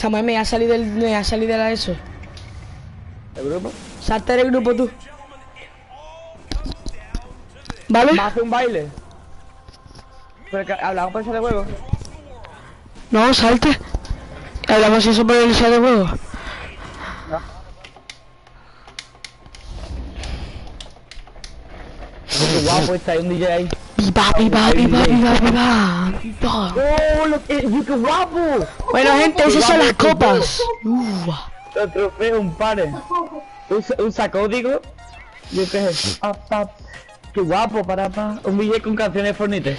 Samuel, me ha salido de la eso. ¿El grupo? Salte del grupo tú. ¿Vale? ¿Vas a hacer un baile? Pero que hablamos por eso de juego. No, salte. Hablamos eso por el de juego. No. Qué guapo está, hay un DJ ahí. Viva. ¡Oh, qué guapo! Bueno, gente, esas son las copas. Los trofeos, un par. Un sacódigo. Yo qué sé. Qué guapo, para. Un billete con canciones de Fornite.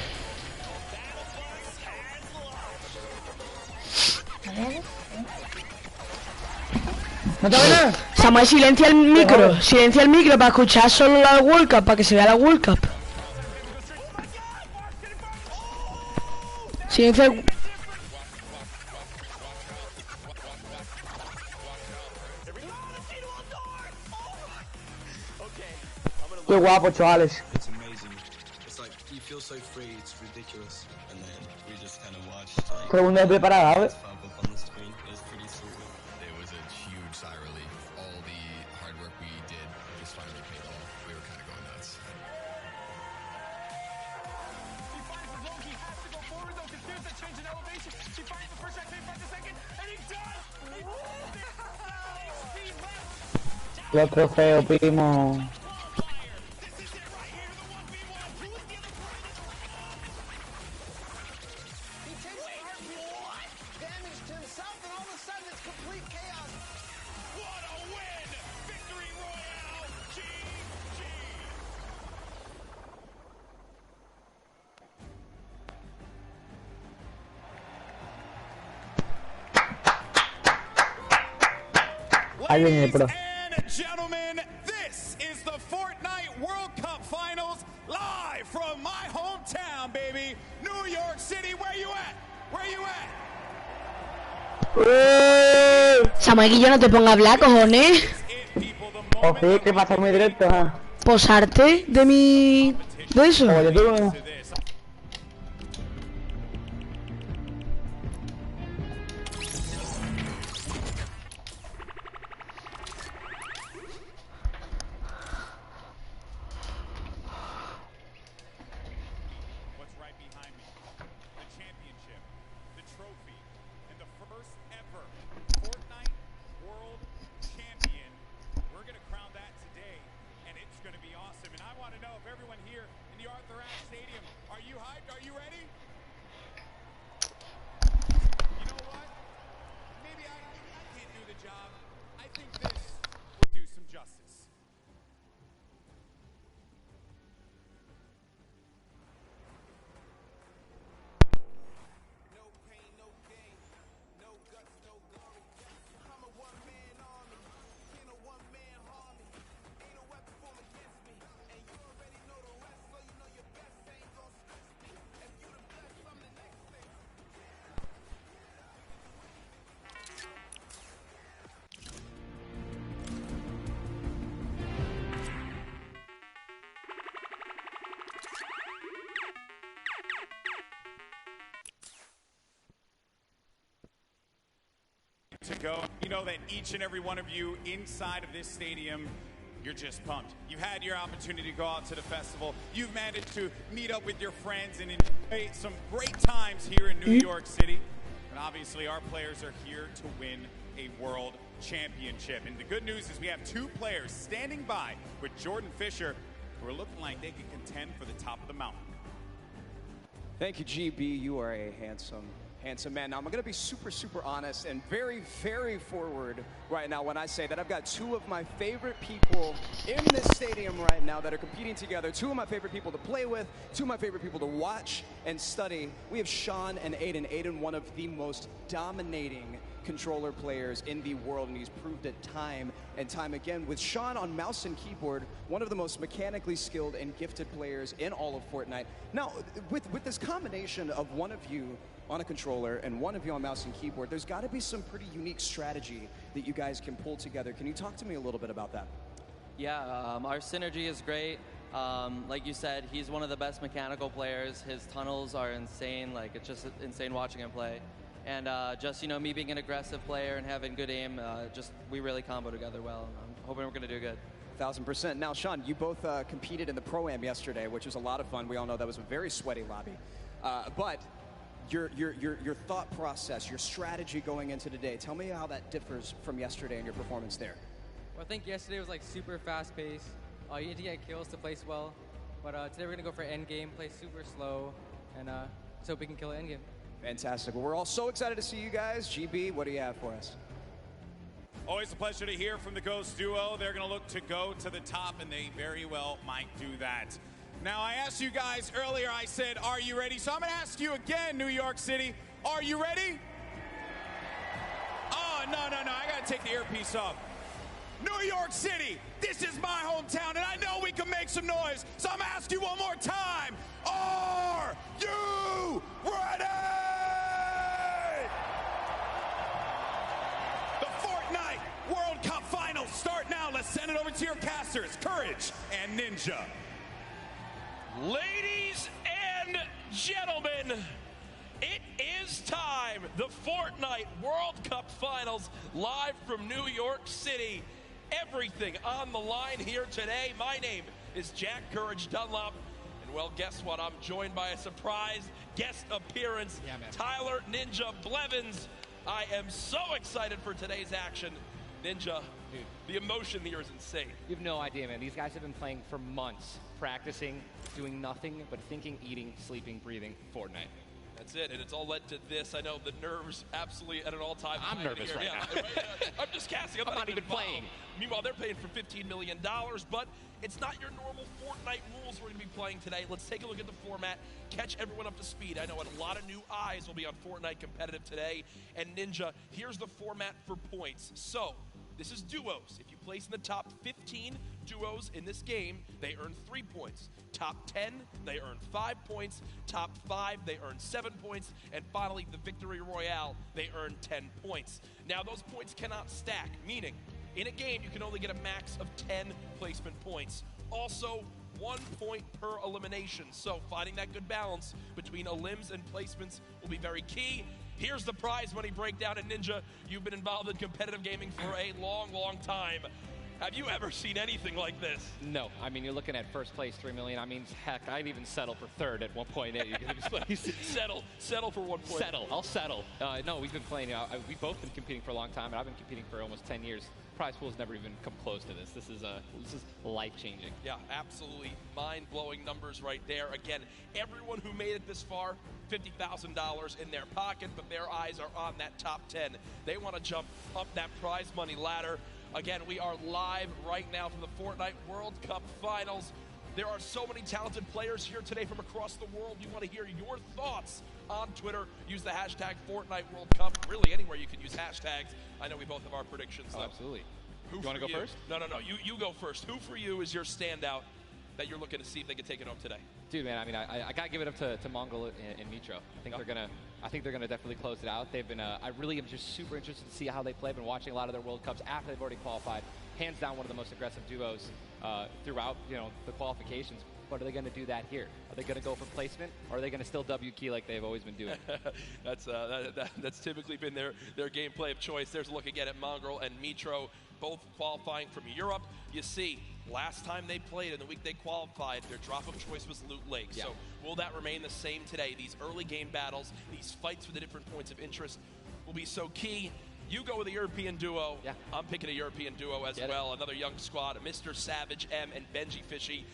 ¿No te nada? Samuel, silencia el micro. Silencia el micro para escuchar solo la World Cup, para que se vea la World Cup. Silencia el... Qué guapo, chavales. Todo el mundo es preparado, ¿ves? Los trofeos, primo. Ahí viene el pro. Gentlemen, this is the Fortnite World Cup Finals live from my hometown, baby, New York City. Where you at? Where you at? Samuel, que yo no te ponga a hablar, cojones. O sí, que pasa muy directo, Posarte de mi... de eso. Oye, tú. To go. You know that each and every one of you inside of this stadium, you're just pumped. You had your opportunity to go out to the festival. You've managed to meet up with your friends and enjoy some great times here in New York City. And obviously our players are here to win a world championship. And the good news is we have two players standing by with Jordan Fisher who are looking like they can contend for the top of the mountain. Thank you, GB. You are a handsome man. Now, I'm going to be super honest and very forward right now when I say that I've got two of my favorite people in this stadium right now that are competing together. Two of my favorite people to play with, two of my favorite people to watch and study. We have Sean and Aiden. Aiden, one of the most dominating controller players in the world, and he's proved it time and time again. With Sean on mouse and keyboard, one of the most mechanically skilled and gifted players in all of Fortnite. Now, with this combination of one of you on a controller and one of you on mouse and keyboard, there's got to be some pretty unique strategy that you guys can pull together. Can you talk to me a little bit about that? Yeah, our synergy is great. Like you said, he's one of the best mechanical players. His tunnels are insane. Like, it's just insane watching him play. And just, you know, me being an aggressive player and having good aim, we really combo together well. I'm hoping we're going to do good. 1000%. Now, Sean, you both competed in the Pro-Am yesterday, which was a lot of fun. We all know that was a very sweaty lobby. But your thought process, your strategy going into today, tell me how that differs from yesterday and your performance there. Well, I think yesterday was like super fast-paced. You need to get kills to place well. But today we're going to go for end game, play super slow, and let's hope we can kill it end game. Fantastic. Well, we're all so excited to see you guys. GB, what do you have for us? Always a pleasure to hear from the Ghost duo. They're going to look to go to the top, and they very well might do that. Now, I asked you guys earlier, I said, are you ready? So I'm going to ask you again, New York City, are you ready? Oh, no, I got to take the earpiece off. New York City, this is my hometown, and I know we can make some noise, so I'm going to ask you one more time. Are you ready? The Fortnite World Cup Finals start now. Let's send it over to your casters, Courage and Ninja. Ladies and gentlemen, it is time. The Fortnite World Cup Finals live from New York City. Everything on the line here today. My name is Jack Courage Dunlop. And well, guess what? I'm joined by a surprise guest appearance, Tyler Ninja Blevins. I am so excited for today's action. Ninja, dude, the emotion here is insane. You have no idea, man. These guys have been playing for months, practicing, doing nothing but thinking, eating, sleeping, breathing Fortnite. That's it, and it's all led to this. I know the nerves absolutely at an all-time high. I'm nervous right now. I'm just casting. I'm not even playing. Meanwhile, they're paying for $15 million, but it's not your normal Fortnite rules we're going to be playing today. Let's take a look at the format, catch everyone up to speed. I know a lot of new eyes will be on Fortnite competitive today. And Ninja, here's the format for points. So, this is duos. If you place in the top 15 duos in this game, they earn 3 points. Top 10, they earn 5 points. Top 5, they earn 7 points. And finally, the Victory Royale, they earn 10 points. Now, those points cannot stack, meaning in a game, you can only get a max of 10 placement points. Also, 1 point per elimination. So finding that good balance between elims and placements will be very key. Here's the prize money breakdown. And Ninja, you've been involved in competitive gaming for a long, long time. Have you ever seen anything like this? No. I mean, you're looking at first place, $3 million. I mean, heck, I'd even settle for third at 1.8. Settle for 1 point. I'll settle. No, we've been playing. We've both been competing for a long time, and I've been competing for almost 10 years. Prize pool's never even come close to this. This is life-changing. Yeah, absolutely mind-blowing numbers right there. Again, everyone who made it this far, $50,000 in their pocket, but their eyes are on that top 10. They want to jump up that prize money ladder. Again, we are live right now from the Fortnite World Cup Finals. There are so many talented players here today from across the world. We want to hear your thoughts on Twitter. Use the hashtag Fortnite World Cup. Really, anywhere you can use hashtags. I know we both have our predictions, though. Oh, absolutely. Who you want to go first? No. You go first. Who for you is your standout that you're looking to see if they can take it home today? Dude, man, I mean, I got to give it up to Mongol and Mitro. I think they're gonna definitely close it out. They've been. I really am just super interested to see how they play. I've been watching a lot of their World Cups after they've already qualified. Hands down, one of the most aggressive duos throughout, the qualifications. But are they going to do that here? Are they going to go for placement, or are they going to still W key like they've always been doing? That's typically been their gameplay of choice. There's a look again at Mongol and Mitro, both qualifying from Europe. You see, last time they played in the week they qualified, their drop of choice was Loot Lake. Yeah. So will that remain the same today? These early game battles, these fights for the different points of interest will be so key. You go with a European duo. Yeah. I'm picking a European duo as well. Another young squad, Mr. Savage M and Benji Fishy.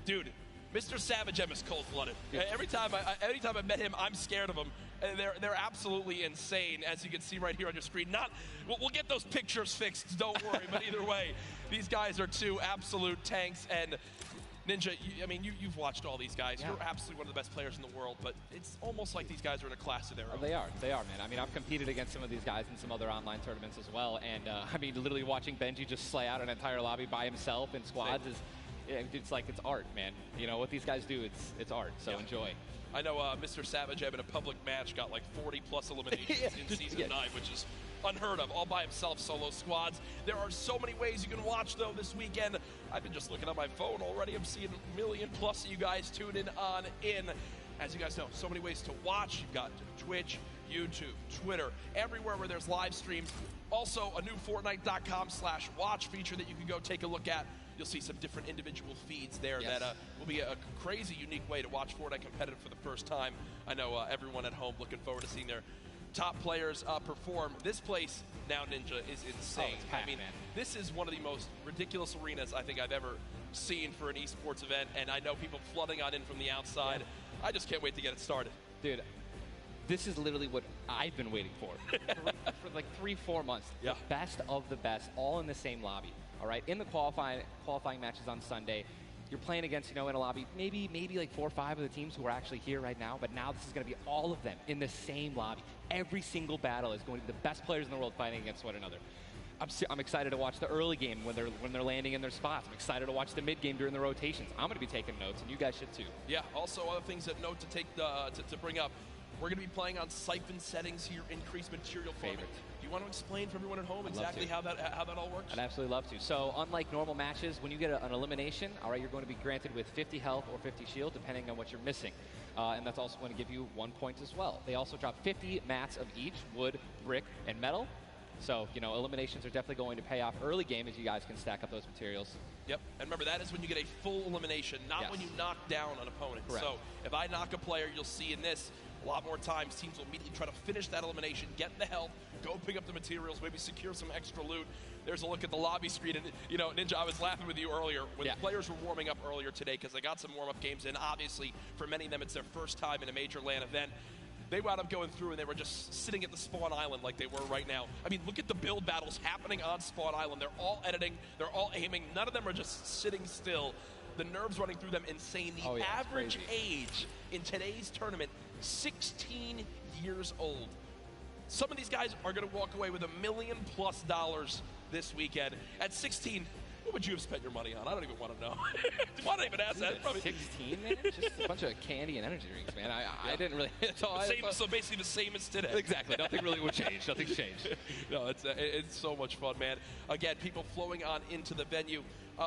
Dude, Mr. Savage M is cold-blooded. Every time I met him, I'm scared of him. They're absolutely insane, as you can see right here on your screen. We'll get those pictures fixed, don't worry. But either way, these guys are two absolute tanks. And Ninja, you've watched all these guys. Yeah. You're absolutely one of the best players in the world, but it's almost like these guys are in a class of their own. They are, man. I mean, I've competed against some of these guys in some other online tournaments as well. And, literally watching Benji just slay out an entire lobby by himself in squads is... it's art, man. What these guys do, it's art, so enjoy. I know Mr. Savage in a public match got like 40-plus eliminations in Season 9, which is unheard of, all by himself, solo squads. There are so many ways you can watch, though, this weekend. I've been just looking at my phone already. I'm seeing a million-plus of you guys tuning on in. As you guys know, so many ways to watch. You've got Twitch, YouTube, Twitter, everywhere where there's live streams. Also, a new Fortnite.com/watch feature that you can go take a look at. You'll see some different individual feeds there that will be a crazy, unique way to watch Fortnite competitive for the first time. I know everyone at home looking forward to seeing their top players perform. This place now, Ninja, is insane. Oh, it's packed, I mean, man. this is one of the most ridiculous arenas I think I've ever seen for an esports event, and I know people flooding on in from the outside. I just can't wait to get it started. Dude, this is literally what I've been waiting for like 3-4 months. Yeah. The best of the best, all in the same lobby. All right, in the qualifying matches on Sunday, you're playing against, in a lobby, maybe like 4 or 5 of the teams who are actually here right now, but now this is going to be all of them in the same lobby. Every single battle is going to be the best players in the world fighting against one another. I'm excited to watch the early game when they're landing in their spots. I'm excited to watch the mid game during the rotations. I'm going to be taking notes, and you guys should too. Yeah. Also, other things that note to take to bring up. We're going to be playing on siphon settings here, increased material flow. Do you want to explain for everyone at home exactly how that all works? I'd absolutely love to. So unlike normal matches, when you get an elimination, all right, you're going to be granted with 50 health or 50 shield, depending on what you're missing. And that's also going to give you 1 point as well. They also drop 50 mats of each, wood, brick, and metal. So, eliminations are definitely going to pay off early game as you guys can stack up those materials. Yep, and remember, that is when you get a full elimination, not when you knock down an opponent. Correct. So if I knock a player, you'll see in this, a lot more times teams will immediately try to finish that elimination, get the health, go pick up the materials, maybe secure some extra loot. There's a look at the lobby screen, and Ninja, I was laughing with you earlier when the players were warming up earlier today because they got some warm-up games in. Obviously, for many of them, it's their first time in a major LAN event. They wound up going through and they were just sitting at the spawn island like they were right now. I mean, look at the build battles happening on spawn island. They're all editing, they're all aiming. None of them are just sitting still. The nerves running through them insane. The average age in today's tournament, 16 years old. Some of these guys are going to walk away with $1 million+ this weekend. At 16, what would you have spent your money on? I don't even want to know. Why not even ask that? Probably 16, man? Just a bunch of candy and energy drinks, man. I didn't really. So basically the same as today. Exactly. Nothing really would change. Nothing's changed. No, it's so much fun, man. Again, people flowing on into the venue,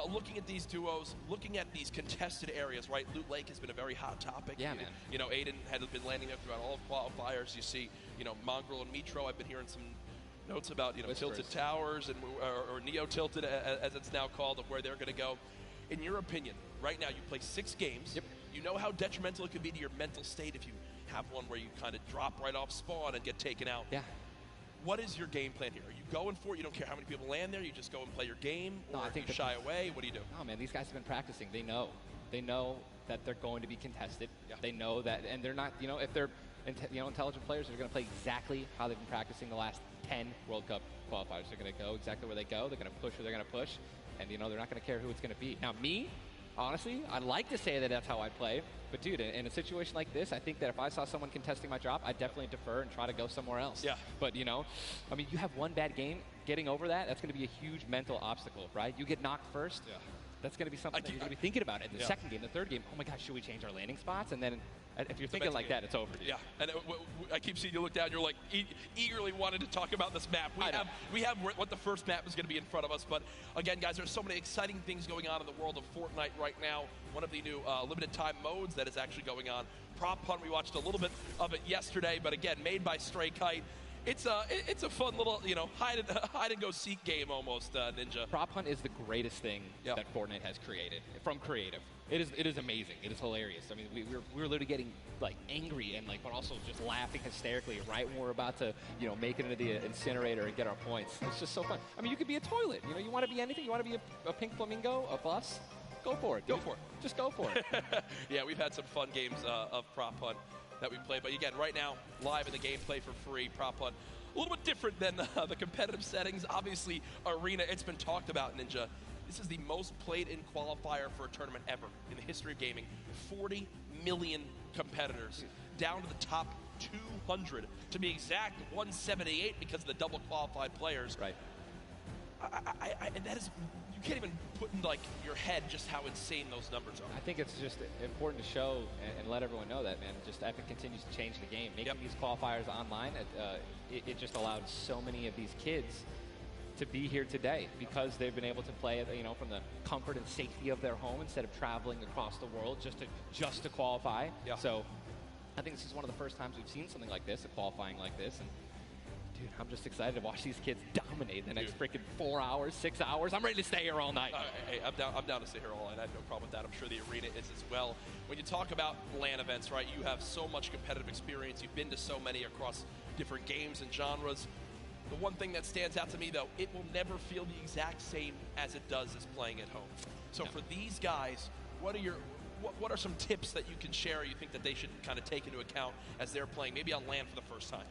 looking at these duos, looking at these contested areas, right? Loot Lake has been a very hot topic. Yeah, man. Aiden has been landing there throughout all of qualifiers. You see, Mongrel and Mitro. I've been hearing some notes about tilted towers and or neo tilted as it's now called, of where they're going to go. In your opinion, right now you play 6 games. Yep. You know how detrimental it could be to your mental state if you have one where you kind of drop right off spawn and get taken out. Yeah. What is your game plan here? Are you going for it? You don't care how many people land there? You just go and play your game? Or I think you shy away? What do you do? No, man, these guys have been practicing. They know that they're going to be contested. Yeah. They know that, and they're not, if they're intelligent players, they're going to play exactly how they've been practicing the last 10 World Cup qualifiers. They're going to go exactly where they go. They're going to push where they're going to push, and they're not going to care who it's going to be. Now, me, honestly, I'd like to say that that's how I play, but dude, in a situation like this, I think that if I saw someone contesting my drop, I'd definitely defer and try to go somewhere else. Yeah. But you have one bad game, getting over that's going to be a huge mental obstacle, right? You get knocked first. Yeah. That's going to be something that you're going to be thinking about in the second game, the third game. Oh my gosh, should we change our landing spots? And then if you're thinking like that, it's over, dude. Yeah, and I keep seeing you look down. You're like eagerly wanting to talk about this map. We have what the first map is going to be in front of us. But again, guys, there's so many exciting things going on in the world of Fortnite right now. One of the new limited time modes that is actually going on. Prop Hunt, we watched a little bit of it yesterday, but again, made by Stray Kite. It's a fun little hide and go seek game almost, Ninja. Prop Hunt is the greatest thing that Fortnite has created from creative. It is amazing. It is hilarious. I mean, we're literally getting like angry and but also just laughing hysterically right when we're about to make it into the incinerator and get our points. It's just so fun. I mean, you could be a toilet. You want to be anything. You want to be a pink flamingo, a bus. Go for it. Dude. Go for it. Just go for it. Yeah, we've had some fun games of Prop Hunt that we play. But again, right now, live in the gameplay for free, Prop Hunt. A little bit different than the competitive settings. Obviously, Arena, it's been talked about, Ninja. This is the most played in qualifier for a tournament ever in the history of gaming. 40 million competitors, down to the top 200. To be exact, 178 because of the double qualified players. Right. And that is, you can't even put in your head just how insane those numbers are. I think it's just important to show and let everyone know that, man. Just Epic continues to change the game. Making these qualifiers online, it just allowed so many of these kids to be here today because they've been able to play from the comfort and safety of their home instead of traveling across the world just to qualify. Yeah. So I think this is one of the first times we've seen something like this, a qualifying like this. And dude, I'm just excited to watch these kids dominate the next freaking 4 hours, 6 hours. I'm ready to stay here all night. Hey, I'm down to stay here all night. I have no problem with that. I'm sure the arena is as well. When you talk about LAN events, right, you have so much competitive experience. You've been to so many across different games and genres. The one thing that stands out to me, though, it will never feel the exact same as it does as playing at home. So for these guys, what are some tips that you can share you think that they should kind of take into account as they're playing, maybe on LAN for the first time?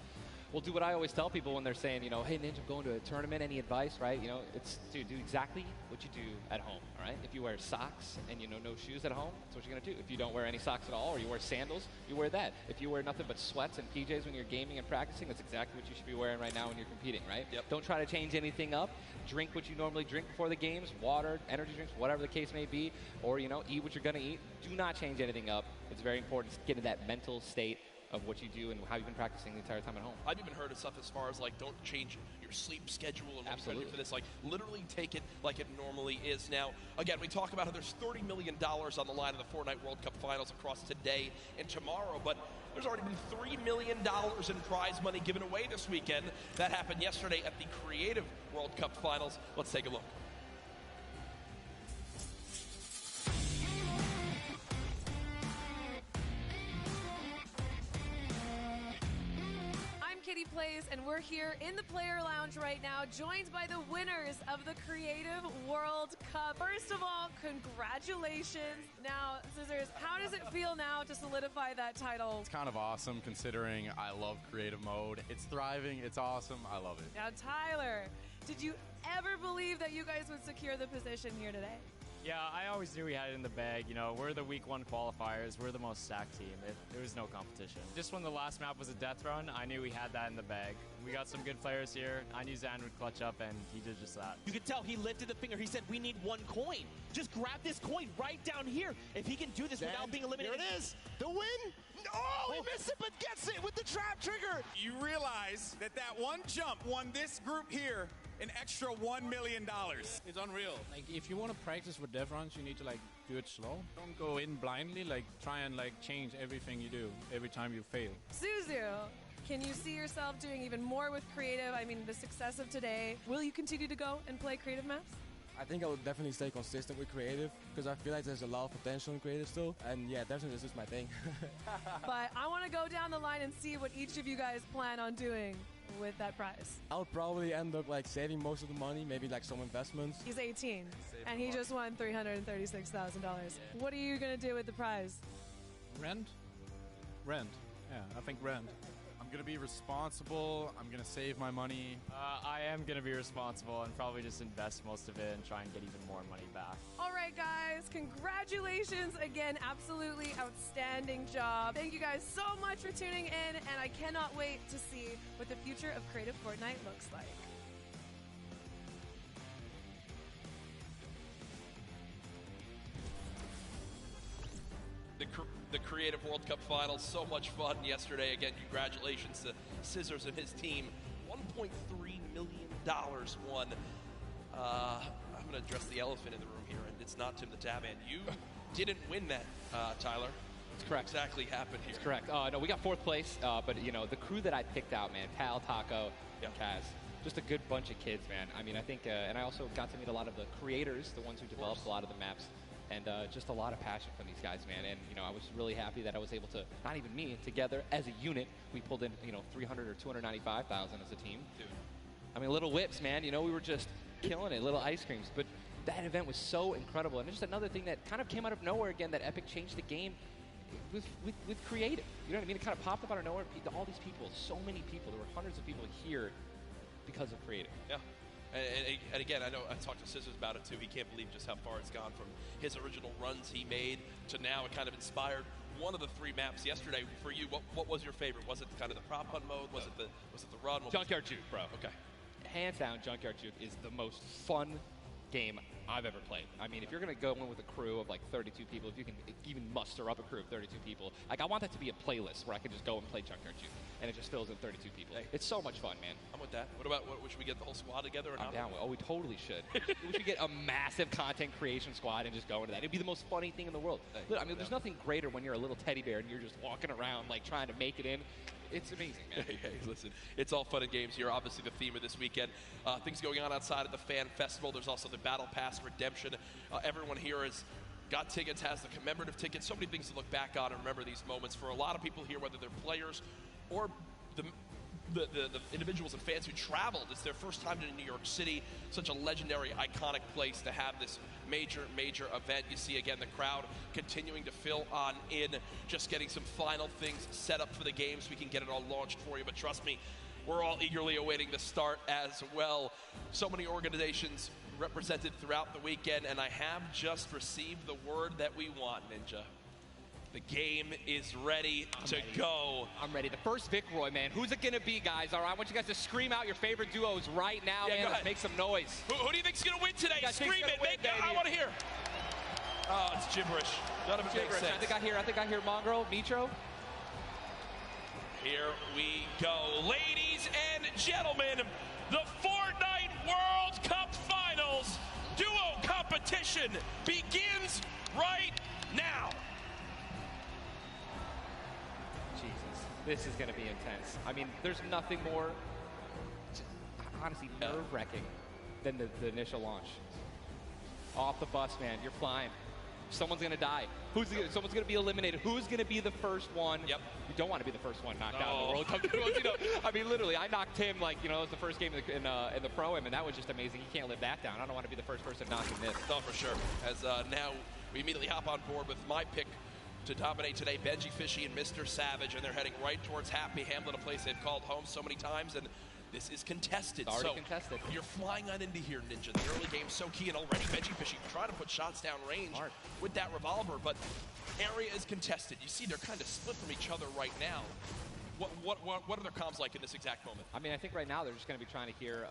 Well, do what I always tell people when they're saying, you know, hey, Ninja, I'm going to a tournament, any advice, right? You know, it's, dude, do exactly what you do at home, all right? If you wear socks and, you know, no shoes at home, that's what you're going to do. If you don't wear any socks at all, or you wear sandals, you wear that. If you wear nothing but sweats and PJs when you're gaming and practicing, that's exactly what you should be wearing right now when you're competing, right? Yep. Don't try to change anything up. Drink what you normally drink before the games, water, energy drinks, whatever the case may be, or, you know, eat what you're going to eat. Do not change anything up. It's very important to get in that mental state of what you do and how you've been practicing the entire time at home. I've even heard of stuff as far as like don't change your sleep schedule and what you're gonna do for this. Like literally take it like it normally is. Now, again, we talk about how there's $30 million on the line in the Fortnite World Cup Finals across today and tomorrow, but there's already been $3 million in prize money given away this weekend. That happened yesterday at the Creative World Cup Finals. Let's take a look. Kitty Plays, and we're here in the player lounge right now, joined by the winners of the Creative World Cup. First of all, congratulations. Now, Scissors, how does it feel now to solidify that title? It's kind of awesome considering I love creative mode. It's thriving, it's awesome, I love it. Now, Tyler, did you ever believe that you guys would secure the position here today? Yeah, I always knew we had it in the bag. You know, we're the week 1 qualifiers. We're the most stacked team. There was no competition. Just when the last map was a death run, I knew we had that in the bag. We got some good players here. I knew Zan would clutch up, and he did just that. You could tell he lifted the finger. He said, we need 1 coin. Just grab this coin right down here. If he can do this without being eliminated. Here it is. The win. Oh, he missed it, but gets it with the trap trigger. You realize that one jump won this group here an extra $1 million. It's unreal. Like, if you want to practice with death runs, you need to, like, do it slow. Don't go in blindly. Like, try and, like, change everything you do every time you fail. Suzu, can you see yourself doing even more with creative? I mean, the success of today. Will you continue to go and play creative maps? I think I would definitely stay consistent with creative because I feel like there's a lot of potential in creative still. And yeah, definitely this is my thing. But I want to go down the line and see what each of you guys plan on doing with that prize. I would probably end up like saving most of the money, maybe like some investments. He's 18 and he just won $336,000. What are you going to do with the prize? Rent? Rent. Yeah, I think rent. I'm going to be responsible. I'm going to save my money. I am going to be responsible and probably just invest most of it and try and get even more money back. All right, guys. Congratulations again. Absolutely outstanding job. Thank you guys so much for tuning in, and I cannot wait to see what the future of Creative Fortnite looks like. The Creative World Cup Finals, so much fun yesterday. Again, congratulations to Scissors and his team. $1.3 million won. I'm going to address the elephant in the room here, and it's not Tim the Tabman. You didn't win that, Tyler. That's correct. What exactly happened here? That's correct. No, we got 4th place, but, you know, the crew that I picked out, man, Tal, Taco, and Kaz, just a good bunch of kids, man. I mean, I think, and I also got to meet a lot of the creators, the ones who developed a lot of the maps. And just a lot of passion from these guys, man. And, you know, I was really happy that I was able to, not even me, together as a unit, we pulled in, you know, 300 or 295,000 as a team. Dude. I mean, little whips, man. You know, we were just killing it, little ice creams. But that event was so incredible. And just another thing that kind of came out of nowhere again, that Epic changed the game with creative. You know what I mean? It kind of popped up out of nowhere. All these people, so many people, there were hundreds of people here because of creative. Yeah. And again, I know I talked to Scissors about it too. He can't believe just how far it's gone from his original runs he made to now it kind of inspired one of the 3 maps yesterday for you. What was your favorite? Was it kind of the prop hunt mode? Was it the run? Junkyard Juke, bro. Okay. Hands down, Junkyard Juke is the most fun game I've ever played. I mean, if you're going to go in with a crew of like 32 people, if you can even muster up a crew of 32 people, like I want that to be a playlist where I can just go and play Junkyard Juke, and it just fills in 32 people. Hey. It's so much fun, man. I'm with that. What about, should we get the whole squad together or not? I'm down with. Oh, we totally should. We should get a massive content creation squad and just go into that. It'd be the most funny thing in the world. Hey, Look, I mean, there's nothing greater when you're a little teddy bear and you're just walking around like trying to make it in. It's amazing, man. Hey, listen, it's all fun and games here. Obviously, the theme of this weekend. Things going on outside of the fan festival. There's also the Battle Pass redemption. Everyone here has got tickets, has the commemorative tickets. So many things to look back on and remember these moments. For a lot of people here, whether they're players or the individuals and fans who traveled, it's their first time to New York City. Such a legendary, iconic place to have this major event. You see again the crowd continuing to fill on in, just getting some final things set up for the game so we can get it all launched for you. But trust me, we're all eagerly awaiting the start as well. So many organizations represented throughout the weekend, and I have just received the word that we want, Ninja. The game is ready to go. I'm ready. The first Vic Roy, man. Who's it going to be, guys? All right, I want you guys to scream out your favorite duos right now, man. Let's make some noise. Who do you think's going to win today? Scream it. Make it. I want to hear. Oh, it's gibberish. None of it makes sense. I think I hear Mongrel, Mitro. Here we go. Ladies and gentlemen, the Fortnite World Cup Finals duo competition begins right now. This is going to be intense. I mean, there's nothing more, honestly, nerve-wracking than the initial launch. Off the bus, man. You're flying. Someone's going to die. Someone's going to be eliminated. Who's going to be the first one? Yep. You don't want to be the first one knocked out in the World Cup. I mean, literally, I knocked him like, it was the first game in the Pro-Am, and that was just amazing. He can't live that down. I don't want to be the first person knocking this. No, for sure. As now we immediately hop on board with my pick to dominate today, Benji Fishy and Mr. Savage, and they're heading right towards Happy Hamlet, a place they've called home so many times, and this is contested. It's already contested. You're flying on into here, Ninja. The early game's so key, and already Benji Fishy trying to put shots down range with that revolver, but area is contested. You see they're kind of split from each other right now. What are their comms like in this exact moment? I mean, I think right now they're just going to be trying to hear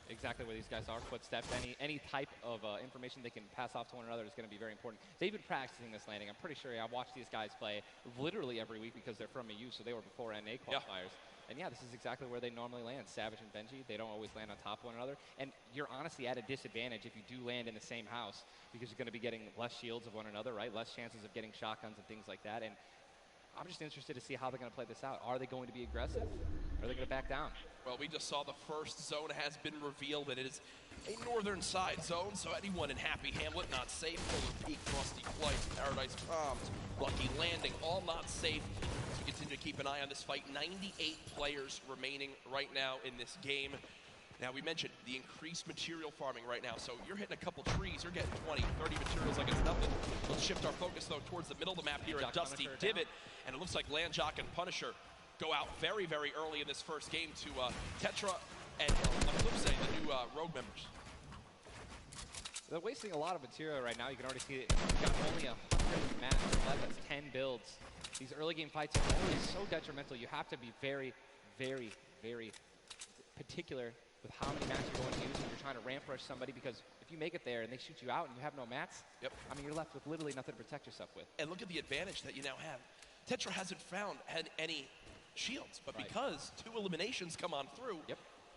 exactly where these guys are, footsteps, any type of information they can pass off to one another is going to be very important. They've been practicing this landing. I'm pretty sure I watched these guys play literally every week because they're from EU, so they were before NA qualifiers. Yeah. And yeah, this is exactly where they normally land. Savage and Benji, they don't always land on top of one another. And you're honestly at a disadvantage if you do land in the same house because you're going to be getting less shields of one another, right? Less chances of getting shotguns and things like that. And I'm just interested to see how they're going to play this out. Are they going to be aggressive? Or are they going to back down? Well, we just saw the first zone has been revealed, and it is a northern side zone, so anyone in Happy Hamlet not safe. Polar Peak, Frosty Flights, Paradise Palms, Lucky Landing, all not safe. So we continue to keep an eye on this fight. 98 players remaining right now in this game. Now, we mentioned the increased material farming right now, so you're hitting a couple trees, you're getting 20, 30 materials like it's nothing. Let's shift our focus, though, towards the middle of the map here at Dusty Divot, and it looks like Landjock and Punisher go out very, very early in this first game to Tetra and, on the flip side, the new Rogue members. They're wasting a lot of material right now. You can already see it. You've got only 100 maps left. That's 10 builds. These early game fights are always so detrimental. You have to be very, very, very particular with how many mats you're going to use when you're trying to ramp rush somebody, because if you make it there and they shoot you out and you have no mats, I mean, you're left with literally nothing to protect yourself with. And look at the advantage that you now have. Tetra hasn't had any shields, but because 2 eliminations come on through,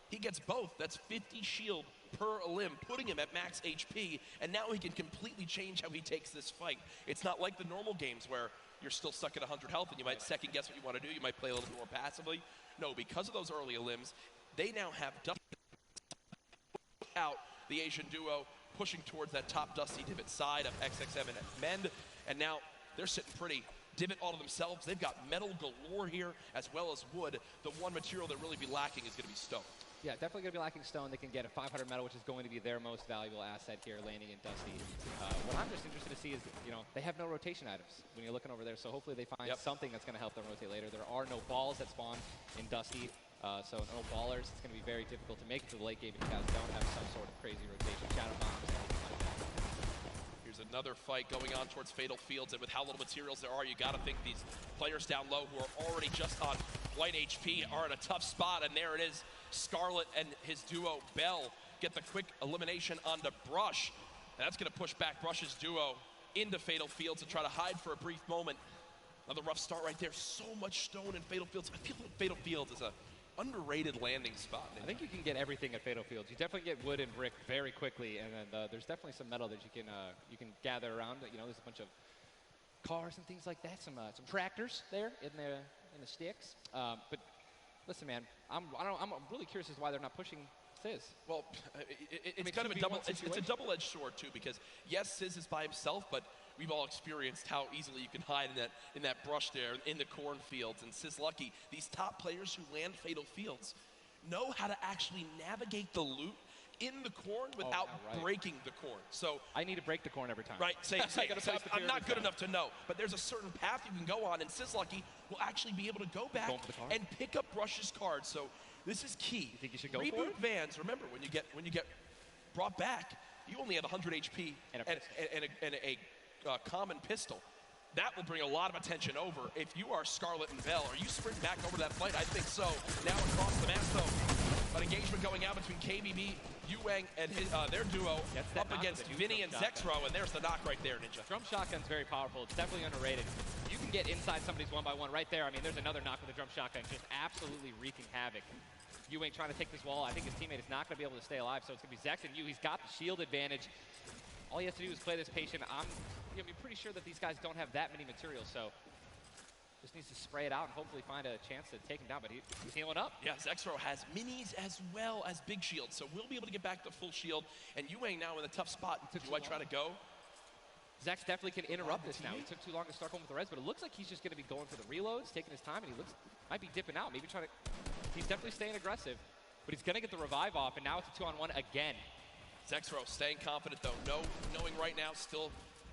he gets both. That's 50 shield per elim, putting him at max HP, and now he can completely change how he takes this fight. It's not like the normal games where you're still stuck at 100 health and you might second guess what you want to do. You might play a little bit more passively. No, because of those early elims, they now have out the Asian duo, pushing towards that top Dusty Divot side of XXM and Mend, and now they're sitting pretty. Divot all to themselves. They've got metal galore here as well as wood. The one material that really be lacking is going to be stone. Yeah, definitely going to be lacking stone. They can get a 500 metal, which is going to be their most valuable asset here, landing in Dusty. What I'm just interested to see is, they have no rotation items when you're looking over there, so hopefully they find something that's going to help them rotate later. There are no balls that spawn in Dusty. So no ballers. It's going to be very difficult to make it to the late game if you guys don't have some sort of crazy rotation, shadow bombs, anything like that. Here's another fight going on towards Fatal Fields, and with how little materials there are, you got to think these players down low who are already just on White HP are in a tough spot, and there it is. Scarlet and his duo, Bell, get the quick elimination onto Brush. And that's going to push back Brush's duo into Fatal Fields to try to hide for a brief moment. Another rough start right there. So much stone in Fatal Fields. I feel like Fatal Fields is a underrated landing spot. I think you can get everything at Fatal Fields. You definitely get wood and brick very quickly, and then there's definitely some metal that you can gather around. You know, there's a bunch of cars and things like that. Some tractors there in the sticks. But listen, man, I'm really curious as to why they're not pushing Sizz. Well, it's kind of a double-edged sword too, because yes, Sizz is by himself, but we've all experienced how easily you can hide in that brush there in the cornfields. And Sizz Lucky, these top players who land Fatal Fields, know how to actually navigate the loot in the corn without breaking the corn. So I need to break the corn every time. Right, same. I'm not good enough to know, but there's a certain path you can go on, and Sizz Lucky will actually be able to go back and pick up Brush's cards. So this is key. You think you should go Reboot for it? Vans, remember, when you get brought back, you only have 100 HP and a common pistol. That will bring a lot of attention over. If you are Scarlet and Bell, are you sprinting back over that fight? I think so. Now across the map, though, an engagement going out between KBB, Yuang, and their duo up against Vinny and Zexro, and there's the knock right there, Ninja. Drum shotgun's very powerful. It's definitely underrated. You can get inside somebody's one-by-one right there. I mean, there's another knock with the drum shotgun, just absolutely wreaking havoc. Yuang trying to take this wall. I think his teammate is not going to be able to stay alive, so it's going to be Zex and Yu. He's got the shield advantage. All he has to do is play this patient. I'm going to be pretty sure that these guys don't have that many materials, so just needs to spray it out and hopefully find a chance to take him down, but he's healing up. Yeah, Zexro has minis as well as big shields, so we'll be able to get back to full shield. And Yuang now in a tough spot. Do I try to go? Zex definitely can interrupt this now. He took too long to start going with the res, but it looks like he's just going to be going for the reloads, taking his time, and he might be dipping out, maybe trying to. He's definitely staying aggressive, but he's going to get the revive off, and now it's a 2-on-1 again. Zexro staying confident though, knowing right now still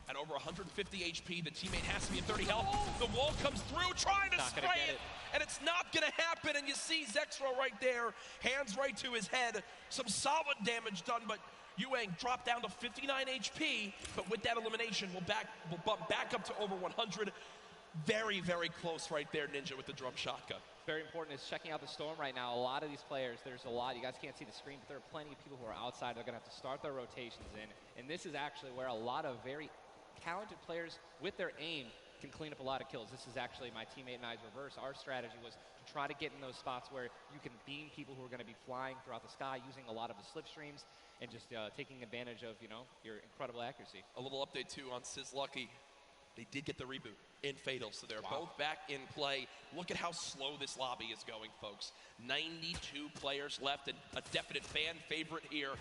at over 150 HP, the teammate has to be at 30 health. The wall comes through, trying to spray it, and it's not gonna happen, and you see Zexro right there, hands right to his head, some solid damage done, but Yuang dropped down to 59 HP, but with that elimination, we'll bump back up to over 100. Very, very close right there, Ninja, with the drum shotgun. Very important is checking out the storm right now. A lot of these players, there's a lot, you guys can't see the screen, but there are plenty of people who are outside. They're gonna have to start their rotations in, and this is actually where a lot of very talented players with their aim can clean up a lot of kills. This is actually my teammate and I's reverse. Our strategy was to try to get in those spots where you can beam people who are gonna be flying throughout the sky using a lot of the slipstreams and just taking advantage of, you know, your incredible accuracy. A little update too on Sizz Lucky. They did get the reboot in Fatal, so they're both back in play. Look at how slow this lobby is going, folks. 92 players left, and a definite fan favorite here.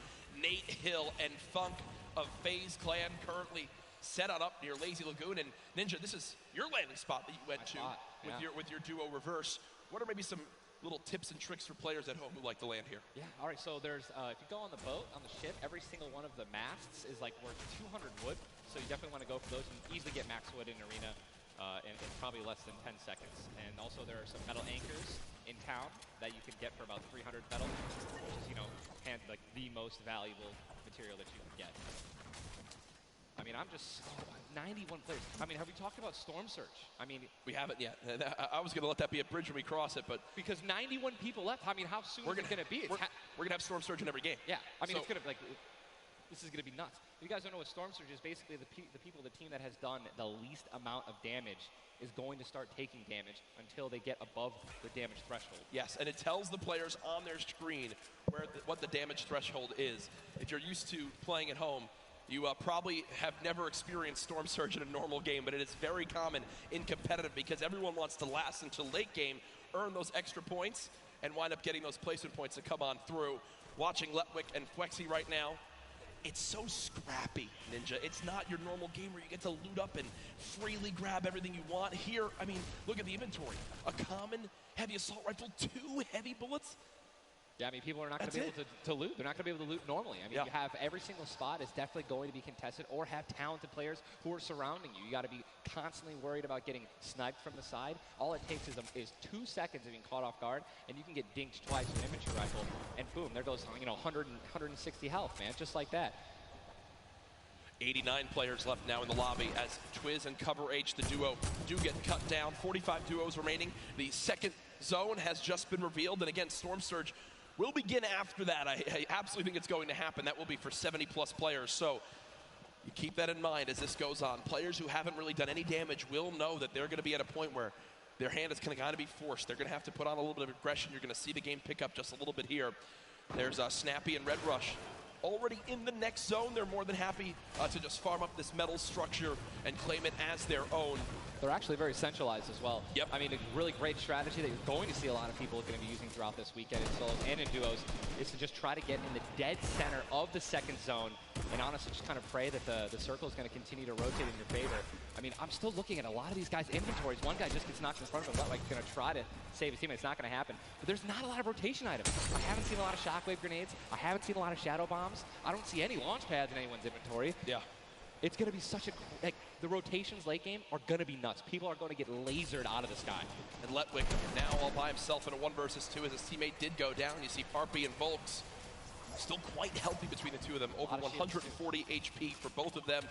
Nate Hill and Funk of FaZe Clan currently set on up near Lazy Lagoon. And Ninja, this is your landing spot that you went to with your duo reverse. What are maybe some little tips and tricks for players at home who like to land here? Yeah, all right, so there's, if you go on the boat, on the ship, every single one of the masts is like worth 200 wood. So you definitely want to go for those and easily get max wood in arena in probably less than 10 seconds. And also there are some metal anchors in town that you can get for about 300 metal, which is, you know, like the most valuable material that you can get. I mean, I'm just 91 players. I mean, have we talked about Storm Surge? I mean, we haven't yet. I was going to let that be a bridge when we cross it, but because 91 people left. I mean, how soon is it going to be? We're going to have Storm Surge in every game. Yeah, I mean, it's going to like. This is going to be nuts. If you guys don't know what Storm Surge is, basically the team that has done the least amount of damage is going to start taking damage until they get above the damage threshold. Yes, and it tells the players on their screen what the damage threshold is. If you're used to playing at home, you probably have never experienced Storm Surge in a normal game, but it is very common in competitive because everyone wants to last until late game, earn those extra points, and wind up getting those placement points to come on through. Watching Letwick and Flexi right now, it's so scrappy, Ninja. It's not your normal game where you get to loot up and freely grab everything you want. Here, I mean, look at the inventory. A common heavy assault rifle, 2 heavy bullets. Yeah, I mean, people are not going to be able to loot. They're not going to be able to loot normally. I mean, you have every single spot is definitely going to be contested or have talented players who are surrounding you. You got to be constantly worried about getting sniped from the side. All it takes is 2 seconds of being caught off guard, and you can get dinked twice with an infantry rifle, and boom, there goes, you know, 160 health, man, just like that. 89 players left now in the lobby as Twiz and Cover H, the duo, do get cut down. 45 duos remaining. The second zone has just been revealed, and again, Storm Surge will begin after that. I absolutely think it's going to happen. That will be for 70-plus players, so you keep that in mind as this goes on. Players who haven't really done any damage will know that they're going to be at a point where their hand is going to kind of be forced. They're going to have to put on a little bit of aggression. You're going to see the game pick up just a little bit here. There's Snappy and Red Rush already in the next zone. They're more than happy to just farm up this metal structure and claim it as their own. They're actually very centralized as well. Yep. I mean, a really great strategy that you're going to see a lot of people going to be using throughout this weekend in solos and in duos is to just try to get in the dead center of the second zone and honestly just kind of pray that the circle is going to continue to rotate in your favor. I mean, I'm still looking at a lot of these guys' inventories. One guy just gets knocked in front of him. Like, going to try to save his teammate. It's not going to happen. But there's not a lot of rotation items. I haven't seen a lot of shockwave grenades. I haven't seen a lot of shadow bombs. I don't see any launch pads in anyone's inventory. Yeah. It's going to be such a, like, the rotations late game are going to be nuts. People are going to get lasered out of the sky. And Letwick now all by himself in a 1 versus 2 as his teammate did go down. You see Parpy and Volks still quite healthy between the two of them. Over 140 HP for both of them.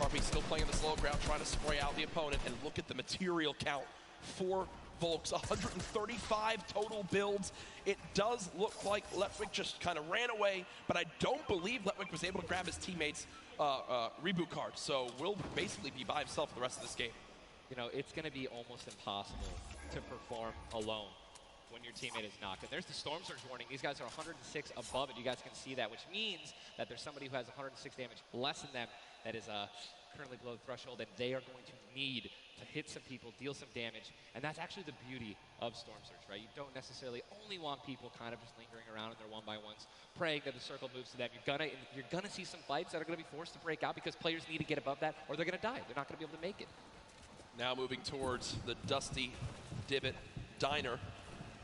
Parpy still playing the slow ground, trying to spray out the opponent. And look at the material count for Volks. 135 total builds. It does look like Letwick just kind of ran away, but I don't believe Letwick was able to grab his teammate's reboot card. So will basically be by himself the rest of this game. You know, it's going to be almost impossible to perform alone when your teammate is knocked. And there's the Storm Surge warning. These guys are 106 above it. You guys can see that, which means that there's somebody who has 106 damage less than them that is currently below the threshold, and they are going to need to hit some people, deal some damage. And that's actually the beauty of Storm Surge, right? You don't necessarily only want people kind of just lingering around in their one-by-ones, praying that the circle moves to them. You're gonna see some fights that are gonna be forced to break out because players need to get above that, or they're gonna die. They're not gonna be able to make it. Now moving towards the Dusty Divot Diner.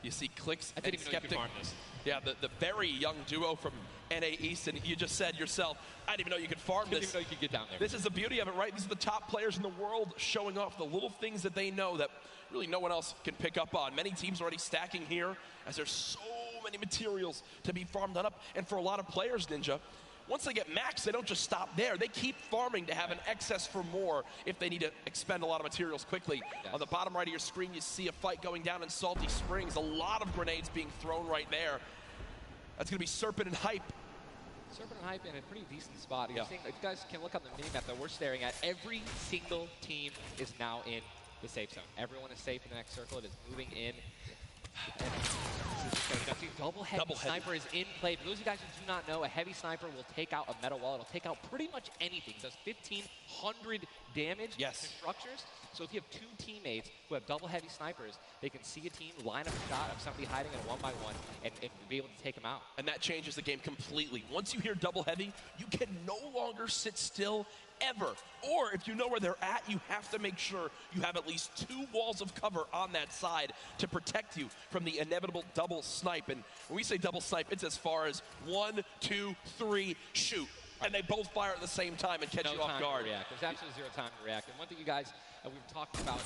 You see Clicks I didn't even know you could farm this. Yeah, the very young duo from NA East, and you just said yourself, I didn't even know you could farm this. Didn't even know you could get down there. This is the beauty of it, right? These are the top players in the world showing off the little things that they know that really no one else can pick up on. Many teams already stacking here as there's so many materials to be farmed up. And for a lot of players, Ninja, once they get max, they don't just stop there. They keep farming to have an excess for more if they need to expend a lot of materials quickly. Yes. On the bottom right of your screen, you see a fight going down in Salty Springs. A lot of grenades being thrown right there. That's going to be Serpent and Hype. Serpent and Hype in a pretty decent spot. You're seeing, if you guys can look on the mini-map that we're staring at, every single team is now in the safe zone. Everyone is safe in the next circle. It is moving in. And double heavy sniper is in play. For those of you guys who do not know, a heavy sniper will take out a metal wall. It'll take out pretty much anything. It does 1,500 damage to structures. So if you have two teammates who have double heavy snipers, they can see a team, line up a shot of somebody hiding in a 1-by-1 and be able to take them out. And that changes the game completely. Once you hear double heavy, you can no longer sit still ever. Or if you know where they're at, you have to make sure you have at least 2 walls of cover on that side to protect you from the inevitable double snipe. And when we say double snipe, it's as far as 1, 2, 3, shoot. And they both fire at the same time and catch you off guard. There's absolutely zero time to react. And one thing you guys we've talked about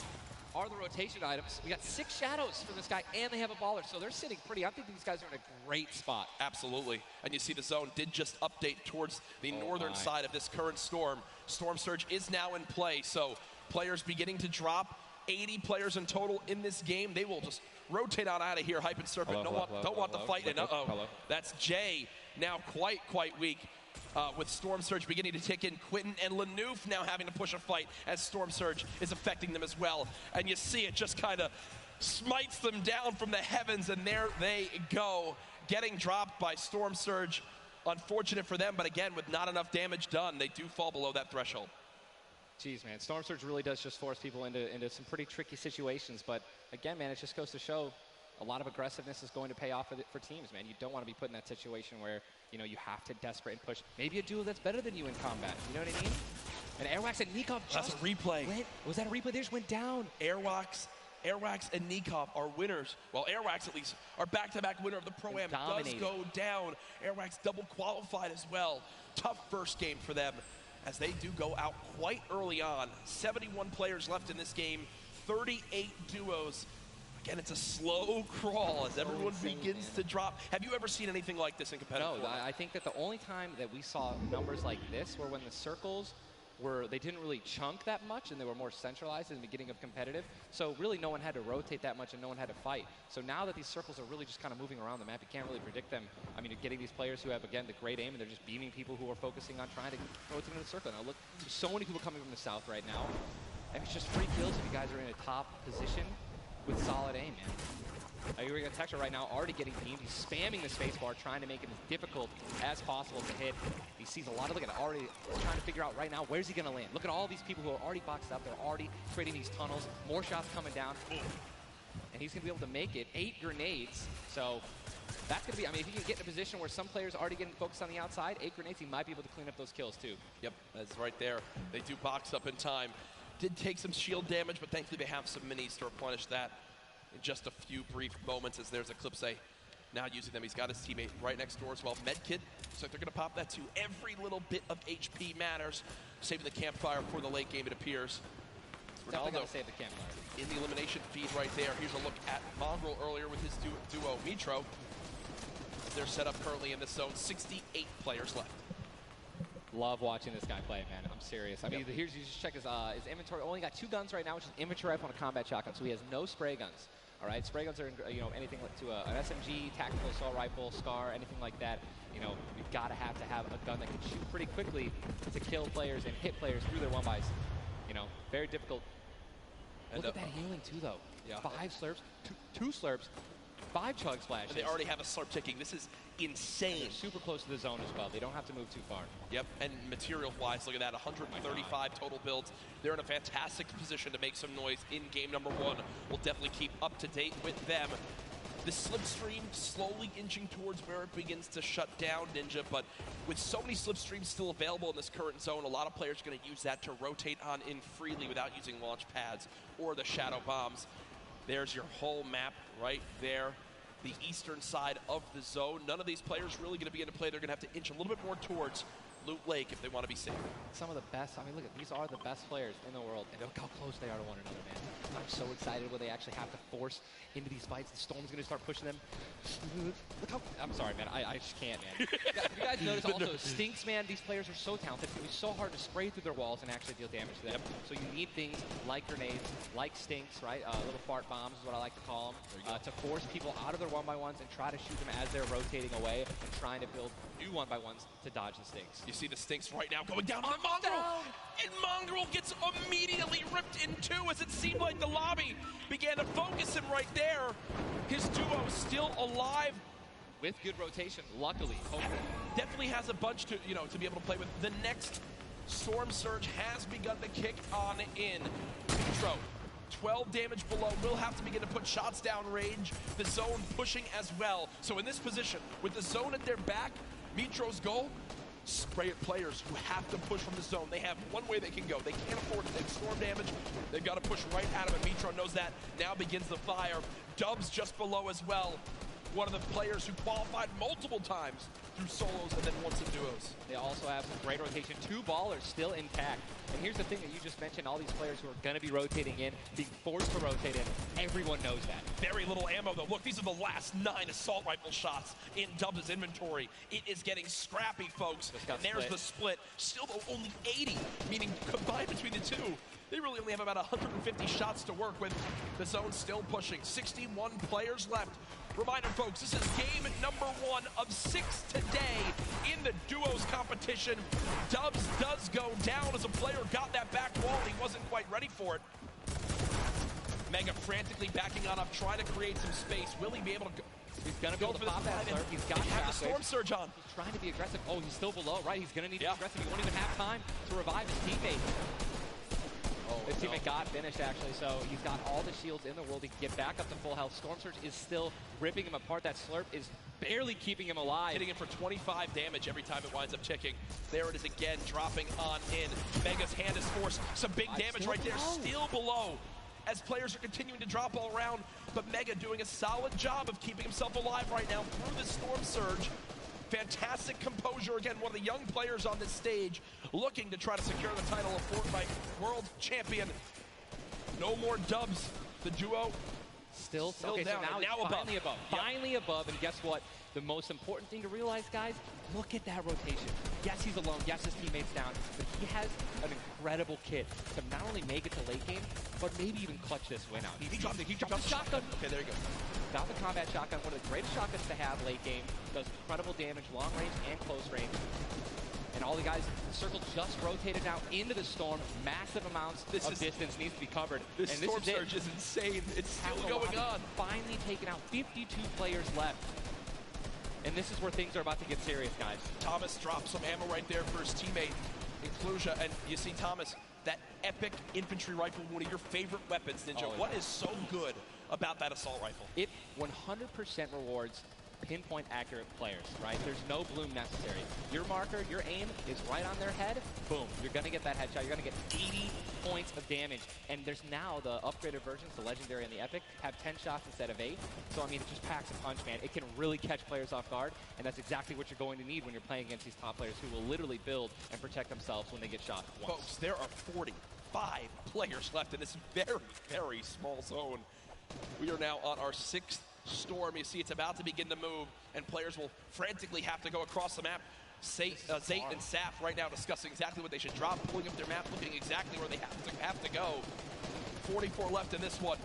are the rotation items. We got 6 shadows for this guy, and they have a baller, so they're sitting pretty. I think these guys are in a great spot. Absolutely. And you see the zone did just update towards the northern side of this current storm. Storm Surge is now in play, so players beginning to drop. 80 players in total in this game. They will just rotate on out of here. Hype and Serpent don't want the fight. And that's Jay now quite weak. With Storm Surge beginning to tick in. Quentin and Lanouf now having to push a fight as Storm Surge is affecting them as well. And you see it just kind of smites them down from the heavens, and there they go, getting dropped by Storm Surge. Unfortunate for them, but again, with not enough damage done, they do fall below that threshold. Jeez, man, Storm Surge really does just force people into some pretty tricky situations. But again, man, it just goes to show a lot of aggressiveness is going to pay off for teams, man. You don't want to be put in that situation where, you know, you have to desperate and push. Maybe a duo that's better than you in combat. You know what I mean? And Airwax and Nikov just... That's a replay. Was that a replay? They just went down. Airwax and Nikov are winners. Well, Airwax at least are back-to-back winner of the Pro-Am. Does go down. Airwax double qualified as well. Tough first game for them as they do go out quite early on. 71 players left in this game. 38 duos. Again, it's a slow crawl as everyone begins to drop. Have you ever seen anything like this in competitive? No, I think that the only time that we saw numbers like this were when the circles they didn't really chunk that much, and they were more centralized in the beginning of competitive. So really no one had to rotate that much and no one had to fight. So now that these circles are really just kind of moving around the map, you can't really predict them. I mean, you're getting these players who have, again, the great aim, and they're just beaming people who are focusing on trying to rotate in the circle. Now look, there's so many people coming from the south right now. And it's just free kills if you guys are in a top position with solid aim, man. You're going to Texture right now, already getting beamed. He's spamming the spacebar, trying to make it as difficult as possible to hit. He sees a lot of, look at it, already trying to figure out right now, where's he going to land? Look at all these people who are already boxed up. They're already creating these tunnels. More shots coming down. And he's going to be able to make it. 8 grenades. So that's going to be, I mean, if he can get in a position where some players are already getting focused on the outside, 8 grenades, he might be able to clean up those kills too. Yep, that's right there. They do box up in time. Did take some shield damage, but thankfully they have some minis to replenish that in just a few brief moments, as there's Eclipse now using them. He's got his teammate right next door as well. Medkit, so they're going to pop that too. Every little bit of HP matters. Saving the campfire for the late game, it appears. Definitely got to save the campfire. In the elimination feed right there. Here's a look at Mongrel earlier with his duo, Mitro. They're set up currently in this zone. 68 players left. Love watching this guy play, man. I'm serious. I mean, here's, you just check his inventory. Only got 2 guns right now, which is infantry rifle and a combat shotgun, so he has no spray guns. All right, spray guns are, you know, anything to an SMG, tactical assault rifle, SCAR, anything like that. You know, you've got to have a gun that can shoot pretty quickly to kill players and hit players through their 1-bys. You know, very difficult. And look at that healing too, though. Yeah. 5 slurps, 2 slurps, 5 chug splashes. And they already have a slurp ticking. This is insane. They're super close to the zone as well. They don't have to move too far. Yep, and material-wise, look at that, 135 total builds. They're in a fantastic position to make some noise in game number 1. We'll definitely keep up to date with them. The slipstream slowly inching towards where it begins to shut down Ninja, but with so many slipstreams still available in this current zone, a lot of players are going to use that to rotate on in freely without using launch pads or the shadow bombs. There's your whole map right there. The eastern side of the zone. None of these players really going to be into play. They're going to have to inch a little bit more towards Loot Lake if they want to be safe. Some of the best, I mean, look, these are the best players in the world, and look how close they are to one another, man. I'm so excited when they actually have to force into these fights. The Storm's going to start pushing them. Look how, I'm sorry, man, I just can't, man. You guys notice also, Stinks, man, these players are so talented. It's so hard to spray through their walls and actually deal damage to them. So you need things like grenades, like Stinks, right? Little fart bombs is what I like to call them, to force people out of their 1-by-1s and try to shoot them as they're rotating away and trying to build new 1-by-1s to dodge the Stinks. You see the Stinks right now going down on Mongrel, and Mongrel gets immediately ripped in 2 as it seemed like the lobby began to focus him right there. His duo is still alive. With good rotation, luckily. Definitely has a bunch to, you know, to be able to play with. The next Storm Surge has begun to kick on in. Mitro, 12 damage below, will have to begin to put shots down range. The zone pushing as well. So in this position, with the zone at their back, Mitro's goal, spray at players who have to push from the zone. They have one way they can go. They can't afford to take storm damage. They've got to push right at him, and Mitro knows that. Now begins the fire. Dubs just below as well. One of the players who qualified multiple times through solos and then once in duos. They also have some great rotation. 2 ballers still intact. And here's the thing that you just mentioned, all these players who are going to be rotating in, being forced to rotate in, everyone knows that. Very little ammo, though. Look, these are the last 9 assault rifle shots in Dubs' inventory. It is getting scrappy, folks. And there's the split. Still, though, only 80, meaning combined between the 2, they really only have about 150 shots to work with. The zone still pushing. 61 players left. Reminder, folks, this is game number 1 of 6 today in the duos competition. Dubs does go down as a player got that back wall. He wasn't quite ready for it. Mega frantically backing on up, trying to create some space. Will he be able to go? He's going to be able to pop that slurp. He's got the Storm Surge on. He's trying to be aggressive. Oh, he's still below, right? He's going to need to be aggressive. He won't even have time to revive his teammate. His teammate got finished, actually, so he's got all the shields in the world. He can get back up to full health. Storm Surge is still ripping him apart. That slurp is barely keeping him alive. Hitting him for 25 damage every time it winds up ticking. There it is again, dropping on in. Mega's hand is forced. Some big damage right there, still below. As players are continuing to drop all around, but Mega doing a solid job of keeping himself alive right now through the Storm Surge. Fantastic composure. Again, one of the young players on this stage looking to try to secure the title of Fortnite World Champion. No more Dubs. The duo still down. So now above. Finally above. And guess what? The most important thing to realize, guys, look at that rotation. Yes, he's alone. Yes, his teammate's down. But he has an incredible kit to not only make it to late game, but maybe even clutch this win out. He dropped the shotgun. Okay, there you go. Got the combat shotgun, one of the greatest shotguns to have late game. Does incredible damage, long range and close range. And all the guys, the circle just rotated now into the storm. Massive amounts of distance needs to be covered. This and storm surge is insane. It's still going on. Finally taken out. 52 players left. And this is where things are about to get serious, guys. Thomas drops some ammo right there for his teammate, Inclusia. And you see Thomas, that epic infantry rifle, one of your favorite weapons, Ninja. Oh, yeah. What is so good about that assault rifle? It 100% rewards pinpoint accurate players, right? There's no bloom necessary. Your marker, your aim is right on their head. Boom. You're going to get that headshot. You're going to get 80 points of damage. And there's now the upgraded versions, the Legendary and the Epic, have 10 shots instead of 8. So, I mean, it just packs a punch, man. It can really catch players off guard. And that's exactly what you're going to need when you're playing against these top players who will literally build and protect themselves when they get shot once. Folks, there are 45 players left in this very, very small zone. We are now on our 6th storm. You see it's about to begin to move, and players will frantically have to go across the map. Zayt and Saf right now discussing exactly what they should drop, pulling up their map, looking exactly where they have to go. 44 left in this one.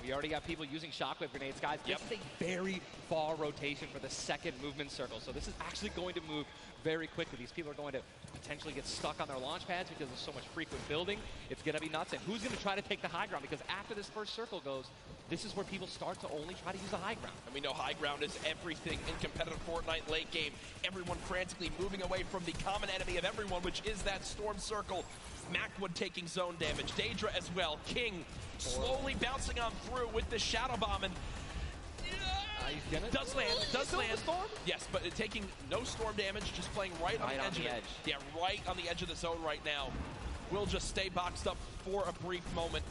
We already got people using shockwave grenades, guys. This is a very far rotation for the second movement circle, so this is actually going to move very quickly. These people are going to potentially get stuck on their launch pads because there's so much frequent building. It's going to be nuts. And who's going to try to take the high ground? Because after this first circle goes, this is where people start to only try to use the high ground. And we know high ground is everything in competitive Fortnite late game. Everyone frantically moving away from the common enemy of everyone, which is that storm circle. Macwood taking zone damage. Daedra as well. King slowly bouncing on through with the shadow bomb, and does land. Yes, but taking no storm damage, just playing right on the edge of it. Yeah, right on the edge of the zone right now. We'll just stay boxed up for a brief moment.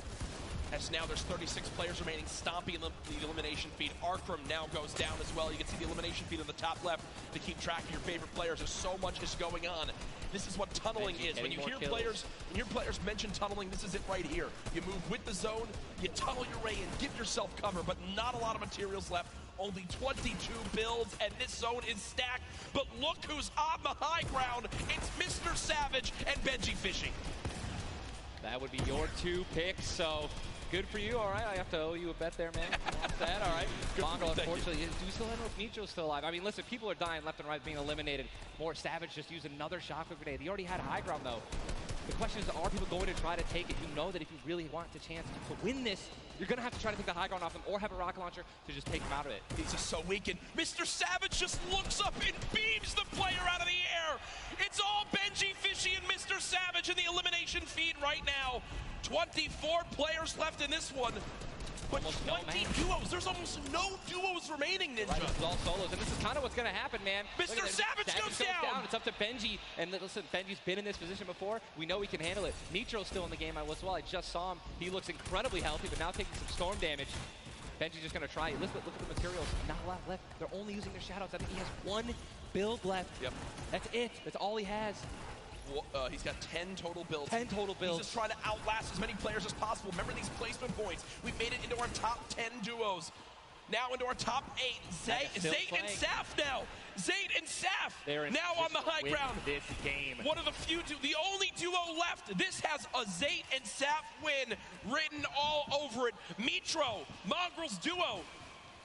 As now there's 36 players remaining, stomping the elimination feed. Arkram now goes down as well. You can see the elimination feed on the top left to keep track of your favorite players. There's so much is going on. This is what tunneling is. When you hear players mention tunneling, this is it right here. You move with the zone, you tunnel your way in, give yourself cover, but not a lot of materials left. Only 22 builds, and this zone is stacked. But look who's on the high ground. It's Mr. Savage and Benji Fishing. That would be your 2 picks, so good for you. All right, I have to owe you a bet there, man. That, all right. Mongo, unfortunately, do you still know if Nitro's still alive? I mean, listen, people are dying left and right, being eliminated. More Savage just used another shockwave grenade. He already had high ground, though. The question is, are people going to try to take it? You know that if you really want the chance to win this, you're going to have to try to take the high ground off him or have a rocket launcher to just take him out of it. He's just so weakened. Mr. Savage just looks up and beams the player out of the air. It's all Benji Fishy and Mr. Savage in the elimination feed right now. 24 players left in this one. But almost 20 duos. There's almost no duos remaining, Ninja. Right, it's all solos, and this is kind of what's going to happen, man. Mr. Savage goes down. It's up to Benji, and listen, Benji's been in this position before. We know he can handle it. Nitro's still in the game as well. I just saw him. He looks incredibly healthy, but now taking some storm damage. Benji's just going to try it. Look at the materials. Not a lot left. They're only using their shadows. I think he has 1 build left. Yep. That's it. That's all he has. He's got 10 total builds. 10 total builds. He's just trying to outlast as many players as possible. Remember these placement points. We've made it into our top 10 duos. Now into our top 8. Zayt and Saf now. Zayt and Saf now on the high ground. This game. One of the few, the only duo left. This has a Zayt and Saf win written all over it. Mitro, Mongrel's duo,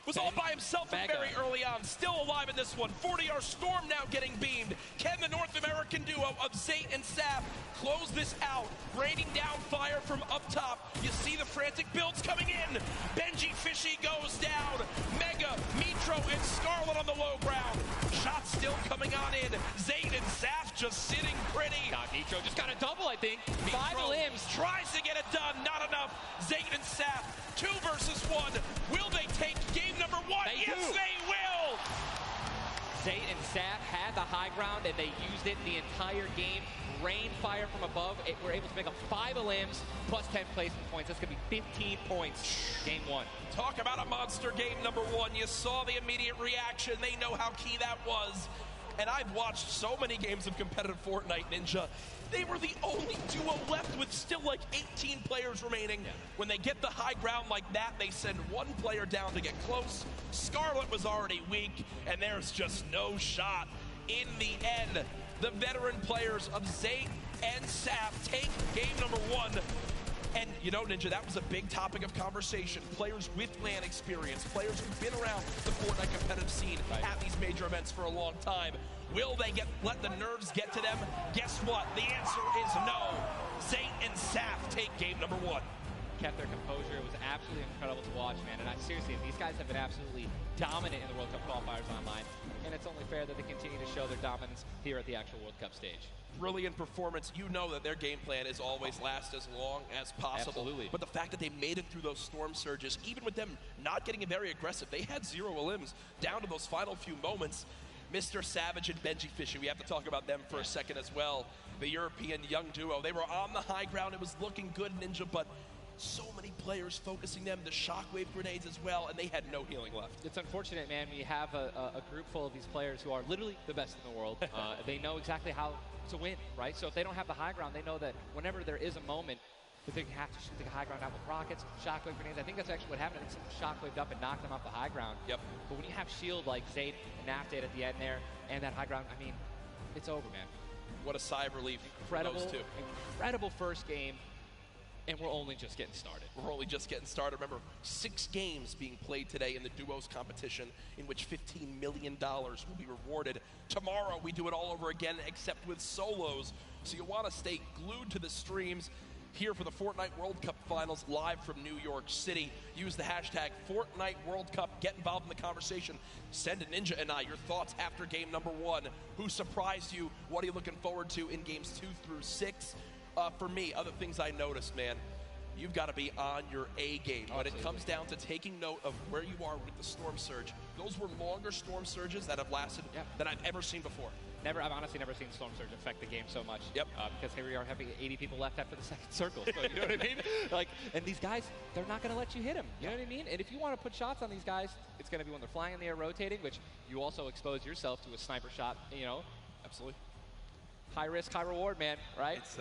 was all by himself very early on. Still alive in this one. 40R Storm now getting beamed. Can the North American duo of Zayt and Saf close this out? Raining down fire from up top. You see the frantic builds coming in. Benji Fishy goes down. Mega, Mitro, and Scarlet on the low ground. Shots still coming on in. Zayt and Saf just sitting pretty. Mitro just got a double, I think. Mitro 5 limbs. Tries to get it done. Not enough. Zayt and Saf, 2 versus 1. Will they take game number 1? Yes, they will! Zayt and Saf had the high ground, and they used it the entire game. Rain fire from above. We're able to make up 5 limbs plus 10 placement points. That's going to be 15 points. Game 1. Talk about a monster game number 1. You saw the immediate reaction. They know how key that was. And I've watched so many games of competitive Fortnite, Ninja. They were the only duo left with still like 18 players remaining. When they get the high ground like that, they send one player down to get close. Scarlet was already weak, and there's just no shot. In the end, the veteran players of Zate and Sap take game number 1. And you know, Ninja, that was a big topic of conversation. Players with LAN experience, players who've been around the Fortnite competitive scene at these major events for a long time. Will they let the nerves get to them? Guess what? The answer is no. Zate and Saf take game number 1. Kept their composure. It was absolutely incredible to watch, man. And seriously, these guys have been absolutely dominant in the World Cup qualifiers online. And it's only fair that they continue to show their dominance here at the actual World Cup stage. Brilliant performance. You know that their game plan is always last as long as possible. Absolutely. But the fact that they made it through those storm surges, even with them not getting very aggressive, they had 0 elims down to those final few moments. Mr. Savage and Benji Fisher, we have to talk about them for a second as well. The European young duo, they were on the high ground. It was looking good, Ninja, but so many players focusing them, the shockwave grenades as well, and they had no healing left. It's unfortunate, man. We have a group full of these players who are literally the best in the world. They know exactly how to win, right? So if they don't have the high ground, they know that whenever there is a moment that they have to shoot the high ground out with rockets, shockwave grenades. I think that's actually what happened. I think someone shockwaved up and knocked them off the high ground. Yep. But when you have shield like Zate and Napdate at the end there, and that high ground, I mean, it's over, man. What a sigh of relief Incredible, for those two. Incredible first game. And we're only just getting started. We're only just getting started. Remember, 6 games being played today in the duos competition, in which $15 million will be rewarded. Tomorrow, we do it all over again, except with solos. So you want to stay glued to the streams here for the Fortnite World Cup Finals live from New York City. Use the hashtag Fortnite World Cup. Get involved in the conversation. Send to Ninja and I your thoughts after game number 1. Who surprised you? What are you looking forward to in games 2 through 6? For me, other things I noticed, man, you've got to be on your A game. When it comes down to taking note of where you are with the storm surge, those were longer storm surges that have lasted than I've ever seen before. I've honestly never seen Storm Surge affect the game so much. Yep. Because here we are having 80 people left after the second circle. So you know what I mean? Like, and these guys, they're not going to let you hit them. You know what I mean? And if you want to put shots on these guys, it's going to be when they're flying in the air, rotating, which you also expose yourself to a sniper shot. You know. Absolutely. High risk, high reward, man. Right? It's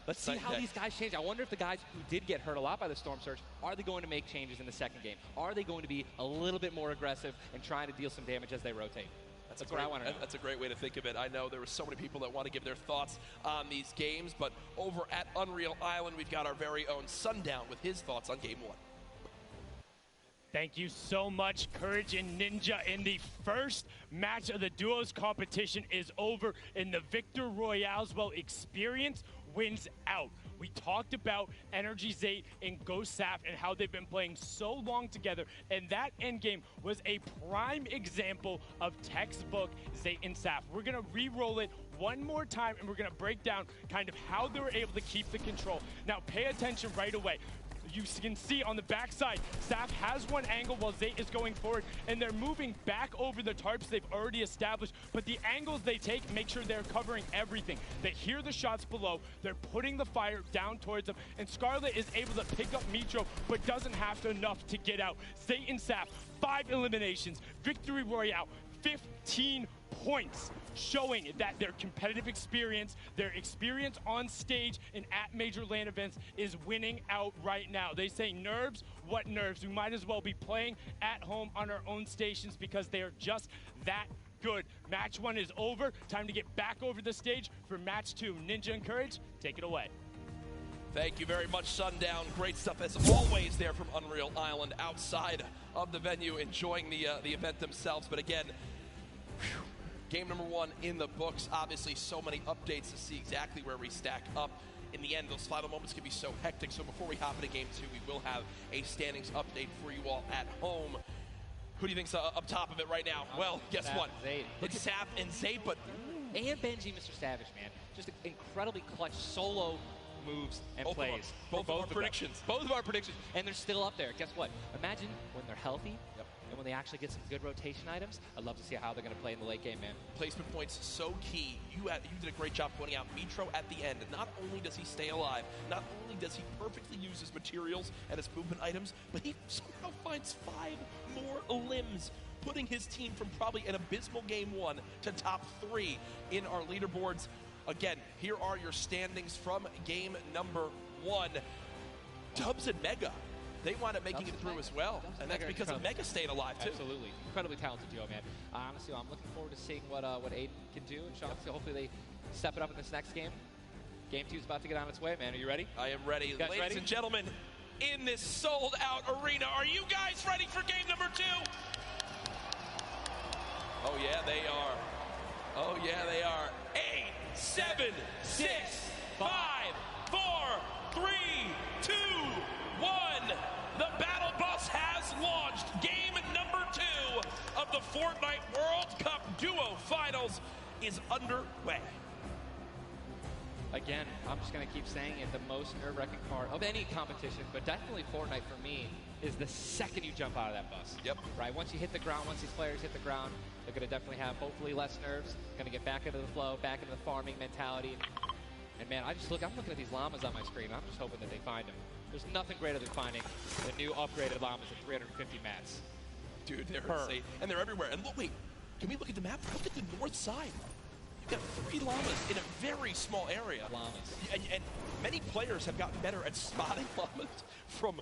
Let's see how these guys change. I wonder if the guys who did get hurt a lot by the Storm Surge, are they going to make changes in the second game? Are they going to be a little bit more aggressive and trying to deal some damage as they rotate? That's what I want to know. That's a great way to think of it. I know there were so many people that want to give their thoughts on these games, but over at Unreal Island, we've got our very own Sundown with his thoughts on Game 1. Thank you so much, Courage and Ninja. And the first match of the duos competition is over in the Victor Royales. Well, experience wins out. We talked about Energy Zate and Ghost Saf and how they've been playing so long together, and that endgame was a prime example of textbook Zate and Saf. We're going to re-roll it one more time, and we're going to break down kind of how they were able to keep the control. Now, pay attention right away. You can see on the backside, Saf has one angle while Zate is going forward, and they're moving back over the tarps they've already established, but the angles they take make sure they're covering everything. They hear the shots below, they're putting the fire down towards them, and Scarlet is able to pick up Mitro, but doesn't have enough to get out. Zate and Saf, 5 eliminations, Victory Royale, 15 points, showing that their competitive experience, their experience on stage and at major LAN events is winning out right now. They say nerves, what nerves? We might as well be playing at home on our own stations because they are just that good. Match 1 is over. Time to get back over the stage for match 2. Ninja and Courage, take it away. Thank you very much, Sundown. Great stuff as always there from Unreal Island outside of the venue, enjoying the event themselves. But again, game number 1 in the books. Obviously, so many updates to see exactly where we stack up. In the end, those final moments can be so hectic. So before we hop into game 2, we will have a standings update for you all at home. Who do you think's up top of it right now? Well, guess what? Zate. It's Saf and Zate, but... And Benji, Mr. Savage, man. Just incredibly clutch solo moves and plays. Both of our predictions. Both of our predictions. And they're still up there. Guess what? Imagine when they're healthy. And when they actually get some good rotation items, I'd love to see how they're going to play in the late game, man. Placement points so key. You did a great job pointing out Mitro at the end. Not only does he stay alive, not only does he perfectly use his materials and his movement items, but he somehow finds 5 more limbs putting his team from probably an abysmal game 1 to top 3 in our leaderboards. Again, here are your standings from game number 1. Dubs and Mega, they wound up making it through as well, and that's because of Mega staying alive too. Absolutely, incredibly talented duo, man. Honestly, I'm looking forward to seeing what Aiden can do, and Sean, so hopefully they step it up in this next game. Game 2 is about to get on its way, man. Are you ready? I am ready. Ladies and gentlemen, in this sold-out arena, are you guys ready for game number 2? Oh yeah, they are. Oh yeah, they are. 8, 7, 6, 5, 4, 3, 2, 1. The battle bus has launched. Game number 2 of the Fortnite World Cup Duo Finals is underway. Again, I'm just going to keep saying it, the most nerve-wracking part of any competition, but definitely Fortnite for me, is the second you jump out of that bus. Yep. Right, once you hit the ground, once these players hit the ground, they're going to definitely have hopefully less nerves, going to get back into the flow, back into the farming mentality. And man, I'm looking at these llamas on my screen, I'm just hoping that they find them. There's nothing greater than finding the new upgraded llamas at 350 mats. Dude, they're insane. And they're everywhere. And look, wait, can we look at the map? Look at the north side. You've got 3 llamas in a very small area. Llamas. And many players have gotten better at spotting llamas from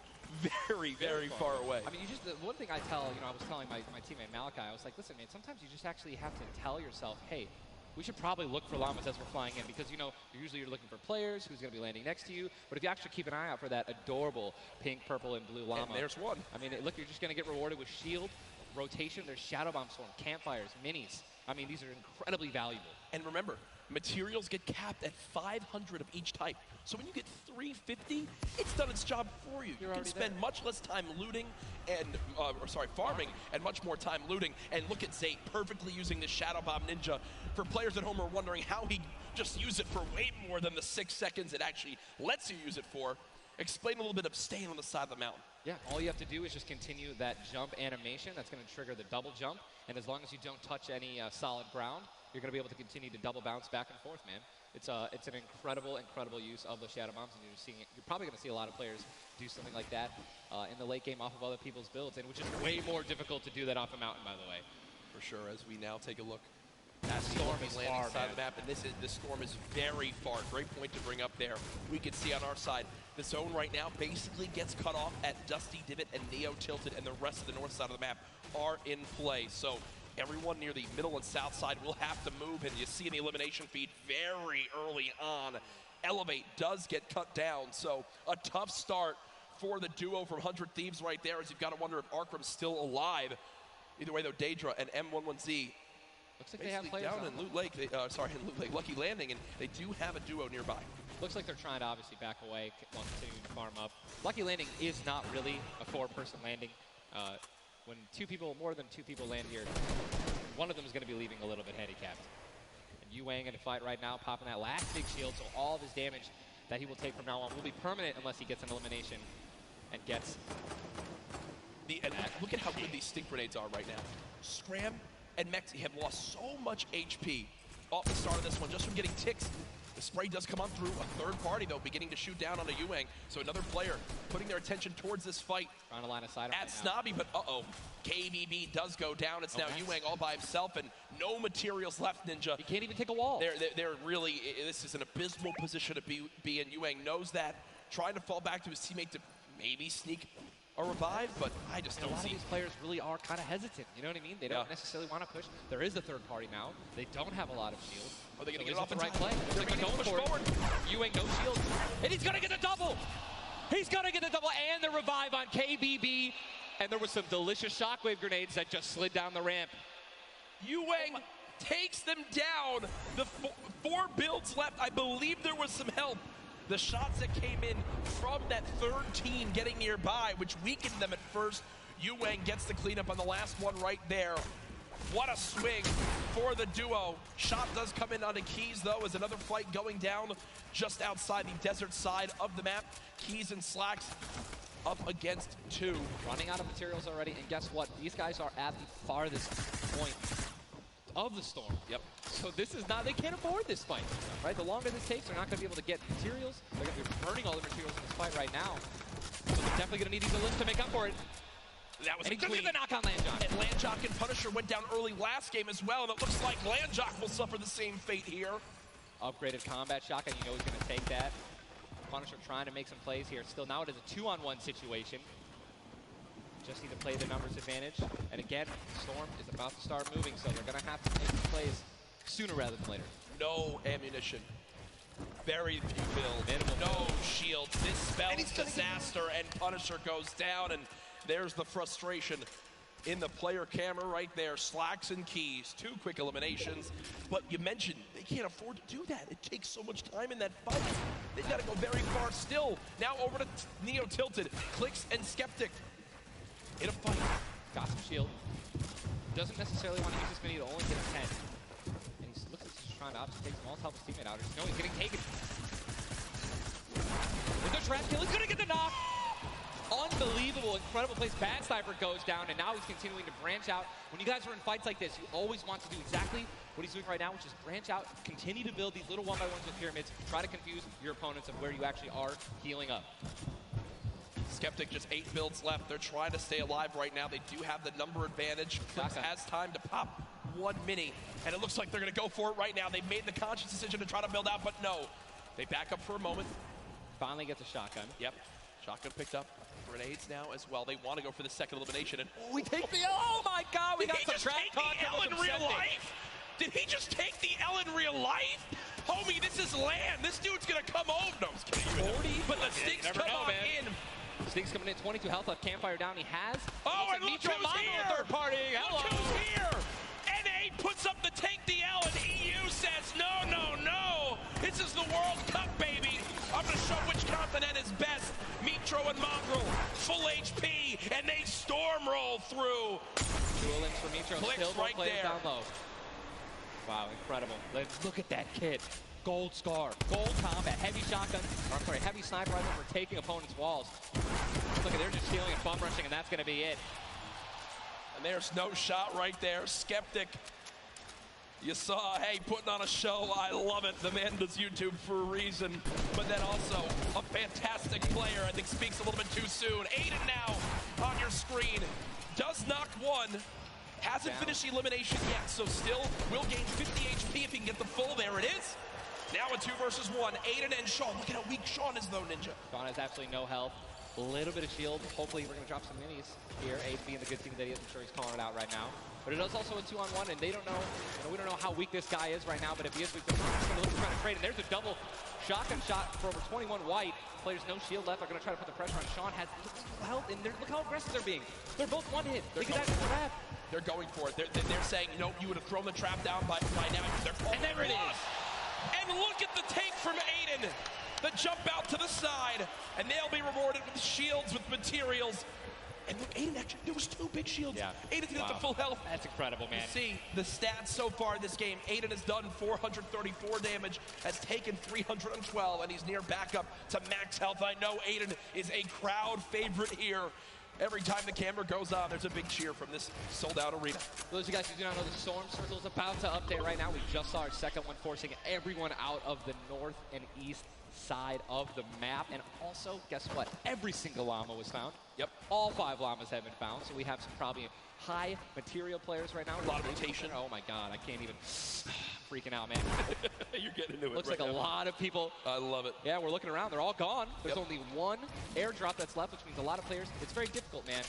very, very far away. I mean, the one thing I was telling my teammate Malachi, I was like, listen, man, sometimes you just actually have to tell yourself, hey, we should probably look for llamas as we're flying in, because usually you're looking for players who's going to be landing next to you. But if you actually keep an eye out for that adorable pink, purple, and blue llama, and there's one. I mean, look, you're just going to get rewarded with shield, rotation. There's shadow bomb storm, campfires, minis. I mean, these are incredibly valuable. And remember, materials get capped at 500 of each type. So when you get 350, it's done its job for you. You can spend much less time looting and, farming, and much more time looting. And look at Zate perfectly using the Shadow Bomb Ninja. For players at home who are wondering how he just used it for way more than the 6 seconds it actually lets you use it for, explain a little bit of staying on the side of the mountain. Yeah, all you have to do is just continue that jump animation. That's going to trigger the double jump. And as long as you don't touch any solid ground, you're going to be able to continue to double bounce back and forth, man. It's an incredible use of the shadow bombs, and you're probably going to see a lot of players do something like that in the late game off of other people's builds, and which is way more difficult to do that off a mountain, by the way. For sure, as we now take a look. That storm is landing side of the map, and this storm is very far. Great point to bring up there. We can see on our side, the zone right now basically gets cut off at Dusty Divot and Neo Tilted, and the rest of the north side of the map are in play. So everyone near the middle and south side will have to move, and you see in the elimination feed very early on, Elevate does get cut down. So a tough start for the duo from 100 Thieves right there, as you've got to wonder if Arkram's still alive. Either way, though, Daedra and M11Z looks like they have players down in Loot Lake, Lucky Landing, and they do have a duo nearby. Looks like they're trying to obviously back away while continuing to farm up. Lucky Landing is not really a 4-person landing. When more than two people land here, one of them is going to be leaving a little bit handicapped. And Yu Wang in a fight right now, popping that last big shield, so all of his damage that he will take from now on will be permanent unless he gets an elimination and gets. And look at how good these stink grenades are right now. Scram and Mexi have lost so much HP off the start of this one just from getting ticks. The spray does come on through. A third party, though, beginning to shoot down on a Yu Wang. So another player putting their attention towards this fight. Trying to line of sight at Snobby, but KBB does go down. It's now Yu Wang all by himself, and no materials left, Ninja. He can't even take a wall. They're really, this is an abysmal position to be in. Yu Wang knows that, trying to fall back to his teammate to maybe sneak a revive, but I just don't see. A lot of these players really are kind of hesitant, you know what I mean? They don't necessarily want to push. There is a third party now. They don't have a lot of shield. Are they going to get it off the in right time? play? They're going to push forward. Yu Wang, no shield. And he's going to get the double! He's going to get the double and the revive on KBB. And there was some delicious shockwave grenades that just slid down the ramp. Yu Wang takes them down. The 4 builds left. I believe there was some help. The shots that came in from that third team getting nearby, which weakened them at first. Yu Wang gets the cleanup on the last one right there. What a swing for the duo. Shot does come in onto Keys, though, as another fight going down just outside the desert side of the map. Keys and Slacks up against 2. Running out of materials already, and guess what? These guys are at the farthest point of the storm. Yep. So this is not, they can't afford this fight, right? The longer this takes, they're not going to be able to get materials. They're going to be burning all the materials in this fight right now. So they're definitely going to need these alerts to make up for it. That was and a clean. the knock on Landjock. And Landjock and Punisher went down early last game as well, and it looks like Landjock will suffer the same fate here. Upgraded combat shotgun, you know he's going to take that. Punisher trying to make some plays here. Still, now it is a 2-on-1 situation. Just need to play the numbers advantage. And again, Storm is about to start moving, so they're going to have to make some plays sooner rather than later. No ammunition. Very few builds. No shields. This spells disaster, and Punisher goes down, and there's the frustration in the player camera right there. Slacks and keys, 2 quick eliminations. But you mentioned they can't afford to do that. It takes so much time in that fight. They've got to go very far still. Now over to Neo Tilted, Clicks and Skeptic in a fight. Got some shield. Doesn't necessarily want to use this mini to only get a 10. And he looks like he's trying to obviously take some ults, help his teammate out. No, he's getting taken. With the trap kill, he's going to get the knock. Unbelievable, incredible plays. Bad Sniper goes down, and now he's continuing to branch out. When you guys are in fights like this, you always want to do exactly what he's doing right now, which is branch out, continue to build these little 1x1s with pyramids, try to confuse your opponents of where you actually are healing up. Skeptic, just 8 builds left. They're trying to stay alive right now. They do have the number advantage. Clicks has time to pop 1 mini, and it looks like they're going to go for it right now. They've made the conscious decision to try to build out, but no. They back up for a moment. Finally gets a shotgun. Yep, shotgun picked up. Grenades now as well. They want to go for the second elimination, and we take the oh my god, we got some trap talk. Did he just take the L in real life? Did he just take the L in real life? Homie, this is land. This dude's gonna come over. No, I was kidding. 40, but the stinks come on in. Stinks coming in, 22 health left. Campfire down. He has. Oh, and look who's here. Third party. Hello. Look who's here. NA puts up the take the L, and EU says no, no, no. This is the World Cup, baby. I'm gonna show which continent is best. Mitro and Mongrel, full HP, and they storm roll through. Duel in for Mitro. Clicks Still right plays there. Down low. Wow, incredible. Look at that kid. Gold scar, gold combat, heavy shotgun, or I'm sorry, heavy sniper rifle for taking opponents' walls. Look at, they're just stealing and bum rushing, and that's going to be it. And there's no shot right there. Skeptic. You saw, hey, putting on a show. I love it. The man does YouTube for a reason. But then also a fantastic player. I think speaks a little bit too soon. Aiden now on your screen. Does knock 1. Hasn't finished the elimination yet, so still will gain 50 HP if he can get the full. There it is. Now a 2 versus 1. Aiden and Sean. Look at how weak Sean is, though, Ninja. Sean has absolutely no health. A little bit of shield. Hopefully we're going to drop some minis here. Aiden being the good team that he is. I'm sure he's calling it out right now. But it is also a 2-on-1, and they don't know, we don't know how weak this guy is right now, but if he is weak, they're going to look to try to trade. And there's a double shotgun shot for over 21 white. Players no shield left. They're going to try to put the pressure on. Sean has health, and look how aggressive they're being. They're both one hit. They could actually grab. They're going for it. They're saying, no, you would have thrown the trap down by now. And there it is. And look at the take from Aiden. The jump out to the side, and they'll be rewarded with shields, with materials. And look, Aiden actually, there was 2 big shields. Yeah. Aiden's got the full health. That's incredible, man. You see the stats so far in this game. Aiden has done 434 damage, has taken 312, and he's near backup to max health. I know Aiden is a crowd favorite here. Every time the camera goes on, there's a big cheer from this sold-out arena. For those of you guys who do not know, the Storm Circle is about to update right now. We just saw our second one, forcing everyone out of the north and east side of the map. And also, guess what? Every single llama was found. Yep. All 5 llamas have been found, so we have some probably high material players right now. A lot of rotation. Oh my god, I can't even. Freaking out, man. You're getting into it. Looks right like a now. lot of people. I love it. Yeah, we're looking around. They're all gone. There's only 1 airdrop that's left, which means a lot of players. It's very difficult, man.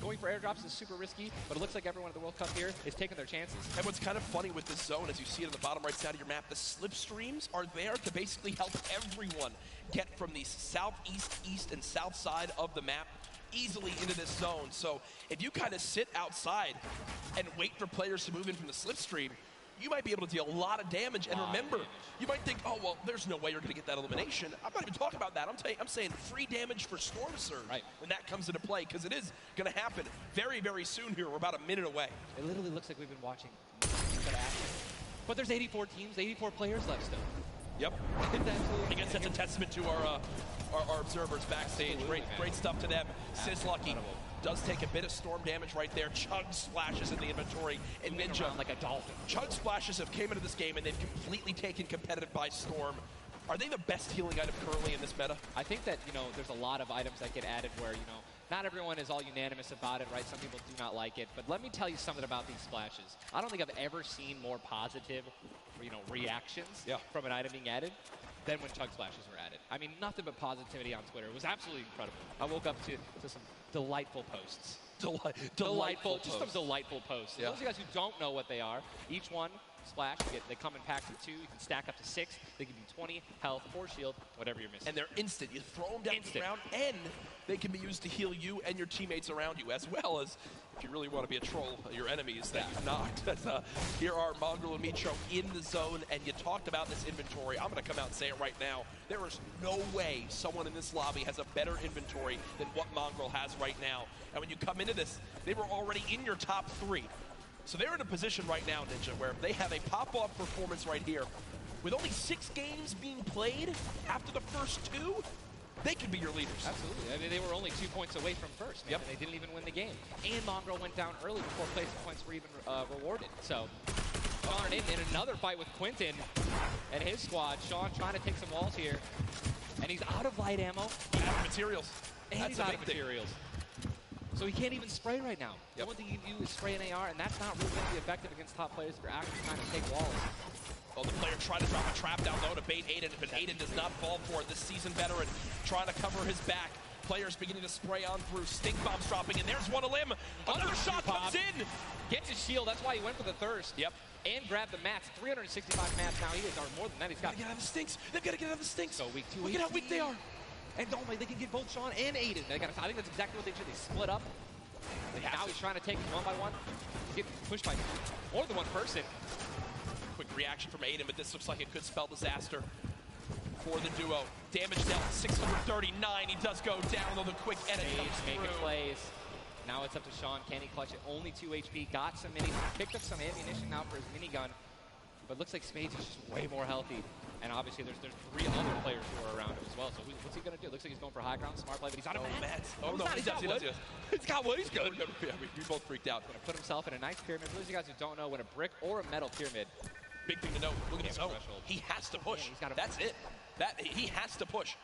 Going for airdrops is super risky, but it looks like everyone at the World Cup here is taking their chances. And what's kind of funny with this zone, as you see it on the bottom right side of your map, the slipstreams are there to basically help everyone get from the southeast, east, and south side of the map easily into this zone. So if you kind of sit outside and wait for players to move in from the slipstream, you might be able to deal a lot of damage. And remember, you might think, oh, well, there's no way you're going to get that elimination. I'm not even talking about that. I'm saying free damage for Storm Surge when that comes into play, because it is going to happen very, very soon here. We're about a minute away. It literally looks like we've been watching that action. But there's 84 teams, 84 players left still. Yep. I guess that's a testament to our observers backstage. Great stuff to them. Sizlucky does take a bit of storm damage right there. Chug splashes in the inventory. And Ninja, like a dolphin. Chug splashes have came into this game and they've completely taken competitive by storm. Are they the best healing item currently in this meta? I think that, there's a lot of items that get added where, Not everyone is all unanimous about it, right? Some people do not like it. But let me tell you something about these splashes. I don't think I've ever seen more positive, reactions from an item being added than when chug splashes were added. I mean, nothing but positivity on Twitter. It was absolutely incredible. I woke up to some delightful posts. Delightful, just some delightful posts. Yeah. Those of you guys who don't know what they are, each one splash, they come in packs of 2. You can stack up to 6. They give you 20 health or shield, whatever you're missing. And they're instant. You throw them down the ground, and they can be used to heal you and your teammates around you, as well as, if you really want to be a troll, your enemies that you knocked. Here are Mongrel and Mitro in the zone, and you talked about this inventory. I'm going to come out and say it right now. There is no way someone in this lobby has a better inventory than what Mongrel has right now. And when you come into this, they were already in your top 3. So they're in a position right now, Ninja, where they have a pop-off performance right here. With only 6 games being played after the first 2, they could be your leaders. Absolutely. I mean, they were only 2 points away from first. Yep. They didn't even win the game. And Mongrel went down early before placing points were even rewarded. So Sean in another fight with Quentin and his squad. Sean trying to take some walls here. And he's out of light ammo. Out of materials. And he's out of materials. So he can't even spray right now. The only thing you can do is spray an AR, and that's not really going to be effective against top players if you're actually trying to take walls. Well, the player tried to drop a trap down low to bait Aiden, but Aiden does not fall for it. This seasoned veteran trying to cover his back. Players beginning to spray on through. Stink bombs dropping, and there's one a limb. Another shot comes in. Gets his shield. That's why he went for the thirst. Yep. And grabbed the mats. 365 mats now. He is, or more than that. He's got to get out of the stinks. They've got to get out of the stinks. So weak 2. Look at how weak they are. And don't they can get both Sean and Aiden. I think that's exactly what they did. They split up. Now he's trying to take them one by one. He's getting pushed by more than one person. Quick reaction from Aiden, but this looks like it could spell disaster for the duo. Damage dealt 639. He does go down, though the quick edit comes making through. Plays. Now it's up to Sean. Can he clutch it? Only 2 HP. Got some minis. Picked up some ammunition now for his minigun. But looks like Spades is just way more healthy. And obviously there's 3 other players who are around him as well. So what's he going to do? Looks like he's going for high ground. Smart play, but he's out of mats. Oh, no, he does. He's got wood. He's good. Yeah, we both freaked out. Going to put himself in a nice pyramid. For those of you guys who don't know, when a brick or a metal pyramid. Big thing to note. Look at his zone. He has to push. That's it. He has to push.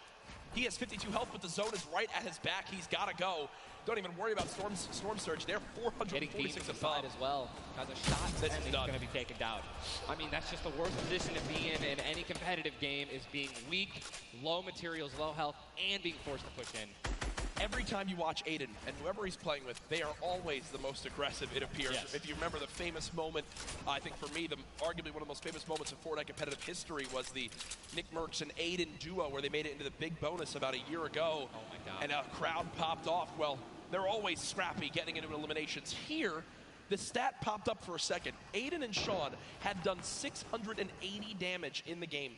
He has 52 health, but the zone is right at his back. He's got to go. Don't even worry about Storm Surge. They're 446 above. As well. As a shot, he's going to be taken down. I mean, that's just the worst position to be in any competitive game, is being weak, low materials, low health, and being forced to push in. Every time you watch Aiden, and whoever he's playing with, they are always the most aggressive, it appears. Yes. If you remember the famous moment, I think for me, arguably one of the most famous moments in Fortnite competitive history was the Nick Merckx and Aiden duo, where they made it into the big bonus about a year ago. Oh my God. And a crowd popped off. Well, they're always scrappy getting into eliminations. Here, the stat popped up for a second. Aiden and Sean had done 680 damage in the game.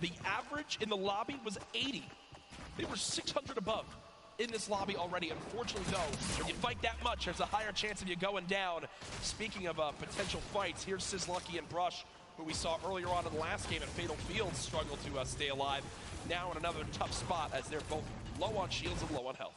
The average in the lobby was 80. They were 600 above in this lobby already. Unfortunately, though, when you fight that much, there's a higher chance of you going down. Speaking of potential fights, here's Sizzlucky and Brush, who we saw earlier on in the last game at Fatal Fields struggle to stay alive. Now in another tough spot, as they're both low on shields and low on health.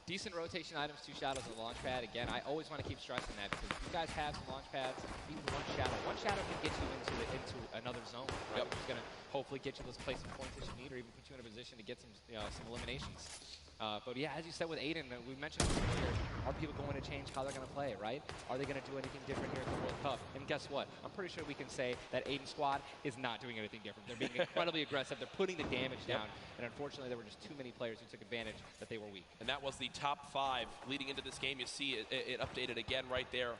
Decent rotation items, 2 shadows and a launch pad. Again, I always want to keep stressing that, because if you guys have some launch pads, even one shadow can get you into another zone, right? Which is going to hopefully get you those placement points that you need, or even put you in a position to get some eliminations. But yeah, as you said with Aiden, we mentioned this earlier, are people going to change how they're going to play, right? Are they going to do anything different here at the World Cup? And guess what? I'm pretty sure we can say that Aiden's squad is not doing anything different. They're being incredibly aggressive. They're putting the damage down. And unfortunately, there were just too many players who took advantage that they were weak. And that was the top 5 leading into this game. You see it updated again right there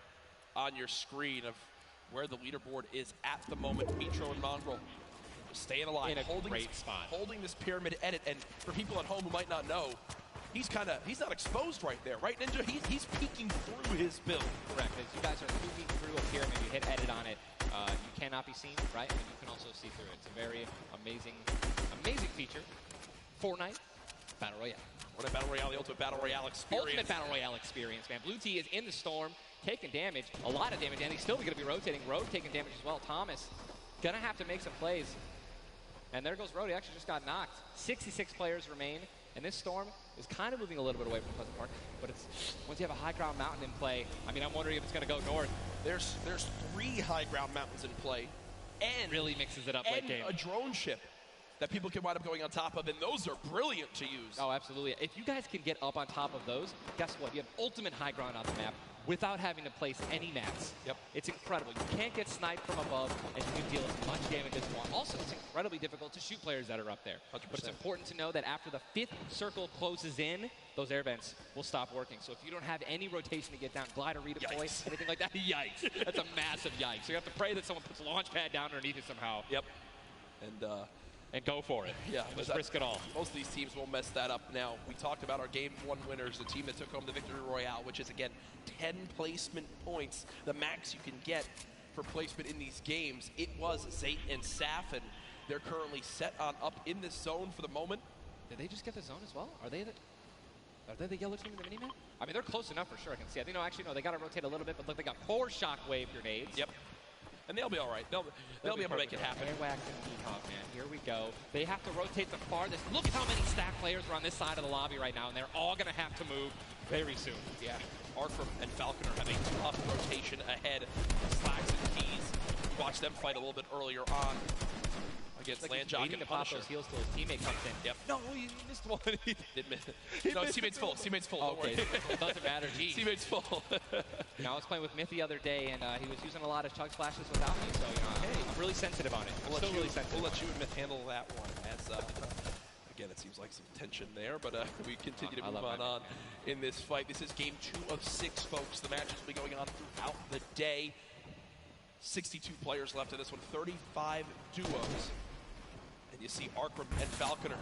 on your screen of where the leaderboard is at the moment. Mitro and Mongrel staying alive, in a great spot, holding this pyramid edit. And for people at home who might not know, he's not exposed right there, right, Ninja? He's peeking through his build. Correct. As you guys are peeking through a pyramid, you hit edit on it, you cannot be seen, right? And you can also see through it. It's a very amazing feature. Fortnite Battle Royale. What a Battle Royale, the ultimate Battle Royale experience. Ultimate Battle Royale experience, man. Blue T is in the storm, taking damage, a lot of damage, and he's still going to be rotating. Rogue taking damage as well. Thomas going to have to make some plays. And there goes Road. He actually just got knocked. 66 players remain, and this storm is kind of moving a little bit away from Pleasant Park. But it's once you have a high ground mountain in play, I mean, I'm wondering if it's going to go north. There's 3 high ground mountains in play, and really mixes it up late game. A drone ship. that people can wind up going on top of, and those are brilliant to use. Oh, absolutely. If you guys can get up on top of those, guess what? You have ultimate high ground on the map without having to place any mats. Yep. It's incredible. You can't get sniped from above, and you can deal as much damage as you want. Also, it's incredibly difficult to shoot players that are up there. 100%. But it's important to know that after the 5th circle closes in, those air vents will stop working. So if you don't have any rotation to get down, glide or redeploy, anything like that, yikes. That's a massive yikes. So you have to pray that someone puts a launch pad down underneath it somehow. Yep. And go for it. Yeah, just risk it all. Most of these teams won't mess that up. Now, we talked about our Game 1 winners, the team that took home the Victory Royale, which is, again, 10 placement points, the max you can get for placement in these games. It was Zayt and Saf, and they're currently set on up in this zone for the moment. Did they just get the zone as well? Are they the yellow team in the minimap? I mean, they're close enough for sure. I can see. I think, no, actually, no, they got to rotate a little bit, but look, they got 4 shockwave grenades. Yep. And they'll be all right. They'll be able to make it happen. Airwax and Decomp, man. Here we go. They have to rotate the farthest. Look how many stack players are on this side of the lobby right now, and they're all going to have to move very soon. Yeah. Arkram and Falcon are having a tough rotation ahead. Slacks and Keys. Watch them fight a little bit earlier on against Landjock and pop Punisher. those heals till his teammate comes in. Yep. No, he missed one. He did miss. No, his teammate's full. Teammate's full. Don't Okay, worry. doesn't matter. Geez. Teammate's full. You know, I was playing with Myth the other day, and he was using a lot of chug splashes without me, so, you know, I'm really sensitive on it. I'm still really sensitive. We'll let you and Myth handle that one. As, again, it seems like some tension there, but we continue to move on in this fight. This is game 2 of 6, folks. The matches will be going on throughout the day. 62 players left in this one, 35 duos. And you see Arkram and Falconer.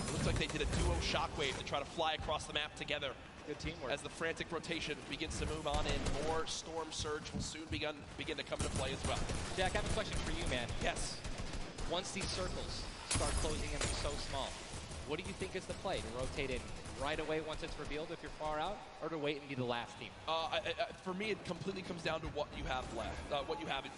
It looks like they did a duo shockwave to try to fly across the map together. Good teamwork. As the frantic rotation begins to move on in, more Storm Surge will soon begin to come into play as well. Jack, I have a question for you, man. Yes. Once these circles start closing in so small, what do you think is the play? To rotate in right away once it's revealed if you're far out, or to wait and be the last team? For me, it completely comes down to what you have left, what you have in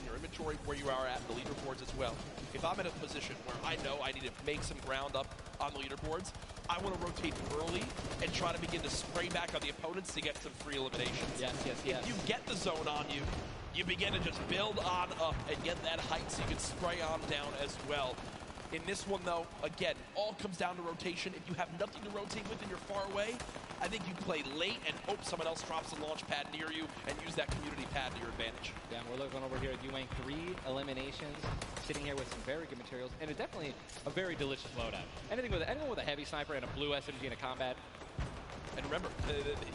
your inventory, where you are at, the leaderboards as well. If I'm in a position where I know I need to make some ground up on the leaderboards, I want to rotate early and try to begin to spray back on the opponents to get some free eliminations. Yes. If you get the zone on you, you begin to just build on up and get that height so you can spray on down as well. In this one, though, again, all comes down to rotation. If you have nothing to rotate with and you're far away, I think you play late and hope someone else drops a launch pad near you and use that community pad to your advantage. Yeah, we're looking over here at Ewing, 3 eliminations, sitting here with some very good materials, and it's definitely a very delicious loadout. Anyone with a heavy sniper and a blue SMG in a combat. And remember,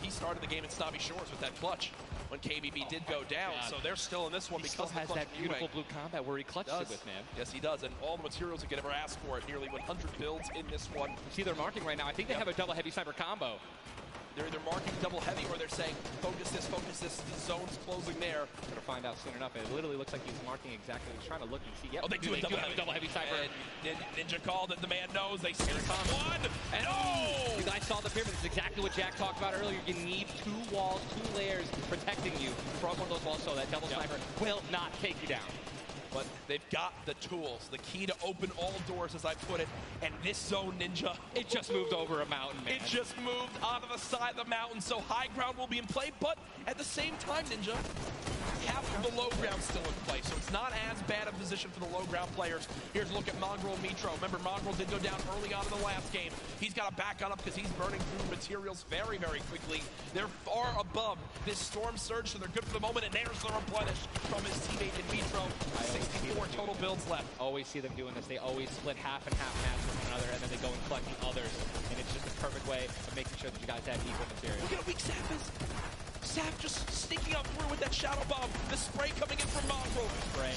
he started the game in Snobby Shores with that clutch when KBB did go down, so they're still in this one because he still has that beautiful blue combat where he clutched it with, man. Yes, he does, and all the materials you could ever ask for it. Nearly 100 builds in this one. You see they're marking right now. I think they have a double heavy sniper combo. They're either marking double heavy or they're saying, focus this, the zone's closing there. We're gonna find out soon enough. It literally looks like he's marking exactly. He's trying to look and see. Yep, they do have a double heavy sniper. And Ninja called it, the man knows. They see one. And you guys saw the pyramid. This is exactly what Jack talked about earlier. You need 2 walls, 2 layers protecting you from one of those walls so that double sniper will not take you down. But they've got the tools, the key to open all doors, as I put it. And this zone, Ninja, it just moved over a mountain, man. It just moved onto the side of the mountain, so high ground will be in play. But at the same time, Ninja, half of the low ground still in play, so it's not as bad a position for the low ground players. Here's a look at Mongrel and Mitro. Remember, Mongrel did go down early on in the last game. He's got to back on up because he's burning through materials very, very quickly. They're far above this Storm Surge, so they're good for the moment, and there's the replenish from his teammate in Mitro. 64 total builds left. Always see them doing this. They always split half and half match with one another, and then they go and collect the others, and it's just a perfect way of making sure that you guys have equal material. Look at how weak Saf is. Saf just sneaking up through with that shadow bomb. The spray coming in from Mongrel.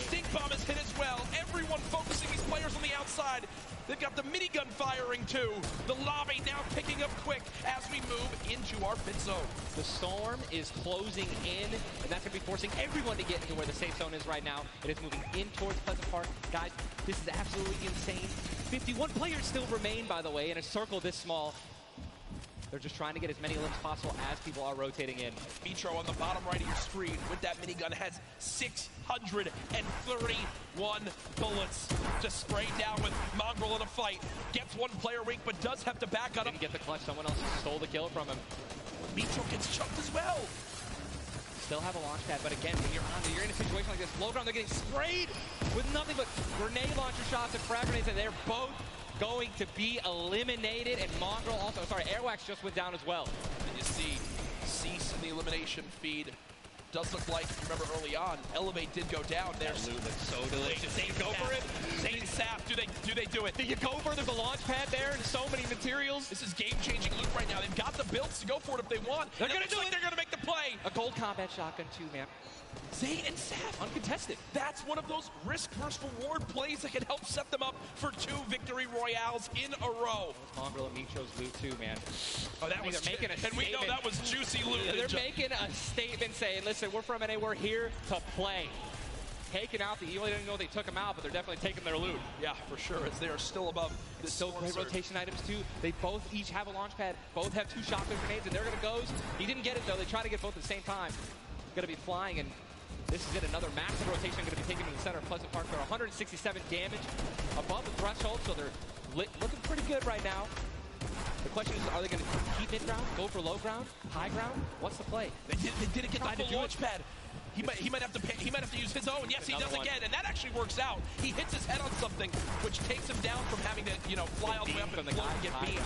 Stink bomb is hit as well. Everyone focusing these players on the outside. They've got the minigun firing too. The lobby now picking up quick as we move into our pit zone. The storm is closing in, and that's going to be forcing everyone to get into where the safe zone is right now. It is moving in towards Pleasant Park. Guys, this is absolutely insane. 51 players still remain, by the way, in a circle this small. They're just trying to get as many limbs possible as people are rotating in. Mitro on the bottom right of your screen with that minigun has 631 bullets to spray down with Mongrel in a fight. Gets 1 player weak, but does have to back up. Didn't get the clutch. Someone else stole the kill from him. Mitro gets chucked as well. Still have a launch pad, but again, when you're in a situation like this, low ground, they're getting sprayed with nothing but grenade launcher shots and frag grenades, and they're both going to be eliminated. And Mongrel also, sorry, Airwax just went down as well. And you see Cease in the elimination feed. Does look like, you remember early on, Elevate did go down. There's loot looks so delicious. Zane, go for it. Zane and Sap, do they do it? Do you go for it? There's a launch pad there and so many materials. This is game-changing loot right now. They've got the builds to go for it if they want. They're going to do it. They're going to make the play. A gold combat shotgun too, man. Zane and Sap, uncontested. That's one of those risk versus reward plays that can help set them up for 2 victory royales in a row. Mongrel and Mitro's loot too, man. Oh, that was making a statement. And we know that was juicy loot. They're making a statement saying, listen, we're from NA, we're here to play. Taking out the Evil, they didn't know they took them out, but they're definitely taking their loot. Yeah, for sure, as they are still above this still great rotation items too. They both each have a launch pad, both have 2 shotgun grenades, and they're gonna go. He didn't get it though, they try to get both at the same time. Gonna be flying, and this is it, another massive rotation going to be taken to the center of Pleasant Park. They're 167 damage above the threshold, so they're looking pretty good right now. The question is, are they going to keep mid-ground, go for low ground, high ground? What's the play? They didn't get the full launch pad. He might have to use his own. Yes, he does again, and that actually works out. He hits his head on something, which takes him down from having to, fly all the way up and get beamed.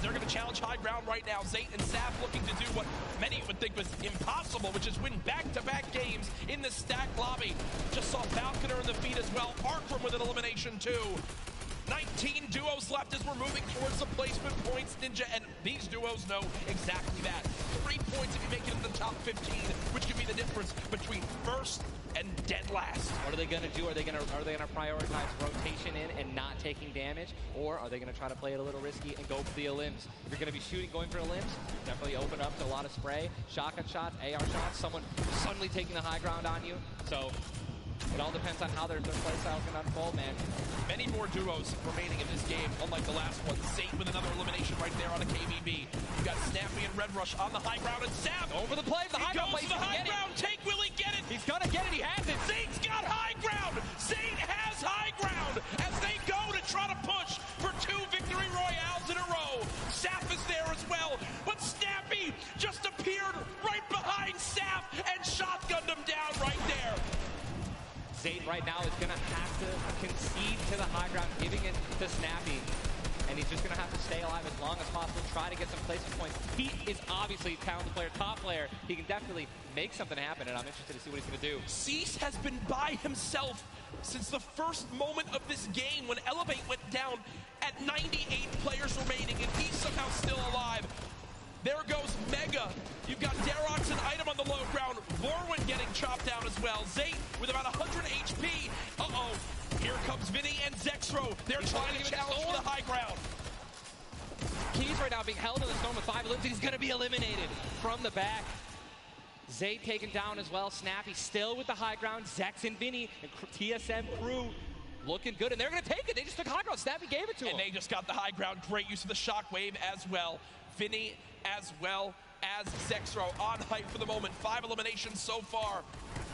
They're going to challenge high ground right now. Zayt and Sap looking to do what many would think was impossible, which is win back-to-back games in the stack lobby. Just saw Falconer in the feed as well. Arkram with an elimination too. 19 duos left as we're moving towards the placement points, Ninja, and these duos know exactly that. 3 points if you make it in the top 15, which could be the difference between first and dead last. What are they going to do? Are they going to prioritize rotation in and not taking damage, or are they going to try to play it a little risky and go for the elims? If you're going to be going for elims, definitely open up to a lot of spray, shotgun shots, AR shots, someone suddenly taking the high ground on you. So it all depends on how their play style can unfold, man. Many more duos remaining in this game, unlike the last one. Zayt with another elimination right there on a KBB. You got Snappy and Red Rush on the high ground, and Sap over the play. The high ground goes to the high ground. Take, will he get it? He's gonna get it. He has it. Zayt's got high ground. Zayt has high ground as they go to try to push for 2 victory royales in a row. Sap is there as well, but Snappy just appeared right behind Sap and shotgunned him down right there. Zayt right now is going to have to concede to the high ground, giving it to Snappy. And he's just going to have to stay alive as long as possible, try to get some placement points. He is obviously a talented player, top player. He can definitely make something happen, and I'm interested to see what he's going to do. Cease has been by himself since the first moment of this game when Elevate went down at 98 players remaining, and he's somehow still alive. There goes Mega. You've got Darox and Item on the low ground. Vorwin getting chopped down as well. Zayt with about 100 HP. Uh-oh. Here comes Vinny and Zexro. They're trying to challenge for the high ground. Keys right now being held in the storm with 5 elims. He's going to be eliminated from the back. Zayt taken down as well. Snappy still with the high ground. Zex and Vinny and TSM crew looking good, and they're going to take it. They just took high ground. Snappy gave it to him. And they just got the high ground. Great use of the shockwave as well. Vinny as well as Zexro on hype for the moment. 5 eliminations so far.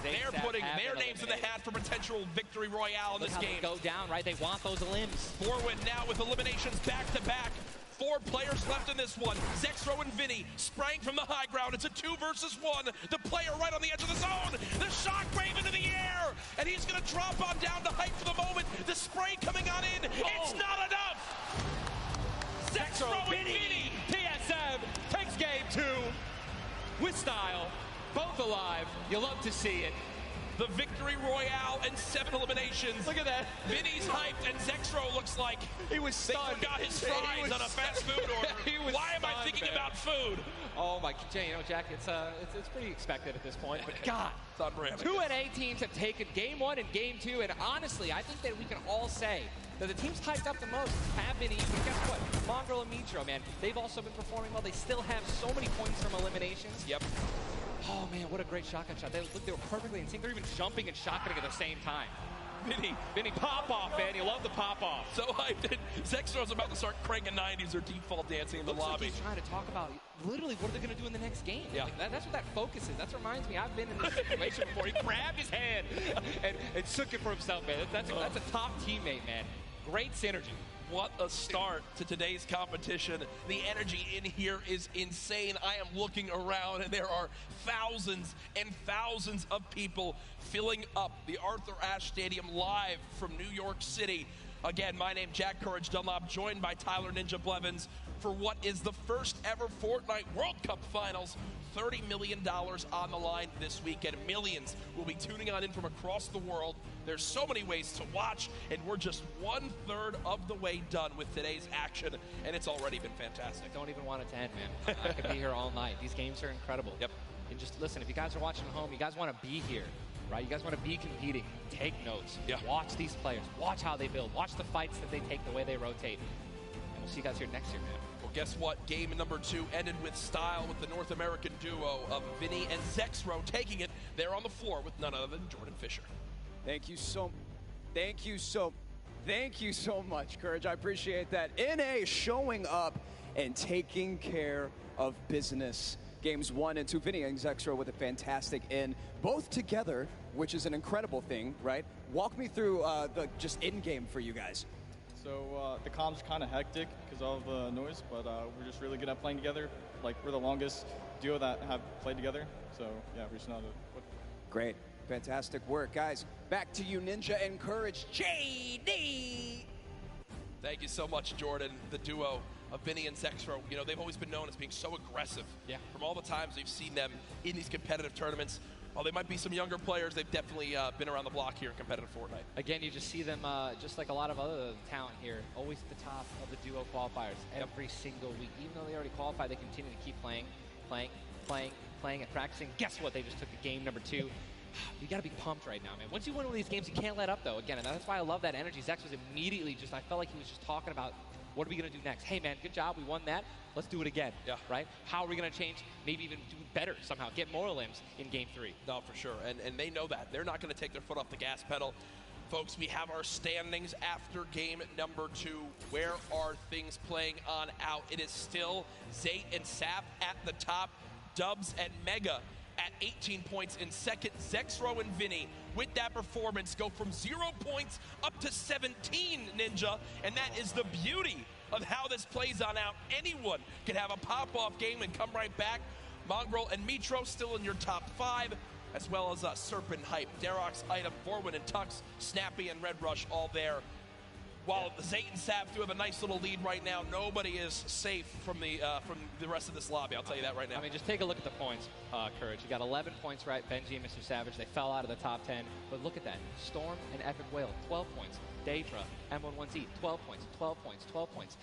They're putting their names in the hat for potential victory royale in this game. Go down, right? They want those elims. Vorwin now with eliminations back to back. 4 players left in this one. Zexro and Vinny spraying from the high ground. It's a 2 versus 1. The player right on the edge of the zone. The shockwave into the air. And he's going to drop on down to hype for the moment. The spray coming on in. It's not enough. Zexro and Vinny. TSM takes game 2 with style. Both alive. You love to see it. The victory royale and 7 eliminations. Look at that. Vinny's hyped, and Zexro looks like he was stunned. They forgot his fries on a fast food order. Why am I thinking about food? Oh my, Jack, it's pretty expected at this point. But God, it's unreal. 2 NA teams have taken game 1 and game 2, and honestly, I think that we can all say that the teams hyped up the most have been even. Guess what? Mongrel and Mitro, man, they've also been performing well. They still have so many points from eliminations. Yep. Oh man, what a great shotgun shot. They were perfectly in sync. They're even jumping and shotgunning at the same time. Vinny, pop off, man. You love the pop off. So hyped. Zexro's about to start cranking 90s or default dancing in the lobby. Like he's trying to talk about literally what are they going to do in the next game. Yeah. Like that's what that focus is. That reminds me, I've been in this situation before. He grabbed his hand and took it for himself, man. That's a top teammate, man. Great synergy. What a start to today's competition. The energy in here is insane. I am looking around and there are thousands and thousands of people filling up the Arthur Ashe Stadium live from New York City. Again, my name Jack Courage Dunlop, joined by Tyler Ninja Blevins for what is the first ever Fortnite World Cup Finals. $30 million on the line this weekend. Millions will be tuning on in from across the world. There's so many ways to watch, and we're just 1/3 of the way done with today's action, and it's already been fantastic. Don't even want it to end, man. I could be here all night. These games are incredible. Yep. And just listen, if you guys are watching at home, you guys want to be here, right? You guys want to be competing. Take notes. Yeah. Watch these players. Watch how they build. Watch the fights that they take, the way they rotate. And we'll see you guys here next year, man. Well, guess what? Game number 2 ended with style with the North American duo of Vinny and Zexro taking it there on the floor with none other than Jordan Fisher. Thank you so much, Courage. I appreciate that. NA showing up and taking care of business. Games 1 and 2, Vinny and Zexro with a fantastic in, both together, which is an incredible thing, right? Walk me through the just in-game for you guys. So the comp's kind of hectic because of the noise, but we're just really good at playing together. Like, we're the longest duo that have played together, so yeah, we just know how to work. Great. Fantastic work, guys. Back to you, Ninja and Courage. JD! Thank you so much, Jordan. The duo of Vinny and Zexro, you know, they've always been known as being so aggressive. Yeah. From all the times we've seen them in these competitive tournaments. While they might be some younger players, they've definitely been around the block here in competitive Fortnite. Again, you just see them, just like a lot of other talent here, always at the top of the duo qualifiers every single week. Even though they already qualified, they continue to keep playing, and practicing. Guess what? They just took the game number 2. You got to be pumped right now, man. Once you win one of these games, you can't let up, though. Again, and that's why I love that energy. Zex was immediately just, I felt like he was just talking about, what are we going to do next? Hey, man, good job. We won that. Let's do it again. Yeah. Right? How are we going to change? Maybe even do better somehow. Get more limbs in Game 3. No, for sure. And they know that. They're not going to take their foot off the gas pedal. Folks, we have our standings after game number 2. Where are things playing on out? It is still Zayt and Sap at the top. Dubs and Mega at 18 points in second. Zexro and Vinny, with that performance, go from 0 points up to 17, Ninja. And that is the beauty of how this plays on out. Anyone can have a pop-off game and come right back. Mongrel and Mitro still in your top 5, as well as Serpent Hype, Darox, Item, Vorwin and Tux, Snappy and Red Rush all there. While Zayt and Sap do have a nice little lead right now, nobody is safe from the rest of this lobby. I'll tell you that right now. I mean, just take a look at the points, Courage. You got 11 points, right? Benji and Mr. Savage, they fell out of the top 10. But look at that. Storm and Epic Whale, 12 points. Daedra, M11Z, 12 points, 12 points, 12 points.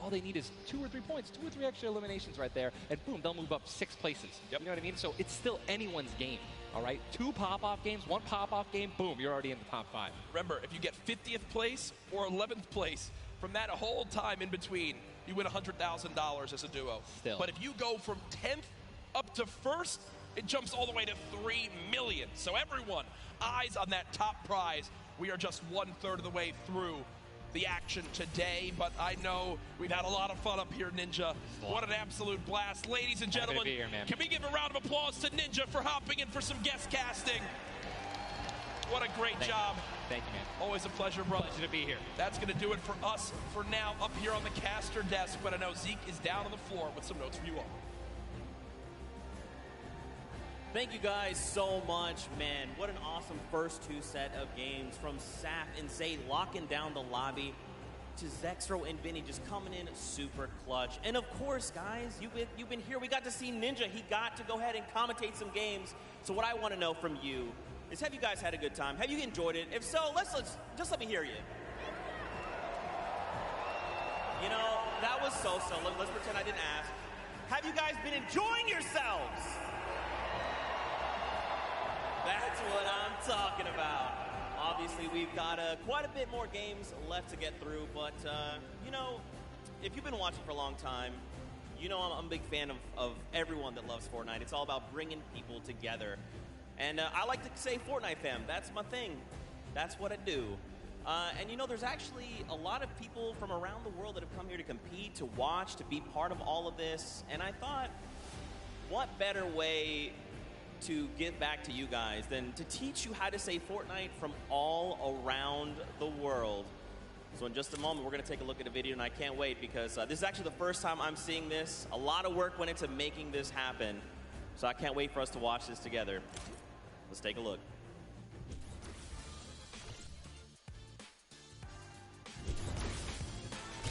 All they need is 2 or 3 points, 2 or 3 extra eliminations right there, and boom, they'll move up 6 places. Yep. You know what I mean? So it's still anyone's game, all right? 2 pop-off games, 1 pop-off game, boom, you're already in the top 5. Remember, if you get 50th place or 11th place, from that whole time in between, you win $100,000 as a duo. Still. But if you go from 10th up to 1st, it jumps all the way to $3 million. So everyone, eyes on that top prize. We are just 1/3 of the way through the action today, but I know we've had a lot of fun up here, Ninja. What an absolute blast. Ladies and gentlemen, Happy to be here, man. Can we give a round of applause to Ninja for hopping in for some guest casting? What a great job. Thank you, man. Always a pleasure, brother. Pleasure to be here. That's going to do it for us for now up here on the caster desk, but I know Zeke is down on the floor with some notes for you all. Thank you guys so much, man. What an awesome first 2 set of games from Sap and Zay locking down the lobby to Zexro and Vinny just coming in super clutch. And of course, guys, you've been here. We got to see Ninja. He got to go ahead and commentate some games. So what I want to know from you is, have you guys had a good time? Have you enjoyed it? If so, let's just let me hear you. You know, that was so-so. Let's pretend I didn't ask. Have you guys been enjoying yourselves? That's what I'm talking about. Obviously, we've got quite a bit more games left to get through, but, you know, if you've been watching for a long time, you know I'm a big fan of everyone that loves Fortnite. It's all about bringing people together. And I like to say Fortnite fam. That's my thing. That's what I do. And, you know, there's actually a lot of people from around the world that have come here to compete, to watch, to be part of all of this. And I thought, what better way to give back to you guys than to teach you how to say Fortnite from all around the world. So in just a moment, we're going to take a look at a video, and I can't wait because this is actually the first time I'm seeing this. A lot of work went into making this happen. So I can't wait for us to watch this together. Let's take a look.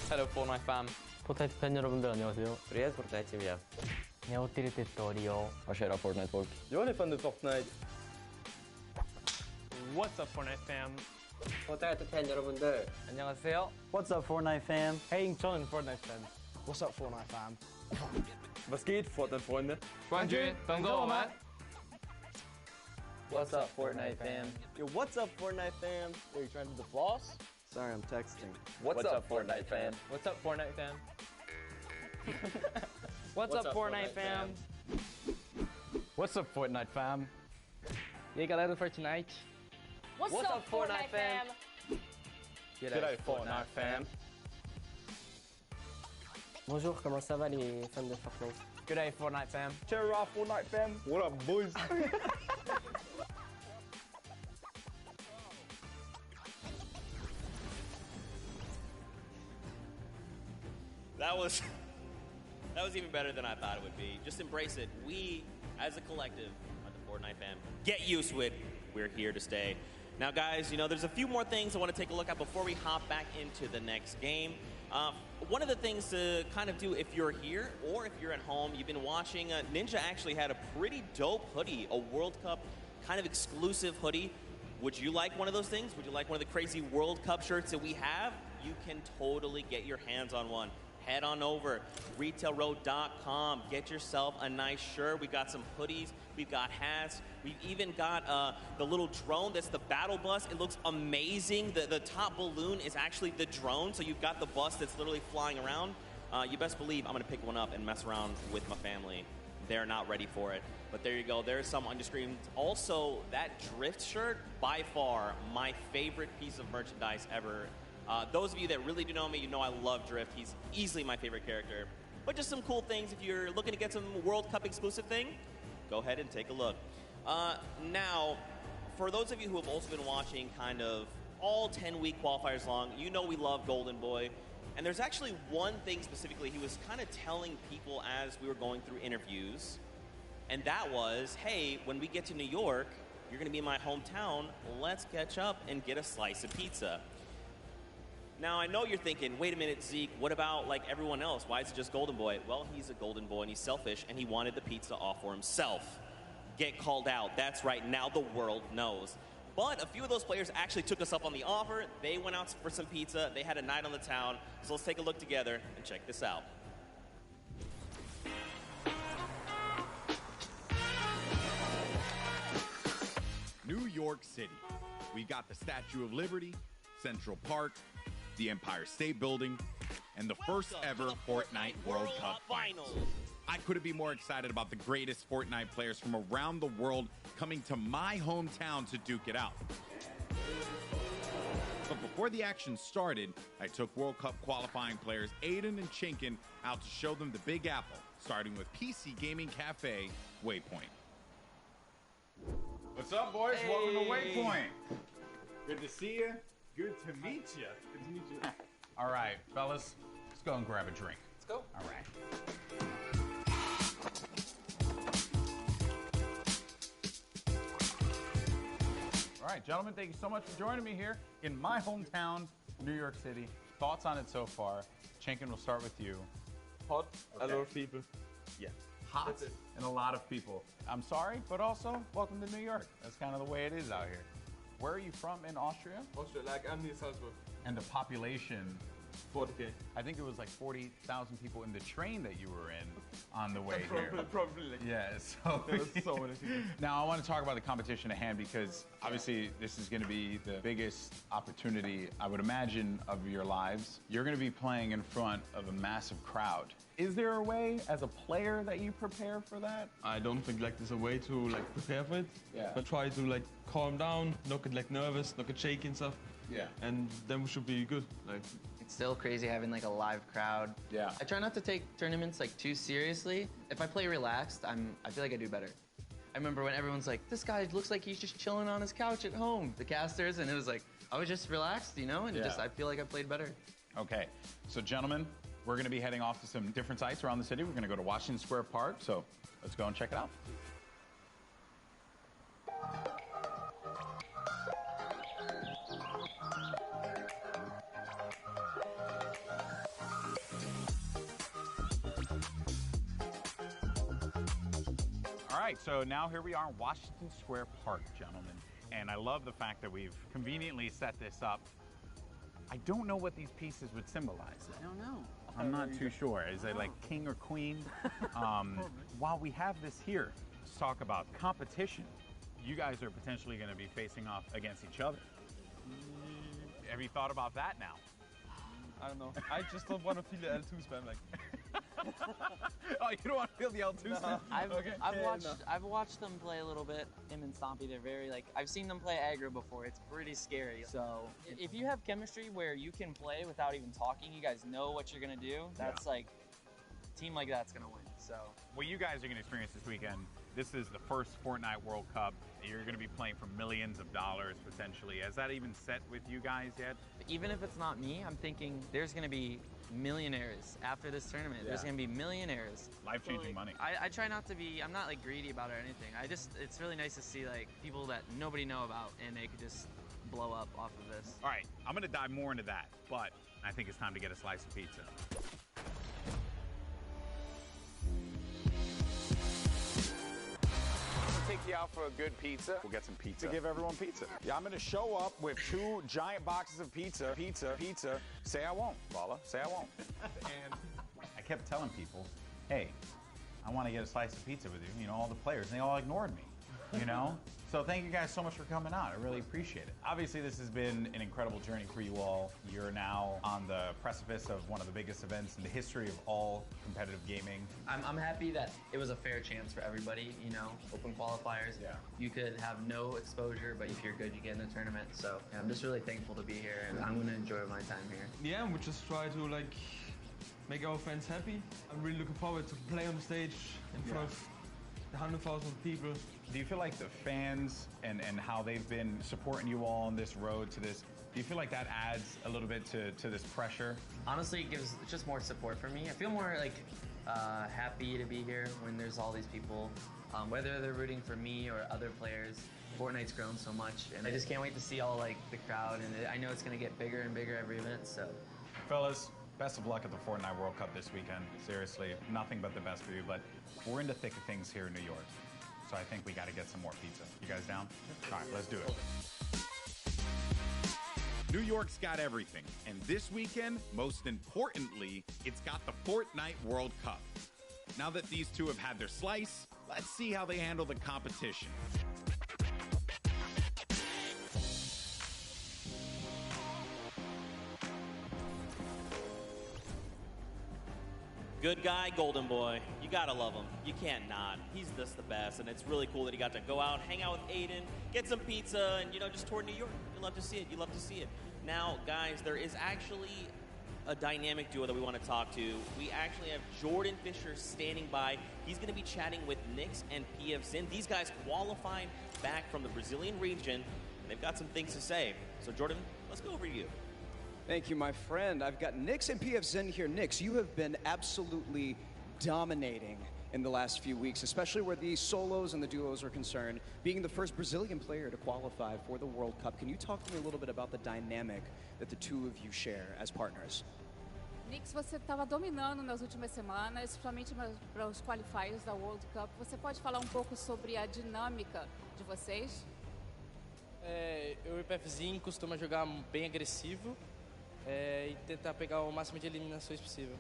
Hello Fortnite fam. 포트나이트 팬 여러분들 안녕하세요. Привет, Fortnite team. Jag åkte till Torio. Vad kära Fortnite-folk. Jag är fan du Fortnite. What's up Fortnite fam? 포트나이트 팬 여러분들 안녕하세요. What's up Fortnite fam? Hey, 저는 Fortnite fan. What's up, Fortnite fam? Was geht, Fortnite-Freunde? 冠军等着我们。 What's up, Fortnite fam? Yo, what's up Fortnite fam? Are you trying to do the floss? Sorry, I'm texting. What's up, Fortnite fam? What's up, Fortnite fam? What's up Fortnite fam? What's up, Fortnite fam? E aí, galera do Fortnite? What's up, Fortnite fam? G'day, Fortnite fam. Bonjour, comment ça va les fans de Fortnite? G'day Fortnite fam. Cheer up, Fortnite fam. What up, boys? That was even better than I thought it would be. Just embrace it. We, as a collective, are the Fortnite fam. Get used to it. We're here to stay. Now, guys, you know, there's a few more things I want to take a look at before we hop back into the next game. One of the things to kind of do if you're here or if you're at home, you've been watching, Ninja actually had a pretty dope hoodie, a World Cup kind of exclusive hoodie. Would you like one of those things? Would you like one of the crazy World Cup shirts that we have? You can totally get your hands on one. Head on over, retailroad.com. Get yourself a nice shirt. We've got some hoodies. We've got hats. We've even got the little drone that's the battle bus. It looks amazing. The top balloon is actually the drone, so you've got the bus that's literally flying around. You best believe I'm going to pick one up and mess around with my family. They're not ready for it. But there you go. There's some on your screen. Also, that drift shirt, by far, my favorite piece of merchandise ever. Those of you that really do know me, you know I love Drift. He's easily my favorite character. But just some cool things. If you're looking to get some World Cup exclusive thing, go ahead and take a look. Now, for those of you who have also been watching kind of all 10-week qualifiers long, you know we love Golden Boy. And there's actually one thing specifically he was kind of telling people as we were going through interviews. And that was, hey, when we get to New York, you're going to be in my hometown. Let's catch up and get a slice of pizza. Now, I know you're thinking, wait a minute, Zeke, what about like everyone else? Why is it just Golden Boy? Well, he's a Golden Boy and he's selfish and he wanted the pizza all for himself. Get called out. That's right. Now the world knows. But a few of those players actually took us up on the offer. They went out for some pizza. They had a night on the town. So let's take a look together and check this out. New York City. We got the Statue of Liberty, Central Park, the Empire State Building, and the first ever Fortnite World Cup Finals. I couldn't be more excited about the greatest Fortnite players from around the world coming to my hometown to duke it out. But before the action started, I took World Cup qualifying players Aiden and Chinkin out to show them the Big Apple, starting with PC Gaming Cafe, Waypoint. What's up, boys? Hey. Welcome to Waypoint. Good to see you. Good to meet you. Good to meet you. All right, fellas, let's go and grab a drink. Let's go. All right. All right, gentlemen, thank you so much for joining me here in my hometown, New York City. Thoughts on it so far? Chinkin, we'll start with you. Hot, Okay. a lot of people. Yeah, hot and a lot of people. I'm sorry, but also welcome to New York. That's kind of the way it is out here. Where are you from in Austria? Austria, like I'm near Salzburg. And the population? 40K. I think it was like 40,000 people in the train that you were in on the way here. Probably. Yeah, so, There was so many people. Now I want to talk about the competition at hand because obviously this is going to be the biggest opportunity, I would imagine, of your lives. You're going to be playing in front of a massive crowd. Is there a way as a player that you prepare for that? I don't think like there's a way to like prepare for it. Yeah. But try to like calm down, not get like nervous, not get shaky and stuff. Yeah. And then we should be good. Like. It's still crazy having like a live crowd. Yeah. I try not to take tournaments like too seriously. If I play relaxed, I feel like I do better. I remember when everyone's like, this guy looks like he's just chilling on his couch at home, the casters, and it was like, I was just relaxed, you know, and just I feel like I played better. Okay, so gentlemen, we're going to be heading off to some different sites around the city. We're going to go to Washington Square Park, so let's go and check it out. All right, so now here we are in Washington Square Park, gentlemen. And I love the fact that we've conveniently set this up. I don't know what these pieces would symbolize. I don't know. I'm not too sure. Is it like king or queen? While we have this here, let's talk about competition. You guys are potentially going to be facing off against each other. Have you thought about that now? I don't know. I just don't want to feel the L2 spam like. Oh, you don't want to feel the L2 spam? I've watched them play a little bit. Him and Stompy, they're very I've seen them play aggro before. It's pretty scary. So if you have chemistry where you can play without even talking, you guys know what you're gonna do. That's a team like that's gonna win. So what you guys are going to experience this weekend, this is the first Fortnite World Cup. You're going to be playing for millions of dollars potentially. Has that even set with you guys yet? even if it's not me, I'm thinking there's gonna be millionaires after this tournament. Yeah. There's gonna be millionaires. Life-changing money. I try not to be, I'm not greedy about it or anything. It's really nice to see people that nobody know about and they could just blow up off of this. All right, I'm gonna dive more into that, but I think it's time to get a slice of pizza. Take you out for a good pizza. We'll get some pizza. To give everyone pizza. Yeah, I'm gonna show up with 2 giant boxes of pizza. Pizza. Say I won't, Paula. Say I won't. And I kept telling people, hey, I want to get a slice of pizza with you. You know, all the players, and they all ignored me. You know? So thank you guys so much for coming out. I really appreciate it. Obviously, this has been an incredible journey for you all. You're now on the precipice of one of the biggest events in the history of all competitive gaming. I'm happy that it was a fair chance for everybody, you know, open qualifiers. Yeah. You could have no exposure, but if you're good, you get in the tournament. So yeah, I'm just really thankful to be here, and I'm gonna enjoy my time here. Yeah, we just try to make our fans happy. I'm really looking forward to play on the stage in front of 100,000 people. Do you feel like the fans and how they've been supporting you all on this road to this, do you feel like that adds a little bit to this pressure? Honestly, it gives just more support for me. I feel more happy to be here when there's all these people, whether they're rooting for me or other players. Fortnite's grown so much, and I just can't wait to see all the crowd, and I know it's gonna get bigger and bigger every event, so. Fellas, best of luck at the Fortnite World Cup this weekend. Seriously, nothing but the best for you, but we're in the thick of things here in New York. So I think we got to get some more pizza. You guys down? All right, let's do it. New York's got everything. And this weekend, most importantly, it's got the Fortnite World Cup. Now that these two have had their slice, let's see how they handle the competition. Good guy, golden boy. You gotta love him. You can't not. He's just the best, and it's really cool that he got to go out, hang out with Aiden, get some pizza, and just tour New York. You love to see it. You love to see it. Now, guys, there is actually a dynamic duo that we want to talk to. We actually have Jordan Fisher standing by. He's going to be chatting with Nyx and PF Zin. These guys qualified back from the Brazilian region, and they've got some things to say. So, Jordan, let's go over to you. Thank you, my friend. I've got Nyx and PF Zin here. Nyx, you have been absolutely dominating in the last few weeks, especially where the solos and the duos are concerned, being the first Brazilian player to qualify for the World Cup. Can you talk to me a little bit about the dynamic that the two of you share as partners? Nyx, você estava dominando nas últimas semanas, principalmente para os qualifiers da World Cup. Você pode falar pouco sobre a dinâmica de vocês? Eu e o PFzinho costuma jogar bem agressivo e tentar pegar o máximo de eliminações possível.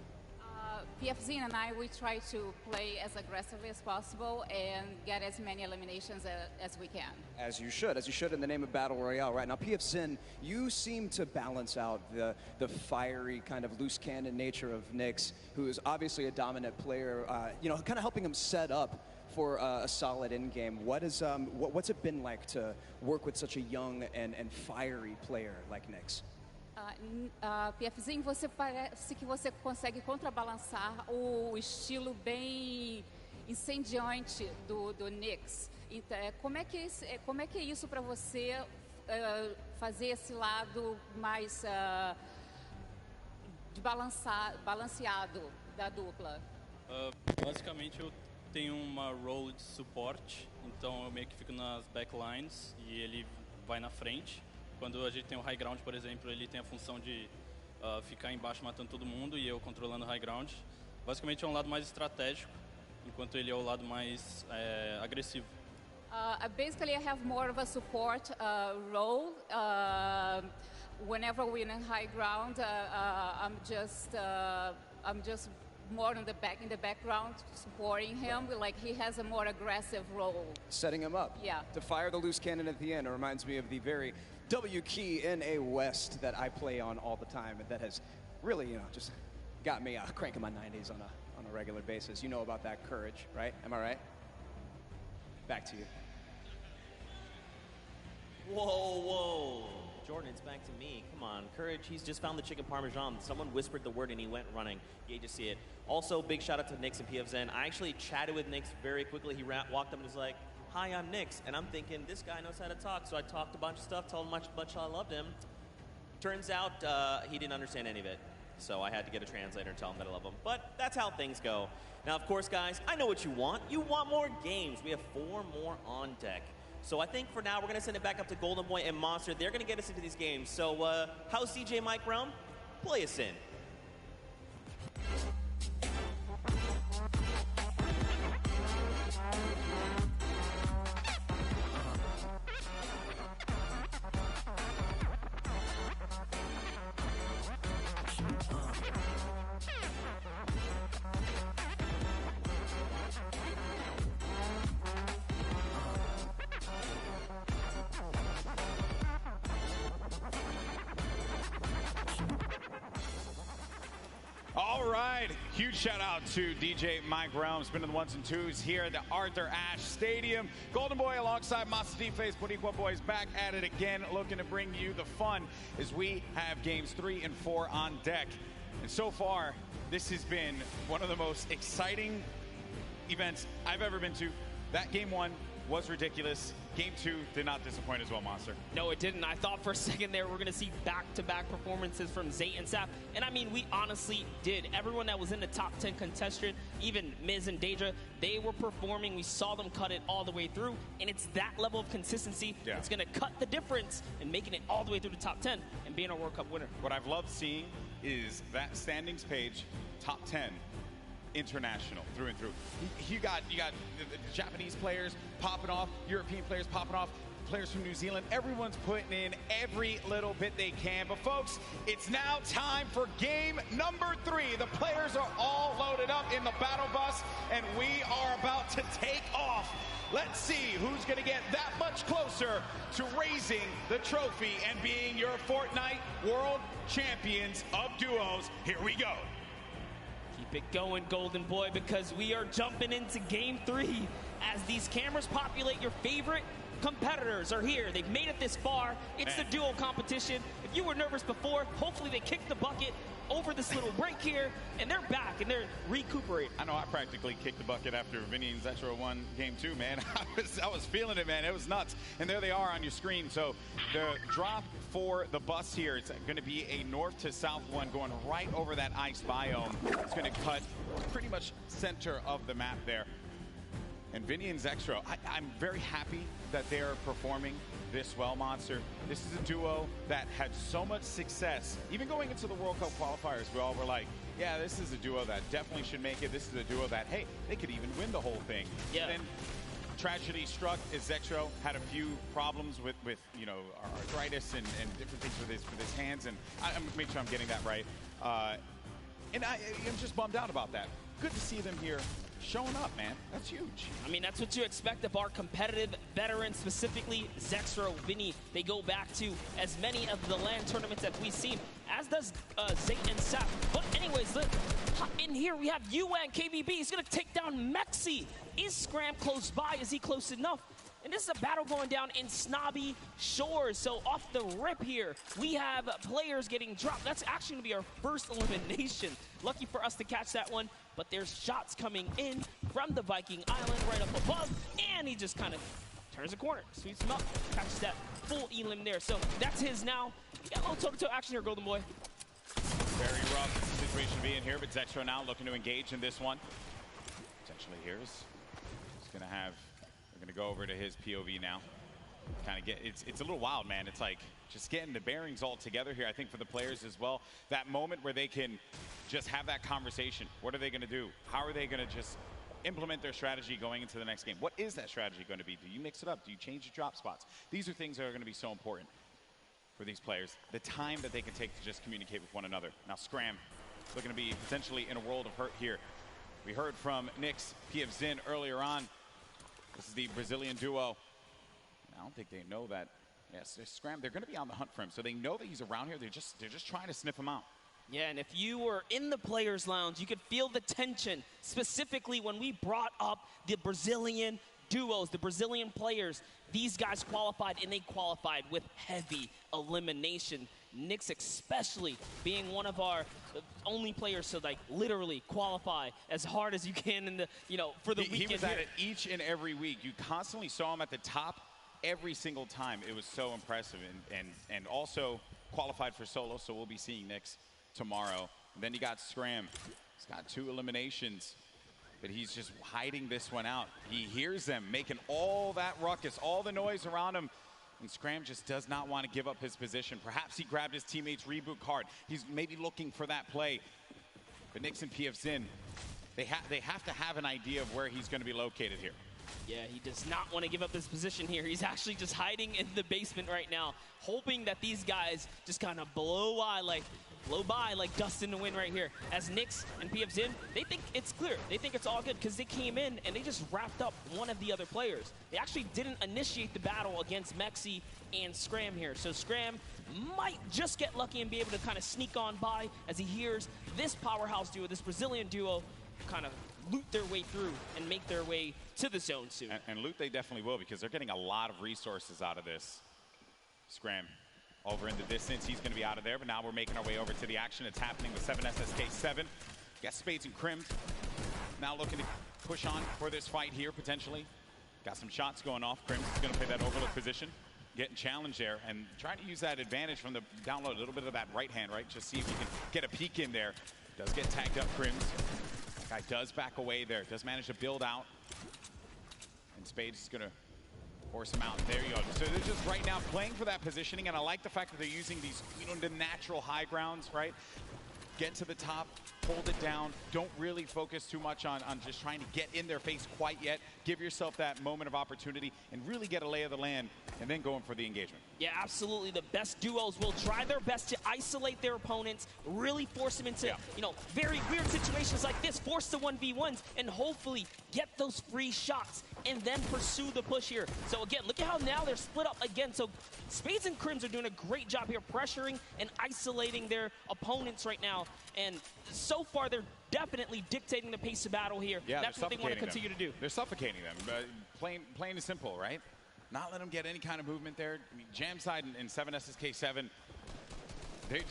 PFZ and I, we try to play as aggressively as possible and get as many eliminations as we can. As you should in the name of Battle Royale. Right now, PF Zin, you seem to balance out the fiery kind of loose cannon nature of Nyx, who is obviously a dominant player, kind of helping him set up for a solid end game. What's it been like to work with such a young and fiery player like Nyx? PFzinho, você parece que você consegue contrabalançar o estilo bem incendiante do Nyx. Então, como é que é isso para você fazer esse lado mais balanceado da dupla? Basicamente eu tenho uma role de suporte, então eu meio que fico nas backlines e ele vai na frente. Quando a gente tem o high ground, por exemplo, ele tem a função de ficar embaixo matando todo mundo e eu controlando o high ground. Basicamente é um lado mais estratégico, enquanto ele é o lado mais agressivo. Basically, I have more of a support role. Whenever we're in high ground, I'm just more in the background, supporting him. Like he has a more aggressive role. Setting him up. Yeah. To fire the loose cannon at the end. It reminds me of the very W key in a West that I play on all the time, and that has really, just got me cranking my 90s on a regular basis. You know about that courage, right? Am I right? Back to you. Whoa. Jordan, it's back to me. Come on, courage. He's just found the chicken parmesan. Someone whispered the word and he went running. You hate to see it. Also, big shout out to Nix and PFZen. I actually chatted with Nix very quickly. He walked up and was like, "Hi, I'm Nix." And I'm thinking, this guy knows how to talk. So I talked a bunch of stuff, told him how much I loved him. Turns out he didn't understand any of it. So I had to get a translator and tell him that I love him. But that's how things go. Now, of course, guys, I know what you want. You want more games. We have 4 more on deck. So I think for now, we're going to send it back up to Golden Boy and Monster. They're going to get us into these games. So how's CJ Mike Realm? Play us in. All right, huge shout out to DJ Mike Realm, spinning the 1s and 2s here at the Arthur Ashe Stadium. Golden Boy alongside Master T-Face, Boricua Boys back at it again, looking to bring you the fun as we have games 3 and 4 on deck. And so far, this has been one of the most exciting events I've ever been to. That game 1 was ridiculous. Game 2 did not disappoint as well, Monster. No, it didn't. I thought for a second there we're going to see back-to-back performances from Zayt and Sap. And I mean, we honestly did. Everyone that was in the top 10 contestant, even Miz and Deidre, they were performing. We saw them cut it all the way through. And it's that level of consistency that's going to cut the difference in making it all the way through the top 10 and being a World Cup winner. What I've loved seeing is that standings page, top 10. International through and through. You got the Japanese players popping off, European players popping off, players from New Zealand. Everyone's putting in every little bit they can. But folks, it's now time for game number 3. The players are all loaded up in the battle bus, and we are about to take off. Let's see who's going to get that much closer to raising the trophy and being your Fortnite World Champions of Duos. Here we go. Keep it going, Golden Boy, because we are jumping into game 3 as these cameras populate. Your favorite competitors are here. They've made it this far. It's the duo competition. If you were nervous before, hopefully they kicked the bucket over this little break here, and they're back, and they're recuperating. I know I practically kicked the bucket after Vinny and Zetro won game 2, man. I was feeling it, man. It was nuts. And there they are on your screen. So the drop for the bus here, it's going to be a north to south one going right over that ice biome. It's going to cut pretty much center of the map there. And Vinny and Zextro, I'm very happy that they're performing this well, Monster. This is a duo that had so much success. Even going into the World Cup qualifiers, we all were like, yeah, this is a duo that definitely should make it. This is a duo that, hey, they could even win the whole thing. Yeah. And then tragedy struck as Zextro had a few problems with arthritis and different things with his hands. And I'm make sure I'm getting that right. And I'm just bummed out about that. Good to see them here showing up, man. That's huge. I mean, that's what you expect of our competitive veterans, specifically Zextro, Vinny. They go back to as many of the LAN tournaments that we've seen, as does Zayt and Sap. But anyways, in here we have UN KBB. He's going to take down Mexi. Is Scram close by? Is he close enough? And this is a battle going down in Snobby Shores. So off the rip here, we have players getting dropped. That's actually going to be our first elimination. Lucky for us to catch that one. But there's shots coming in from the Viking Island right up above. And he just kind of turns the corner, sweeps him up, catches that full elim there. So that's his now. We got a little toe-to-toe action here, Golden Boy. Very rough situation to be in here, but Zexro now looking to engage in this one. Potentially here's gonna have, we're gonna go over to his POV now. Kind of get, it's a little wild, man. It's like just getting the bearings all together here, I think, for the players as well. That moment where they can just have that conversation. What are they gonna do? How are they gonna just implement their strategy going into the next game? What is that strategy going to be? Do you mix it up? Do you change your drop spots? These are things that are going to be so important for these players. The time that they can take to just communicate with one another. Now Scram looking to be potentially in a world of hurt here. We heard from Nyx, PF Zin earlier on. This is the Brazilian duo. I don't think they know that. Yes, Scram, they're going to be on the hunt for him. So they know that he's around here. They're just trying to sniff him out. Yeah, and if you were in the players' lounge, you could feel the tension, specifically when we brought up the Brazilian duos, the Brazilian players. These guys qualified, and they qualified with heavy elimination. Nyx especially being one of our only players to, like, literally qualify as hard as you can in the, for the weekend. He was at it each and every week. You constantly saw him at the top every single time. It was so impressive, and also qualified for solo, so we'll be seeing Nyx tomorrow. And then you got Scram. He's got 2 eliminations, but he's just hiding this one out. He hears them making all that ruckus, all the noise around him, and Scram just does not want to give up his position. Perhaps he grabbed his teammate's reboot card. He's maybe looking for that play. But Nyx and PF Zin, they have to have an idea of where he's going to be located here. Yeah, he does not want to give up his position here. He's actually just hiding in the basement right now, hoping that these guys just kind of blow by like dust in the wind right here. As Nyx and PF Zin, they think it's clear. They think it's all good because they came in and they just wrapped up one of the other players. They actually didn't initiate the battle against Mexi and Scram here. So Scram might just get lucky and be able to kind of sneak on by as he hears this powerhouse duo, this Brazilian duo, kind of loot their way through and make their way to the zone soon. And loot they definitely will, because they're getting a lot of resources out of this. Scram over in the distance, he's going to be out of there, but now we're making our way over to the action. It's happening with 7SSK7. Got Spades and Crims now looking to push on for this fight here, potentially. Got some shots going off. Crims is going to play that overlook position, getting challenged there, and trying to use that advantage from the download, a little bit of that right hand, right? Just see if you can get a peek in there. Does get tagged up, Crims. Guy does back away there, does manage to build out. And Spades is going to force him out. There you go. So they're just right now playing for that positioning, and I like the fact that they're using these, the natural high grounds, right? Get to the top, hold it down. Don't really focus too much on just trying to get in their face quite yet. Give yourself that moment of opportunity and really get a lay of the land, and then going for the engagement. Yeah, absolutely. The best duos will try their best to isolate their opponents, really force them into, very weird situations like this, force the 1v1s, and hopefully get those free shots and then pursue the push here. So again, look at how now they're split up again. So Spades and Crims are doing a great job here pressuring and isolating their opponents right now. And so far, they're definitely dictating the pace of battle here. Yeah, that's what they want to continue to do. They're suffocating them. Plain and simple, right? Not let them get any kind of movement there. I mean, Jamside and 7SSK7, they're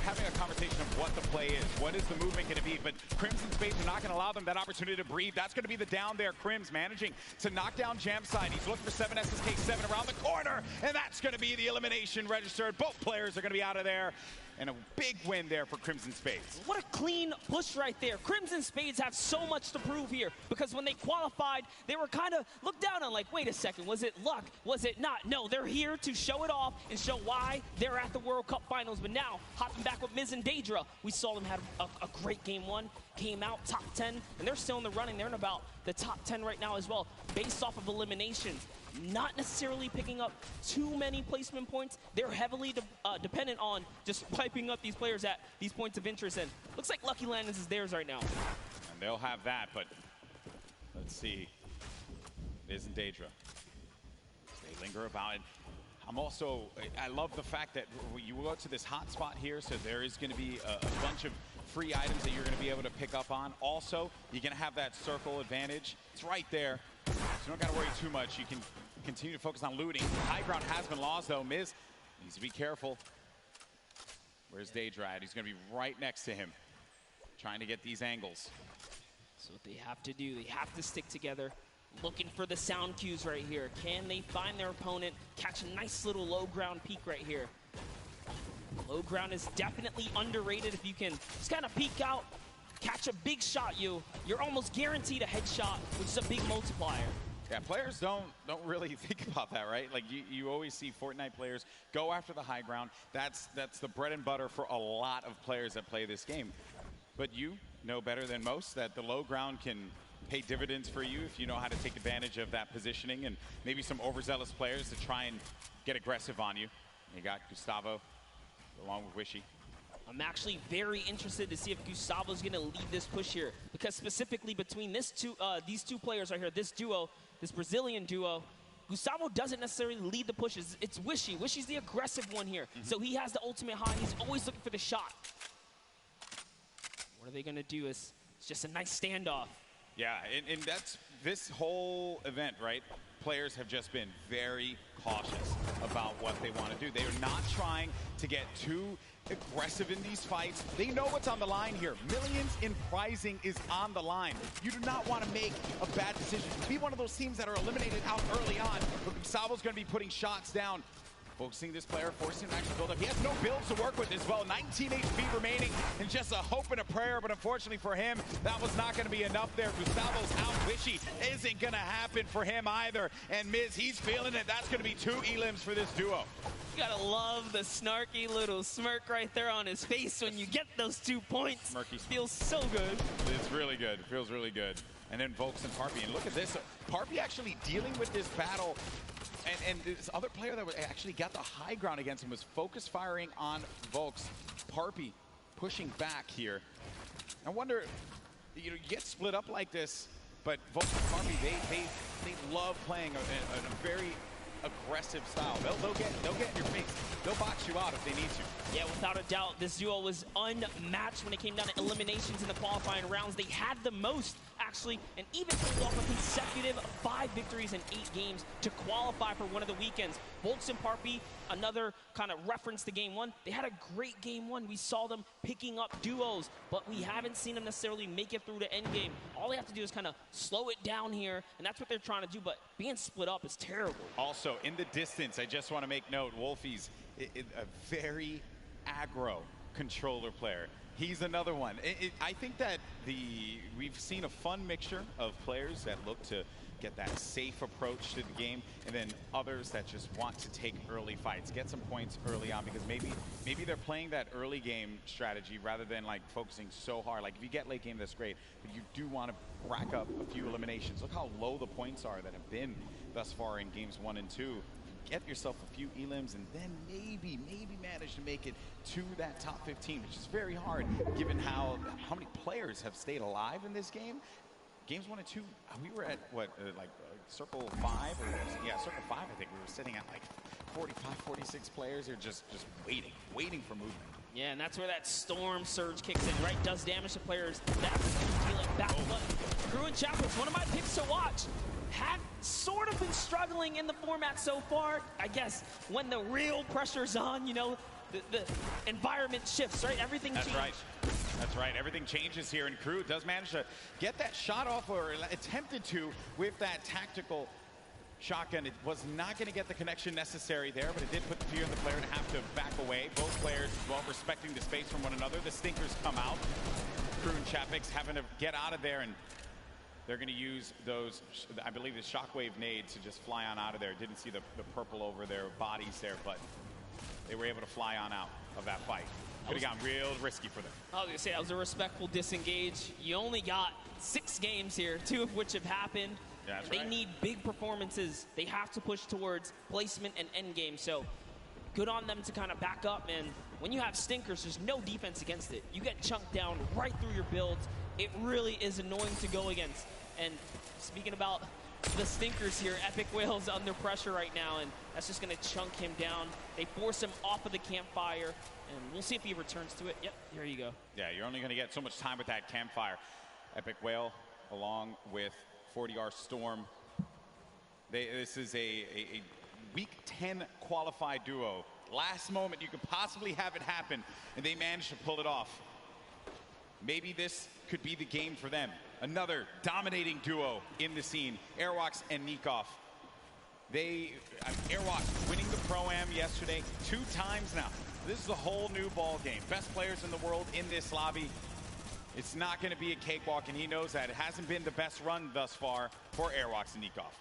having a conversation of what the play is. What is the movement going to be? But Crims and Spades are not going to allow them that opportunity to breathe. That's going to be the down there. Crims managing to knock down Jamside. He's looking for 7SSK7 around the corner, and that's going to be the elimination registered. Both players are going to be out of there. And a big win there for Crimson Spades. What a clean push right there. Crimson Spades have so much to prove here, because when they qualified, they were kind of looked down on, like, wait a second, was it luck? Was it not? No, they're here to show it off and show why they're at the World Cup Finals. But now, hopping back with Miz and Daedra, we saw them have a great game one, came out top 10, and they're still in the running. They're in about the top 10 right now as well, based off of eliminations. Not necessarily picking up too many placement points. They're heavily dependent on just wiping up these players at these points of interest. And looks like Lucky Landers is theirs right now. And they'll have that, but let's see. Miz and Daedra. They linger about it. I love the fact that you go to this hot spot here, so there is going to be a bunch of free items that you're going to be able to pick up on. Also, you're going to have that circle advantage. It's right there, so you don't got to worry too much. You can continue to focus on looting. High ground has been lost, though. Miz needs to be careful. Where's Daedra at? He's going to be right next to him, trying to get these angles. So what they have to do, they have to stick together. looking for the sound cues right here. Can they find their opponent, catch a nice little low ground peek right here? Low ground is definitely underrated. If you can just kind of peek out, catch a big shot, you're almost guaranteed a headshot, which is a big multiplier. Yeah, players don't really think about that, right? Like you always see Fortnite players go after the high ground. That's the bread and butter for a lot of players that play this game. But you know better than most that the low ground can pay dividends for you if you know how to take advantage of that positioning, and maybe some overzealous players to try and get aggressive on you. You got Gustavo along with Wishy. I'm actually very interested to see if Gustavo's going to lead this push here, because specifically between these two players right here, this duo, this Brazilian duo, Gustavo doesn't necessarily lead the pushes. It's Wishy. Wishy's the aggressive one here. So he has the ultimate high. He's always looking for the shot. What are they going to do? It's just a nice standoff. Yeah, and that's this whole event, right? Players have just been very cautious about what they want to do. They are not trying to get too aggressive in these fights. They know what's on the line here. Millions in prizing is on the line. You do not want to make a bad decision. Be one of those teams that are eliminated out early on. But Gustavo's going to be putting shots down. Focusing this player, forcing him to actually build up. He has no builds to work with as well. 19 HP remaining, and just a hope and a prayer, but unfortunately for him, that was not going to be enough there. Gustavo's out. Wishy isn't going to happen for him either. And Miz, he's feeling it. That's going to be 2 elims for this duo. You gotta love the snarky little smirk right there on his face when you get those 2 points. Smirky. Feels so good. It's really good. It feels really good. And then Volks and Parpy. And look at this. Parpy actually dealing with this battle. And this other player that actually got the high ground against him was focus firing on Volks. Parpy pushing back here. I wonder, you get split up like this, but Volks and Parpy, they love playing a very aggressive style. They'll get in your face. They'll box you out if they need to. Yeah, without a doubt, this duo was unmatched when it came down to eliminations in the qualifying rounds. They had the most, actually, and even pulled off a consecutive 5 victories in 8 games to qualify for one of the weekends. Volks and Parpy, another kind of reference to game 1. They had a great game 1. We saw them picking up duos, but we haven't seen them necessarily make it through to end game. All they have to do is kind of slow it down here, and that's what they're trying to do, but being split up is terrible. Also, in the distance, I just want to make note, Wolfie's a very aggro controller player. He's another one. I think that we've seen a fun mixture of players that look to get that safe approach to the game, and then others that just want to take early fights, get some points early on, because maybe they're playing that early game strategy rather than like focusing so hard. Like if you get late game, that's great, but you do want to rack up a few eliminations. Look how low the points are that have been thus far in games 1 and 2. Get yourself a few elims and then maybe manage to make it to that top 15, which is very hard given how many players have stayed alive in this game. Games 1 and 2, we were at what, circle 5? Yeah, circle 5, I think. We were sitting at like 45, 46 players here just waiting for movement. Yeah, and that's where that storm surge kicks in, right? Does damage to players. That's deal it back. But Crew and Chapels, one of my picks to watch. Have sort of been struggling in the format so far. I guess when the real pressure's on, the environment shifts, right? Everything changes. That's right. Everything changes here, and Crew does manage to get that shot off, or attempted to, with that tactical shotgun. It was not going to get the connection necessary there, but it did put the fear in the player to have to back away. Both players, well, respecting the space from one another. The stinkers come out. Crew and Chapix having to get out of there, and they're going to use those, I believe, the shockwave nade to just fly on out of there. Didn't see the purple over their bodies there, but they were able to fly on out of that fight. Could have gotten real risky for them. I was going to say, that was a respectful disengage. You only got 6 games here, 2 of which have happened. Yeah, that's they right. need big performances. They have to push towards placement and end game. So good on them to kind of back up. And when you have stinkers, there's no defense against it. You get chunked down right through your builds. It really is annoying to go against. And speaking about the stinkers here, Epic Whale's under pressure right now, and that's just going to chunk him down. They force him off of the campfire, and we'll see if he returns to it. Yep, there you go. Yeah, you're only going to get so much time with that campfire. Epic Whale along with 40R Storm. This is a Week 10 qualified duo. Last moment you could possibly have it happen, and they managed to pull it off. maybe this could be the game for them. Another dominating duo in the scene, Airwalks and Nikov. Airwalks winning the Pro-Am yesterday 2 times now. This is a whole new ball game. Best players in the world in this lobby. It's not going to be a cakewalk, and he knows that. It hasn't been the best run thus far for Airwalks and Nikov.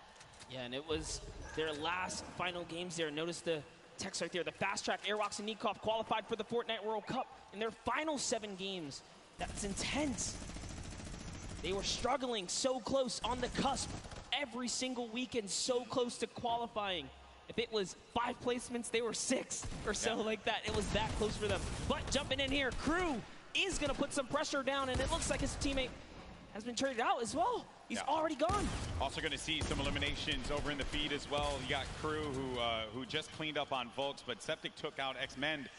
Yeah, and it was their last final games there. Notice the text right there. The fast track Airwalks and Nikov qualified for the Fortnite World Cup in their final 7 games. That's intense. They were struggling so close on the cusp every single weekend, so close to qualifying. If it was 5 placements, they were 6 or so like that. It was that close for them. But jumping in here, Crew is going to put some pressure down, and it looks like his teammate has been traded out as well. He's already gone. Also going to see some eliminations over in the feed as well. You got Crew who just cleaned up on Volks, but Septic took out X-Mend.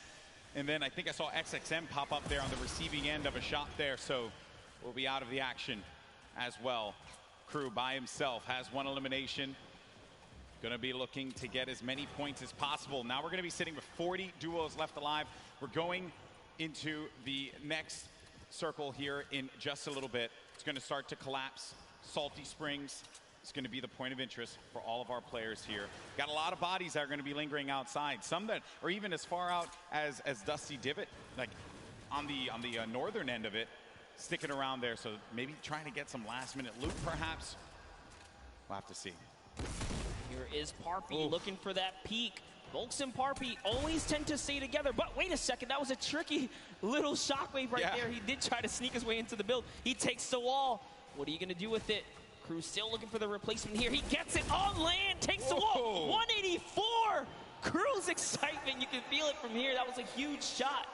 And then I think I saw XXM pop up there on the receiving end of a shot there, so will be out of the action as well. Crew by himself has 1 elimination. Going to be looking to get as many points as possible. Now we're going to be sitting with 40 duos left alive. We're going into the next circle here in just a little bit. It's going to start to collapse. Salty Springs is going to be the point of interest for all of our players here. Got a lot of bodies that are going to be lingering outside. Some that are even as far out as Dusty Divot, like on the northern end of it, sticking around there. So maybe trying to get some last-minute loot, perhaps. We'll have to see. Here is Parpy looking for that peak. Volks and Parpy always tend to stay together, but wait a second, that was a tricky little shockwave right there. He did try to sneak his way into the build. He takes the wall. What are you going to do with it? Crew still looking for the replacement here. He gets it on land, takes the wall. 184! Crew's excitement, you can feel it from here. That was a huge shot.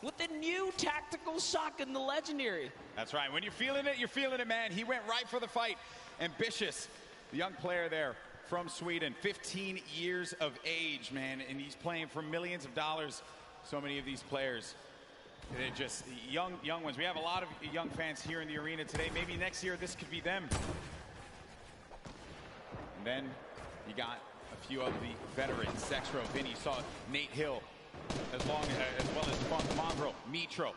With the new tactical shotgun, the legendary. That's right. When you're feeling it, man. He went right for the fight. Ambitious, the young player there from Sweden, 15 years of age, man, and he's playing for millions of dollars. So many of these players, they're just young ones. We have a lot of young fans here in the arena today. Maybe next year this could be them. And then you got a few of the veterans. Zexro, Vinny, saw Nate Hill, as well as Funk Mongrel, Mitro,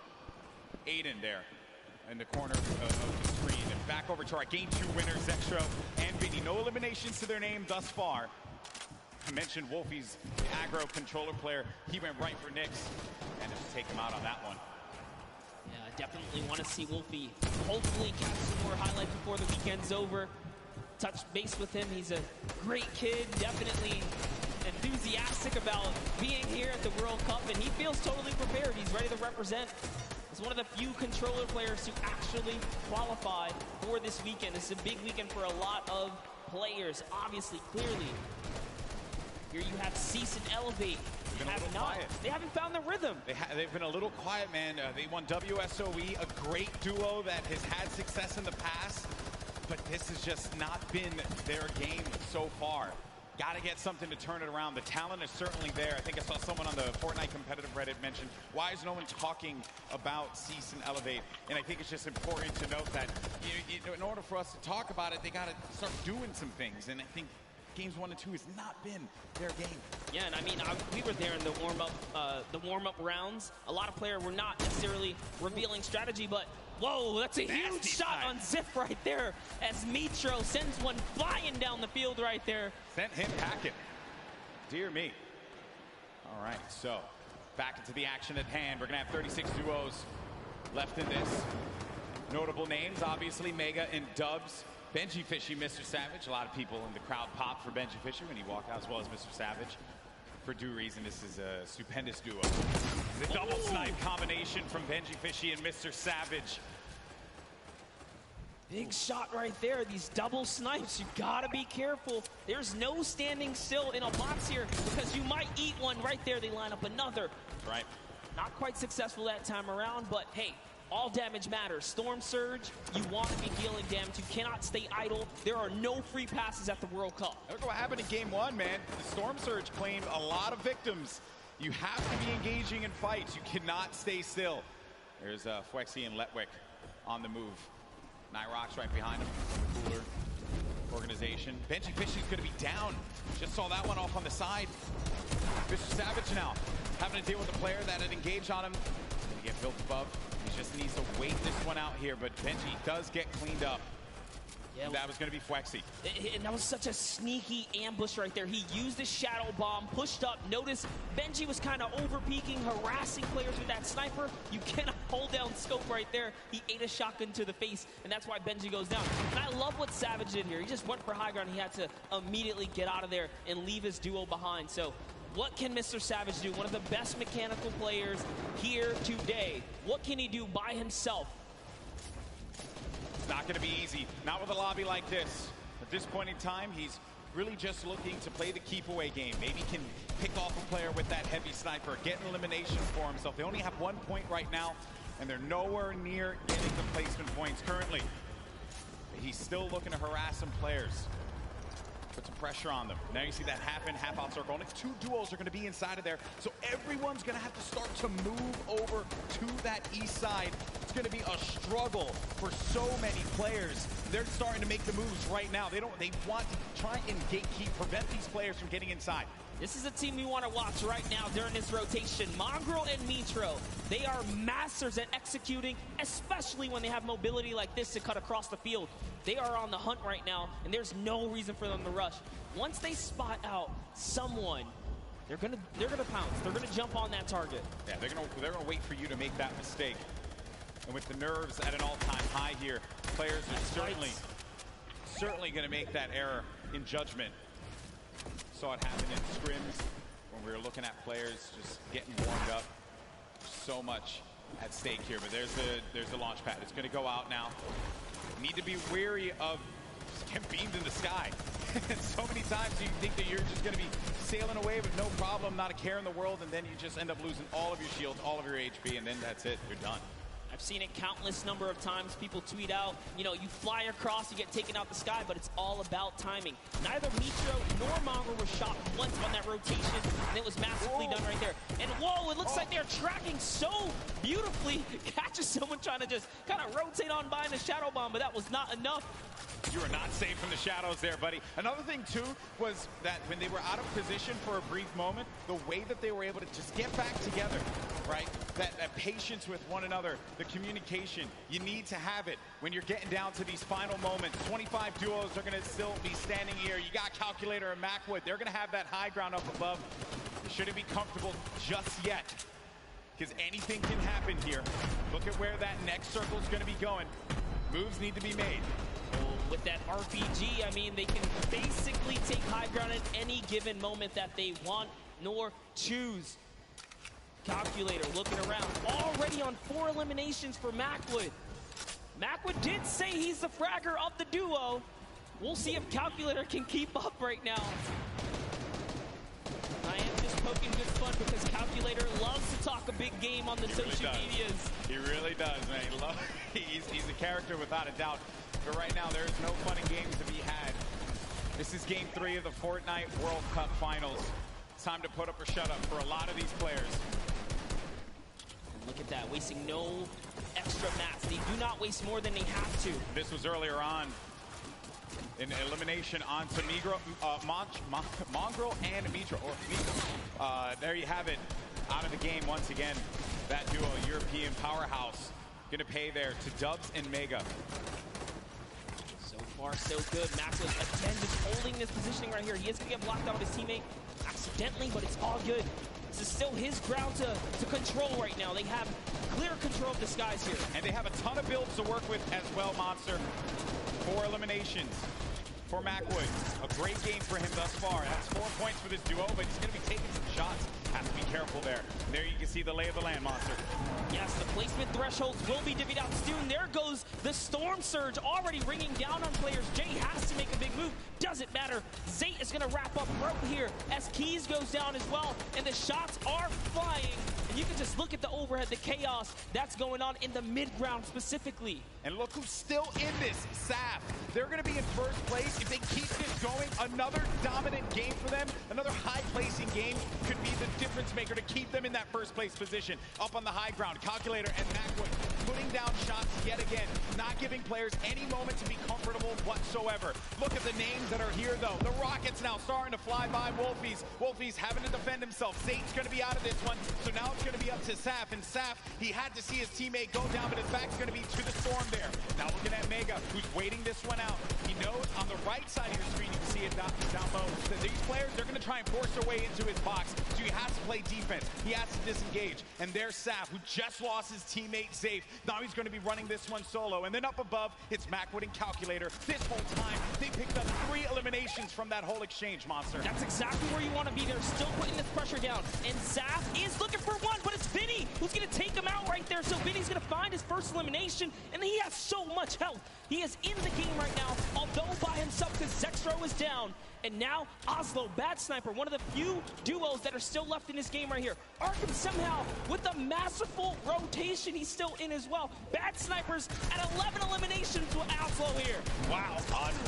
Aiden there in the corner of the screen. And back over to our Game 2 winners, Zexro and Vinny. No eliminations to their name thus far. I mentioned Wolfie's aggro controller player. He went right for Nyx and just take him out on that one. Yeah, I definitely want to see Wolfie hopefully catch some more highlights before the weekend's over. Touch base with him. He's a great kid, definitely enthusiastic about being here at the World Cup, and he feels totally prepared. He's ready to represent. He's one of the few controller players to actually qualify for this weekend. This is a big weekend for a lot of players, obviously, clearly. Here you have Cease and Elevate. They haven't found the rhythm. They've been a little quiet, man. They won WSOE, a great duo that has had success in the past, but this has just not been their game so far. Got to get something to turn it around. The talent is certainly there. I think I saw someone on the Fortnite competitive Reddit mention, why is no one talking about Cease and Elevate? And I think it's just important to note that in order for us to talk about it, they got to start doing some things. And I think games 1 and 2 has not been their game. Yeah, and I mean, we were there in the warm-up rounds. A lot of players were not necessarily revealing strategy, but whoa, that's a huge shot on Ziff right there as Mitro sends one flying down the field right there. Sent him packing. Dear me. All right, so back into the action at hand. We're going to have 36 duos left in this. Notable names, obviously, Mega and Dubs. Benji Fishy, Mr. Savage. A lot of people in the crowd popped for Benji Fishy when he walked out, as well as Mr. Savage. For due reason, this is a stupendous duo. The double snipe combination from Benji Fishy and Mr. Savage. Big shot right there. These double snipes, you gotta be careful. There's no standing still in a box here because you might eat one right there. They line up another. Right. Not quite successful that time around, but hey, all damage matters. Storm Surge, you want to be dealing damage. You cannot stay idle. There are no free passes at the World Cup. Look what happened in Game 1, man. The Storm Surge claimed a lot of victims. You have to be engaging in fights. You cannot stay still. There's Fwexy and Letwick on the move. Nyrox right behind him. Cooler organization. Benji Fishy's going to be down. Just saw that one off on the side. Mr. Savage now having to deal with a player that had engaged on him. Going to get built above. He's just needs to wait this one out here, but Benji does get cleaned up. Yeah, that was going to be Fwexy. And that was such a sneaky ambush right there. He used the shadow bomb, pushed up. Notice Benji was kind of over-peeking, harassing players with that sniper. You cannot hold down scope right there. He ate a shotgun to the face, and that's why Benji goes down. And I love what Savage did here. He just went for high ground. He had to immediately get out of there and leave his duo behind. So what can Mr. Savage do? One of the best mechanical players here today. What can he do by himself? Not going to be easy, not with a lobby like this. At this point in time, he's really just looking to play the keep away game. Maybe can pick off a player with that heavy sniper, get an elimination for himself. They only have 1 point right now, and they're nowhere near getting the placement points currently. But he's still looking to harass some players. Put some pressure on them. Now you see that half in, half out circle. Only 2 duos are going to be inside of there. So everyone's going to have to start to move over to that east side. It's going to be a struggle for so many players. They're starting to make the moves right now. They want to try and gatekeep, prevent these players from getting inside. This is a team we want to watch right now during this rotation. Mongrel and Mitro, they are masters at executing, especially when they have mobility like this to cut across the field. They are on the hunt right now, and there's no reason for them to rush. Once they spot out someone, they're gonna pounce. They're gonna jump on that target. Yeah, they're gonna wait for you to make that mistake. And with the nerves at an all-time high here, players are certainly gonna make that error in judgment. Saw it happen in scrims when we were looking at players just getting warmed up. So much at stake here, but there's the launch pad. It's going to go out now. Need to be wary of getting beamed in the sky. So many times you think that you're just going to be sailing away with no problem, not a care in the world, and then you just end up losing all of your shields, all of your HP, and then that's it. You're done. I've seen it countless number of times. People tweet out, you know, you fly across, you get taken out the sky, but it's all about timing. Neither Mitro nor Mongrel were shot once on that rotation, and it was masterfully done right there. And whoa, it looks like they're tracking so beautifully. Catches someone trying to just kind of rotate on by in a shadow bomb, but that was not enough. You are not safe from the shadows there, buddy. Another thing, too, was that when they were out of position for a brief moment, the way that they were able to just get back together, right? That patience with one another, the communication, you need to have it when you're getting down to these final moments. 25 duos are going to still be standing here. You got Calculator and Macwood. They're going to have that high ground up above. They shouldn't be comfortable just yet, because anything can happen here. Look at where that next circle is going to be going. Moves need to be made. With that RPG, I mean, they can basically take high ground at any given moment that they want nor choose. Calculator looking around, already on 4 eliminations for Macwood. Macwood did say he's the fragger of the duo. We'll see if Calculator can keep up right now. I am just poking good fun because Calculator loves to talk a big game on the social medias. He really does, man. He's a character without a doubt. But right now, there is no fun and games to be had. This is Game 3 of the Fortnite World Cup Finals. It's time to put up or shut up for a lot of these players. And look at that, wasting no extra mats. They do not waste more than they have to. This was earlier on. An elimination onto Mongrel and Mitro. There you have it. Out of the game once again. That duo, European powerhouse, gonna pay there to Dubs and Mega. So far, so good. Macwood, again, just holding this positioning right here. He is gonna get blocked out of his teammate accidentally, but it's all good. This is still his ground to control right now. They have clear control of the skies here. And they have a ton of builds to work with as well, Monster. 4 eliminations for Macwood. A great game for him thus far. That's 4 points for this duo, but he's going to be taking some shots. Have to be careful there. There you can see the lay of the land, Monster. Yes, the placement thresholds will be divvied out soon. There goes the Storm Surge already ringing down on players. Jay has to make a big move. Doesn't matter. Zate is going to wrap up right here as Keys goes down as well. And the shots are flying. And you can just look at the overhead, the chaos that's going on in the mid-ground specifically. And look who's still in this, Saf. They're going to be in first place. If they keep this going, another dominant game for them, another high-placing game could be the difference maker to keep them in that first place position. Up on the high ground, Calculator and Macwood putting down shots shots yet again, not giving players any moment to be comfortable whatsoever. Look at the names that are here, though. The Rockets now starting to fly by Wolfies. Wolfies having to defend himself. Zate's going to be out of this one, so now it's going to be up to Saf. And Saf, he had to see his teammate go down, but his back's going to be to the storm there. Now looking at Mega, who's waiting this one out. He knows on the right side of your screen, you can see it down low, that these players, they're going to try and force their way into his box, so he has to play defense. He has to disengage. And there's Saf, who just lost his teammate Zafe. Now he's going to be running this one solo. And then up above, it's Macwood and Calculator. This whole time, they picked up 3 eliminations from that whole exchange, Monster. That's exactly where you want to be. They're still putting this pressure down. And Zaf is looking for one, but it's Vinny who's going to take him out right there. So Vinny's going to find his first elimination, and he has so much health. He is in the game right now, although by himself because Zexro is down. And now Oslo, Bad Sniper, one of the few duos that are still left in this game right here. Arkham somehow, with a masterful rotation, he's still in as well. Bad Snipers at 11 eliminations with Oslo here. Wow,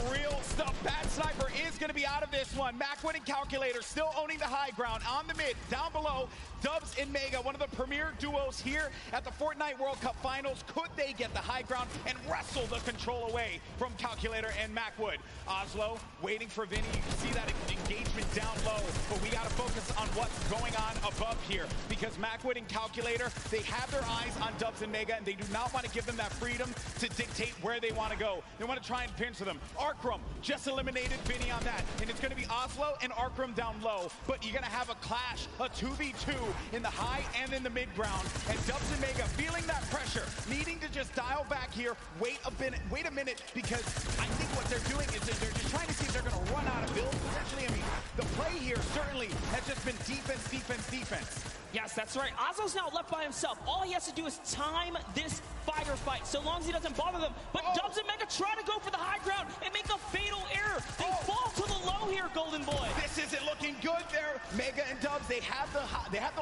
unreal stuff. Bad Sniper is going to be out of this one. Macwood and Calculator still owning the high ground on the mid. Down below, Dubs and Mega, one of the premier duos here at the Fortnite World Cup Finals. Could they get the high ground and wrestle the control away from Calculator and Macwood? Oslo waiting for Vinny. You can see that engagement down low, but we got to focus on what's going on above here because Macwood and Calculator, they have their eyes on Dubs and Mega, and they do not want to give them that freedom to dictate where they want to go. They want to try and pinch them. Arkram just eliminated Vinny on that, and it's going to be Oslo and Arkram down low, but you're going to have a clash, a 2v2 in the high and in the mid ground, and Dubs and Mega feeling that pressure, needing to just dial back here, wait a minute, because I think what they're doing is they're just trying to see if they're going to run out of builds. Potentially, I mean, the play here certainly has just been defense, defense, defense. Yes, that's right. Oslo's now left by himself. All he has to do is time this firefight, so long as he doesn't bother them. But Dubs and Mega try to go for the high ground and make a fatal error. They fall to the low here, Golden Boy. This isn't looking good there. Mega and Dubs, they have the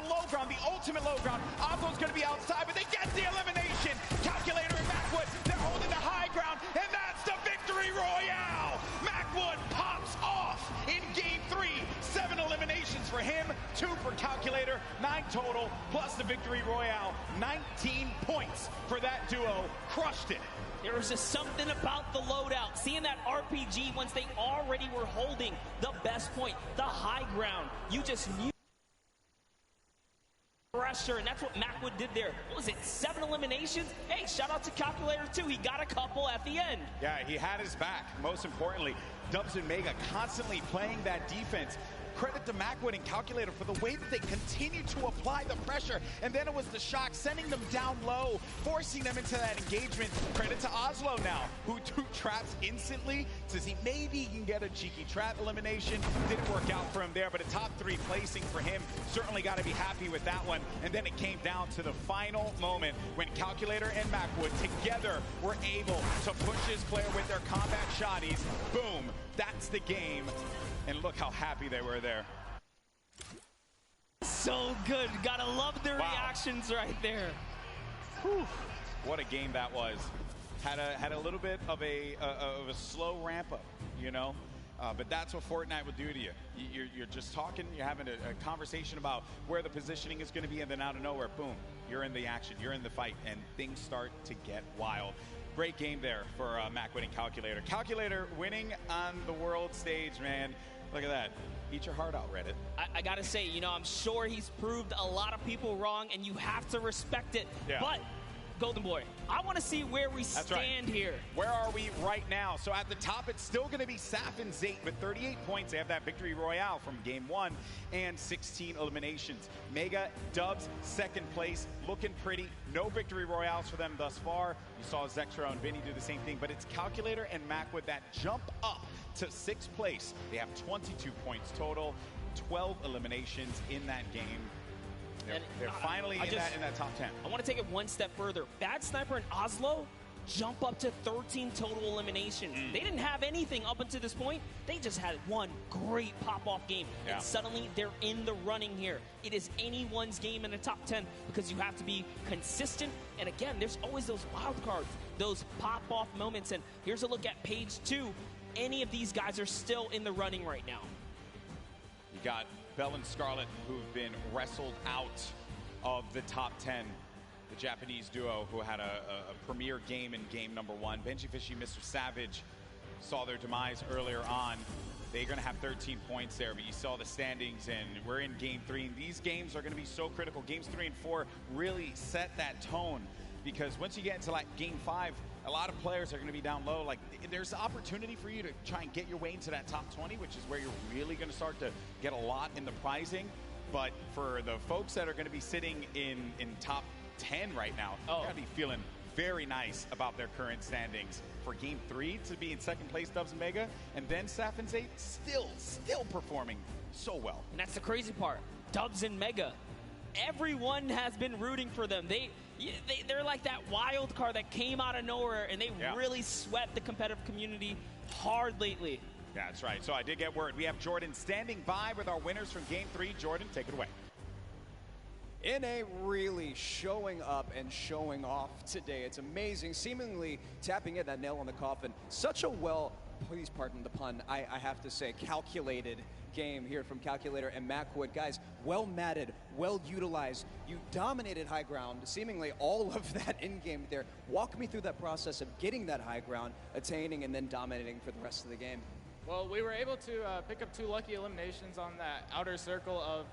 low ground, the ultimate low ground. Oslo's going to be outside, but they get the elimination. Calculator and Macwood, they're holding the high ground, and that's the victory royale. Macwood pops off in game 3. 7 eliminations for him, 2 for Calculator, 9 total, plus the victory royale. 19 points for that duo. Crushed it. There was just something about the loadout. Seeing that RPG once they already were holding the best point, the high ground. You just knew pressure, and that's what Macwood did there. What was it, 7 eliminations? Hey, shout out to Calculator too. He got a couple at the end. Yeah, he had his back. Most importantly, Dubs and Mega constantly playing that defense. Credit to Macwood and Calculator for the way that they continue to apply the pressure. And then it was the shock, sending them down low, forcing them into that engagement. Credit to Oslo now, who took traps instantly to see maybe he can get a cheeky trap elimination. Didn't work out for him there, but a top 3 placing for him. Certainly got to be happy with that one. And then it came down to the final moment when Calculator and Macwood together were able to push his player with their combat shotties. Boom, that's the game. And look how happy they were there. So good. Gotta love the reactions right there. Whew. What a game that was. Had a little bit of a slow ramp up, you know? But that's what Fortnite will do to you. You're just talking, you're having a conversation about where the positioning is going to be, and then out of nowhere, boom, you're in the action, you're in the fight, and things start to get wild. Great game there for Macwood and Calculator. Calculator winning on the world stage, man. Look at that. Eat your heart out, Reddit. I gotta say, you know, I'm sure he's proved a lot of people wrong, and you have to respect it. Yeah. But, Golden Boy, I want to see where we stand here. Where are we right now? So at the top, it's still going to be Saf and Zate with 38 points. They have that victory royale from game 1 and 16 eliminations. Mega, Dubs, second place, looking pretty. No victory royales for them thus far. You saw Zexro and Vinny do the same thing, but it's Calculator and Macwood that jump up to 6th place. They have 22 points total, 12 eliminations in that game. They're finally in that top 10. I want to take it one step further. Bad Sniper and Oslo jump up to 13 total eliminations. They didn't have anything up until this point. They just had one great pop-off game. Yeah. And suddenly they're in the running here. It is anyone's game in the top 10 because you have to be consistent. And again, there's always those wild cards, those pop-off moments. And here's a look at page 2. Any of these guys are still in the running right now. You got Bell and Scarlet, who've been wrestled out of the top 10. the Japanese duo who had a premier game in game number 1. Benji Fishy, Mr. Savage saw their demise earlier on. They're going to have 13 points there, but you saw the standings, and we're in game 3. And these games are going to be so critical. Games 3 and 4 really set that tone, because once you get into like game 5, a lot of players are going to be down low. Like, there's opportunity for you to try and get your way into that top 20, which is where you're really going to start to get a lot in the prizing. But for the folks that are going to be sitting in top 10 right now, they're going to be feeling very nice about their current standings. For game 3 to be in second place, Dubs and Mega, and then Saf and Zay still performing so well. And that's the crazy part. Dubs and Mega, everyone has been rooting for them. They're like that wild card that came out of nowhere, and they really swept the competitive community hard lately. Yeah, that's right. So I did get word. We have Jordan standing by with our winners from game 3. Jordan, take it away. NA really showing up and showing off today. It's amazing, seemingly tapping in that nail on the coffin. Such a please pardon the pun, I have to say, calculated game here from Calculator and Macwood. Guys, well matted, well utilized. You dominated high ground, seemingly all of that in-game there. Walk me through that process of getting that high ground, attaining, and then dominating for the rest of the game. Well, we were able to pick up 2 lucky eliminations on that outer circle of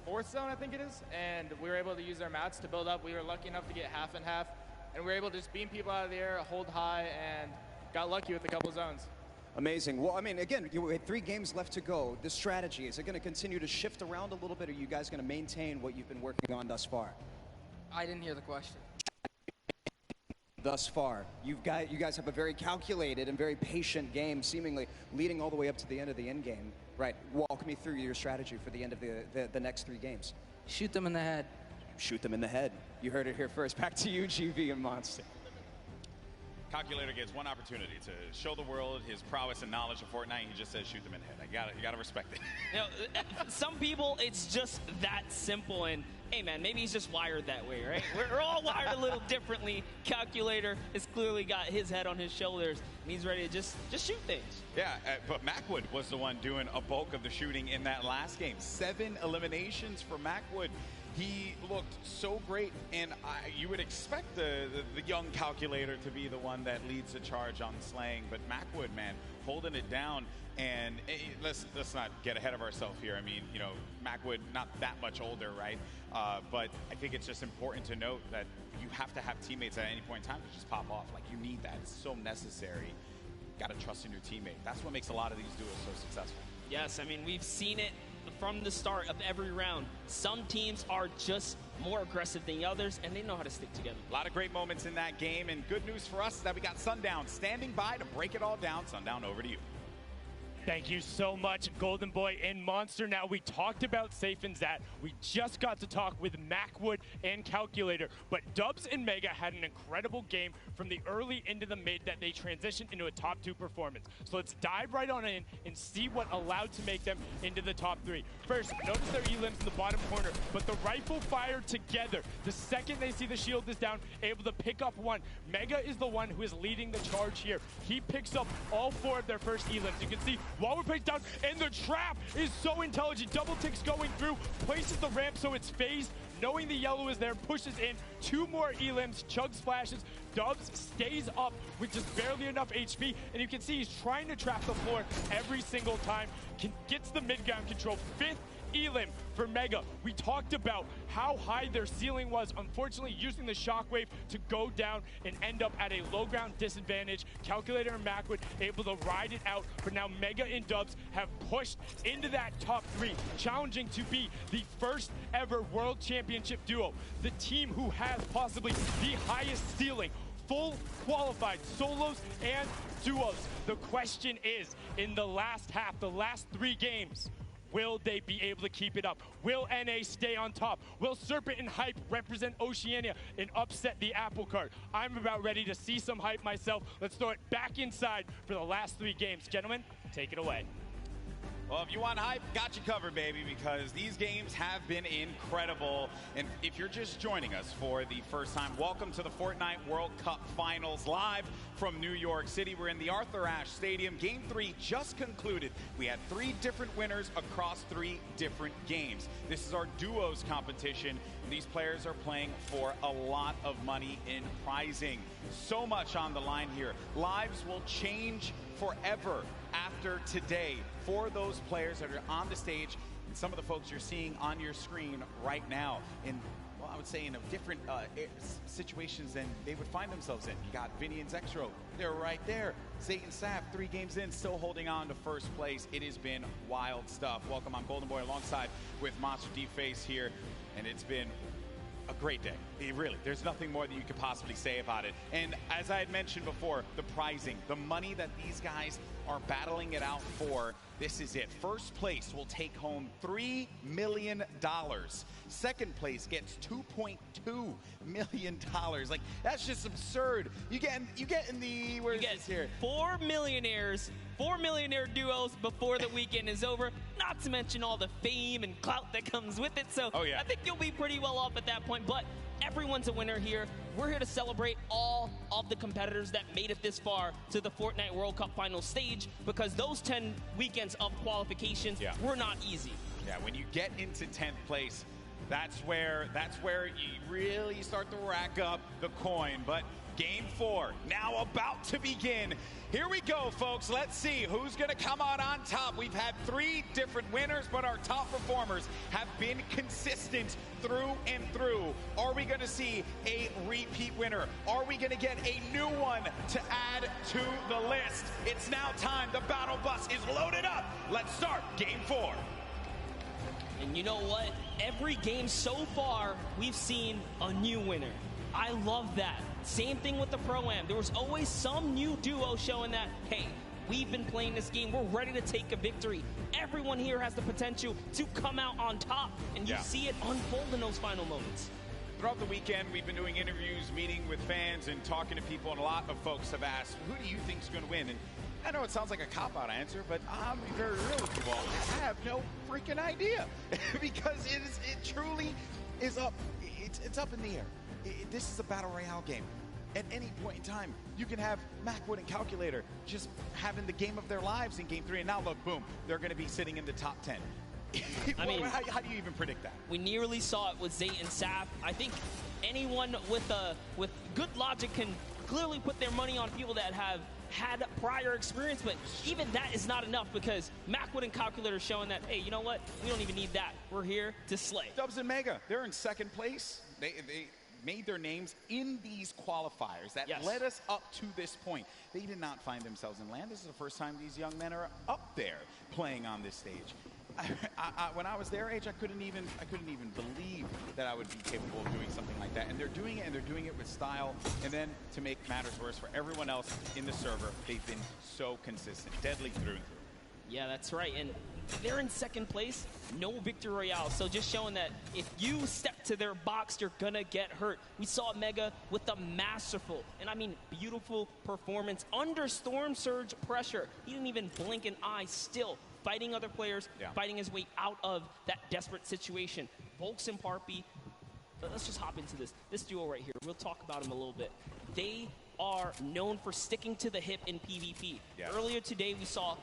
4th zone, I think it is, and we were able to use our mats to build up. We were lucky enough to get half and half, and we were able to just beam people out of the air, hold high, and got lucky with a couple zones. Amazing. Well, I mean, again, you had 3 games left to go. The strategy, is it going to continue to shift around a little bit, or are you guys going to maintain what you've been working on thus far? I didn't hear the question. Thus far, you guys have a very calculated and very patient game, seemingly leading all the way up to the end of the end game. Right. Walk me through your strategy for the end of the next 3 games. Shoot them in the head. Shoot them in the head. You heard it here first. Back to you, GV and Monster. Calculator gets one opportunity to show the world his prowess and knowledge of Fortnite. He just says, shoot them in the head. You gotta respect it. You know, some people, it's just that simple. And hey, man, maybe he's just wired that way, right? We're all wired a little differently. Calculator has clearly got his head on his shoulders, and he's ready to just shoot things. Yeah, but Macwood was the one doing a bulk of the shooting in that last game. 7 eliminations for Macwood. He looked so great, and you would expect the young Calculator to be the one that leads the charge on slaying, but Macwood, man, holding it down. And let's not get ahead of ourselves here. I mean, you know, Macwood, not that much older, right? But I think it's just important to note that you have to have teammates at any point in time to just pop off. Like, you need that. It's so necessary. You got to trust in your teammate. That's what makes a lot of these duos so successful. Yes, I mean, we've seen it from the start of every round. Some teams are just more aggressive than others, and they know how to stick together. A lot of great moments in that game, and good news for us is that we got Sundown standing by to break it all down. Sundown, over to you. Thank you so much, Golden Boy and Monster. Now, we talked about Safe and Zat. We just got to talk with Macwood and Calculator, but Dubs and Mega had an incredible game from the early into the mid that they transitioned into a top 2 performance. So let's dive right on in and see what allowed to make them into the top 3. First, notice their elims in the bottom corner, but the rifle fire together. The second they see the shield is down, able to pick up 1. Mega is the one who is leading the charge here. He picks up all 4 of their first elims. You can see Waller plays down, and the trap is so intelligent. Double ticks going through, places the ramp so it's phased, knowing the yellow is there, pushes in. 2 more elims, chug splashes. Dubs stays up with just barely enough HP, and you can see he's trying to trap the floor every single time. Gets the mid-ground control. 5th elim for Mega. We talked about how high their ceiling was, unfortunately using the shockwave to go down and end up at a low ground disadvantage. Calculator and Macwood able to ride it out, but now Mega and Dubs have pushed into that top 3, challenging to be the first ever World Championship duo. The team who has possibly the highest ceiling, full qualified solos and duos. The question is, in the last half, the last 3 games, will they be able to keep it up? Will NA stay on top? Will Serpent and Hype represent Oceania and upset the apple cart? I'm about ready to see some hype myself. Let's throw it back inside for the last 3 games. Gentlemen, take it away. Well, if you want hype, got you covered, baby, because these games have been incredible. And if you're just joining us for the first time, welcome to the Fortnite World Cup Finals live from New York City. We're in the Arthur Ashe Stadium. Game 3 just concluded. We had 3 different winners across 3 different games. This is our duos competition, These players are playing for a lot of money in prizing. So much on the line here. Lives will change forever after today for those players that are on the stage and some of the folks you're seeing on your screen right now in, well, I would say in a different situations than they would find themselves in. You got Vinny and Zexro, they're right there. Zayt and Sap, 3 games in, still holding on to first place. It has been wild stuff. Welcome, I'm Golden Boy alongside with Monster D-Face here, and it's been a great day. Really, there's nothing more that you could possibly say about it. And as I had mentioned before, the prizing, the money that these guys are battling it out for, this is it. First place will take home $3 million. Second place gets $2.2 million. Like, that's just absurd. You get in the, where is this here? 4 millionaires, 4 millionaire duos before the weekend is over. Not to mention all the fame and clout that comes with it. So I think you'll be pretty well off at that point. But everyone's a winner here. We're here to celebrate all of the competitors that made it this far to the Fortnite World Cup final stage, because those 10 weekends of qualifications were not easy. Yeah, when you get into 10th place, that's where you really start to rack up the coin. But Game 4 now about to begin. Here we go, folks. Let's see who's going to come out on top. We've had 3 different winners, but our top performers have been consistent through and through. Are we going to see a repeat winner? Are we going to get a new one to add to the list? It's now time. The battle bus is loaded up. Let's start Game 4. And you know what? Every game so far, we've seen a new winner. I love that. Same thing with the Pro-Am. There was always some new duo showing that, hey, we've been playing this game. We're ready to take a victory. Everyone here has the potential to come out on top, and you see it unfold in those final moments. Throughout the weekend, we've been doing interviews, meeting with fans, and talking to people, and a lot of folks have asked, who do you think is going to win? And I know it sounds like a cop-out answer, but I'll be very real with you all. I have no freaking idea because it truly is up. It's up in the air. This is a battle royale game. At any point in time, you can have Macwood and Calculator just having the game of their lives in Game 3, and now look, boom, they're going to be sitting in the top 10. I mean, how do you even predict that? We nearly saw it with Zayt and Sap. I think anyone with good logic can clearly put their money on people that have had prior experience, but even that is not enough, because Macwood and Calculator showing that, hey, you know what? We don't even need that. We're here to slay. Dubs and Mega, they're in second place. They made their names in these qualifiers that led us up to this point. They did not find themselves in land. This is the first time these young men are up there playing on this stage. When I was their age, I couldn't even believe that I would be capable of doing something like that. And they're doing it, and they're doing it with style. And then, to make matters worse, for everyone else in the server, they've been so consistent, deadly through and through. Yeah, that's right. And they're in second place, no victory royale. So just showing that if you step to their box, you're gonna get hurt. We saw Mega with a masterful, and I mean beautiful performance under Storm Surge pressure. He didn't even blink an eye, still fighting other players, fighting his way out of that desperate situation. Volks and Parpy, let's just hop into this duo right here. We'll talk about him a little bit. They are known for sticking to the hip in PvP. Earlier today, we saw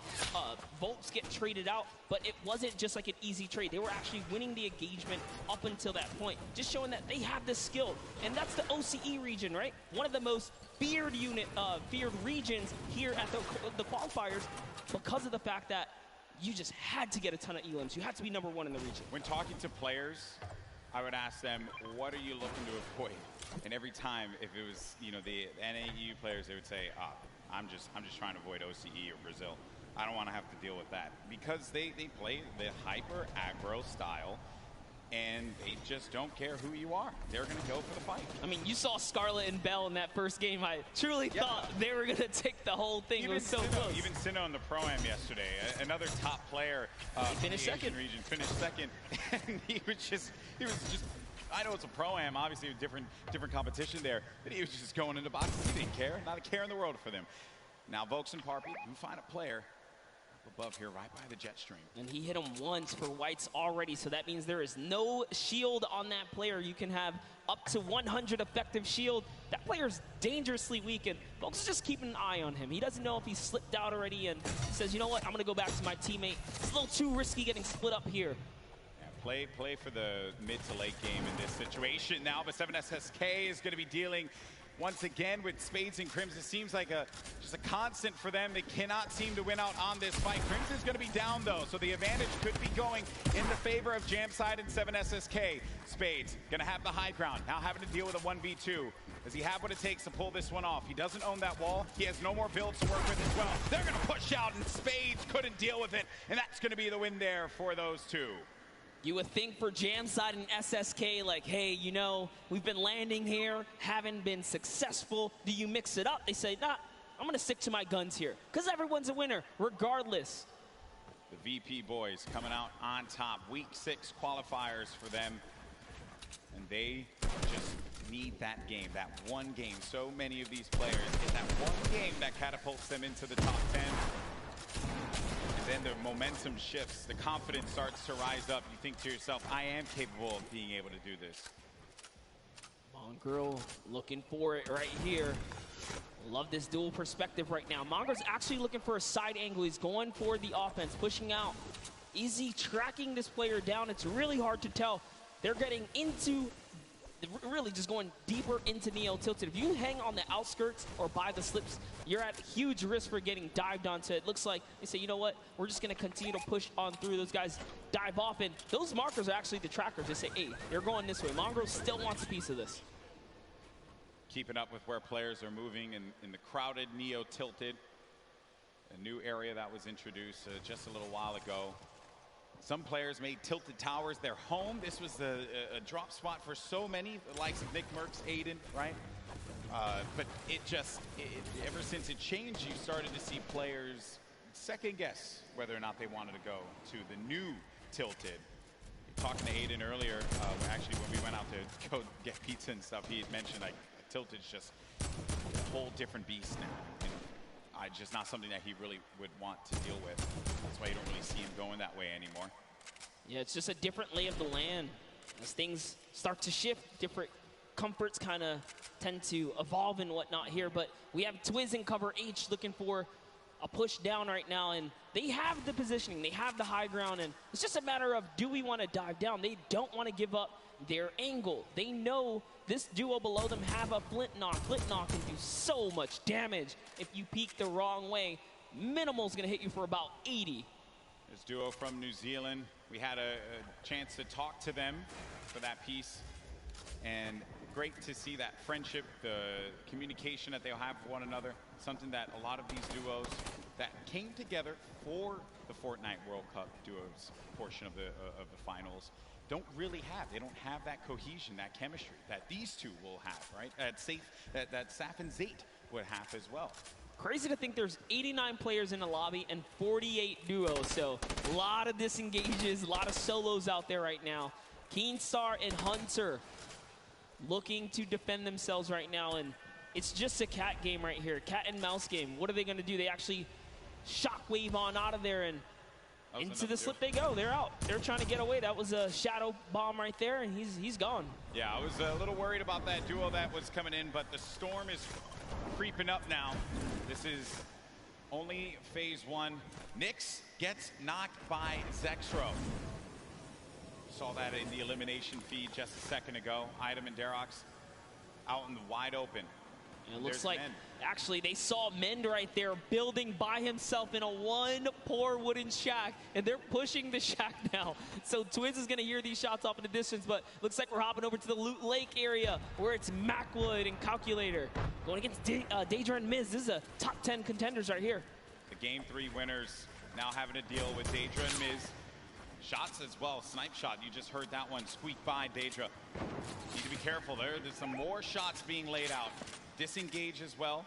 Volks get traded out, but it wasn't just like an easy trade. They were actually winning the engagement up until that point, just showing that they have the skill. And that's the OCE region, right? One of the most feared regions here at the qualifiers, because of the fact that you just had to get a ton of elims. You had to be #1 in the region. When talking to players, I would ask them, what are you looking to avoid? And every time, if it was, you know, the NAU players, they would say, I'm just trying to avoid OCE or Brazil. I don't want to have to deal with that, because they play the hyper aggro style, and they just don't care who you are. They're going to go for the fight. I mean, you saw Scarlet and Bell in that first game. I truly thought they were going to take the whole thing. It was so close. Even Sinnoh in the Pro-Am yesterday, another top player he finished second. Region, finished second. And he was just, I know it's a Pro-Am, obviously a different competition there, but he was just going into boxes. He didn't care. Not a care in the world for them. Now, Volks and Parpy, you find a player above here, right by the jet stream. And he hit him once for whites already, so that means there is no shield on that player. You can have up to 100 effective shield. That player's dangerously weak, and folks just keeping an eye on him. He doesn't know if he's slipped out already, and he says, you know what, I'm going to go back to my teammate. It's a little too risky getting split up here. Play for the mid to late game in this situation now, but 7SSK is going to be dealing once again with Spades and Crimson. It seems like just a constant for them. They cannot seem to win out on this fight. Crimson's going to be down though, so the advantage could be going in the favor of Jamside and 7SSK. Spades going to have the high ground, now having to deal with a 1v2. Does he have what it takes to pull this one off? He doesn't own that wall. He has no more builds to work with as well. They're going to push out, and Spades couldn't deal with it, and that's going to be the win there for those two. You would think for Jamside and SSK, like, hey, you know, we've been landing here, haven't been successful. Do you mix it up? They say, nah, I'm going to stick to my guns here, because everyone's a winner, regardless. The VP boys coming out on top. Week 6 qualifiers for them, and they just need that game, that one game. So many of these players get that one game that catapults them into the top 10. And then the momentum shifts, the confidence starts to rise up. You think to yourself, I am capable of being able to do this. Mongrel looking for it right here. Love this dual perspective right now. Mongrel's actually looking for a side angle. He's going for the offense, pushing out. Is he tracking this player down? It's really hard to tell. They're getting into, really just going deeper into Neo Tilted. If you hang on the outskirts or by the slips, you're at huge risk for getting dived onto. It looks like they say, you know what, we're just going to continue to push on through. Those guys dive off, and those markers are actually the trackers. They say, hey, they're going this way. Mongrel still wants a piece of this. Keeping up with where players are moving in the crowded Neo Tilted, a new area that was introduced just a little while ago. Some players made Tilted Towers their home. This was a drop spot for so many, the likes of Nick Merckx, Aiden, right? But ever since it changed, you started to see players second guess whether or not they wanted to go to the new Tilted. Talking to Aiden earlier, actually when we went out to go get pizza and stuff, he had mentioned like Tilted's just a whole different beast now. Just not something that he really would want to deal with. That's why you don't really see him going that way anymore. Yeah, it's just a different lay of the land. As things start to shift, different comforts kind of tend to evolve and whatnot here. But we have Twiz in cover H looking for a push down right now. And they have the positioning. They have the high ground. And it's just a matter of, do we want to dive down? They don't want to give up their angle. They know this duo below them have a flint knock. Flint knock can do so much damage if you peek the wrong way. Minimal's going to hit you for about 80. This duo from New Zealand, we had a chance to talk to them for that piece. And great to see that friendship, the communication that they'll have with one another. Something that a lot of these duos that came together for the Fortnite World Cup duos portion of the finals don't really have. They don't have that cohesion, that chemistry that these two will have, right? That Saf and Zayt would have as well. Crazy to think there's 89 players in the lobby and 48 duos, so a lot of disengages, a lot of solos out there right now. Keenstar and Hunter looking to defend themselves right now, and it's just a cat game right here, cat and mouse game. What are they going to do? They actually shockwave on out of there, and into the slip they go. They're out. They're trying to get away. That was a shadow bomb right there, and he's gone. Yeah, I was a little worried about that duo that was coming in, but the storm is creeping up now. This is only phase 1. Nyx gets knocked by Zexro. Saw that in the elimination feed just a second ago. Item and Derox out in the wide open. And it looks like, actually, they saw Mend right there building by himself in a one poor wooden shack, and they're pushing the shack now. So Twiz is going to hear these shots off in the distance, but looks like we're hopping over to the Loot Lake area where it's Macwood and Calculator going against Daedra and Miz. This is a top 10 contenders right here. The Game 3 winners now having to deal with Daedra and Miz. Shots as well, snipe shot. You just heard that one squeak by Daedra. Need to be careful there. There's some more shots being laid out. Disengage as well,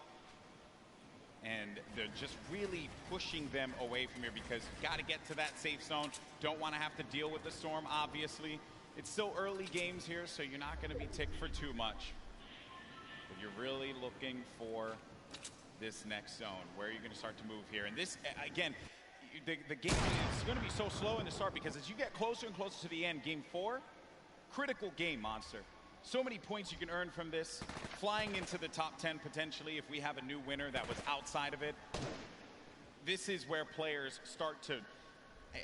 and they're just really pushing them away from here because you got to get to that safe zone. Don't want to have to deal with the storm, obviously. It's still early games here, so you're not going to be ticked for too much. But you're really looking for this next zone where you're going to start to move here. And this, again, the game is going to be so slow in the start because as you get closer and closer to the end, game 4, critical game, Monster. So many points you can earn from this. Flying into the top 10 potentially if we have a new winner that was outside of it. This is where players start to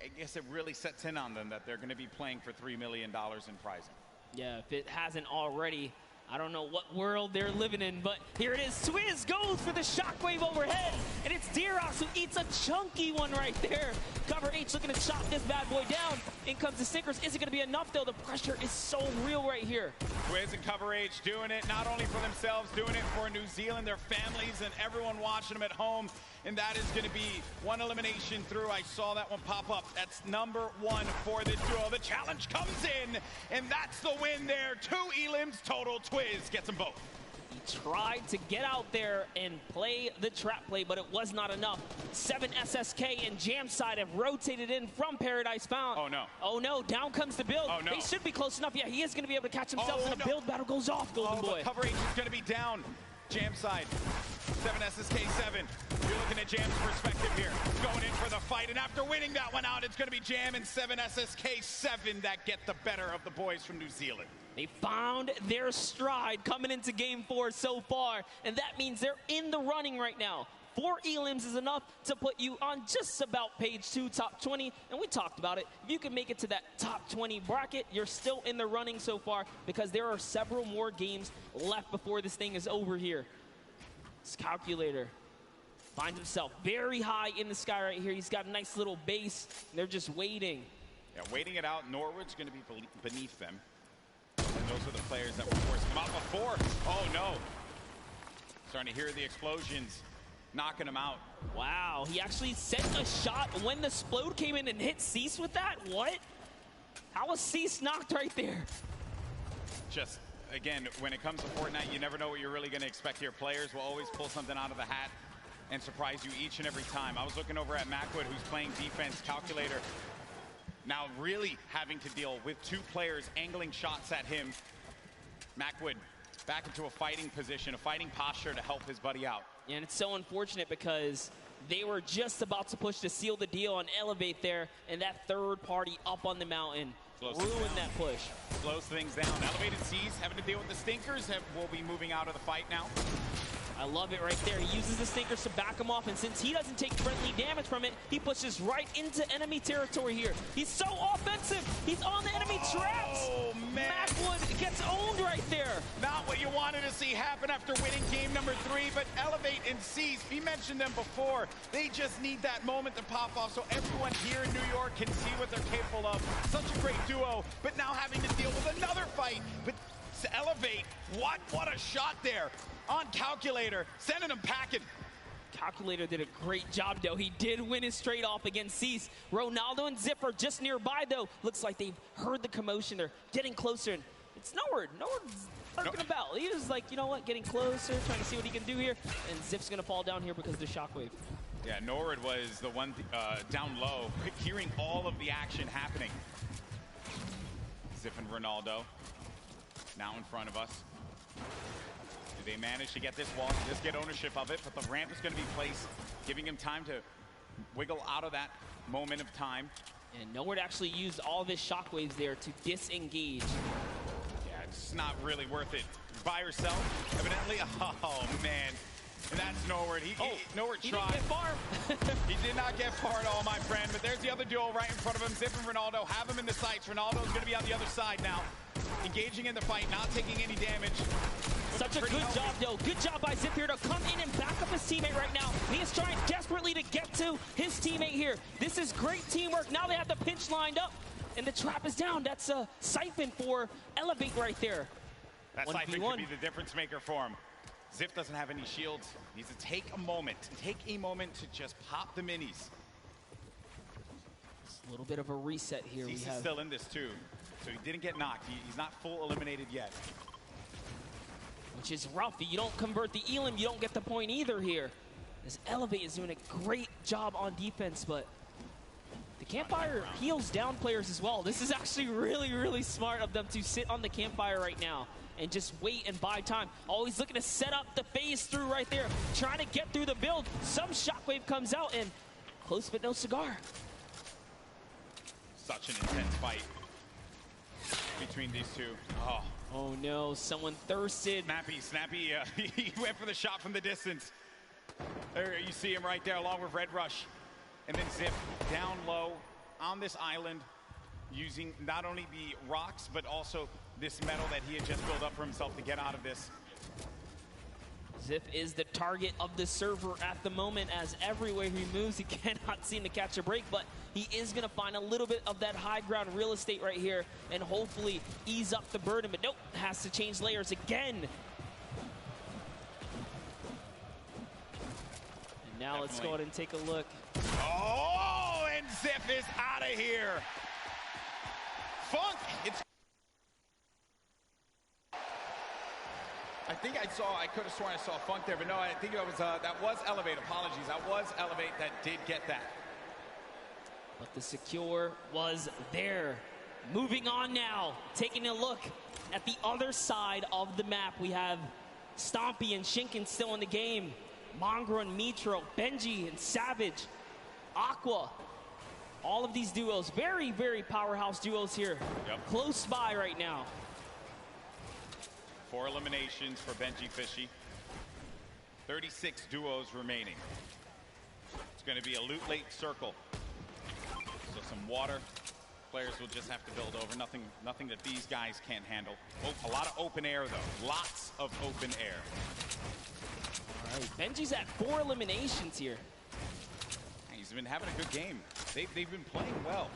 I guess it really sets in on them that they're going to be playing for $3 million in prizing. Yeah, if it hasn't already, I don't know what world they're living in, but here it is. Twiz goes for the shockwave overhead, and it's DUOS who eats a chunky one right there. Cover H looking to chop this bad boy down. In comes the sinkers. Is it going to be enough, though? The pressure is so real right here. Twiz and Cover H doing it not only for themselves, doing it for New Zealand, their families, and everyone watching them at home. And that is going to be one elimination through. I saw that one pop up. That's number 1 for the duo. The challenge comes in, and that's the win there. 2 elims total. Twiz gets them both. He tried to get out there and play the trap play, but it was not enough. 7 SSK and Jamside have rotated in from Paradise Found. Oh, no. Oh, no. Down comes the build. Oh, no. They should be close enough. Yeah, he is going to be able to catch himself, and a build battle goes off, Golden Boy. But Cover H is going to be down. Jamside. 7 SSK7. You're looking at Jam's perspective here. Going in for the fight, and after winning that one out, it's going to be Jam and 7 SSK7 that get the better of the boys from New Zealand. They found their stride coming into Game 4 so far, and that means they're in the running right now. 4 elims is enough to put you on just about page 2, top 20, and we talked about it. If you can make it to that top 20 bracket, you're still in the running so far because there are several more games left before this thing is over here. This Calculator finds himself very high in the sky right here. He's got a nice little base, and they're just waiting. Yeah, waiting it out. Norwood's going to be beneath them. And those are the players that were forcing them out before. Oh, no. Starting to hear the explosions, knocking them out. Wow, he actually sent a shot when the Splode came in and hit Cease with that? What? How was Cease knocked right there? Just, again, when it comes to Fortnite, you never know what you're really going to expect here. Players will always pull something out of the hat and surprise you each and every time. I was looking over at Macwood, who's playing defense. Calculator now really having to deal with 2 players angling shots at him. Macwood back into a fighting position, a fighting posture to help his buddy out. And it's so unfortunate because they were just about to push to seal the deal and elevate there, and that third party up on the mountain ruined that push. Slows things down. Elevated Seas having to deal with the Stinkers. Will be moving out of the fight now. I love it right there. He uses the Stinkers to back him off, and since he doesn't take friendly damage from it, he pushes right into enemy territory here. He's so offensive. He's on the enemy traps. Oh, man. Macwood gets owned right there. Not what you wanted to see happen after winning game number 3, but Elevate and Cease, we mentioned them before. They just need that moment to pop off so everyone here in New York can see what they're capable of. Such a great duo, but now having to deal with another fight. But to Elevate, what a shot there on Calculator, sending him packing. Calculator did a great job, though. He did win his straight off against Cease. Ronaldo and Zip are just nearby, though. Looks like they've heard the commotion. They're getting closer. And it's Norwood. Norwood's lurking about. He was like, you know what, getting closer, trying to see what he can do here. And Zip's going to fall down here because of the shockwave. Yeah, Norwood was the one down low, hearing all of the action happening. Zip and Ronaldo now in front of us. Do they manage to get this wall, just get ownership of it? But the ramp is going to be placed, giving him time to wiggle out of that moment of time. And Norwood actually used all of his shockwaves there to disengage. Yeah, it's not really worth it. By herself, evidently. Oh, man. And that's Norwood. Norwood tried. He didn't get far. He did not get far at all, my friend. But there's the other duo right in front of him. Zip and Ronaldo have him in the sights. Ronaldo's going to be on the other side now. Engaging in the fight, not taking any damage. Such a good job, though. Good job by Zip here to come in and back up his teammate right now. He is trying desperately to get to his teammate here. This is great teamwork. Now they have the pinch lined up, and the trap is down. That's a siphon for Elevate right there. That siphon could be the difference maker for him. Zip doesn't have any shields. Needs to take a moment to just pop the minis. Just a little bit of a reset here. He's still in this too, so he didn't get knocked. He's not full eliminated yet. Which is rough. You don't convert the Elim, you don't get the point either here. This Elevate is doing a great job on defense, but the Campfire heals down players as well. This is actually really, really smart of them to sit on the Campfire right now and just wait and buy time. Always looking to set up the phase through right there, trying to get through the build. Some shockwave comes out, and close but no cigar. Such an intense fight between these two. Oh no, someone thirsted. Snappy, he went for the shot from the distance. There you see him right there along with Red Rush. And then Zip down low on this island using not only the rocks, but also this metal that he had just built up for himself to get out of this. Ziff is the target of the server at the moment, as everywhere he moves, he cannot seem to catch a break, but he is going to find a little bit of that high ground real estate right here and hopefully ease up the burden, but nope, has to change layers again. And now let's go ahead and take a look. Oh, and Ziff is out of here. Funk, it's... I could have sworn I saw Funk there, but no, I think it was, that was Elevate. Apologies, that was Elevate that did get that. But the secure was there. Moving on now, taking a look at the other side of the map. We have Stompy and Shinken still in the game. Mongrel and Mitro, Benji and Savage, Aqua. All of these duos, very, very powerhouse duos here. Yep. Close by right now. 4 eliminations for Benji Fishy. 36 duos remaining. It's going to be a loot late circle. So some water. Players will just have to build over. Nothing that these guys can't handle. Oh, a lot of open air, though. Lots of open air. All right, Benji's at 4 eliminations here. He's been having a good game. They've been playing well.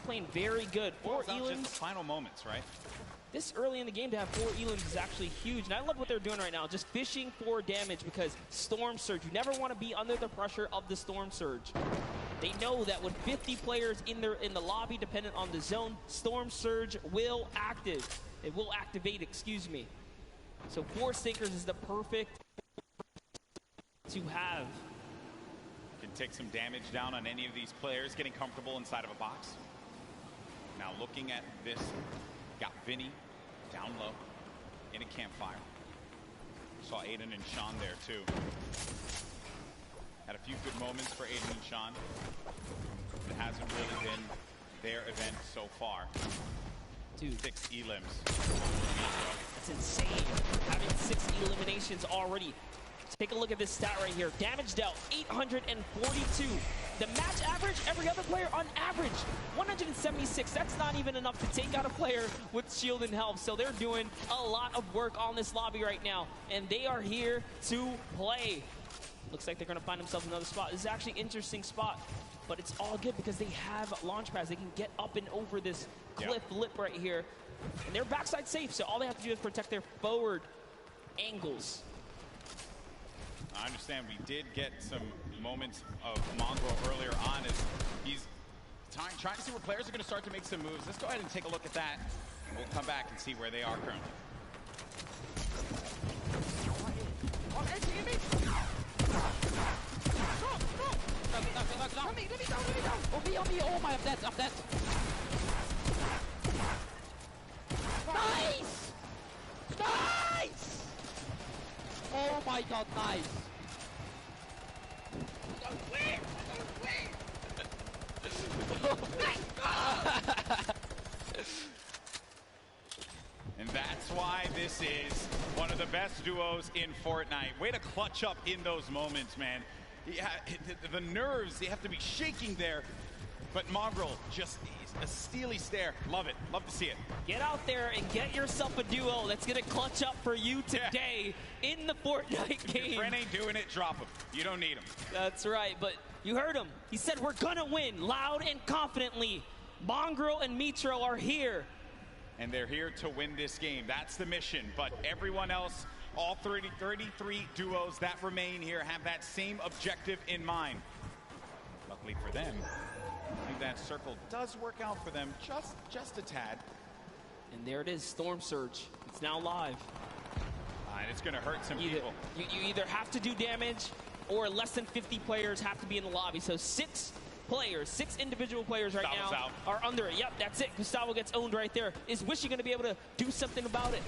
Playing very good. 4 elims. Just the final moments, right? This early in the game to have 4 elims is actually huge, and I love what they're doing right now, just fishing for damage, because Storm Surge, you never want to be under the pressure of the Storm Surge. They know that with 50 players in the lobby, dependent on the zone, Storm Surge will activate, excuse me. So 4 Stinkers is the perfect to have. Can take some damage down on any of these players, getting comfortable inside of a box. Now looking at this, got Vinny down low in a campfire. Saw Aiden and Sean there too. Had a few good moments for Aiden and Sean. It hasn't really been their event so far. Dude. 6 elims. That's insane. Having 6 eliminations already. Take a look at this stat right here. Damage dealt, 842. The match average, every other player on average, 176. That's not even enough to take out a player with shield and health. So they're doing a lot of work on this lobby right now, and they are here to play. Looks like they're going to find themselves another spot. This is actually an interesting spot, but it's all good because they have launch pads. They can get up and over this cliff lip right here, and they're backside safe, so all they have to do is protect their forward angles. I understand we did get some moments of Mongrel earlier on as he's trying to see where players are going to start to make some moves. Let's go ahead and take a look at that, and we'll come back and see where they are currently. Oh my, I'm dead. Nice! Nice! Oh my god, nice! And that's why this is one of the best duos in Fortnite. Way to clutch up in those moments, man. Yeah, the nerves, they have to be shaking there. But Mongrel, just a steely stare. Love it. Love to see it. Get out there and get yourself a duo that's going to clutch up for you today in the Fortnite game. If your friend ain't doing it, drop him. You don't need him. That's right, but you heard him. He said we're going to win loud and confidently. Mongrel and Mitro are here. And they're here to win this game. That's the mission. But everyone else, all 33 duos that remain here have that same objective in mind. Luckily for them, I think that circle does work out for them just a tad. And there it is, Storm Surge. It's now live. And it's going to hurt some people. You either have to do damage or less than 50 players have to be in the lobby. So 6 individual players right now are under it. Yep, that's it. Gustavo gets owned right there. Is Wishy going to be able to do something about it?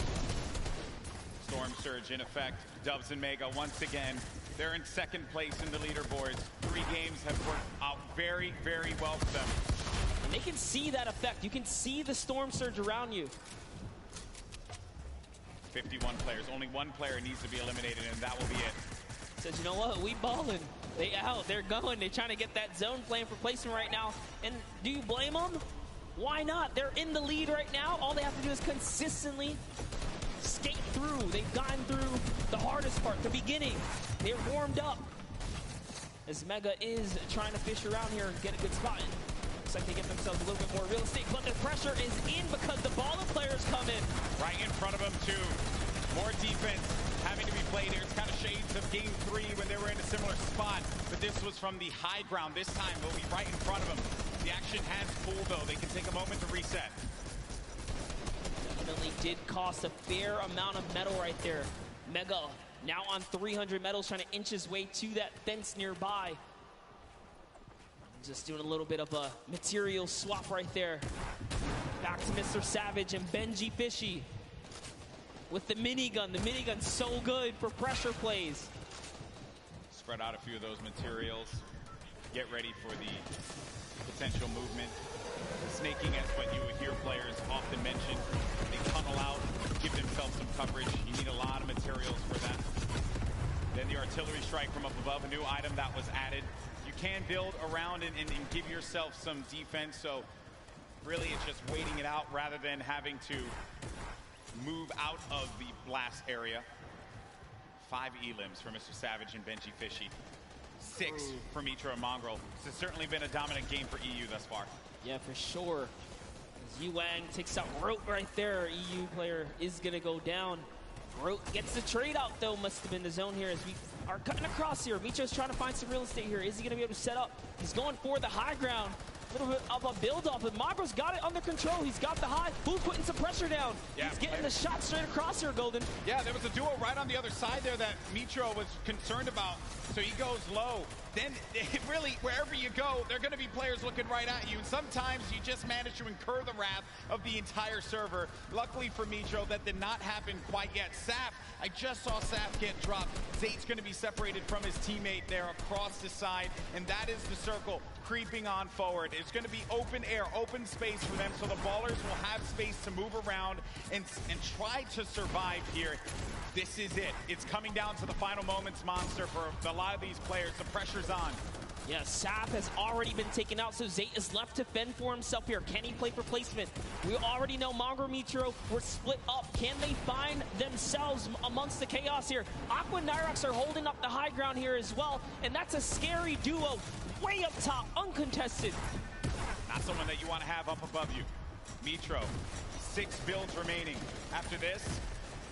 Storm Surge in effect. Dubs and Mega once again. They're in second place in the leaderboards. 3 games have worked out very, very well for them. And they can see that effect. You can see the Storm Surge around you. 51 players. Only 1 player needs to be eliminated, and that will be it. Says, you know what? We ballin'. They out. They're going. They're trying to get that zone flame for placement right now. And do you blame them? Why not? They're in the lead right now. All they have to do is consistently skate through. They've gotten through the hardest part, the beginning. They're warmed up. As Mega is trying to fish around here and get a good spot in. Looks like they get themselves a little bit more real estate, but the pressure is in because the baller players come in. Right in front of them, too. More defense having to be played here. It's kind of shades of game 3 when they were in a similar spot, but this was from the high ground. This time, they'll be right in front of them. The action has cooled, though. They can take a moment to reset. Definitely did cost a fair amount of metal right there. Mega now on 300 metals, trying to inch his way to that fence nearby. Just doing a little bit of a material swap right there. Back to Mr. Savage and Benji Fishy with the minigun. The minigun's so good for pressure plays. Spread out a few of those materials. Get ready for the potential movement. Snaking is what you would hear players often mention. They tunnel out, give themselves some coverage. You need a lot of materials for that. Then the artillery strike from up above, a new item that was added. You can build around and give yourself some defense, so really it's just waiting it out rather than having to move out of the blast area. 5 elims for Mr. Savage and Benji Fishy. 6 for Mitra and Mongrel. This has certainly been a dominant game for EU thus far. Yeah, for sure. As Yuang takes out Rote right there, EU player is going to go down. Rote gets the trade out, though. Must have been the zone here as we are cutting across here. Mitra's trying to find some real estate here. Is he going to be able to set up? He's going for the high ground. A little bit of a build-up, but Mongrel's got it under control. He's got the high. Who's putting some pressure down? Yeah, he's getting the shot straight across here, Golden. Yeah, there was a duo right on the other side there that Mitra was concerned about. So he goes low. Then really, wherever you go, there are going to be players looking right at you. And sometimes you just manage to incur the wrath of the entire server. Luckily for Mitra, that did not happen quite yet. Saf, I just saw Saf get dropped. Zate's going to be separated from his teammate there across the side. And that is the circle creeping on forward. It's going to be open air, open space for them. So the ballers will have space to move around and try to survive here. This is it. It's coming down to the final moments, Monster, for a lot of these players. The pressure's on. Yeah, Saf has already been taken out, so Zate is left to fend for himself here. Can he play for placement? We already know Mongrel Mitro were split up. Can they find themselves amongst the chaos here? Aqua and Nyrox are holding up the high ground here as well, and that's a scary duo way up top, uncontested. Not someone that you want to have up above you. Mitro, 6 builds remaining. After this,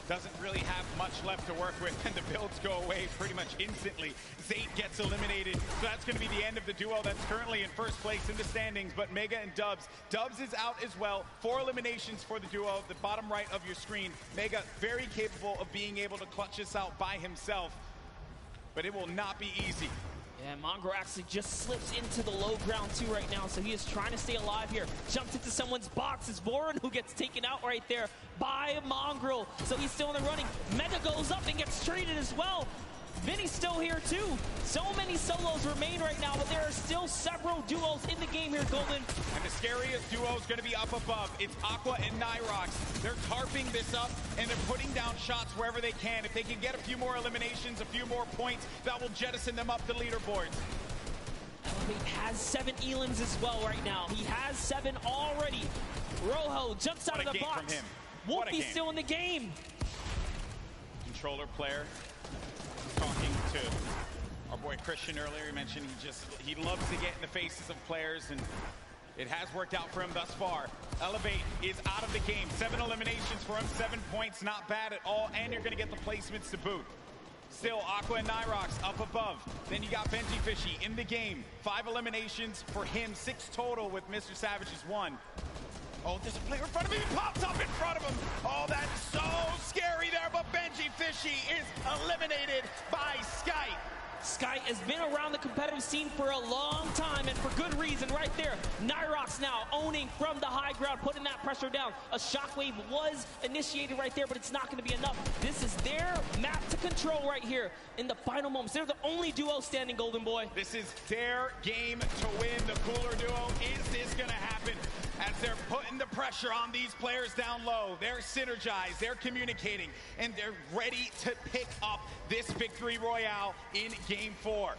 doesn't really have much left to work with, and the builds go away pretty much instantly. Zate gets eliminated, so that's going to be the end of the duo that's currently in first place in the standings, but Mega and Dubs. Dubs is out as well. 4 eliminations for the duo, the bottom right of your screen. Mega very capable of being able to clutch this out by himself, but it will not be easy. Yeah, Mongrel actually just slips into the low ground too right now, so he is trying to stay alive here. Jumps into someone's box. It's Voron who gets taken out right there by Mongrel, so he's still in the running. Mega goes up and gets traded as well. Vinny's still here too. So many solos remain right now, but there are still several duos in the game here, Golden. And the scariest duo is going to be up above. It's Aqua and Nyrox. They're tarping this up, and they're putting down shots wherever they can. If they can get a few more eliminations, a few more points, that will jettison them up the leaderboards. Elevate has 7 elims as well right now. He has 7 already. Rojo jumps out of the box. Wolfie's still in the game. Controller player. Talking to our boy Christian earlier, he mentioned he loves to get in the faces of players, and it has worked out for him thus far. Elevate is out of the game. 7 eliminations for him, 7 points, not bad at all, and you're going to get the placements to boot. Still, Aqua and Nyrox up above. Then you got Benji Fishy in the game. 5 eliminations for him, 6 total with Mr. Savage's 1. Oh, there's a player in front of him. He pops up in front of him. Oh, that's so scary there, but Benji Fishy is eliminated by Sky. Sky has been around the competitive scene for a long time, and for good reason right there. Nyrox now owning from the high ground, putting that pressure down. A shockwave was initiated right there, but it's not going to be enough. This is their map to control right here in the final moments. They're the only duo standing, Golden Boy. This is their game to win. The cooler duo. Is this going to happen? As they're putting the pressure on these players down low, they're synergized, they're communicating, and they're ready to pick up this victory royale in Game 4.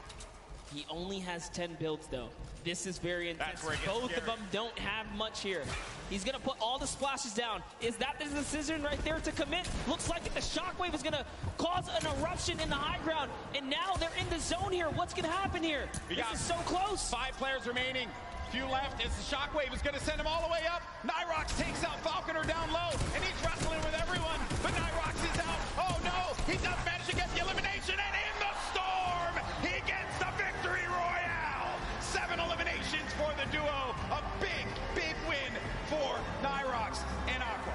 He only has 10 builds, though. This is very intense. Both of them don't have much here. He's going to put all the splashes down. Is that the decision right there to commit? Looks like the shockwave is going to cause an eruption in the high ground. And now they're in the zone here. What's going to happen here? This is so close. 5 players remaining. Few left as the shockwave is going to send him all the way up. Nyrox takes out Falconer down low, and he's wrestling with everyone. But Nyrox is out. Oh no, he does manage to get the elimination, and in the storm, he gets the victory royale. 7 eliminations for the duo. A big, big win for Nyrox and Aqua.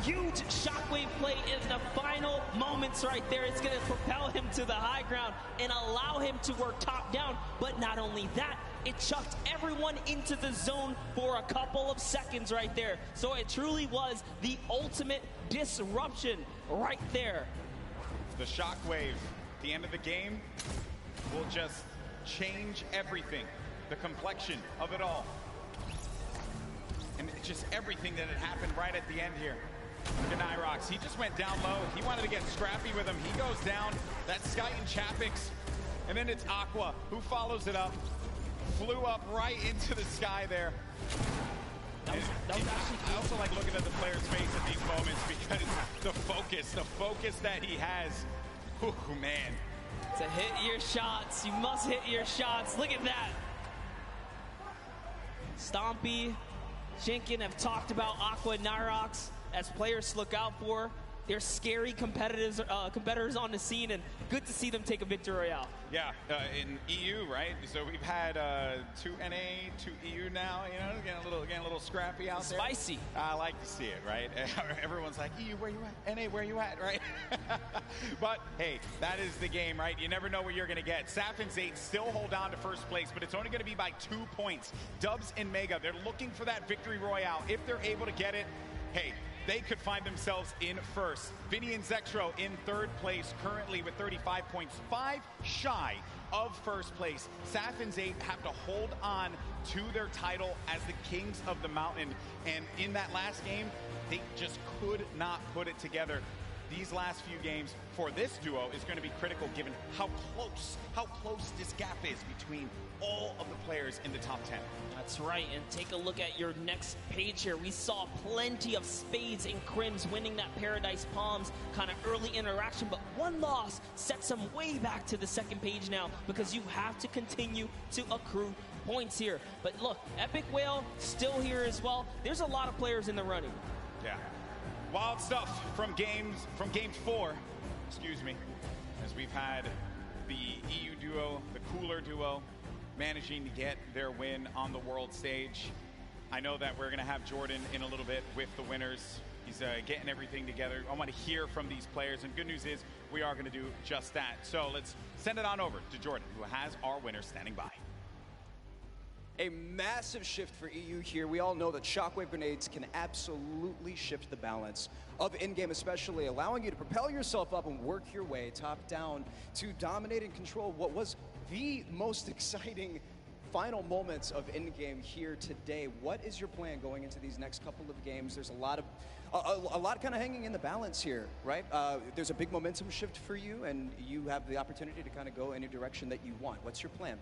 Huge shockwave play in the final moments right there. It's going to propel him to the high ground and allow him to work top down. But not only that, it chucked everyone into the zone for a couple of seconds right there. So it truly was the ultimate disruption right there. The shockwave, the end of the game, will just change everything. The complexion of it all. And just everything that had happened right at the end here. Look at Nyrox. He just went down low. He wanted to get scrappy with him. He goes down. That's Sky and Chapix. And then it's Aqua who follows it up. Flew up right into the sky there. That was actually cool. I also like looking at the player's face at these moments because the focus that he has. Oh, man. To hit your shots. You must hit your shots. Look at that. Stompy, Shinken have talked about Aqua and Nyrox as players to look out for. They're scary competitors on the scene, and good to see them take a victory royale. Yeah, in EU, right? So we've had 2 NA, 2 EU now. You know, getting a little scrappy out there. Spicy. I like to see it, right? Everyone's like, EU, where you at? NA, where you at, right? But hey, that is the game, right? You never know what you're gonna get. Saf and Zayt still hold on to first place, but it's only gonna be by 2 points. Dubs and Mega, they're looking for that victory royale. If they're able to get it, hey, they could find themselves in first. Vinny and Zexro in 3rd place currently with 35 points, 5 shy of first place. Saf and Zayt have to hold on to their title as the kings of the mountain. And in that last game, they just could not put it together. These last few games for this duo is going to be critical given how close this gap is between all of the players in the top 10. That's right, and take a look at your next page here. We saw plenty of Spades and Crims winning that Paradise Palms kind of early interaction, but one loss sets them way back to the second page now because you have to continue to accrue points here. But look, Epic Whale still here as well. There's a lot of players in the running. Yeah. Wild stuff from game 4, excuse me, as we've had the EU duo, the cooler duo, managing to get their win on the world stage. I know that we're going to have Jordan in a little bit with the winners. He's getting everything together. I want to hear from these players, and good news is we are going to do just that. So let's send it on over to Jordan, who has our winners standing by. A massive shift for EU here. We all know that shockwave grenades can absolutely shift the balance of in-game, especially allowing you to propel yourself up and work your way top down to dominate and control what was the most exciting final moments of in-game here today. What is your plan going into these next couple of games? There's a lot kind of hanging in the balance here, right? There's a big momentum shift for you, and you have the opportunity to kind of go any direction that you want. What's your plan?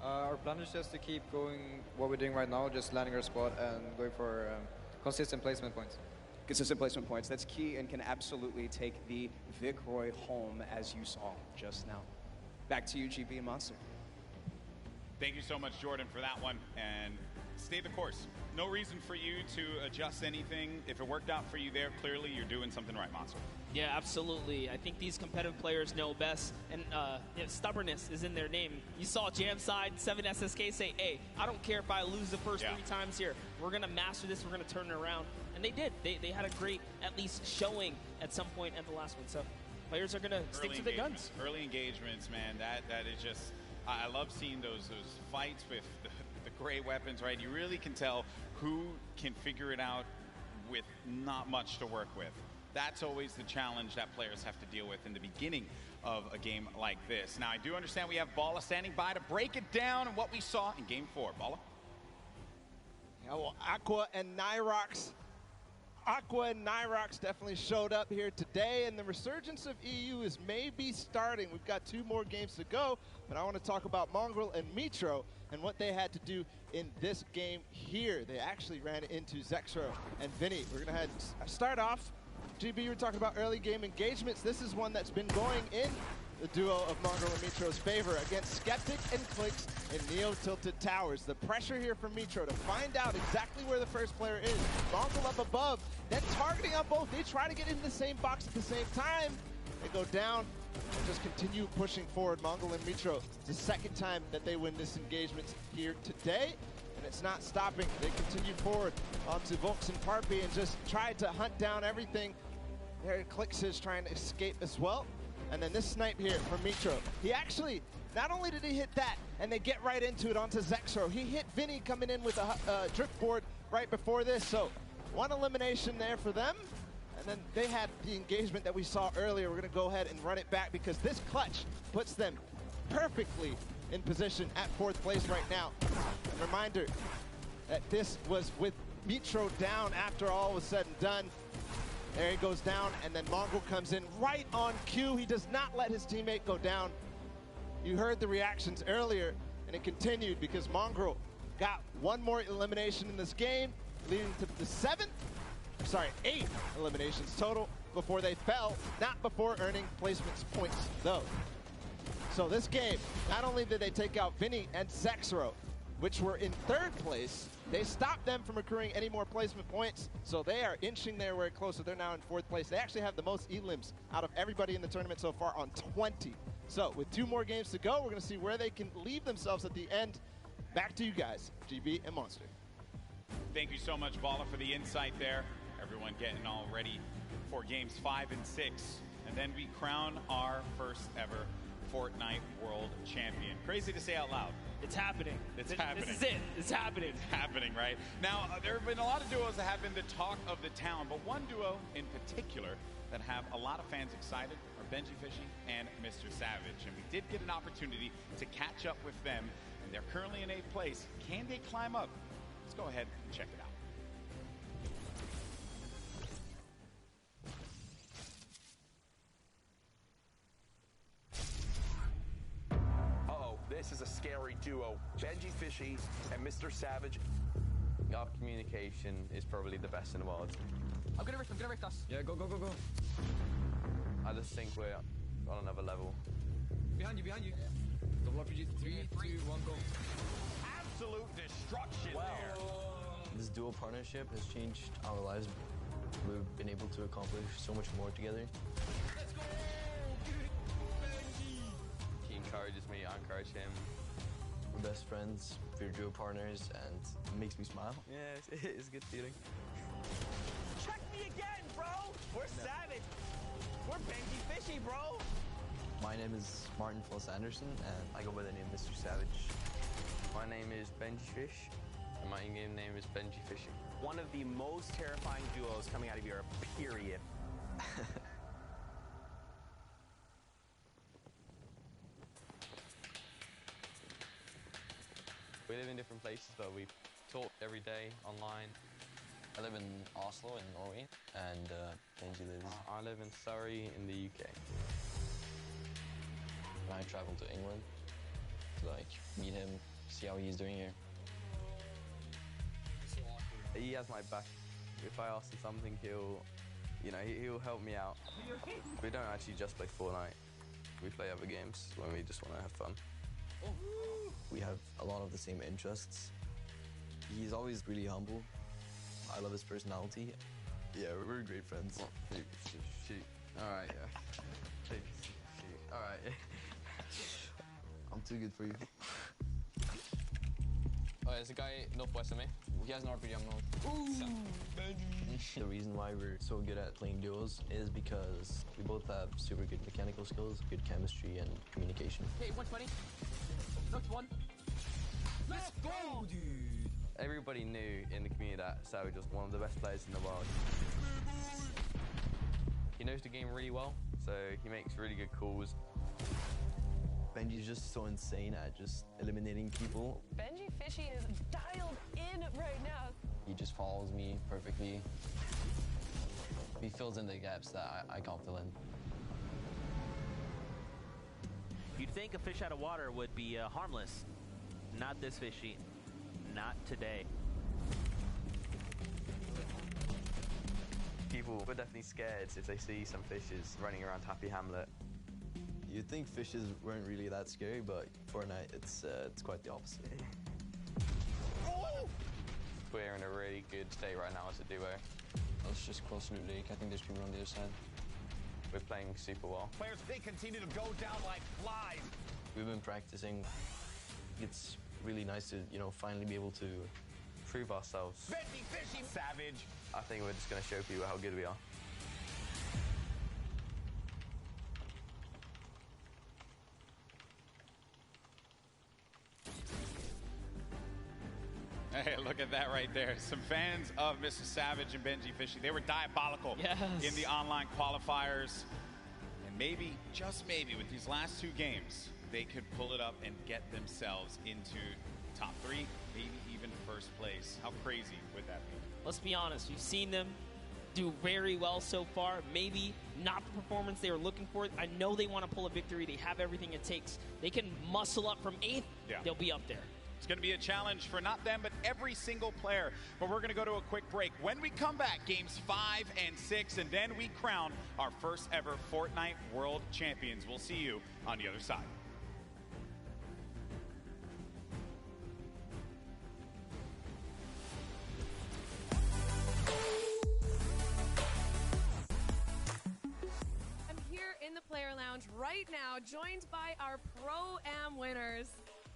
Our plan is just to keep going what we're doing right now, just landing our spot and going for consistent placement points. Consistent placement points, that's key and can absolutely take the Vic Roy home, as you saw just now. Back to you, GB and Monster. Thank you so much, Jordan, for that one, and stay the course. No reason for you to adjust anything. If it worked out for you there, clearly you're doing something right, Monster. Yeah, absolutely. I think these competitive players know best, and stubbornness is in their name. You saw Jamside, 7SSK say, hey, I don't care if I lose the first 3 times here. We're going to master this. We're going to turn it around. And they did. They had a great, at least, showing at some point at the last one. So players are going to stick to their guns. Early engagements, man, that is just, I love seeing those fights with the gray weapons, right? You really can tell who can figure it out with not much to work with. That's always the challenge that players have to deal with in the beginning of a game like this. Now, I do understand we have Bala standing by to break it down and what we saw in Game 4. Bala? Yeah, well, Aqua and Nyrox Aqua and Nyrox definitely showed up here today, and the resurgence of EU is maybe starting. We've got 2 more games to go, but I want to talk about Mongrel and Mitro and what they had to do in this game here. They actually ran into Zexro and Vinny. We're going to start off. GB, you were talking about early game engagements. This is one that's been going in the duo of Mongrel and Mitro's favor against Skeptic and Clicks in Neo Tilted Towers. The pressure here from Mitro to find out exactly where the first player is. Mongrel up above, then targeting on both. They try to get into the same box at the same time. They go down and just continue pushing forward. Mongrel and Mitro, it's the second time that they win this engagement here today, and it's not stopping. They continue forward onto Volks and Parpy and just try to hunt down everything. There Clicks is trying to escape as well. And then this snipe here from Mitro. He actually, not only did he hit that, and they get right into it onto Zexro, he hit Vinny coming in with a drift board right before this. So 1 elimination there for them. And then they had the engagement that we saw earlier. We're going to go ahead and run it back because this clutch puts them perfectly in position at 4th place right now. A reminder that this was with Mitro down after all was said and done. There he goes down, and then Mongrel comes in right on cue. He does not let his teammate go down. You heard the reactions earlier, and it continued because Mongrel got 1 more elimination in this game, leading to the 8 eliminations total before they fell, not before earning placements points, though. So this game, not only did they take out Vinny and Zexro, which were in 3rd place, they stopped them from accruing any more placement points, so they are inching their way closer. They're now in 4th place. They actually have the most elims out of everybody in the tournament so far on 20. So with 2 more games to go, we're going to see where they can leave themselves at the end. Back to you guys, GB and Monster. Thank you so much, Vala, for the insight there. Everyone getting all ready for games 5 and 6. And then we crown our first ever Fortnite World Champion. Crazy to say out loud. It's happening. It's happening. This is it. It's happening. It's happening, right? Now, there have been a lot of duos that have been the talk of the town, but one duo in particular that have a lot of fans excited are Benji Fishy and Mr. Savage. And we did get an opportunity to catch up with them, and they're currently in 8th place. Can they climb up? Let's go ahead and check it out. This is a scary duo. Benji Fishy and Mr. Savage. Our communication is probably the best in the world. I'm gonna rift us. Yeah, go. I just think we're on another level. Behind you. Double RPG, 3, 2, 1, go. Absolute destruction there. This dual partnership has changed our lives. We've been able to accomplish so much more together. Let's go! He encourages me, I encourage him. We're best friends, we're duo partners, and it makes me smile. Yeah, it's a good feeling. Check me again, bro. We're savage. We're Benji Fishy, bro. My name is Martin Foss Anderson, and I go by the name Mr. Savage. My name is Benji Fish, and my in-game name is Benji Fishy. One of the most terrifying duos coming out of Europe, period. We live in different places, but we talk every day online. I live in Oslo in Norway, and Benji lives... I live in Surrey in the UK. And I travel to England to meet him, see how he's doing here. He has my back. If I ask him something, he'll help me out. We don't actually just play Fortnite. We play other games when we just want to have fun. We have a lot of the same interests. He's always really humble. I love his personality. Yeah, we're great friends. Oh, shoot. All right, yeah. Shoot. All right. I'm too good for you. Oh, there's a guy northwest of me. He has an RPG on north. The reason why we're so good at playing duos is because we both have super good mechanical skills, good chemistry, and communication. Okay, 120. Knocked 1. Let's go, dude! Everybody knew in the community that Savage was one of the best players in the world. He knows the game really well, so he makes really good calls. Benji's just so insane at just eliminating people. Benji Fishy is dialed in right now. He just follows me perfectly. He fills in the gaps that I can't fill in. You'd think a fish out of water would be harmless. Not this fishy. Not today. People were definitely scared if they see some fishes running around Happy Hamlet. You'd think fishes weren't really that scary, but Fortnite, it's quite the opposite. We're in a really good state right now as a duo. Let's just cross New League. I think there's people on the other side. We're playing super well. Players, they continue to go down like flies. We've been practicing. It's really nice to, you know, finally be able to prove ourselves. Fishy, fishy, savage. I think we're just going to show people how good we are. Hey, look at that right there. Some fans of Mr. Savage and Benji Fishy. They were diabolical in the online qualifiers. And maybe, just maybe, with these last two games, they could pull it up and get themselves into top 3, maybe even first place. How crazy would that be? Let's be honest, you've seen them do very well so far. Maybe not the performance they were looking for. I know they want to pull a victory. They have everything it takes. They can muscle up from 8th. Yeah. They'll be up there. It's going to be a challenge for not them, but every single player. But we're going to go to a quick break. When we come back, games 5 and 6, and then we crown our first ever Fortnite World Champions. We'll see you on the other side. I'm here in the player lounge right now, joined by our Pro-Am winners,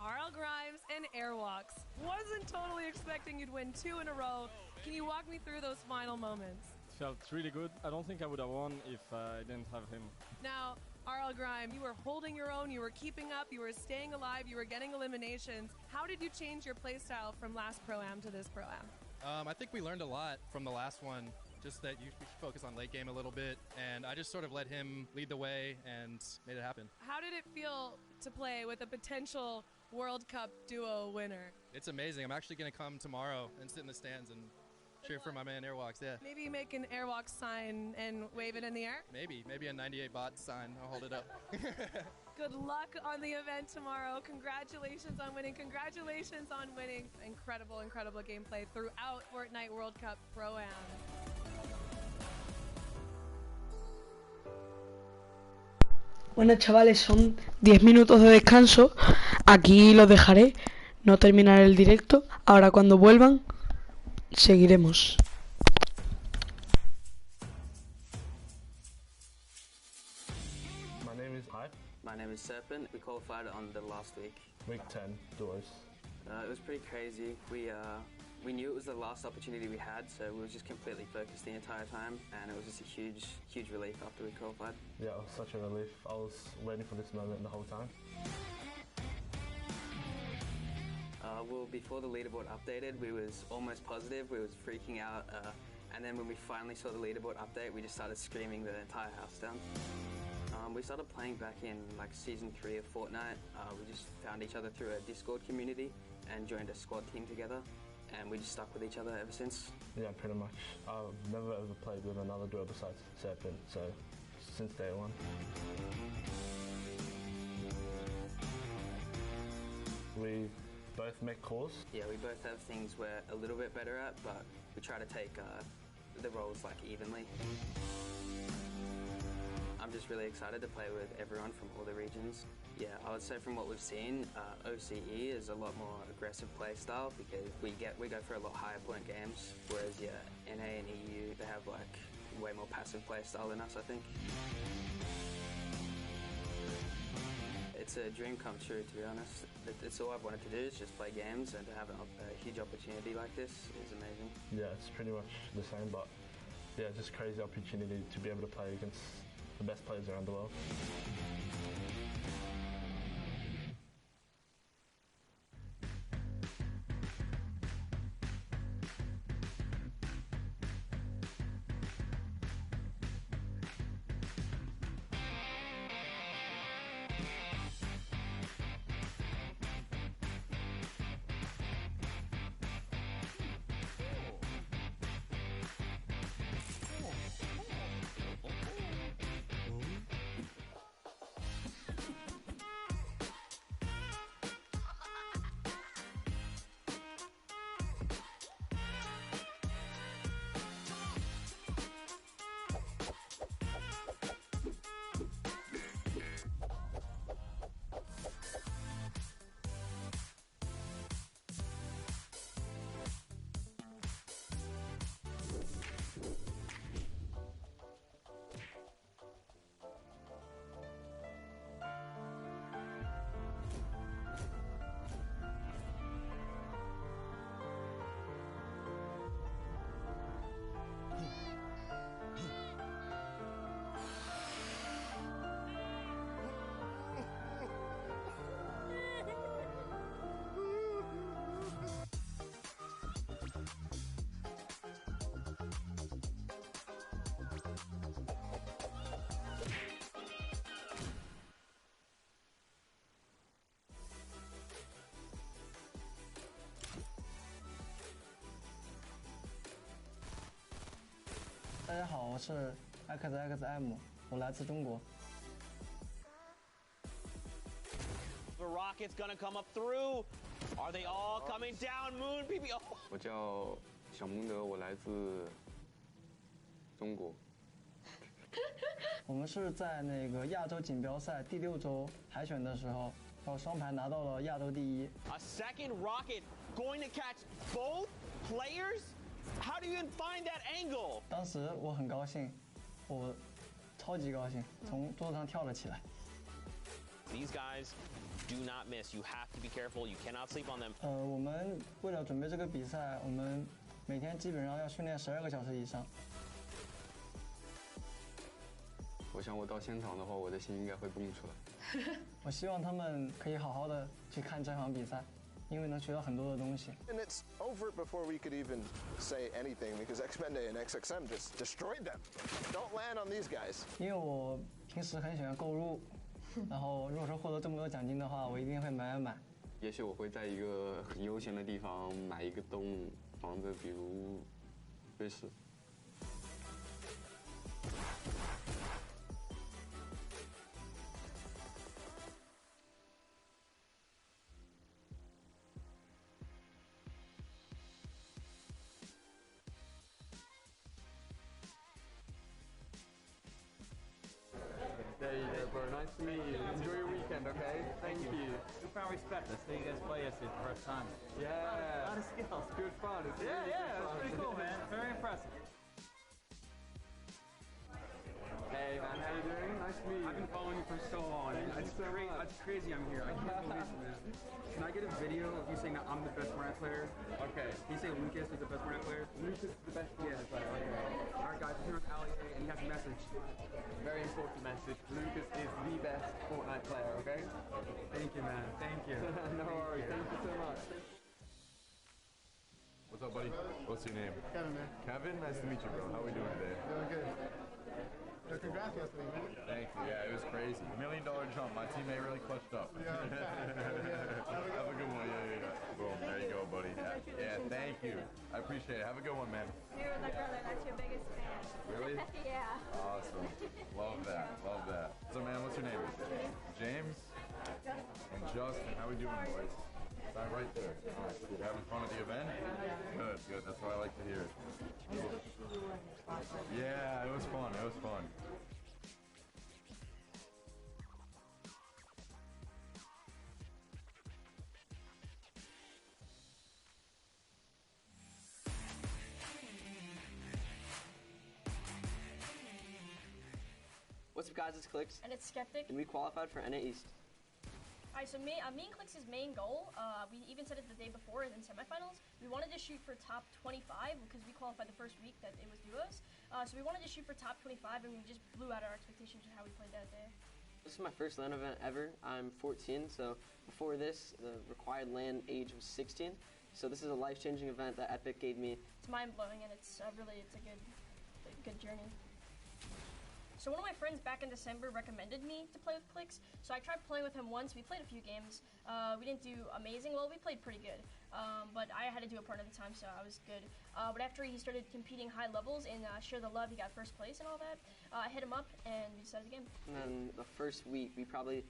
RL Grimes and Airwalks. Wasn't totally expecting you'd win 2 in a row. Can you walk me through those final moments? It felt really good. I don't think I would have won if I didn't have him. Now, RL Grime, you were holding your own, you were keeping up, you were staying alive, you were getting eliminations. How did you change your playstyle from last Pro-Am to this Pro-Am? I think we learned a lot from the last one. Just that you focus on late game a little bit, and I just sort of let him lead the way and made it happen. How did it feel to play with a potential World Cup duo winner? It's amazing. I'm actually going to come tomorrow and sit in the stands and cheer for my man Airwalks, yeah. Maybe make an Airwalks sign and wave it in the air? Maybe a 98 bot sign. I'll hold it up. Good luck on the event tomorrow. Congratulations on winning. Congratulations on winning. Incredible, incredible gameplay throughout Fortnite World Cup Pro-Am. Bueno, chavales, son 10 minutos de descanso. Aquí los dejaré. No terminaré el directo. Ahora cuando vuelvan, seguiremos. My name is Hype. My name is Serpent. We qualified on the last week. Week 10, DUOS. It was pretty crazy. We knew it was the last opportunity we had, so we were just completely focused the entire time, and it was just a huge relief after we qualified. Yeah, it was such a relief. I was waiting for this moment the whole time. Well, before the leaderboard updated, we was almost positive. We was freaking out, and then when we finally saw the leaderboard update, we just started screaming the entire house down. We started playing back in like season 3 of Fortnite. We just found each other through a Discord community and joined a squad team together. And we just stuck with each other ever since. Yeah, pretty much. I've never ever played with another duo besides Serpent, so since day one. We both make calls. Yeah, we both have things we're a little bit better at, but we try to take the roles like evenly. I'm just really excited to play with everyone from all the regions. Yeah, I would say from what we've seen, OCE is a lot more aggressive play style because we go for a lot higher point games, whereas yeah, NA and EU, they have like way more passive play style than us, I think. It's a dream come true, to be honest. It's all I've wanted to do is just play games, and to have a huge opportunity like this is amazing. Yeah, it's pretty much the same, but yeah, just crazy opportunity to be able to play against the best players around the world. 家好，我是 XXM， 我来自中国。 The rocket's gonna come up through. Are they all coming down? Moon PB. Oh. 我叫小蒙德，我来自中国。我们是在那个亚洲锦标赛第6周海选的时候，然后双排拿到了亚洲第1。A second rocket going to catch both players? How do you even find that angle? 当时我很高兴，我超级高兴，从桌子上跳了起来。 These guys do not miss. You have to be careful. You cannot sleep on them. 我们为了准备这个比赛，我们每天基本上要训练12个小时以上。我想我到现场的话，我的心应该会蹦出来。我希望他们可以好好的去看这场比赛，因为能学到很多的东西。 And it's over before we could even say anything because Xmende and XXM just destroyed them. Don't land on these guys. 因为我平时很喜欢购入。 然后，如果说获得这么多奖金的话，我一定会买。也许我会在一个很悠闲的地方买一个洞房子，比如瑞士。There you go, bro. Nice to meet you. Enjoy your weekend, okay? Thank you. Profound respect. Let's see you guys play us for the first time. Yeah. A lot of skills. Good fun. It's Yeah, really yeah. good It's fun. pretty cool, man. Very impressive. Hey, man. How you doing? Nice to meet you. I've been following you for so long. Thank you so much. It's crazy I'm here. I can't believe it, man. Can I get a video of you saying that I'm the best Fortnite player? Okay. Can you say Lucas is the best Fortnite player? Lucas is the best Yeah, that's right. Okay. All right, guys. Here with Ali, and he has a message. Very important message. Lucas is the best Fortnite player, okay? Thank you, man. Thank you. No worries. Thank you so much. What's up, buddy? What's your name? Kevin, man. Kevin, nice to meet you, bro. How are we doing today? Doing good. Congrats yesterday, man. Thank you. Yeah, it was crazy. $1 million jump. My teammate really clutched up. Yeah. Have a good one. Yeah. Boom. There you go, buddy. Yeah, thank you. I appreciate it. Have a good one, man. Here with my brother. That's your biggest fan. Really? Yeah. Awesome. Love that. Love that. So, man, what's your name? James? And Justin. How we doing, boys? Sign right there. All right, cool. Having fun at the event? Good. That's what I like to hear. Yeah, it was fun. What's up, guys? It's Clicks. And it's Skeptic. And we qualified for NA East. Alright, so me and Clicks' main goal, we even said it the day before in semifinals, we wanted to shoot for top 25 because we qualified the first week that it was DUOS. So we wanted to shoot for top 25 and we just blew out our expectations of how we played that day. This is my first LAN event ever. I'm 14, so before this, the required LAN age was 16. So this is a life-changing event that Epic gave me. It's mind-blowing and it's a good journey. So one of my friends back in December recommended me to play with Clicks. So I tried playing with him once. We played a few games. We didn't do amazing. Well, we played pretty good. But I had to do a partner at the time, so I was good. But after he started competing high levels and Share the Love, he got first place and all that. I hit him up and we decided the game. And then the first week, we probably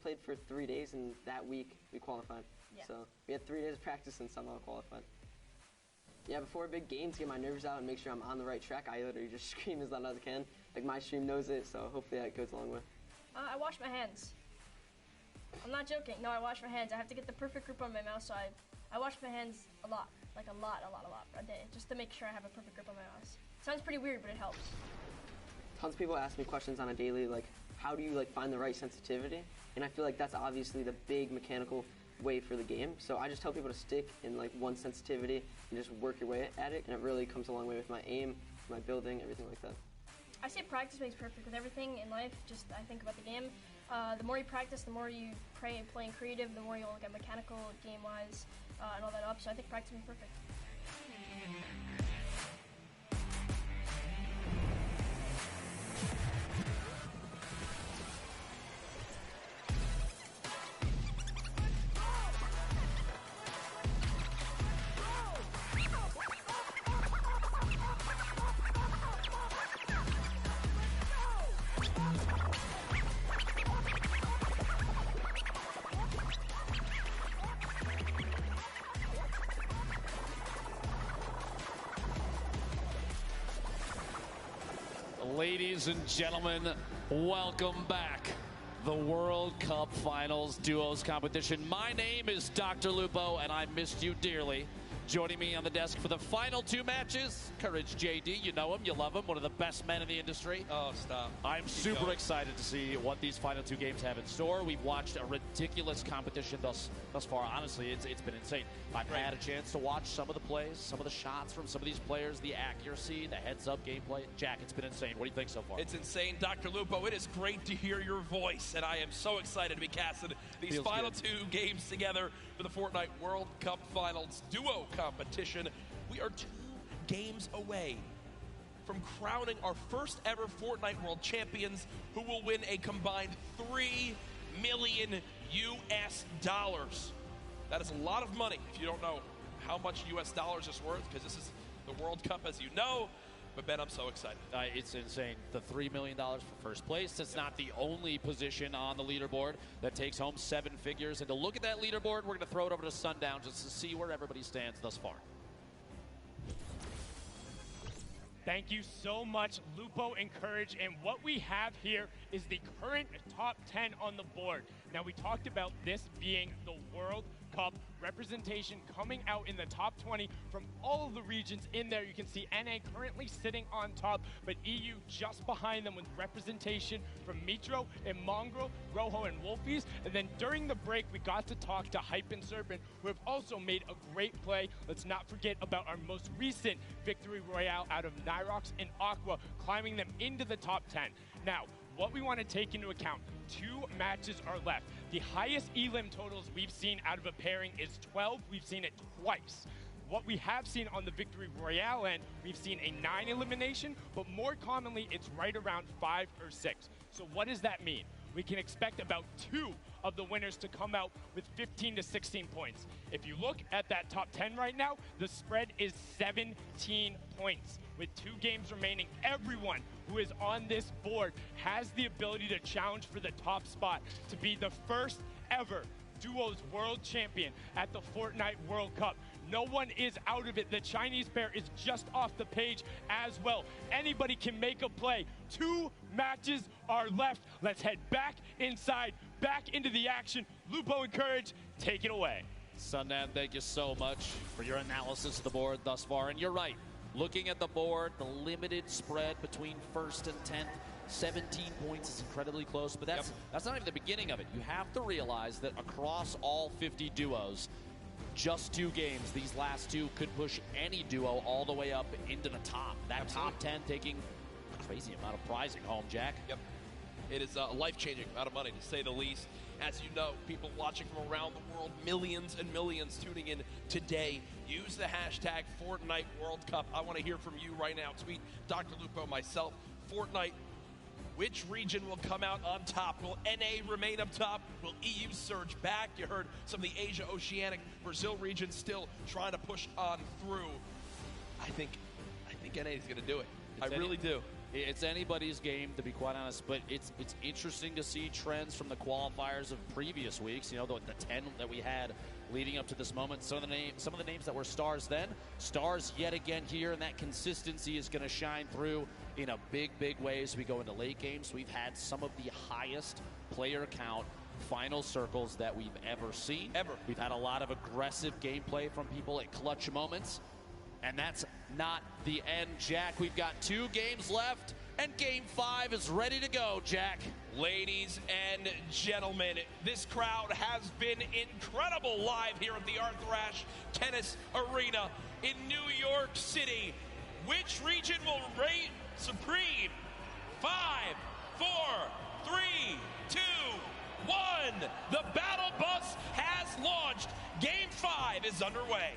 played for 3 days, and that week we qualified. Yeah. So we had 3 days of practice and somehow qualified. Yeah, before a big game, to get my nerves out and make sure I'm on the right track, I literally just scream as loud as I can. Like, my stream knows it, so hopefully that goes a long way. I wash my hands. I'm not joking. No, I wash my hands. I have to get the perfect grip on my mouse, so I wash my hands a lot. Like a lot a day, just to make sure I have a perfect grip on my mouse. Sounds pretty weird, but it helps. Tons of people ask me questions on a daily, like, how do you find the right sensitivity? And I feel like that's obviously the big mechanical way for the game. So I just tell people to stick in one sensitivity and just work your way at it, and it really comes a long way with my aim, my building, everything like that. I say practice makes perfect with everything in life. Just I think about the game. The more you practice, the more you play in creative, the more you'll get mechanical, game-wise, and all that up. So I think practice makes perfect. Ladies and gentlemen, welcome back. The World Cup Finals Duos competition. My name is Dr. Lupo, and I missed you dearly. Joining me on the desk for the final two matches, Courage JD. You know him, you love him, one of the best men in the industry. Oh, stop. I'm super excited to see what these final two games have in store. We've watched a ridiculous competition thus far. Honestly, it's been insane. I've had a chance to watch some of the plays, some of the shots from some of these players, the accuracy, the heads-up gameplay. Jack, it's been insane. What do you think so far? It's insane, Dr. Lupo. It is great to hear your voice, and I am so excited to be casting these final two games together for the Fortnite World Cup Finals Duo competition. We are 2 games away from crowning our first ever Fortnite World Champions, who will win a combined $3 million US. That is a lot of money if you don't know how much US dollars is worth, because this is the World Cup, as you know. But Ben, I'm so excited. It's insane. The $3 million for first place. It's not the only position on the leaderboard that takes home 7 figures. And to look at that leaderboard, we're going to throw it over to Sundown just to see where everybody stands thus far. Thank you so much, Lupo and Courage. And what we have here is the current top 10 on the board. Now, we talked about this being the World Cup representation coming out in the top 20 from all of the regions in there. You can see NA currently sitting on top, but EU just behind them with representation from Mitro and Mongrel, Rojo and Wolfies. And then during the break, we got to talk to Hype and Serpent, who have also made a great play. Let's not forget about our most recent victory royale out of Nyrox and Aqua, climbing them into the top 10. Now, what we want to take into account, 2 matches are left. The highest elim totals we've seen out of a pairing is 12. We've seen it twice. What we have seen on the Victory Royale end, we've seen a 9 elimination, but more commonly, it's right around 5 or 6. So what does that mean? We can expect about 2 of the winners to come out with 15 to 16 points. If you look at that top 10 right now, the spread is 17 points. With 2 games remaining, everyone who is on this board has the ability to challenge for the top spot to be the first ever Duos World Champion at the Fortnite World Cup. No one is out of it. The Chinese pair is just off the page as well. Anybody can make a play. 2 matches are left. Let's head back inside, back into the action. Lupo and Courage, take it away. Sundan, thank you so much for your analysis of the board thus far. And you're right. Looking at the board, the limited spread between first and 10th, 17 points is incredibly close, but that's not even the beginning of it. You have to realize that across all 50 duos, just 2 games, these last 2 could push any duo all the way up into the top. That top 10 taking a crazy amount of prizing home, Jack. Yep. It is a life-changing amount of money, to say the least. As you know, people watching from around the world, millions and millions tuning in today. Use the hashtag Fortnite World Cup. I want to hear from you right now. Tweet Dr. Lupo, myself, Fortnite. Which region will come out on top? Will NA remain up top? Will EU surge back? You heard some of the Asia, Oceanic, Brazil region still trying to push on through. I think NA is going to do it. I really do. It's anybody's game, to be quite honest, but it's interesting to see trends from the qualifiers of previous weeks. You know, the 10 that we had leading up to this moment. Some of the names that were stars then, stars yet again here, and that consistency is going to shine through in a big way as we go into late games. We've had some of the highest player count final circles that we've ever seen. We've had a lot of aggressive gameplay from people at clutch moments. And that's not the end, Jack. We've got 2 games left, and Game 5 is ready to go, Jack. Ladies and gentlemen, this crowd has been incredible live here at the Art Thrash Tennis Arena in New York City. Which region will reign supreme? 5, 4, 3, 2, 1. The battle bus has launched. Game 5 is underway.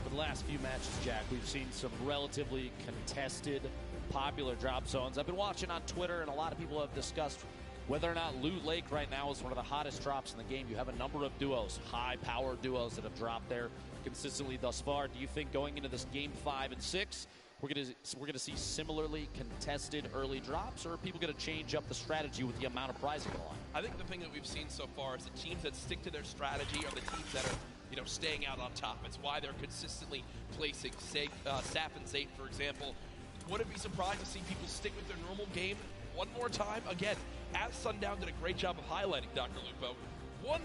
The last few matches, Jack, we've seen some relatively contested, popular drop zones. I've been watching on Twitter, and a lot of people have discussed whether or not Loot Lake right now is one of the hottest drops in the game. You have a number of duos, high-power duos that have dropped there consistently thus far. Do you think going into this Game 5 and 6, we're gonna see similarly contested early drops, or are people gonna change up the strategy with the amount of prizing on the line? I think the thing that we've seen so far is the teams that stick to their strategy are the teams that are you know, staying out on top. It's why they're consistently placing Sap and Zayt, for example. Wouldn't be surprised to see people stick with their normal game one more time. Again, as Sundown did a great job of highlighting, Dr. Lupo, one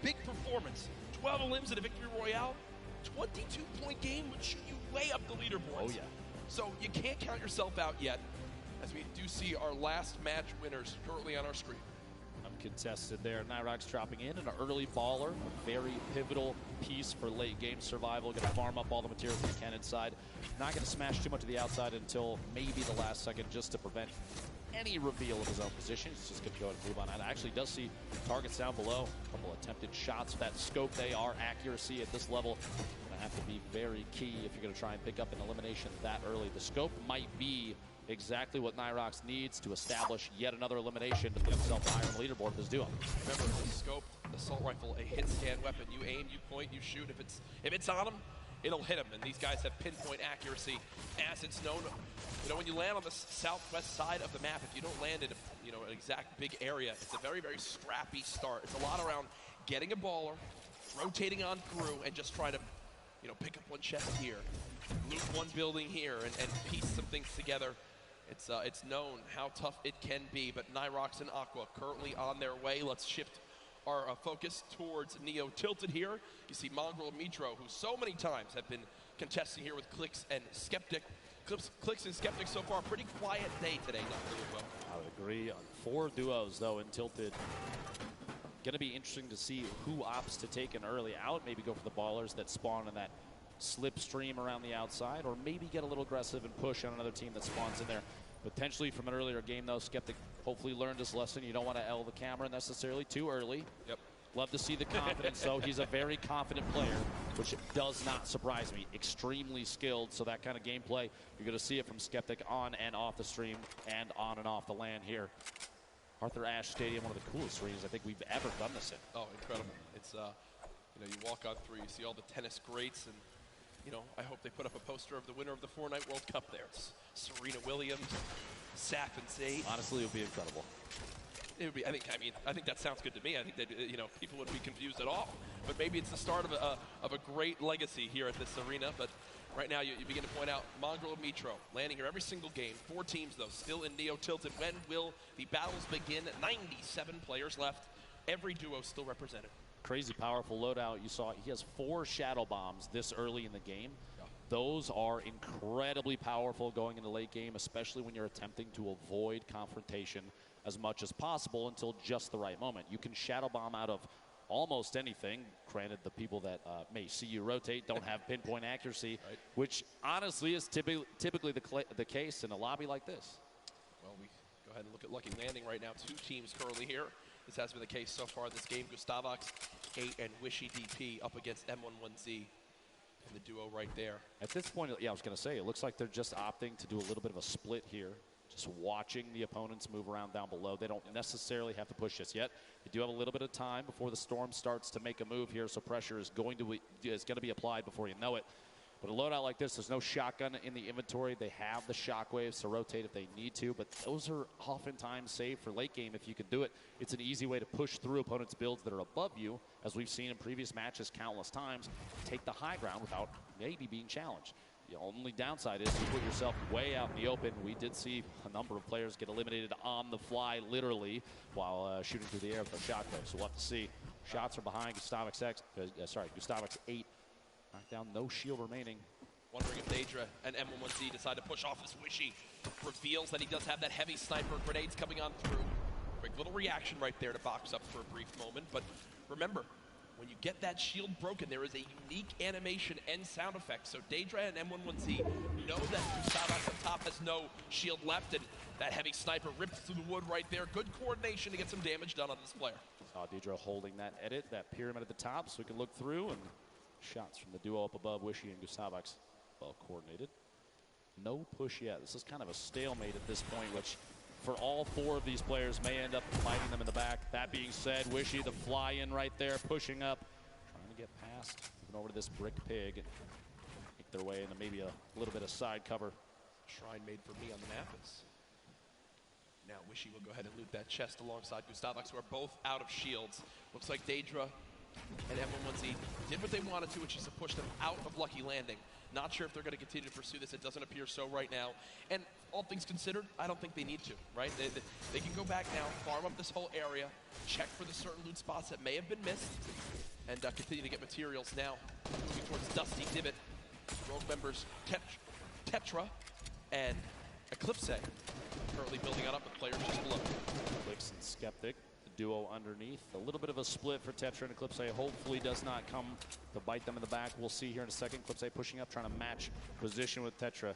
big performance, 12 elims in a victory royale, 22-point game would shoot you way up the leaderboards. Oh, yeah. So you can't count yourself out yet, as we do see our last match winners currently on our screen. Uncontested there. Nyrox dropping in an early baller, a very pivotal piece for late game survival. Going to farm up all the materials he can inside. Not going to smash too much of the outside until maybe the last second, just to prevent any reveal of his own position. He's just going to go ahead and move on out. Actually does see targets down below. A couple attempted shots. That scope, they are accuracy at this level. Going to have to be very key if you're going to try and pick up an elimination that early. The scope might be exactly what Nyrox needs to establish yet another elimination to put himself higher on the leaderboard with this duo. Remember, the scope, assault rifle, a hit scan weapon. You aim, you point, you shoot. If it's on him, it'll hit him. And these guys have pinpoint accuracy, as it's known. You know, when you land on the southwest side of the map, if you don't land in an exact big area, it's a very, very scrappy start. It's a lot around getting a baller, rotating on through, and just trying to, pick up one chest here, loot one building here, and piece some things together. It's known how tough it can be, but Nyrox and Aqua currently on their way. Let's shift our focus towards Neo Tilted here. You see Mongrel and Mitro, who so many times have been contesting here with Clix and Skeptic. Clix and Skeptic so far, pretty quiet day today, Dr. Lupo. I would agree. 4 duos, though, in Tilted. Going to be interesting to see who opts to take an early out, maybe go for the ballers that spawn in that slipstream around the outside, or maybe get a little aggressive and push on another team that spawns in there. Potentially from an earlier game, though, Skeptic hopefully learned his lesson. You don't want to L the camera necessarily too early. Yep. Love to see the confidence, though. He's a very confident player, which does not surprise me. Extremely skilled, so that kind of gameplay, you're going to see it from Skeptic on and off the stream and on and off the LAN here. Arthur Ashe Stadium, one of the coolest streams I think we've ever done this in. Oh, incredible. It's, you walk on through, you see all the tennis greats, and I hope they put up a poster of the winner of the Fortnite World Cup there. It's Serena Williams, Sap and Zayt. Honestly, it would be incredible. It would be. I think that sounds good to me. I think that people wouldn't be confused at all. But maybe it's the start of a great legacy here at this arena. But right now, you begin to point out Mongrel and Mitro landing here every single game. 4 teams though still in Neo Tilted. When will the battles begin? 97 players left. Every duo still represented. Crazy powerful loadout. You saw he has 4 shadow bombs this early in the game. Yeah. Those are incredibly powerful going into late game, especially when you're attempting to avoid confrontation as much as possible until just the right moment. You can shadow bomb out of almost anything. Granted, the people that may see you rotate don't have pinpoint accuracy, right, which honestly is typically the case in a lobby like this. Well, we go ahead and look at Lucky Landing right now. 2 teams currently here. This has been the case so far this game. Gustavox, 8, and Wishy DP up against M11Z and the duo right there. At this point, yeah, I was going to say, it looks like they're just opting to do a little bit of a split here. Just watching the opponents move around down below. They don't necessarily have to push this yet. They do have a little bit of time before the storm starts to make a move here, so pressure is going to be applied before you know it. But a loadout like this, there's no shotgun in the inventory. They have the shockwaves to rotate if they need to, but those are oftentimes saved for late game if you can do it. It's an easy way to push through opponents' builds that are above you, as we've seen in previous matches countless times, take the high ground without maybe being challenged. The only downside is you put yourself way out in the open. We did see a number of players get eliminated on the fly, literally, while shooting through the air with their shotgun. So we'll have to see. Shots are behind Gustavox 8. Knockdown, no shield remaining. Wondering if Daedra and M11Z decide to push off this Wishy. Reveals that he does have that heavy sniper. Grenades coming on through. Quick little reaction right there to box up for a brief moment. But remember, when you get that shield broken, there is a unique animation and sound effect. So Daedra and M11Z know that Gustavox up top has no shield left, and that heavy sniper rips through the wood right there. Good coordination to get some damage done on this player. Saw Daedra holding that edit, that pyramid at the top, so we can look through, and shots from the duo up above, Wishy and Gustavox, well coordinated. No push yet. This is kind of a stalemate at this point, which for all 4 of these players may end up fighting them in the back. That being said, Wishy, the fly in right there, pushing up, trying to get past, moving over to this brick pig, make their way into maybe a little bit of side cover. Shrine made for me on the map is. Now Wishy will go ahead and loot that chest alongside Gustavox, who are both out of shields. Looks like Daedra And M1Z did what they wanted to, which is to push them out of Lucky Landing. Not sure if they're going to continue to pursue this. It doesn't appear so right now. And all things considered, I don't think they need to, right? They can go back now, farm up this whole area, check for the certain loot spots that may have been missed, and continue to get materials now. Moving towards Dusty Divot. Rogue members Tetra and Eclipse currently building it up with players just below. Clix and Skeptic, the duo underneath. A little bit of a split for Tetra and Eclipse. Hopefully does not come to bite them in the back. We'll see here in a second. Eclipse pushing up, trying to match position with Tetra.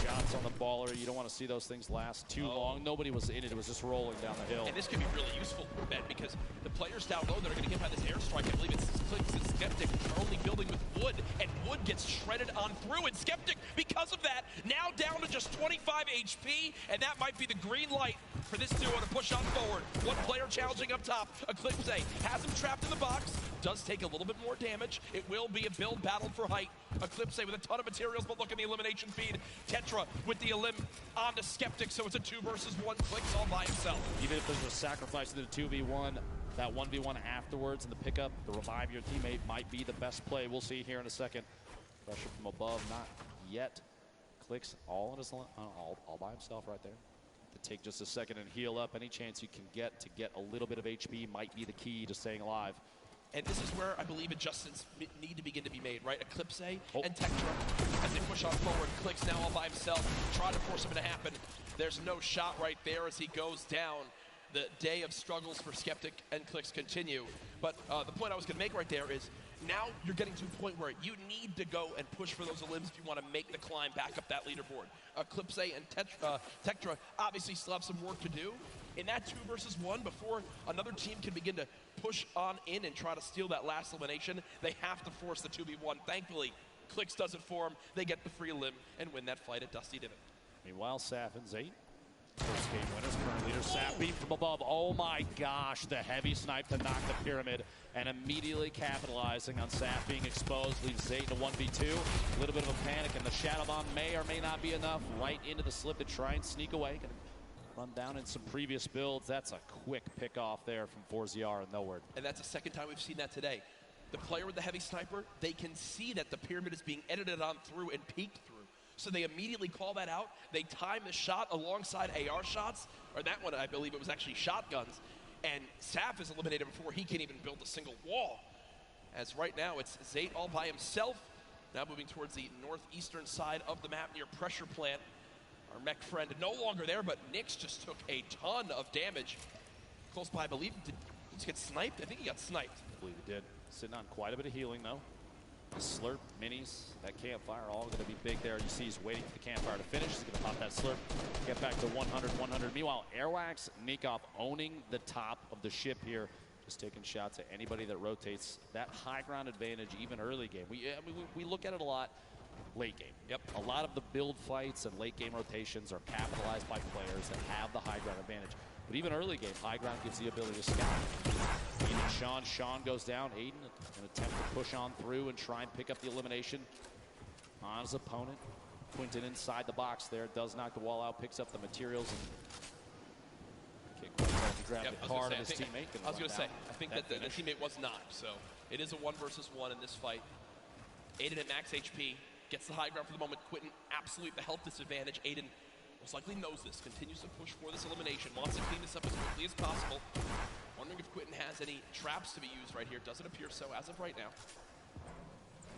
Shots on the baller. You don't want to see those things last too long. Nobody was in it. It was just rolling down the hill. And this could be really useful, Ben, because the players down low that are going to get by this airstrike, I believe it's Clix and Skeptic, are only building with Wood, and Wood gets shredded on through. And Skeptic, because of that, now down to just 25 HP, and that might be the green light for this duo to push on forward. One player challenging up top. Eclipse has him trapped in the box. Does take a little bit more damage. It will be a build battle for height. Eclipse with a ton of materials, but look at the elimination feed. Tetra with the elim on to Skeptic, so it's a 2 versus 1. Clix all by himself. Even if there's a sacrifice to the 2v1, that 1v1 afterwards and the pickup, the revive your teammate might be the best play. We'll see here in a second. Pressure from above, not yet. Clix all on his all by himself right there. To take just a second and heal up. Any chance you can get to get a little bit of HP might be the key to staying alive. And this is where I believe adjustments need to begin to be made, right? Eclipse and Tetra, as they push on forward. Clix now all by himself, trying to force him to happen. There's no shot right there as he goes down. The day of struggles for Skeptic and Clix continue. But the point I was going to make right there is now you're getting to a point where you need to go and push for those elims if you want to make the climb back up that leaderboard. Eclipse and Tetra obviously still have some work to do. In that 2 versus 1, before another team can begin to push on in and try to steal that last elimination, they have to force the 2v1. Thankfully, Clix does it for them. They get the free limb and win that fight at Dusty Divot. Meanwhile, Saf and Zate, first game winners, current leader. Saf beat from above. Oh my gosh, the heavy snipe to knock the pyramid and immediately capitalizing on Saf being exposed, leaves Zate in a 1v2. A little bit of a panic, and the Shadow Bomb may or may not be enough. Right into the slip to try and sneak away. Run down in some previous builds. That's a quick pick off there from 4ZR and nowhere. And that's the second time we've seen that today. The player with the heavy sniper, they can see that the pyramid is being edited on through and peeked through. So they immediately call that out. They time the shot alongside AR shots, or that one, I believe it was actually shotguns. And Saf is eliminated before he can even build a single wall. As right now, it's Zate all by himself. Now moving towards the northeastern side of the map near Pressure Plant. Our mech friend no longer there, but Nyx just took a ton of damage. Close by, I believe. Did he get sniped? I think he got sniped. I believe he did. Sitting on quite a bit of healing, though. The slurp, minis, that campfire, all going to be big there. You see he's waiting for the campfire to finish. He's going to pop that slurp, get back to 100, 100. Meanwhile, Airwax, Nikov owning the top of the ship here. Just taking shots at anybody that rotates. That high ground advantage, even early game. We look at it a lot. Late game. Yep. A lot of the build fights and late game rotations are capitalized by players that have the high ground advantage. But even early game, high ground gives the ability to scout. Aiden, Sean goes down. Aiden, an attempt to push on through and try and pick up the elimination on his opponent. Quinton inside the box there, does knock the wall out, picks up the materials, and can't quite grab the card of his teammate. I was going to say, I think that the teammate was knocked, so it is a 1 versus 1 in this fight. Aiden at max HP. Gets the high ground for the moment. Quinton, absolute the health disadvantage. Aiden most likely knows this. Continues to push for this elimination. Wants to clean this up as quickly as possible. Wondering if Quinton has any traps to be used right here. Doesn't appear so as of right now.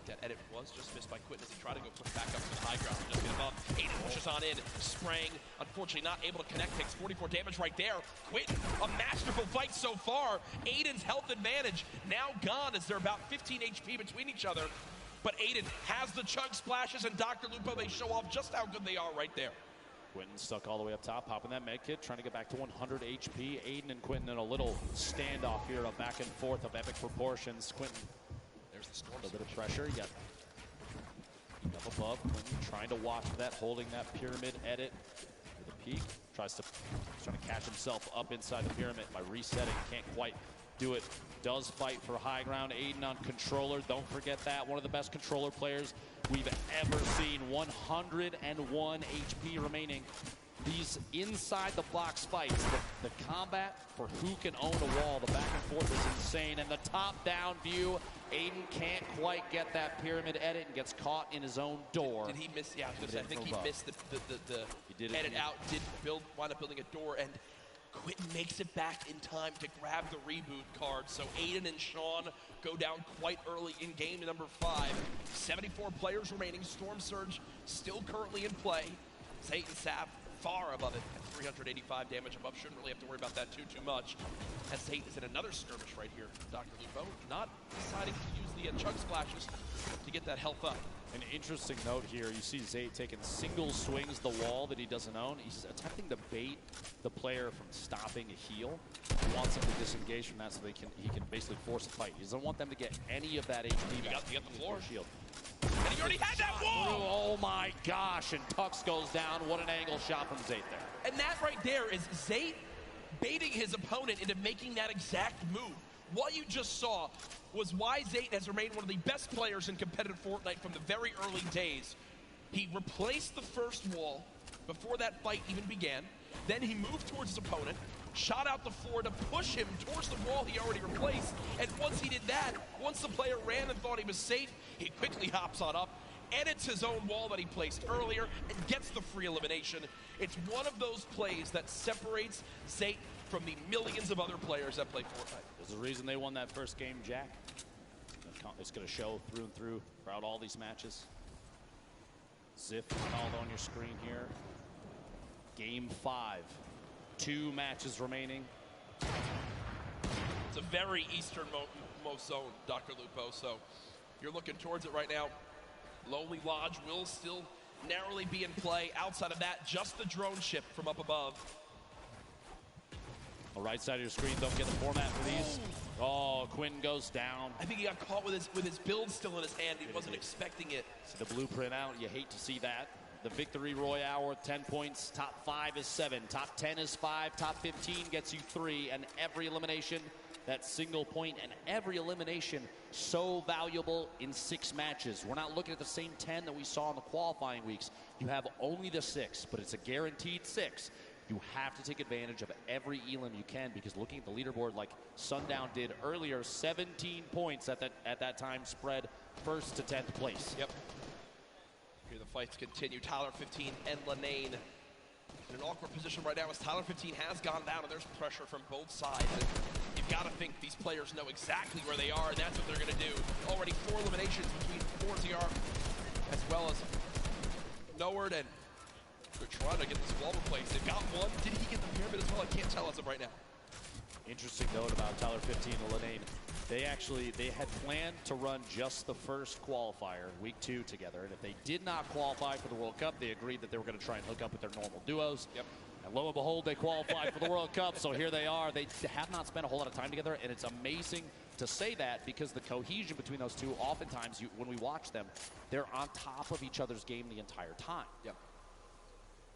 That edit was just missed by Quinton as he tried to go push back up to the high ground. Just get above. Aiden pushes on in. Spraying. Unfortunately not able to connect. Takes 44 damage right there. Quinton, a masterful fight so far. Aiden's health advantage now gone as they're about 15 HP between each other. But Aiden has the chug splashes, and Dr. Lupo, they show off just how good they are right there. Quinton stuck all the way up top, popping that med kit, trying to get back to 100 HP. Aiden and Quinton in a little standoff here, a back and forth of epic proportions. Quinton, there's the storm. A little bit of pressure. You got up above. Quinton trying to watch that, holding that pyramid edit with a peek. Trying to catch himself up inside the pyramid by resetting. Can't quite do it. Does fight for high ground. Aiden on controller. Don't forget that. One of the best controller players we've ever seen. 101 HP remaining. these inside the box fights, the combat for who can own a wall, the back and forth is insane. And the top-down view, Aiden can't quite get that pyramid edit and gets caught in his own door. Did he miss? Yeah, I think he missed the edit out. Did wind up building a door, and Quentin makes it back in time to grab the reboot card. So Aiden and Sean go down quite early in game number 5. 74 players remaining. Storm Surge still currently in play. Zayt and Sap far above it at 385 damage above. Shouldn't really have to worry about that too much. As Zayt is in another skirmish right here. Dr. Lupo not deciding to use the chug splashes to get that health up. An interesting note here, you see Zayt taking single swings the wall that he doesn't own. He's attempting to bait the player from stopping a heal. He wants him to disengage from that so he can basically force a fight. He doesn't want them to get any of that HP back. You got the floor. Shield. And he already had that wall! Oh my gosh, and Tux goes down. What an angle shot from Zayt there. And that right there is Zayt baiting his opponent into making that exact move. What you just saw was why Zayt has remained one of the best players in competitive Fortnite from the very early days. He replaced the first wall before that fight even began. Then he moved towards his opponent, shot out the floor to push him towards the wall he already replaced. And once he did that, once the player ran and thought he was safe, he quickly hops on up, edits his own wall that he placed earlier, and gets the free elimination. It's one of those plays that separates Zayt from the millions of other players that play Fortnite. There's a reason they won that first game, Jack. It's going to show through and through throughout all these matches. Ziff Ronaldo on your screen here. Game 5. 2 matches remaining. It's a very easternmost zone, Dr. Lupo, so you're looking towards it right now. Lonely Lodge will still narrowly be in play. Outside of that, just the drone ship from up above. The right side of your screen, don't get the format for these. Oh, Quinn goes down. I think he got caught with his build still in his hand. He wasn't expecting it. See the blueprint out. You hate to see that. The victory royale worth 10 points. Top 5 is 7. Top 10 is 5. Top 15 gets you 3. And every elimination, that single point, and every elimination so valuable in 6 matches. We're not looking at the same 10 that we saw in the qualifying weeks. You have only the 6, but it's a guaranteed 6. You have to take advantage of every elim you can, because looking at the leaderboard like Sundown did earlier, 17 points at that time spread first to 10th place. Yep. Here the fights continue. Tyler 15 and Lanane in an awkward position right now as Tyler 15 has gone down, and there's pressure from both sides. And you've got to think these players know exactly where they are, and that's what they're going to do. Already 4 eliminations between 4TR as well as Noward, and they're trying to get this wall replaced. They've got one. Did he get the pyramid as well? I can't tell as of right now. Interesting note about Tyler 15 and Lanane. They had planned to run just the first qualifier, week 2 together. And if they did not qualify for the World Cup, they agreed that they were going to try and hook up with their normal duos. Yep. And lo and behold, they qualified for the World Cup. So here they are. They have not spent a whole lot of time together. And it's amazing to say that, because the cohesion between those two, oftentimes when we watch them, they're on top of each other's game the entire time. Yep.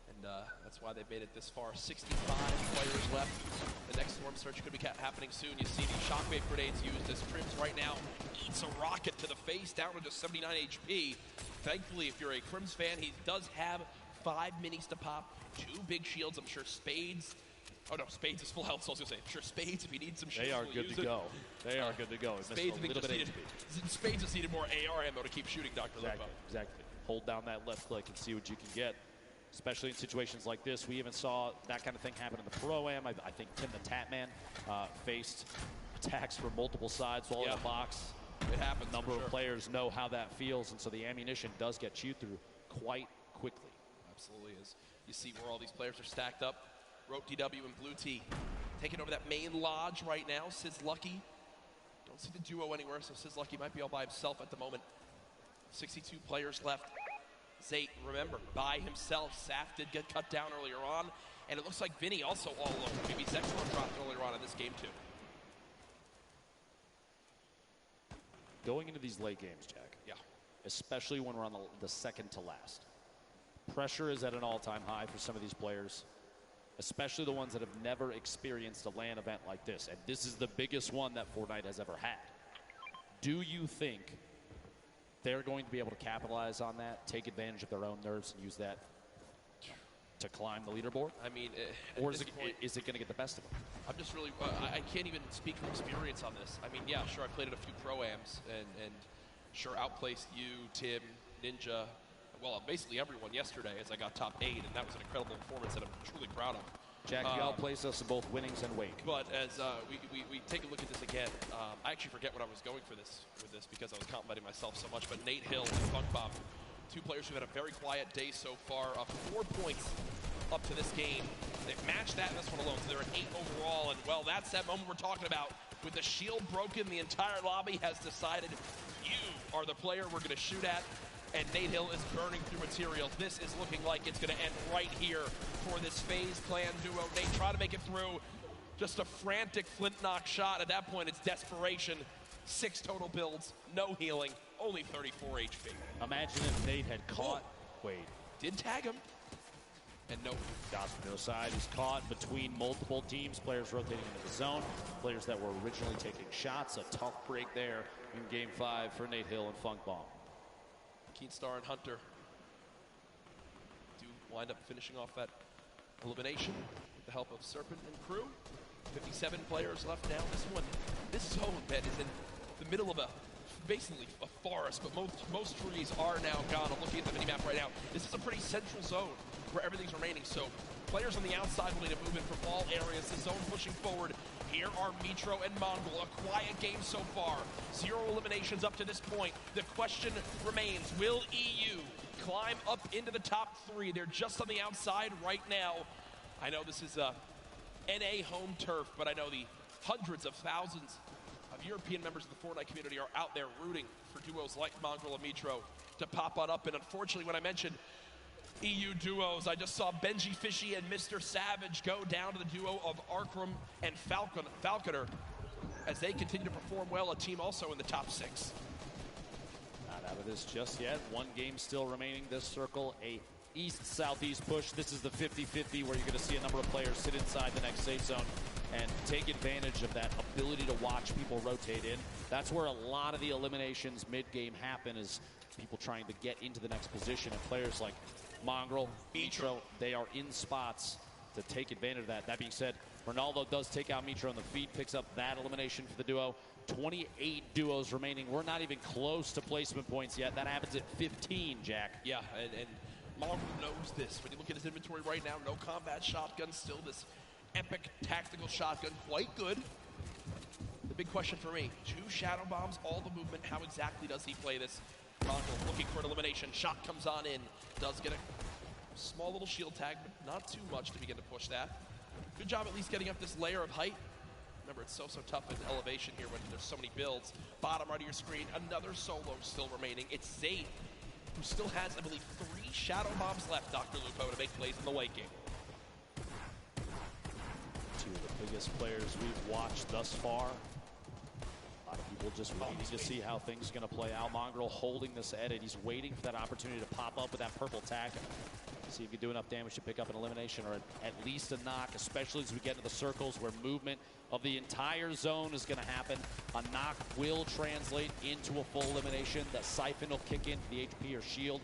And that's why they made it this far. 65 players left. The next Storm Surge could be happening soon. You see the shockwave grenades used as Crims right now eats a rocket to the face, down to just 79 HP. Thankfully, if you're a Crims fan, he does have 5 minis to pop, 2 big shields. I'm sure Spades. Oh no, Spades is full health, so I was going to say, I'm sure Spades, if he needs some shields, they are good to go. They are good to go. Spades just needed more AR ammo to keep shooting, Dr. Lupo. Exactly. Hold down that left click and see what you can get. Especially in situations like this. We even saw that kind of thing happen in the Pro-Am. I think Tim the Tatman faced attacks from multiple sides while in the box. It happens. A number of players know how that feels, and so the ammunition does get chewed through quite quickly. Absolutely is. You see where all these players are stacked up. Rote DW and Blue T taking over that main lodge right now. Sis Lucky. Don't see the duo anywhere, so Sis Lucky might be all by himself at the moment. 62 players left. Zayt, remember, by himself. Saf did get cut down earlier on, and it looks like Vinny also all alone. Maybe Zexor dropped earlier on in this game too. Going into these late games, Jack. Yeah. Especially when we're on the second to last. Pressure is at an all-time high for some of these players, especially the ones that have never experienced a LAN event like this. And this is the biggest one that Fortnite has ever had. Do you think they're going to be able to capitalize on that, take advantage of their own nerves, and use that to climb the leaderboard? I mean, or is it going to get the best of them? I'm just really, I can't even speak from experience on this. I mean, yeah, sure, I played at a few pro-ams and sure outplaced you, Tim, Ninja, well, basically everyone yesterday as I got top 8, and that was an incredible performance that I'm truly proud of. Jack, you outplaced us in both winnings and wake. But as we take a look at this again, I actually forget what I was going for with this because I was complimenting myself so much. But Nate Hill and Funk Bomb, two players who've had a very quiet day so far, up 4 points up to this game. They've matched that in this one alone, so they're at 8 overall. And well, that's that moment we're talking about. With the shield broken, the entire lobby has decided you are the player we're going to shoot at. And Nate Hill is burning through materials. This is looking like it's going to end right here for this FaZe Clan duo. Nate trying to make it through. Just a frantic flint knock shot. At that point, it's desperation. 6 total builds, no healing, only 34 HP. Imagine if Nate had caught Wade. Did tag him. And no. Dots from the other side. He's caught between multiple teams. Players rotating into the zone. Players that were originally taking shots. A tough break there in Game 5 for Nate Hill and Funk Bomb. Keenstar and Hunter do wind up finishing off that elimination with the help of Serpent and crew. 57 players left now. This zone, Ben, is in the middle of basically a forest, but most trees are now gone. I'm looking at the minimap right now. This is a pretty central zone where everything's remaining. So players on the outside will need to move in from all areas. The zone pushing forward. Here are Mitro and Mongol. A quiet game so far. 0 eliminations up to this point. The question remains, will EU climb up into the top 3? They're just on the outside right now. I know this is NA home turf, but I know the hundreds of thousands of European members of the Fortnite community are out there rooting for duos like Mongol and Mitro to pop on up. And unfortunately, when I mentioned EU duos, I just saw Benji Fishy and Mr. Savage go down to the duo of Arkram and Falconer as they continue to perform well, a team also in the top 6. Not out of this just yet. 1 game still remaining. This circle, a east-southeast push. This is the 50-50 where you're going to see a number of players sit inside the next safe zone and take advantage of that ability to watch people rotate in. That's where a lot of the eliminations mid-game happen, is people trying to get into the next position, and players like Mongrel, Mitro, they are in spots to take advantage of that. That being said, Ronaldo does take out Mitro on the feet, picks up that elimination for the duo. 28 duos remaining. We're not even close to placement points yet. That happens at 15, Jack. Yeah, and Mongrel knows this. When you look at his inventory right now, no combat shotgun, still this epic tactical shotgun, quite good. The big question for me, 2 shadow bombs, all the movement, how exactly does he play this? Mongrel looking for an elimination. Shot comes on in. Does get a small little shield tag, but not too much to begin to push that. Good job at least getting up this layer of height. Remember, it's so tough in elevation here when there's so many builds. Bottom right of your screen, another solo still remaining. It's Zayd, who still has, I believe, 3 shadow bombs left, Dr. Lupo, to make plays in the late game. 2 of the biggest players we've watched thus far. A lot of people just waiting to see how things are going to play out. Mongrel holding this edit. He's waiting for that opportunity to pop up with that purple tag. See if he can do enough damage to pick up an elimination or at least a knock, especially as we get into the circles where movement of the entire zone is going to happen. A knock will translate into a full elimination. The siphon will kick into the HP or shield.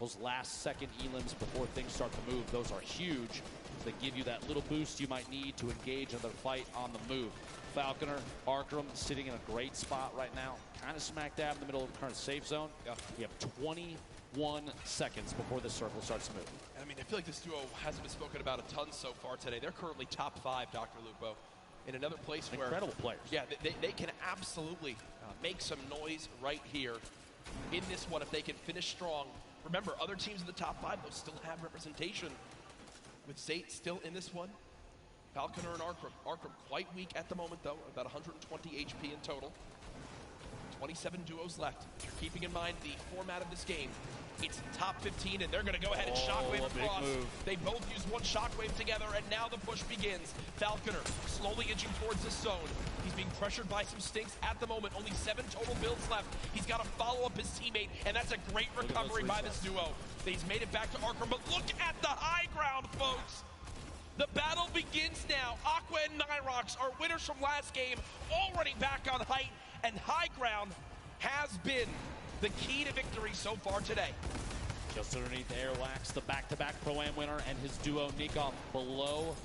Those last second elims before things start to move, those are huge. They give you that little boost you might need to engage another fight on the move. Falconer, Arkram sitting in a great spot right now, kind of smack dab in the middle of the current safe zone. Yeah. You have 21 seconds before the circle starts to move. I mean, I feel like this duo hasn't been spoken about a ton so far today. They're currently top 5, Dr. Lupo, in another place where... Incredible players. Yeah, they can absolutely make some noise right here in this one if they can finish strong. Remember, other teams in the top 5, though, still have representation. With Zayd still in this one. Falconer and Arkram. Arkram quite weak at the moment, though. About 120 HP in total. 27 duos left. If you're keeping in mind the format of this game, it's top 15, and they're going to go ahead and shockwave across. They both use one shockwave together, and now the push begins. Falconer slowly inching towards this zone. He's being pressured by some stinks at the moment. Only 7 total builds left. He's got to follow up his teammate, and that's a great recovery by this duo. He's made it back to Arkram, but look at the high ground, folks. The battle begins now. Aqua and Nyrox are winners from last game, already back on height, and high ground has been the key to victory so far today. Just underneath Airwax, the back-to-back Pro-Am winner, and his duo Nikov below.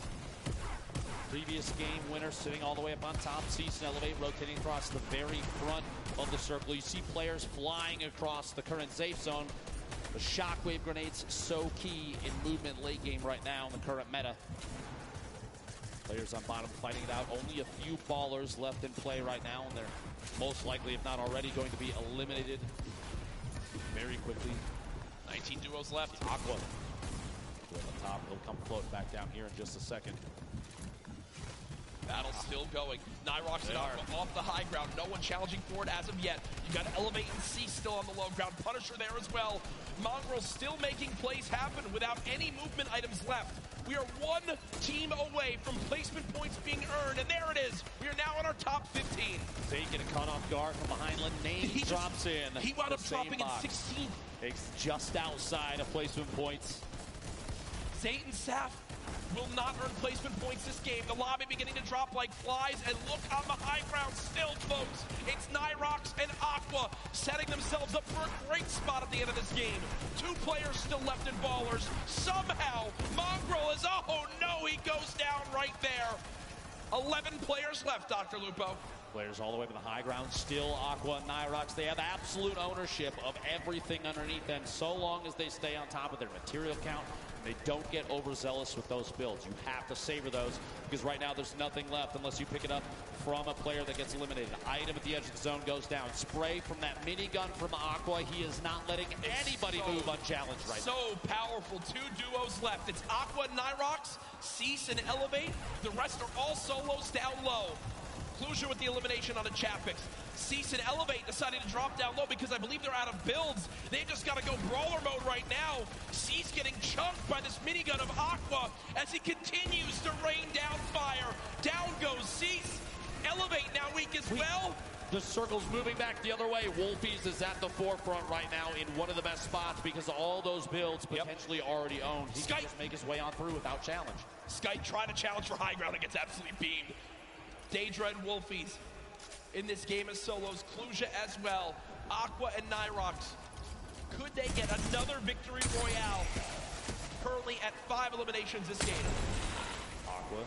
Previous game winner sitting all the way up on top. Cease and Elevate rotating across the very front of the circle. You see players flying across the current safe zone. The shockwave grenades so key in movement late game right now in the current meta. Players on bottom fighting it out. Only a few ballers left in play right now, and they're most likely, if not already, going to be eliminated very quickly. 19 duos left. Aqua on the top. He'll come floating back down here in just a second. Battle still going. Nyrox and Aqua off the high ground. No one challenging for it as of yet. You got Elevate and C still on the low ground. Punisher there as well. Mongrel still making plays happen without any movement items left. We are one team away from placement points being earned, and there it is. We are now in our top 15. Zay getting caught off guard from behind. Linane drops in. He wound up dropping in 16th. It's just outside of placement points. Zay and Saf will not earn placement points this game. The lobby beginning to drop like flies, and look on the high ground still, folks. It's Nyrox and Aqua setting themselves up for a great spot at the end of this game. 2 players still left in ballers. Somehow, Mongrel is, oh no, he goes down right there. 11 players left, Dr. Lupo. Players all the way to the high ground. Still Aqua and Nyrox. They have absolute ownership of everything underneath them so long as they stay on top of their material count. They don't get overzealous with those builds. You have to savor those because right now there's nothing left unless you pick it up from a player that gets eliminated. Item at the edge of the zone goes down. Spray from that minigun from Aqua. He is not letting anybody move unchallenged right now. So powerful. 2 duos left. It's Aqua and Nyrox, Cease and Elevate. The rest are all solos down low. Clusia with the elimination on the Chapix. Cease and Elevate deciding to drop down low because I believe they're out of builds. They've just got to go brawler mode right now. Cease getting chunked by this minigun of Aqua as he continues to rain down fire. Down goes Cease. Elevate now weak as well. The circle's moving back the other way. Wolfies is at the forefront right now in one of the best spots because of all those builds potentially already owned. He can just make his way on through without challenge. Skype trying to challenge for high ground and gets absolutely beamed. Daedra and Wolfies in this game as solos. Clusia as well. Aqua and Nyrox. Could they get another victory royale? Currently at 5 eliminations this game. Aqua.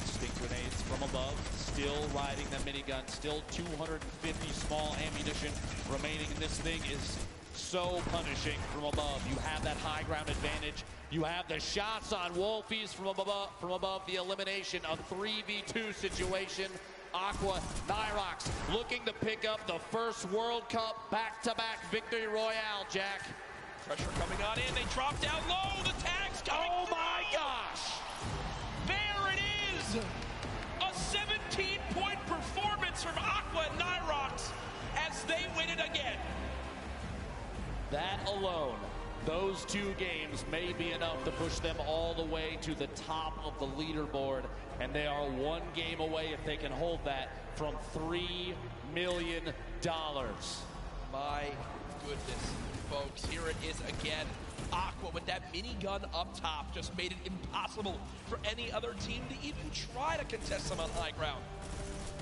Stink grenades from above. Still riding the minigun. Still 250 small ammunition remaining. And this thing is so punishing from above. You have that high ground advantage. You have the shots on Wolfies from above the elimination, a 3v2 situation. Aqua, Nyrox looking to pick up the first World Cup back-to-back victory royale, Jack. Pressure coming on in. They drop down low. The tag's coming through. My gosh. There it is. A 17-point performance from Aqua and Nyrox as they win it again. That alone, those 2 games may be enough to push them all the way to the top of the leaderboard, and they are 1 game away, if they can hold that, from $3 million. My goodness, folks, here it is again. Aqua with that minigun up top just made it impossible for any other team to even try to contest them on high ground.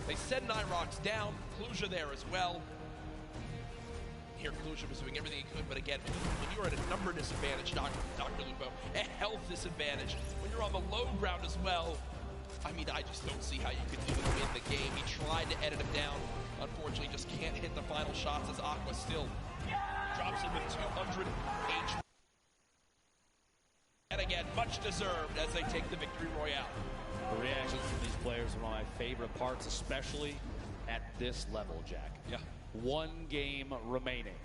They send Nyrox down, Clusia there as well. Here, Clusia was doing everything he could, but again, when you're at a number disadvantage, Dr. Lupo, a health disadvantage, when you're on the low ground as well, I mean, I just don't see how you could even win the game. He tried to edit him down. Unfortunately, just can't hit the final shots as Aqua still drops him with 200 HP. And again, much deserved as they take the victory royale. The reactions from these players are one of my favorite parts, especially at this level, Jack. Yeah. 1 game remaining.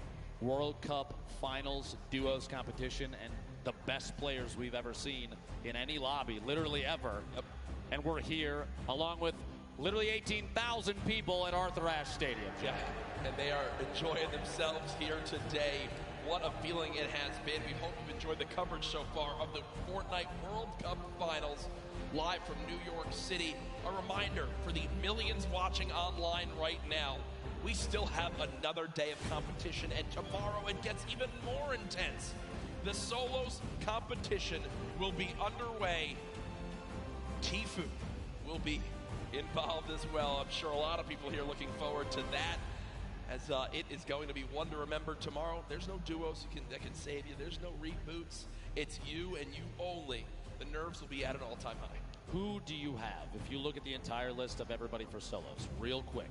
World Cup Finals Duos competition, and the best players we've ever seen in any lobby, literally ever. Yep. And we're here along with literally 18,000 people at Arthur Ashe Stadium. Yeah, and they are enjoying themselves here today. What a feeling it has been. We hope you've enjoyed the coverage so far of the Fortnite World Cup Finals live from New York City. A reminder for the millions watching online right now, we still have another day of competition, and tomorrow it gets even more intense. The solos competition will be underway. Tfue will be involved as well. I'm sure a lot of people here looking forward to that. as it is going to be one to remember tomorrow. There's no duos that can save you. There's no reboots. It's you and you only. The nerves will be at an all-time high. Who do you have? If you look at the entire list of everybody for solos, real quick,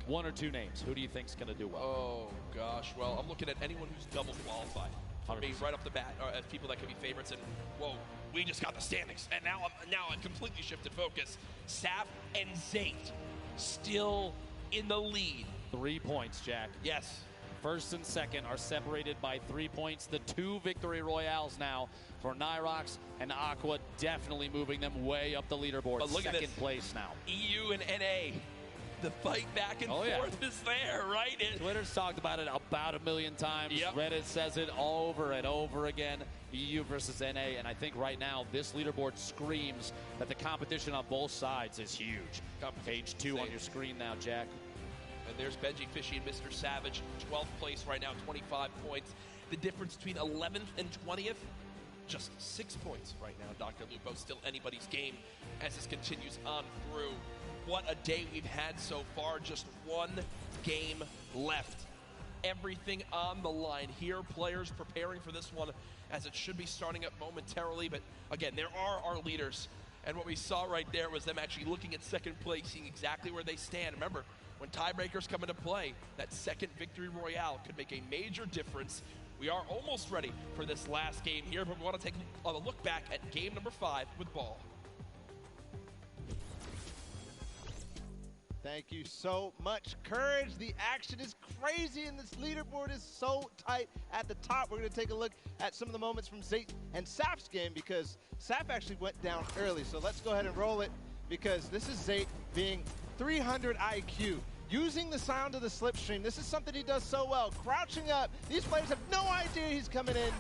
one or two names. Who do you think's going to do well? Oh, gosh. Well, I'm looking at anyone who's double qualified. For me, right off the bat, as people that could be favorites. And, whoa, we just got the standings. And now I completely shifted focus. Saf and Zate still in the lead. 3 points, Jack. Yes. First and second are separated by 3 points. The 2 victory royales now for Nyrox and Aqua, definitely moving them way up the leaderboard. But look second at this. place now. EU and NA. The fight back and forth is there, right? Twitter's talked about it about 1 million times. Yep. Reddit says it over and over again. EU versus NA, and I think right now this leaderboard screams that the competition on both sides is huge. Page 2 on your screen now, Jack. And there's Benji Fishy and Mr. Savage, 12th place right now, 25 points. The difference between 11th and 20th, just 6 points right now. Dr. Lupo still anybody's game as this continues on through. What a day we've had so far. Just one game left. Everything on the line here. Players preparing for this one as it should be starting up momentarily. But again, there are our leaders. And what we saw right there was them actually looking at second place, seeing exactly where they stand. Remember, when tiebreakers come into play, that second victory royale could make a major difference. We are almost ready for this last game here, but we want to take a look back at game number 5 with Ball. Thank you so much, Courage. The action is crazy, and this leaderboard is so tight at the top. We're going to take a look at some of the moments from Zate and Saf's game, because Saf actually went down early. So let's go ahead and roll it, because this is Zate being 300 IQ. Using the sound of the slipstream. This is something he does so well. Crouching up. These players have no idea he's coming in.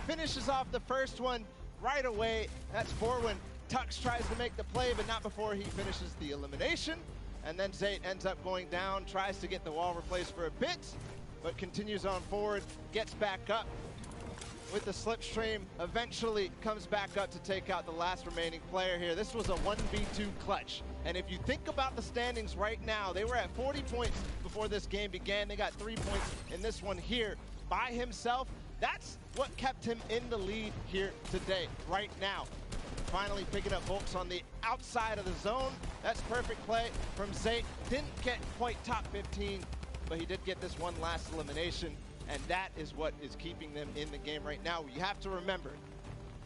Finishes off the first one right away. That's for when Tux tries to make the play, but not before he finishes the elimination. And then Zate ends up going down, tries to get the wall replaced for a bit, but continues on forward, gets back up with the slipstream, eventually comes back up to take out the last remaining player here. This was a 1v2 clutch. And if you think about the standings right now, they were at 40 points before this game began. They got 3 points in this one here by himself. That's what kept him in the lead here today, right now. Finally picking up Volks on the outside of the zone. That's perfect play from Zate. Didn't get quite top 15, but he did get this one last elimination, and that is what is keeping them in the game right now. You have to remember,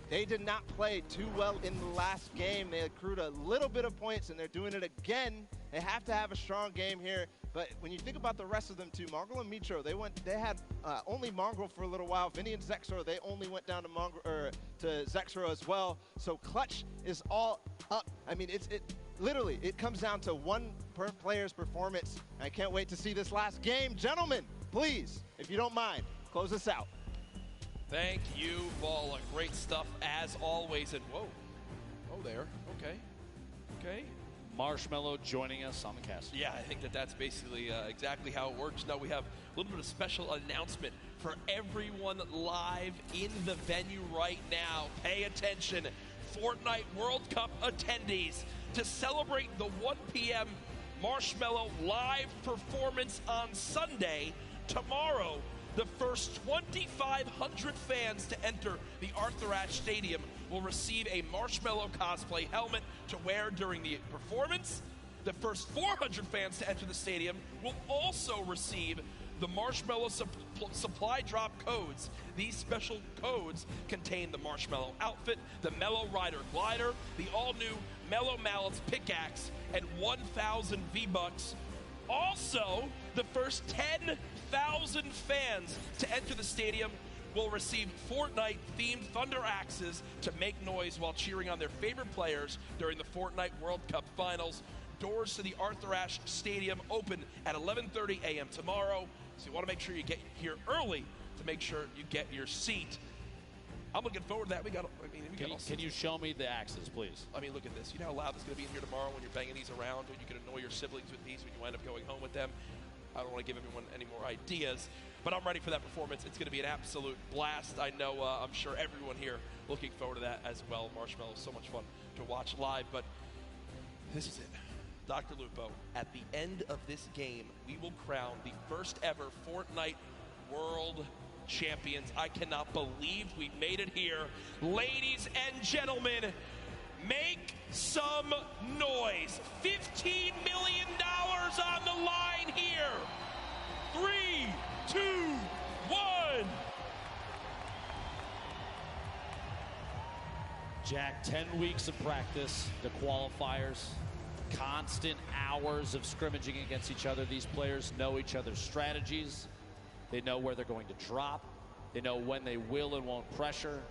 they did not play too well in the last game. They accrued a little bit of points, and they're doing it again. They have to have a strong game here. But when you think about the rest of them too, Mongrel and Mitro, they had only Mongrel for a little while. Vinny and Zexro, they only went down to Zexro as well. So clutch is all up. I mean, literally, it comes down to one per player's performance. I can't wait to see this last game. Gentlemen, please, if you don't mind, close us out. Thank you, Ball. Great stuff as always. And whoa, there. Okay. Marshmallow joining us on the cast. Yeah, I think that's basically exactly how it works. Now we have a little bit of special announcement for everyone live in the venue right now. Pay attention, Fortnite World Cup attendees, to celebrate the 1 p.m. Marshmallow live performance on Sunday, tomorrow, the first 2,500 fans to enter the Arthur Ashe Stadium will receive a Marshmallow cosplay helmet to wear during the performance. The first 400 fans to enter the stadium will also receive the Marshmallow supply drop codes. These special codes contain the Marshmallow outfit, the Mellow Rider glider, the all-new Mellow Mallets pickaxe, and 1,000 V-Bucks. Also, the first 10,000 fans to enter the stadium will receive Fortnite-themed thunder axes to make noise while cheering on their favorite players during the Fortnite World Cup Finals. Doors to the Arthur Ashe Stadium open at 11:30 a.m. tomorrow, so you want to make sure you get here early to make sure you get your seat. I'm looking forward to that. Can you show me the axes, please? I mean, look at this. You know how loud it's going to be in here tomorrow when you're banging these around, and you can annoy your siblings with these when you end up going home with them. I don't want to give everyone any more ideas, but I'm ready for that performance. It's going to be an absolute blast. I know, I'm sure everyone here looking forward to that as well. Marshmallow, so much fun to watch live, but this is it. Dr. Lupo, at the end of this game, we will crown the first ever Fortnite World Champions. I cannot believe we made it here. Ladies and gentlemen, make some noise. $15 million on the line here. 3, 2, 1. Jack, 10 weeks of practice, the qualifiers, constant hours of scrimmaging against each other. These players know each other's strategies. They know where they're going to drop. They know when they will and won't pressure.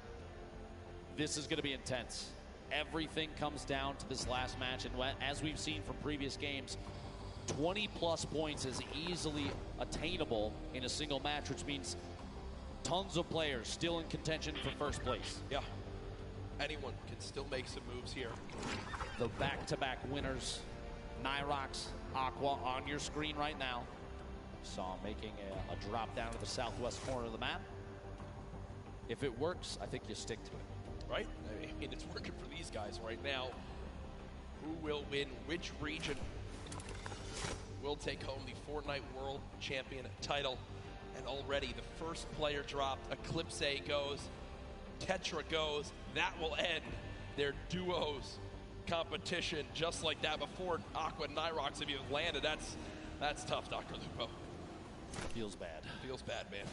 This is going to be intense. Everything comes down to this last match, and as we've seen from previous games, 20-plus points is easily attainable in a single match, which means tons of players still in contention for first place. Yeah. Anyone can still make some moves here. The back-to-back winners, Nyrox, Aqua, on your screen right now. Saw him making a drop down to the southwest corner of the map. If it works, I think you stick to it. Right? I mean, it's working for these guys right now. Who will win which region will take home the Fortnite World Champion title? And already the first player dropped. Eclipse goes. Tetra goes. That will end their duos competition just like that. Before Aqua and Nyrox have even landed. That's tough, Dr. Lupo. Feels bad. Feels bad, man.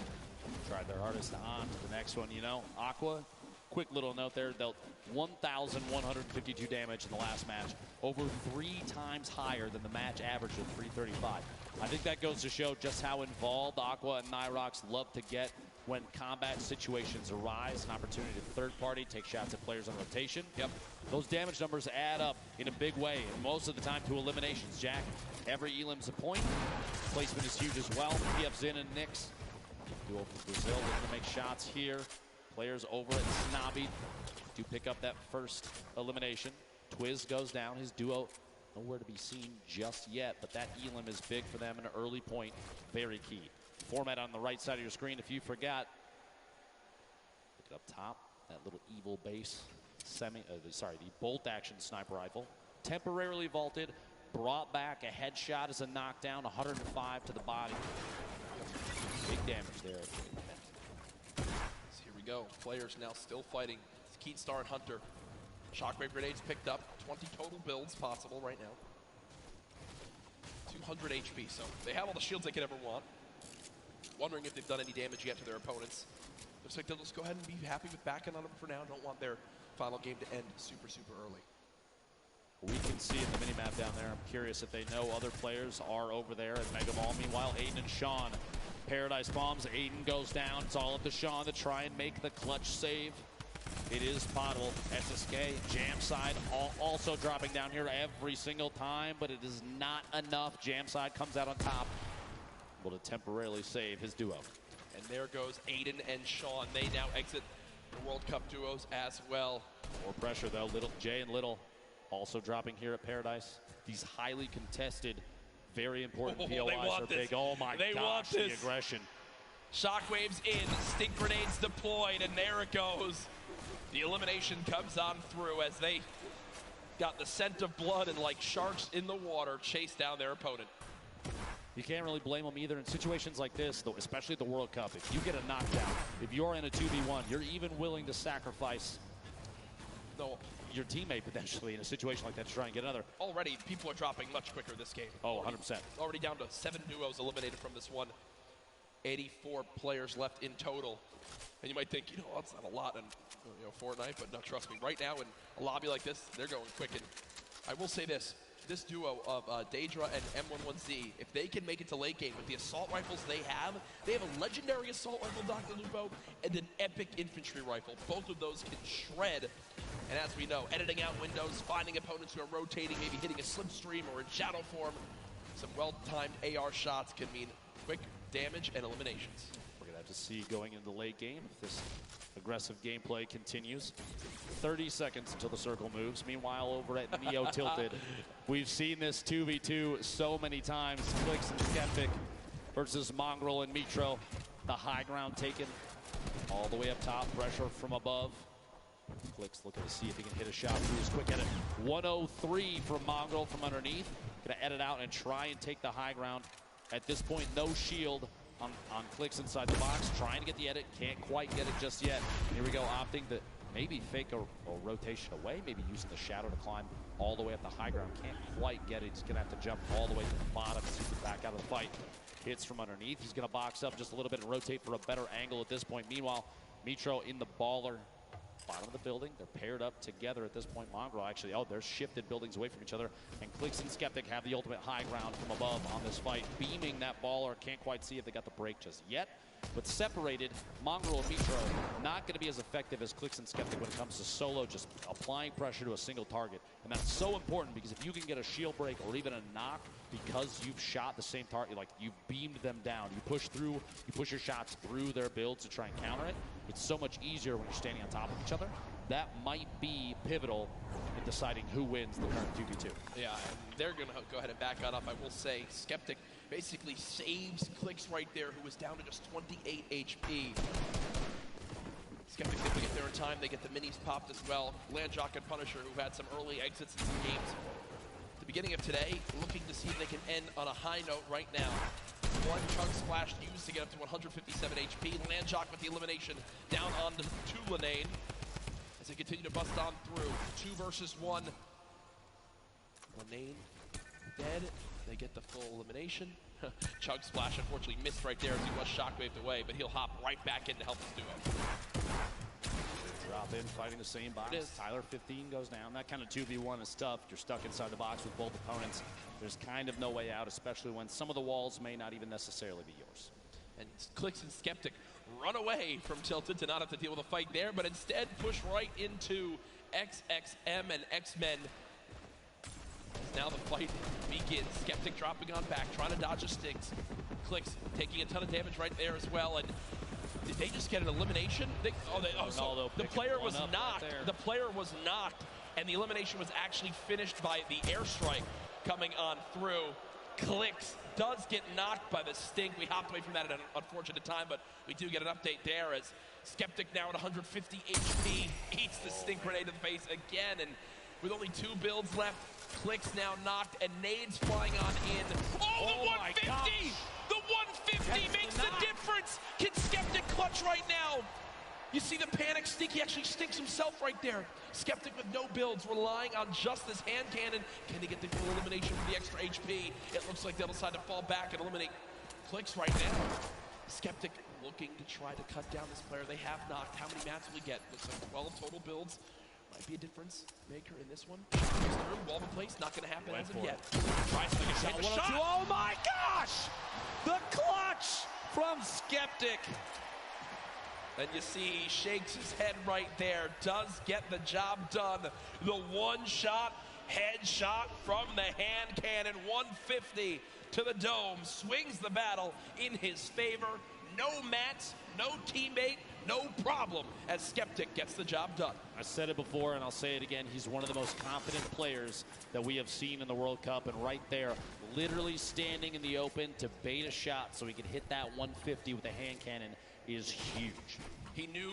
Tried their hardest on to the next one. You know, Aqua, quick little note there, dealt 1,152 damage in the last match, over 3 times higher than the match average of 335. I think that goes to show just how involved Aqua and Nyrox love to get when combat situations arise, an opportunity to third party, take shots at players on rotation. Yep. Those damage numbers add up in a big way, and most of the time to eliminations, Jack. Every elim's a point. Placement is huge as well. PF's in and Nix. Duo for Brazil looking to make shots here. Players over at Snobby do pick up that first elimination. Twiz goes down. His duo nowhere to be seen just yet, but that elim is big for them, an early point, very key. Format on the right side of your screen, if you forgot. Look it up top, that little evil base, the bolt action sniper rifle. Temporarily vaulted, brought back a headshot as a knockdown, 105 to the body. Big damage there. So here we go. Players now still fighting. Keatstar and Hunter. Shockwave grenades picked up. 20 total builds possible right now. 200 HP, so they have all the shields they could ever want. Wondering if they've done any damage yet to their opponents. Looks like they'll just go ahead and be happy with backing on them for now. Don't want their final game to end super, super early. We can see in the minimap down there. I'm curious if they know other players are over there at Mega Ball. Meanwhile, Aiden and Sean. Paradise bombs. Aiden goes down. It's all up to Sean to try and make the clutch save. It is Pottle. SSK, Jam side, also dropping down here every single time, but it is not enough. Jam side comes out on top, able to temporarily save his duo. And there goes Aiden and Sean. They now exit the World Cup duos as well. More pressure though. Jay and Little also dropping here at Paradise. These highly contested, very important POIs are big. Oh my gosh, the aggression. Shockwaves in, stink grenades deployed, and there it goes. The elimination comes on through as they got the scent of blood and like sharks in the water chase down their opponent. You can't really blame them either in situations like this, though, especially at the World Cup. If you get a knockdown, if you're in a 2v1, you're even willing to sacrifice your teammate potentially in a situation like that to try and get another. Already, people are dropping much quicker this game. Oh, 100%. Already down to 7 duos eliminated from this one. 84 players left in total. And you might think, that's not a lot in Fortnite, but no, trust me, right now in a lobby like this, they're going quick. And I will say this duo of Daedra and M11Z, if they can make it to late game with the assault rifles they have a legendary assault rifle, Dr. Lupo, and an epic infantry rifle. Both of those can shred. And as we know, editing out windows, finding opponents who are rotating, maybe hitting a slipstream or in shadow form, some well-timed AR shots can mean quick damage and eliminations. We're going to have to see going into the late game if this aggressive gameplay continues. 30 seconds until the circle moves. Meanwhile, over at Neo Tilted, we've seen this 2v2 so many times. Clicks and Skeptic versus Mongrel and Mitro. The high ground taken all the way up top. Pressure from above. Clicks looking to see if he can hit a shot through his quick edit. 103 from Mongrel from underneath. Gonna edit out and try and take the high ground. At this point, no shield on Clicks inside the box. Trying to get the edit, can't quite get it just yet. Here we go, opting to maybe fake a rotation away, maybe using the shadow to climb all the way up the high ground. Can't quite get it. He's gonna have to jump all the way to the bottom so he can back out of the fight. Hits from underneath. He's gonna box up just a little bit and rotate for a better angle at this point. Meanwhile, Mitro in the baller, bottom of the building. They're paired up together at this point. Mongrel actually, they're shifted buildings away from each other. And Clicks and Skeptic have the ultimate high ground from above on this fight. Beaming that baller. Can't quite see if they got the break just yet. But separated, Mongrel and Mitro not going to be as effective as Clicks and Skeptic when it comes to solo, just applying pressure to a single target. And that's so important because if you can get a shield break or even a knock because you've shot the same target, like you've beamed them down, you push your shots through their builds to try and counter it, it's so much easier when you're standing on top of each other. That might be pivotal in deciding who wins the current 2v2. Yeah, and they're going to go ahead and back on up. I will say Skeptic basically saves Clicks right there, who was down to just 28 HP. Skeptic able to get there in time. They get the minis popped as well. Landjock and Punisher, who had some early exits in some games. At the beginning of today, looking to see if they can end on a high note right now. One chunk splash used to get up to 157 HP. Landjock with the elimination down on to Lanane as they continue to bust on through. 2 versus 1. Lanane dead. They get the full elimination. Chug Splash unfortunately missed right there as he was shockwaved away, but he'll hop right back in to help his duo. Drop in, fighting the same box. Tyler 15 goes down. That kind of 2v1 is tough. You're stuck inside the box with both opponents. There's kind of no way out, especially when some of the walls may not even necessarily be yours. And Clicks and Skeptic run away from Tilted to not have to deal with a fight there, but instead push right into XXM and X-Men. Now the fight begins. Skeptic dropping on back, trying to dodge the sticks. Clicks taking a ton of damage right there as well. And did they just get an elimination? So the player was knocked. The player was knocked, and the elimination was actually finished by the airstrike coming on through. Clicks does get knocked by the stink. We hopped away from that at an unfortunate time, but we do get an update there as Skeptic now at 150 HP eats the stink grenade to the face again, and with only 2 builds left, Clicks now knocked, and nades flying on in. Oh, the 150! The 150 makes the difference! Can Skeptic clutch right now? You see the panic stink, he actually stinks himself right there. Skeptic with no builds, relying on just this hand cannon. Can they get the full elimination for the extra HP? It looks like they'll decide to fall back and eliminate Clicks right now. Skeptic looking to try to cut down this player. They have knocked. How many mats will he get? Looks like 12 total builds. Might be a difference maker in this one. Goes through, wall in place, not going to happen as of yet. Tries to take a shot. Oh my gosh! The clutch from Skeptic. And you see he shakes his head right there. Does get the job done. The one-shot headshot from the hand cannon. 150 to the dome. Swings the battle in his favor. No mats, no teammate, no problem as Skeptic gets the job done. I said it before and I'll say it again. He's one of the most confident players that we have seen in the World Cup, and right there, literally standing in the open to bait a shot so he could hit that 150 with a hand cannon is huge. He knew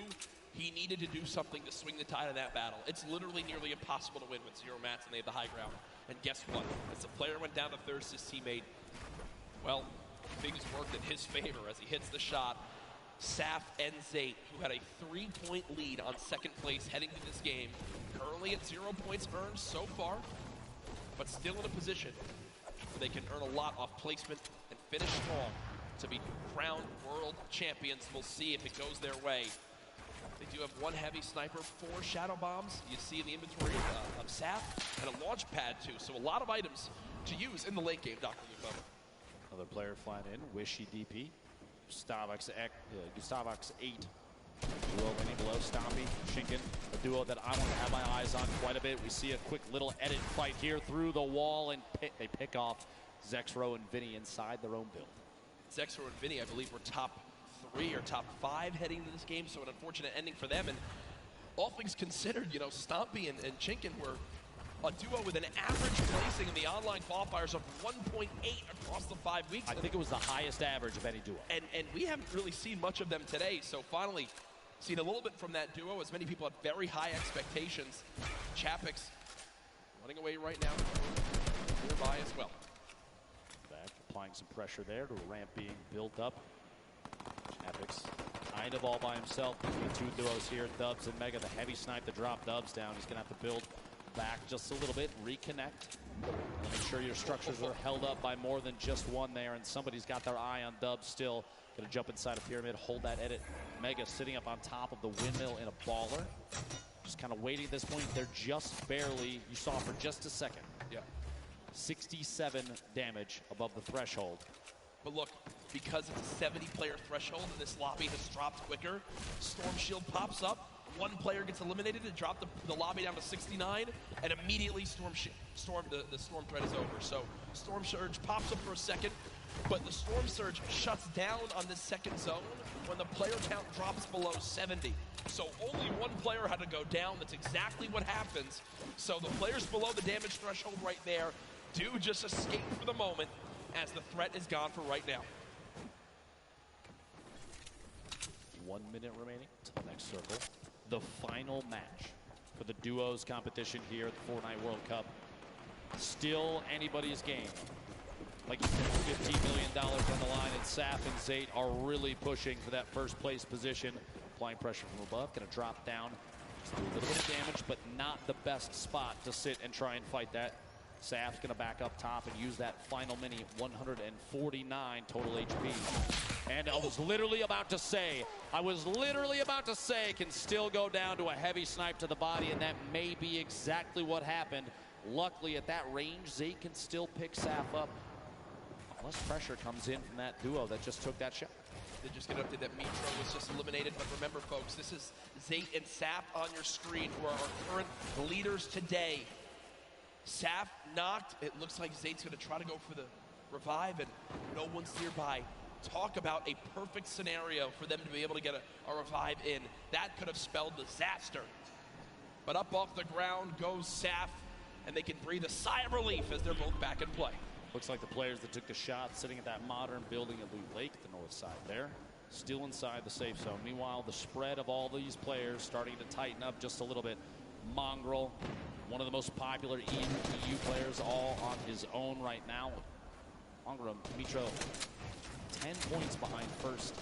he needed to do something to swing the tide of that battle. It's literally nearly impossible to win with 0 mats and they have the high ground. And guess what? As the player went down to thirst his teammate, well, things worked in his favor as he hits the shot. Saf and Zate, who had a 3-point lead on second place heading to this game, currently at 0 points earned so far, but still in a position where they can earn a lot off placement and finish strong to be crowned world champions. We'll see if it goes their way. They do have 1 heavy sniper, 4 shadow bombs. You see in the inventory of Saf, and a launch pad too. So a lot of items to use in the late game, Dr. Lupo. Another player flying in, Wishy DP. Gustavox 8. Duo winning below, Stompy, Shinken, a duo that I want to have my eyes on quite a bit. We see a quick little edit fight here through the wall, and they pick off Zexro and Vinny inside their own build. Zexro and Vinny, I believe, were top 3 or top 5 heading into this game, so an unfortunate ending for them. And all things considered, you know, Stompy and Chinkin were a duo with an average placing in the online qualifiers of 1.8 across the 5 weeks. I think it was the highest average of any duo. And we haven't really seen much of them today, so finally seen a little bit from that duo, as many people had very high expectations. Chapek's running away right now, nearby as well. Back, applying some pressure there to a ramp being built up. Chapek's kind of all by himself between two duos here, Dubs and Mega. The heavy snipe to drop Dubs down. He's going to have to build back just a little bit, reconnect. Make sure your structures are held up by more than just one there, and somebody's got their eye on Dubs still. Going to jump inside a pyramid, hold that edit. Mega sitting up on top of the windmill in a baller. Just kind of waiting at this point. They're just barely, you saw for just a second. Yeah. 67 damage above the threshold. But look, because it's a 70-player threshold and this lobby has dropped quicker, Storm Shield pops up, one player gets eliminated to drop the lobby down to 69, and immediately the Storm threat is over. So Storm Surge pops up for a second, but the Storm Surge shuts down on this second zone when the player count drops below 70. So only one player had to go down. That's exactly what happens. So the players below the damage threshold right there do just escape for the moment, as the threat is gone for right now. 1 minute remaining till the next circle. The final match for the duos competition here at the Fortnite World Cup. Still anybody's game. Like you said, $15 million on the line, and Saf and Zate are really pushing for that first place position. Applying pressure from above, gonna drop down. Just do a little bit of damage, but not the best spot to sit and try and fight that. Saf's gonna back up top and use that final mini, 149 total HP. And I was literally about to say, can still go down to a heavy snipe to the body, and that may be exactly what happened. Luckily, at that range, Zate can still pick Saf up. Unless pressure comes in from that duo that just took that shot. They just get updated that Mitro was just eliminated, but remember, folks, this is Zate and Saf on your screen, who are our current leaders today. Saf knocked. It looks like Zate's going to try to go for the revive, and no one's nearby. Talk about a perfect scenario for them to be able to get a revive in. That could have spelled disaster. But up off the ground goes Saf, and they can breathe a sigh of relief as they're both back in play. Looks like the players that took the shot sitting at that modern building at Loot Lake, the north side there, still inside the safe zone. Meanwhile, the spread of all these players starting to tighten up just a little bit. Mongrel, one of the most popular EU players, all on his own right now. Mongrel, Mitro, 10 points behind first,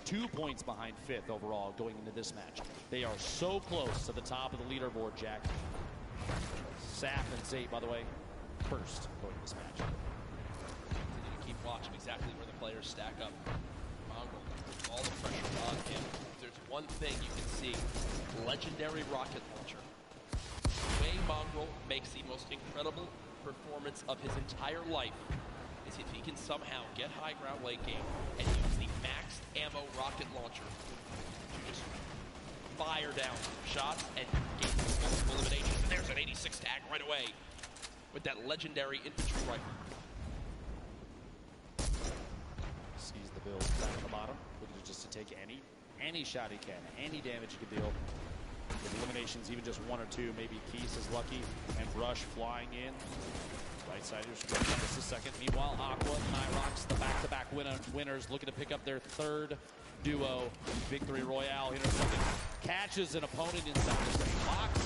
2 points behind fifth overall going into this match. They are so close to the top of the leaderboard, Jack. Saf and Zate, by the way, first going to this match. Continue to keep watching exactly where the players stack up. Mongrel, all the pressure on him. There's one thing you can see, legendary rocket launcher. The way Mongrel makes the most incredible performance of his entire life is if he can somehow get high ground late game and use the maxed ammo rocket launcher to just fire down shots and gain multiple eliminations. And there's an 86 tag right away with that legendary infantry rifle. Sees the build down at the bottom, looking just to take any shot he can, any damage he can deal. With eliminations, even just one or two, maybe Keys is lucky, and Rush flying in. Right side of your screen, just a second. Meanwhile, Aqua and Nyrox, the back-to-back winners, looking to pick up their third duo victory royale. Intercepted, catches an opponent inside the same box.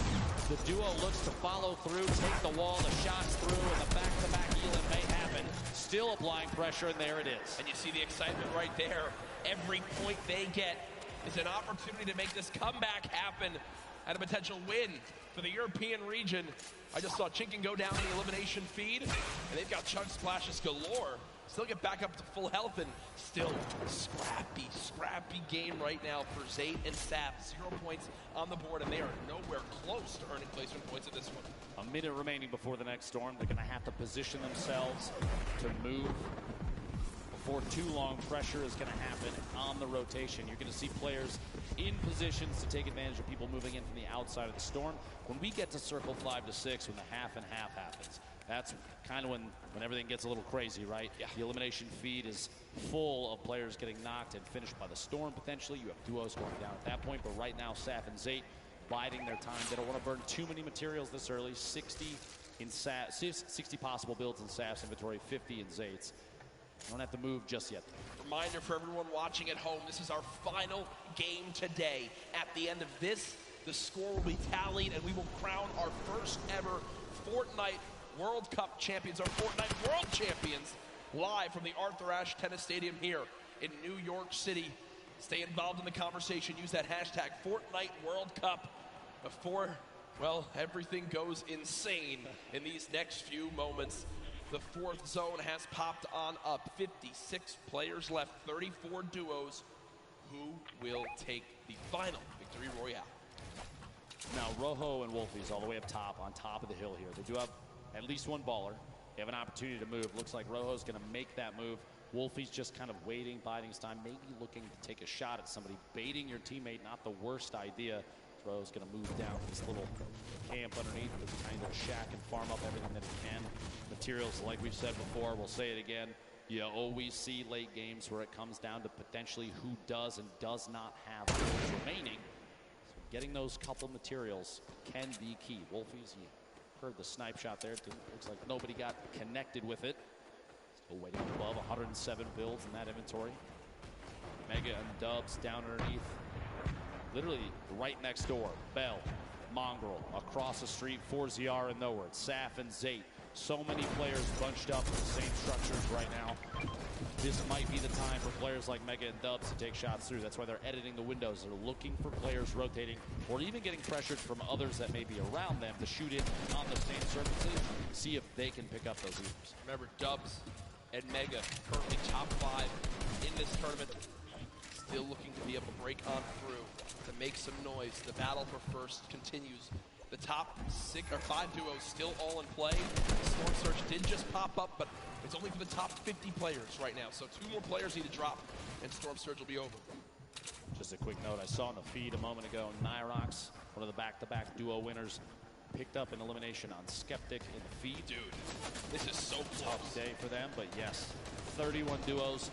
The duo looks to follow through, take the wall, the shots through, and the back-to-back healing may happen. Still applying pressure, and there it is. And you see the excitement right there. Every point they get is an opportunity to make this comeback happen and a potential win for the European region. I just saw Chinken go down in the elimination feed, and they've got chug splashes galore. Still get back up to full health, and still scrappy game right now for Zate and Saf. 0 points on the board, and they are nowhere close to earning placement points at this one. A minute remaining before the next storm. They're going to have to position themselves to move. Before too long, pressure is going to happen on the rotation. You're going to see players in positions to take advantage of people moving in from the outside of the storm. When we get to circle 5 to 6, when the half and half happens, that's kind of when everything gets a little crazy, right? Yeah. The elimination feed is full of players getting knocked and finished by the storm, potentially. You have duos going down at that point, but right now, Saf and Zate biding their time. They don't want to burn too many materials this early. 60 possible builds in Saf's inventory, 50 in Zate's. Don't have to move just yet. Reminder for everyone watching at home, this is our final game today. At the end of this, the score will be tallied and we will crown our first ever Fortnite World Cup champions, our Fortnite World Champions, live from the Arthur Ashe Tennis Stadium here in New York City. Stay involved in the conversation. Use that hashtag Fortnite World Cup before, well, everything goes insane in these next few moments. The fourth zone has popped on up. 56 players left, 34 duos. Who will take the final victory royale? Now, Rojo and Wolfie's all the way up top, on top of the hill here. They do have at least one baller. They have an opportunity to move. Looks like Rojo's going to make that move. Wolfie's just kind of waiting, biding his time, maybe looking to take a shot at somebody. Baiting your teammate, not the worst idea. Rojo's going to move down this little camp underneath, this kind of shack, and farm up everything that he can. Materials, like we've said before, we'll say it again. You always see late games where it comes down to potentially who does and does not have those remaining. So getting those couple materials can be key. Wolfie's, you heard the snipe shot there. Looks like nobody got connected with it. Still waiting above 107 builds in that inventory. Mega and Dubs down underneath. Literally right next door. Bell, Mongrel, across the street, 4ZR and nowhere. Saf and Zate. So many players bunched up in the same structures right now. This might be the time for players like Mega and Dubs to take shots through. That's why they're editing the windows. They're looking for players rotating or even getting pressured from others that may be around them to shoot in on the same surfaces, see if they can pick up those leaders. Remember, Dubs and Mega currently top 5 in this tournament. Still looking to be able to break on through, to make some noise. The battle for first continues. The top 5 duos still all in play. Storm Surge did just pop up, but it's only for the top 50 players right now. So 2 more players need to drop, and Storm Surge will be over. Just a quick note, I saw in the feed a moment ago, Nyrox, one of the back-to-back duo winners, picked up an elimination on Skeptic in the feed. Dude, this is so tough day for them, but yes, 31 duos.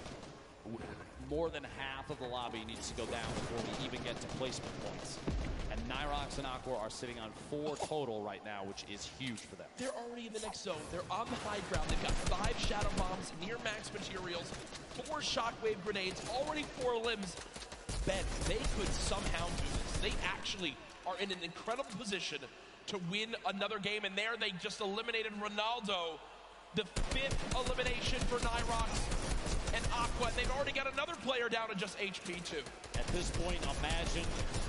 More than half of the lobby needs to go down before we even get to placement points. And Nyrox and Aqua are sitting on 4 total right now, which is huge for them. They're already in the next zone. They're on the high ground. They've got 5 shadow bombs, near max materials, 4 shockwave grenades, already 4 limbs. Ben, they could somehow do this. They actually are in an incredible position to win another game, and there they just eliminated Ronaldo. The 5th elimination for Nyrox and Aqua. They've already got another player down to just HP too. At this point, imagine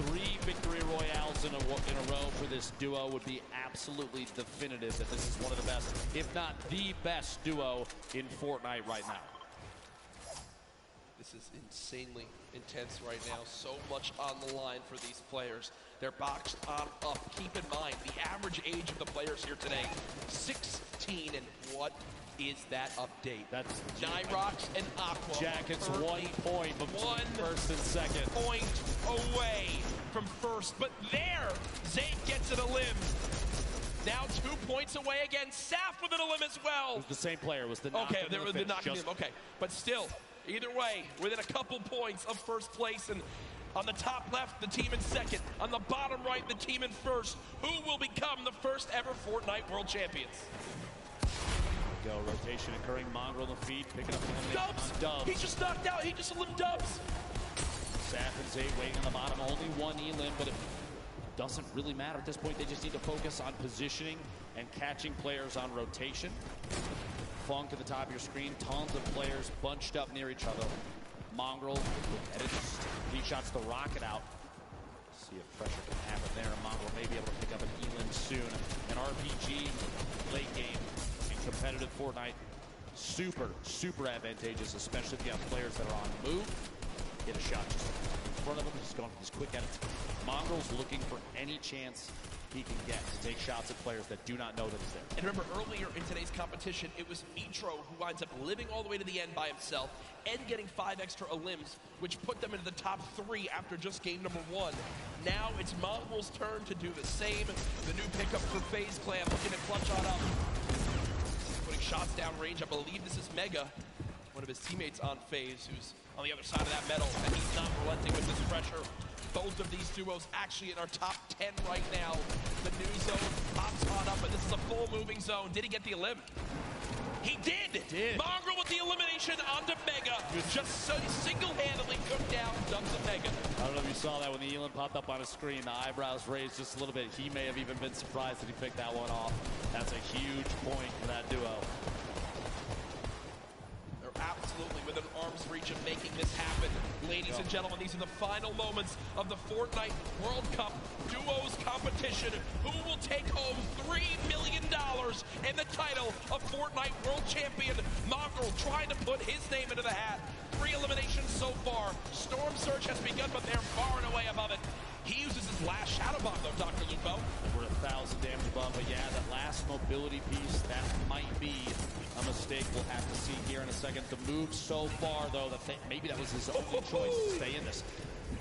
3 victory royales in a row for this duo would be absolutely definitive that this is one of the best, if not the best duo in Fortnite right now. This is insanely intense right now. So much on the line for these players. They're boxed on up. Keep in mind, the average age of the players here today, 16, and what is that update? That's Nyrox and Aqua. Jackets 1 point between first and second. Point away from first, but there, Zane gets it a limb. Now 2 points away again. Saf with an limb as well. It was the same player. Was the knock okay? There was the knocking him. Okay, but still, either way, within a couple points of first place, and on the top left, the team in second. On the bottom right, the team in first. Who will become the first ever Fortnite World Champions? Go rotation occurring. Mongrel in the feed, picking up the Dubs. Dubs. He just knocked out. He just eliminated Dubs. Saf and Zay waiting on the bottom. Only 1 elim, but it doesn't really matter at this point. They just need to focus on positioning and catching players on rotation. Funk at the top of your screen. Tons of players bunched up near each other. Mongrel with edits. He shots the rocket out. See if pressure can happen there. Mongrel may be able to pick up an elim soon. An RPG late game in competitive Fortnite. Super advantageous, especially if you have players that are on move. Get a shot just in front of him. Just going for these quick edits. Mongrel's looking for any chance he can get to take shots at players that do not know that he's there. And remember, earlier in today's competition, it was Mitro who winds up living all the way to the end by himself and getting 5 extra elims, which put them into the top 3 after just game number 1. Now it's Mongrel's turn to do the same. The new pickup for FaZe Clan looking to clutch on up. Putting shots down range. I believe this is Mega, one of his teammates on FaZe, who's on the other side of that metal, and he's not relenting with this pressure. Both of these duos actually in our top 10 right now. The new zone pops on up, and this is a full moving zone. Did he get the elim? He did! He did. Mongrel with the elimination. elimination onto Mega. Just single-handedly took down Dubs and Mega. I don't know if you saw that when the Elin popped up on his screen. The eyebrows raised just a little bit. He may have even been surprised that he picked that one off. That's a huge point for that duo. They're absolutely within arm's reach of making this happen. Ladies and gentlemen, these are the final moments of the Fortnite World Cup Duos competition. Who will take home $3 million in the title of Fortnite World Champion? Mongrel trying to put his name into the hat. 3 eliminations so far. Storm Surge has begun, but they're far and away above it. He uses his last Shadow Bomb, though, Dr. Lupo. Over 1,000 damage above, but yeah, that last mobility piece, that might be a mistake. We'll have to see here in a second. The move so far, though, that maybe that was his only choice to stay in this.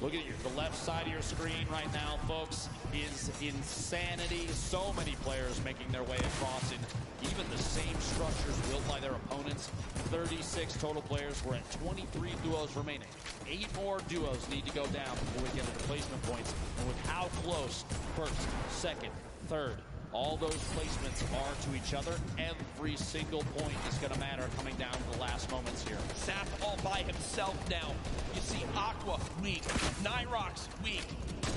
Look at you, the left side of your screen right now, folks, is insanity. So many players making their way across in even the same structures built by their opponents. 36 total players. We're at 23 duos remaining. 8 more duos need to go down before we get to the placement points. And with how close first, second, third, all those placements are to each other, every single point is going to matter coming down to the last moments here. Sap all by himself now. You see Aqua weak, Nyrox weak.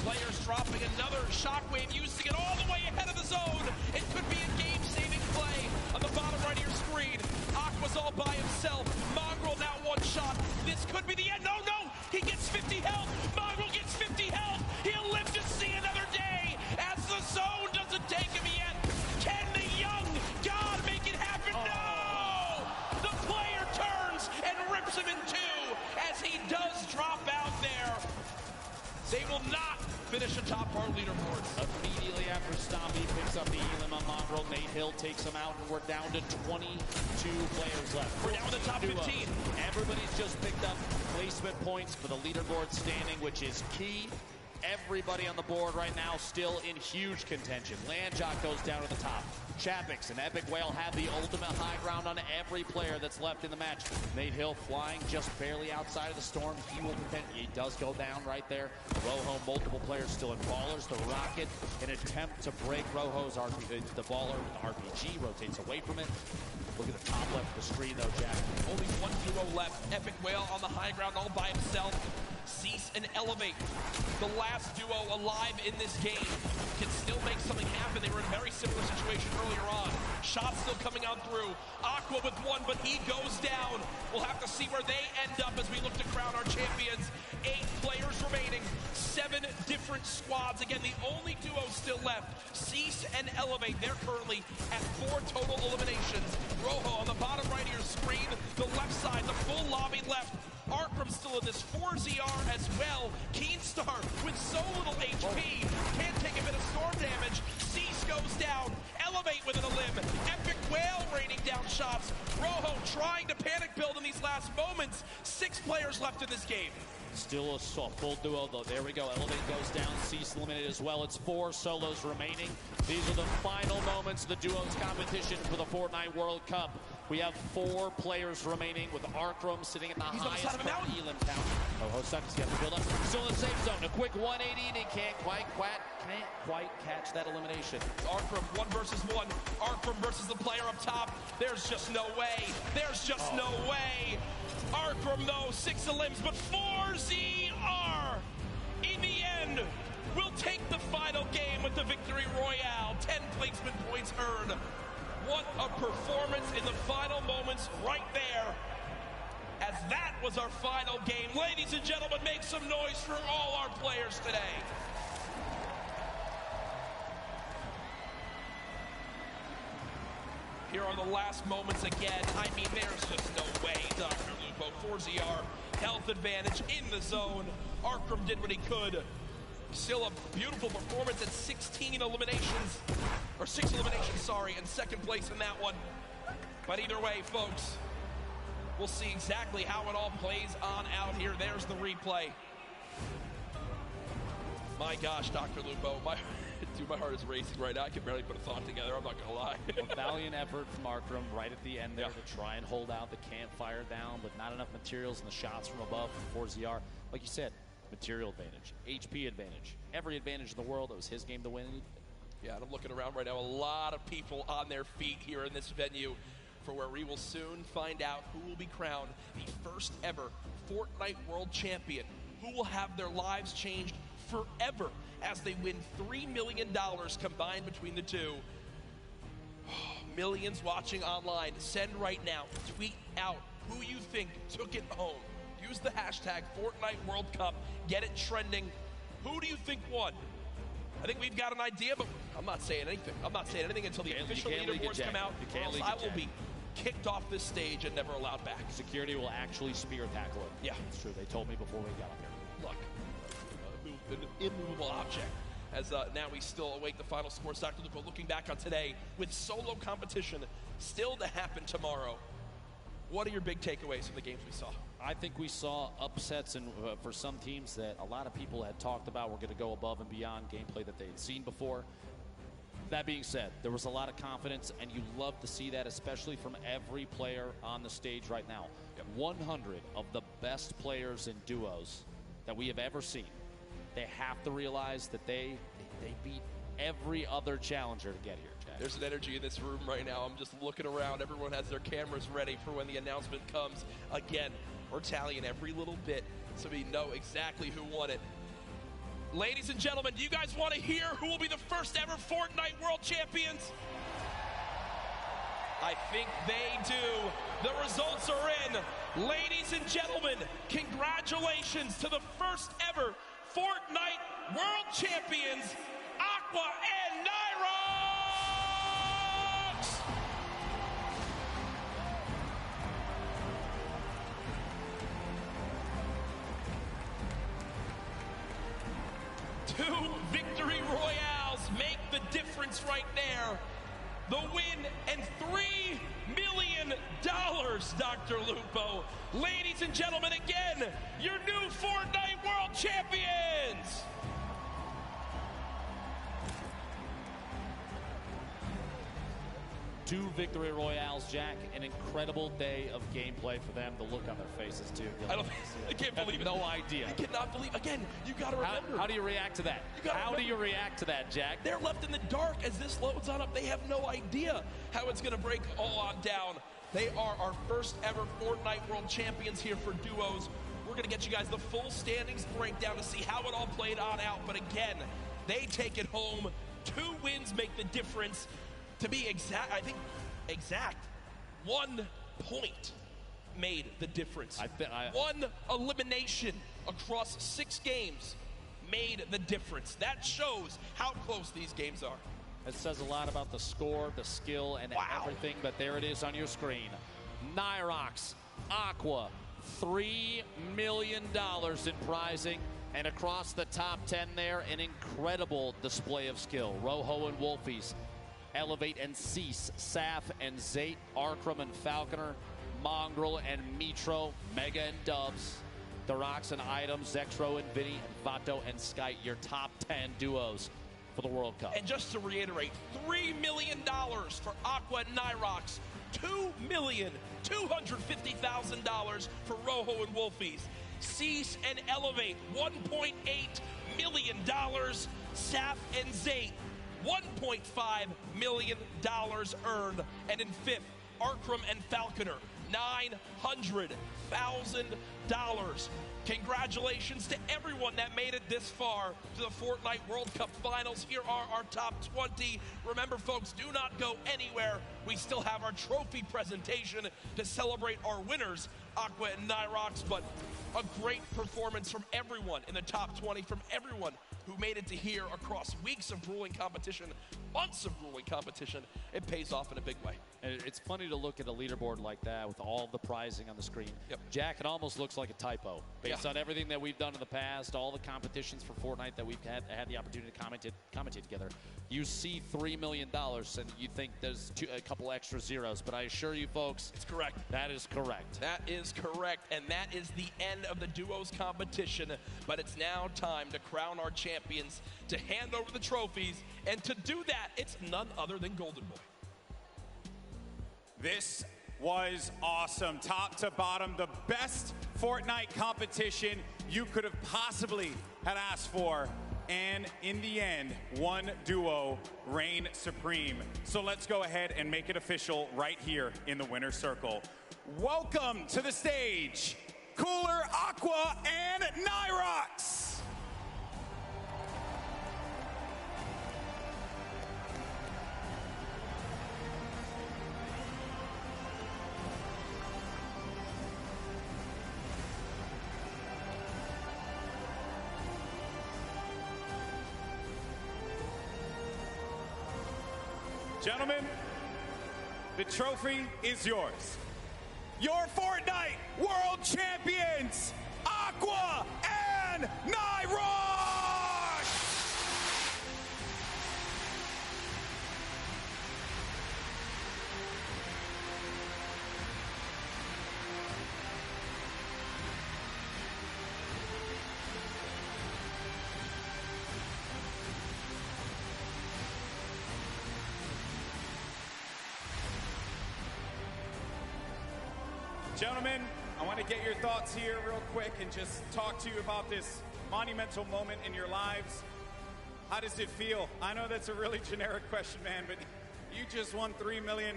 Players dropping another shockwave, using it all the way ahead of the zone. It could be a game-saving play on the bottom right of your screen. Aqua's all by himself. Mongrel now one shot. This could be the end. No, no! He gets 50 health. Mongrel gets 50 health. He'll live to see another day as the zone doesn't take him yet. Can the young god make it happen? No! The player turns and rips him in two as he does drop out there. They will not finish atop our leaderboards. Immediately after Stompy picks up the Elim on Mongrel, Nate Hill takes him out, and we're down to 22 players left. We're down to the top 15. Everybody's just picked up placement points for the leaderboard standing, which is key. Everybody on the board right now still in huge contention. Landjock goes down to the top. Chapix and Epic Whale have the ultimate high ground on every player that's left in the match. Nate Hill flying just barely outside of the storm. He will contend. He does go down right there. Rojo, multiple players still in Ballers. The Rocket, an attempt to break Rojo's RPG. The Baller RPG rotates away from it. Look at the top left of the screen, though, Jack. Only one duo left. Epic Whale on the high ground all by himself. Cease and Elevate, the last duo alive in this game, can still make something happen. They were in a very similar situation earlier on. Shots still coming on through. Aqua with one, but he goes down. We'll have to see where they end up as we look to crown our champions. 8 players remaining, 7 different squads. Again, the only duo still left, Cease and Elevate. They're currently at 4 total eliminations. Rojo on the bottom right of your screen, the left side, the full lobby left. Arkram still in this 4ZR as well. Keenstar with so little HP can't take a bit of storm damage. Cease goes down. Elevate within a limb. Epic Whale raining down shots. Rojo trying to panic build in these last moments. 6 players left in this game. Still a full duo, though. There we go. Elevate goes down. Cease eliminated as well. It's 4 solos remaining. These are the final moments of the duos competition for the Fortnite World Cup. We have 4 players remaining with Arkram sitting at the highest Elim count. Oh, Hosuckus got to build up. Still in the safe zone. A quick 180 and he can't quite catch that elimination. Arkram 1 versus 1. Arkram versus the player up top. There's just no way. There's just no way. Arkram though, 6 elims, but 4ZR in the end will take the final game with the victory royale. 10 placement points earned. What a performance in the final moments right there. As that was our final game. Ladies and gentlemen, make some noise for all our players today. Here are the last moments again. I mean, there's just no way, Dr. Lupo. 4ZR, health advantage in the zone. Arkram did what he could. Still a beautiful performance at 16 eliminations, or 6 eliminations, sorry, and second place in that one. But either way, folks, we'll see exactly how it all plays on out here. There's the replay. My gosh, Dr. Lupo, my heart is racing right now. I can barely put a thought together, I'm not gonna lie. A valiant effort from Arkram right at the end there to try and hold out the campfire down, but not enough materials and the shots from above from 4ZR. Like you said, material advantage, HP advantage, every advantage in the world. It was his game to win. Yeah, and I'm looking around right now. A lot of people on their feet here in this venue. for where we will soon find out who will be crowned the first ever Fortnite World Champion, who will have their lives changed forever as they win $3 million combined between the two. Millions watching online. Send right now. Tweet out who you think took it home. Use the hashtag Fortnite World Cup. Get it trending. Who do you think won? I think we've got an idea, but I'm not saying anything. I'm not saying anything until the official leaderboards come out, or else I will be kicked off this stage and never allowed back. Security will actually spear tackle it. Yeah. It's true. They told me before we got up here. Look, an immovable object. As now we still await the final scores. Dr. Lupo looking back on today with solo competition still to happen tomorrow. What are your big takeaways from the games we saw? I think we saw upsets and for some teams that a lot of people had talked about were going to go above and beyond gameplay that they had seen before. That being said, there was a lot of confidence, and you love to see that, especially from every player on the stage right now. 100 of the best players in duos that we have ever seen. They have to realize that they beat every other challenger to get here, Jack. There's an energy in this room right now. I'm just looking around. Everyone has their cameras ready for when the announcement comes. Again, we're tallying every little bit so we know exactly who won it. Ladies and gentlemen, do you guys want to hear who will be the first ever Fortnite World Champions? I think they do. The results are in. Ladies and gentlemen, congratulations to the first ever Fortnite World Champions, Aqua and Nyrox! Two victory royales make the difference right there. The win and $3 million, Dr. Lupo. Ladies and gentlemen, again, your new Fortnite World Champions! Two victory royales, Jack. An incredible day of gameplay for them. The look on their faces, too. I can't believe it. No idea. I cannot believe. Again, you got to remember. How do you react to that? How do you react to that, Jack? They're left in the dark as this loads on up. They have no idea how it's going to break all on down. They are our first ever Fortnite World Champions here for duos. We're going to get you guys the full standings breakdown to see how it all played on out. But again, they take it home. 2 wins make the difference. To be exact, I think exact, 1 point made the difference. One elimination across 6 games made the difference. That shows how close these games are. It says a lot about the score, the skill, and everything, but there it is on your screen. Nyrox, Aqua, $3 million in prizing, and across the top 10 there, an incredible display of skill. Rojo and Wolfies, Elevate and Cease, Saf and Zate, Arkram and Falconer, Mongrel and Mitro, Mega and Dubs, Darox and Items, Zexro and Vinny, and Vato and Skype, your top 10 duos for the World Cup. And just to reiterate, $3 million for Aqua and Nyrox, $2,250,000 for Rojo and Wolfies, Cease and Elevate, $1.8 million, Saf and Zate, $1.5 million earned, and in 5th, Arkram and Falconer, $900,000. Congratulations to everyone that made it this far to the Fortnite World Cup Finals. Here are our top 20. Remember, folks, do not go anywhere. We still have our trophy presentation to celebrate our winners, Aqua and Nyrox, but a great performance from everyone in the top 20, from everyone who made it to here across weeks of grueling competition, months of grueling competition. It pays off in a big way. And it's funny to look at a leaderboard like that with all the prizing on the screen. Jack, it almost looks like a typo. Based on everything that we've done in the past, all the competitions for Fortnite that we've had the opportunity to commentate together, you see $3 million and you think there's a couple extra zeros. But I assure you, folks, it's correct. That is correct. That is correct. And that is the end of the duos competition. But it's now time to crown our champions, to hand over the trophies. And to do that, it's none other than Golden Boy. This was awesome. Top to bottom, the best Fortnite competition you could have possibly had asked for. And in the end, one duo reigned supreme. So let's go ahead and make it official right here in the winner's circle. Welcome to the stage, Cooler, Aqua, and Nyrox. Gentlemen, the trophy is yours. Your Fortnite World Champions, Aqua and Nyrox! Gentlemen, I want to get your thoughts here real quick and just talk to you about this monumental moment in your lives. How does it feel? I know that's a really generic question, man, but you just won $3 million.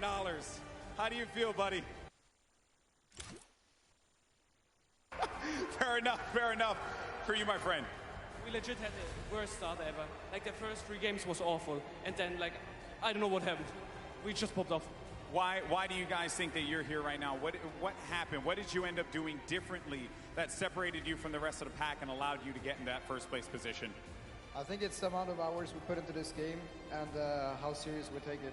How do you feel, buddy? Fair enough, fair enough. For you, my friend. We legit had the worst start ever. Like, the first 3 games was awful, and then, like, I don't know what happened. We just popped off. Why do you guys think that you're here right now? What happened? What did you end up doing differently that separated you from the rest of the pack and allowed you to get in that first place position? I think it's the amount of hours we put into this game and how serious we take it.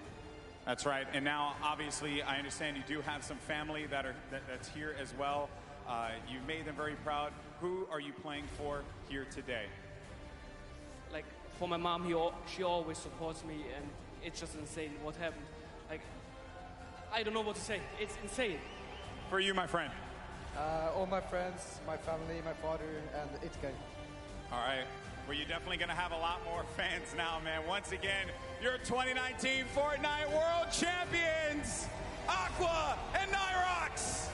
That's right. And now, obviously, I understand you do have some family that's here as well. You made them very proud. Who are you playing for here today? Like, for my mom, she always supports me, and it's just insane what happened. Like, I don't know what to say. It's insane. For you, my friend. All my friends, my family, my father, and Itke. All right. Well, you're definitely going to have a lot more fans now, man. Once again, your 2019 Fortnite World Champions, Aqua and Nyrox.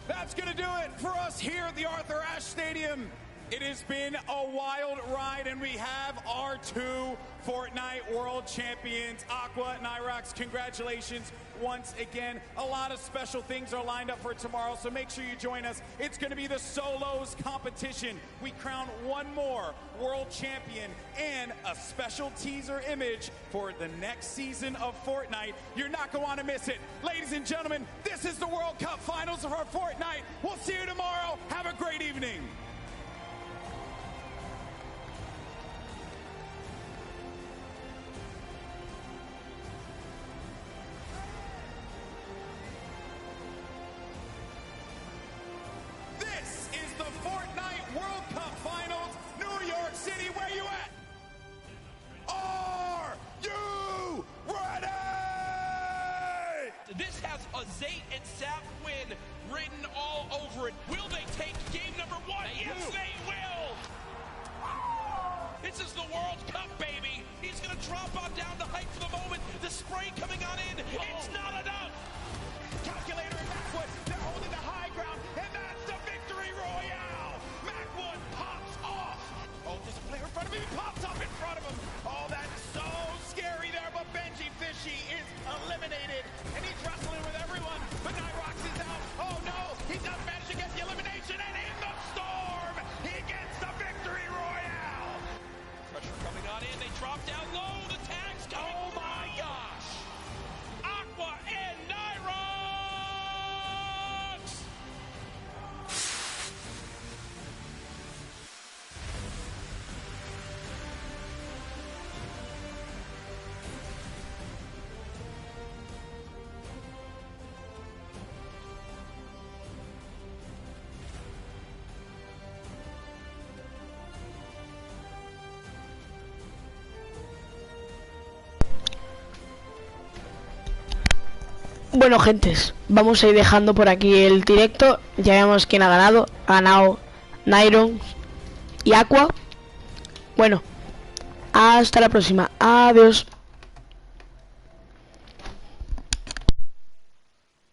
That's going to do it for us here at the Arthur Ashe Stadium. It has been a wild ride, and we have our 2 Fortnite World Champions, Aqua and Nyrox. Congratulations once again. A lot of special things are lined up for tomorrow, so make sure you join us. It's going to be the solos competition. We crown one more world champion and a special teaser image for the next season of Fortnite. You're not going to want to miss it. Ladies and gentlemen, this is the World Cup Finals of our Fortnite. We'll see you tomorrow. Have a great evening. This is the Fortnite World Cup Finals, New York City. Where you at? Are you ready? This has a Zate and Sap win written all over it. Will they take game number 1? Yes, they will. This is the World Cup, baby. He's going to drop on down the height for the moment. The spray coming on in. Whoa. It's not enough. Calculator and Macwood, they're holding the high ground, and that's the victory royale. Macwood pops off. Oh, there's a player in front of him. He pops up in front of him. Oh, that's so scary there, but Benji Fishy is eliminated, and he's wrestling with everyone, but Nyrox is out. Oh, no, he does manage to get the elimination, and in the storm, he gets the victory royale. Pressure coming on in. They drop down low. The tag's coming. Oh, my gosh. Aqua and Nyrox. Bueno, gentes, vamos a ir dejando por aquí el directo. Ya vemos quién ha ganado. Ha ganado Nairon y Aqua. Bueno, hasta la próxima. Adiós.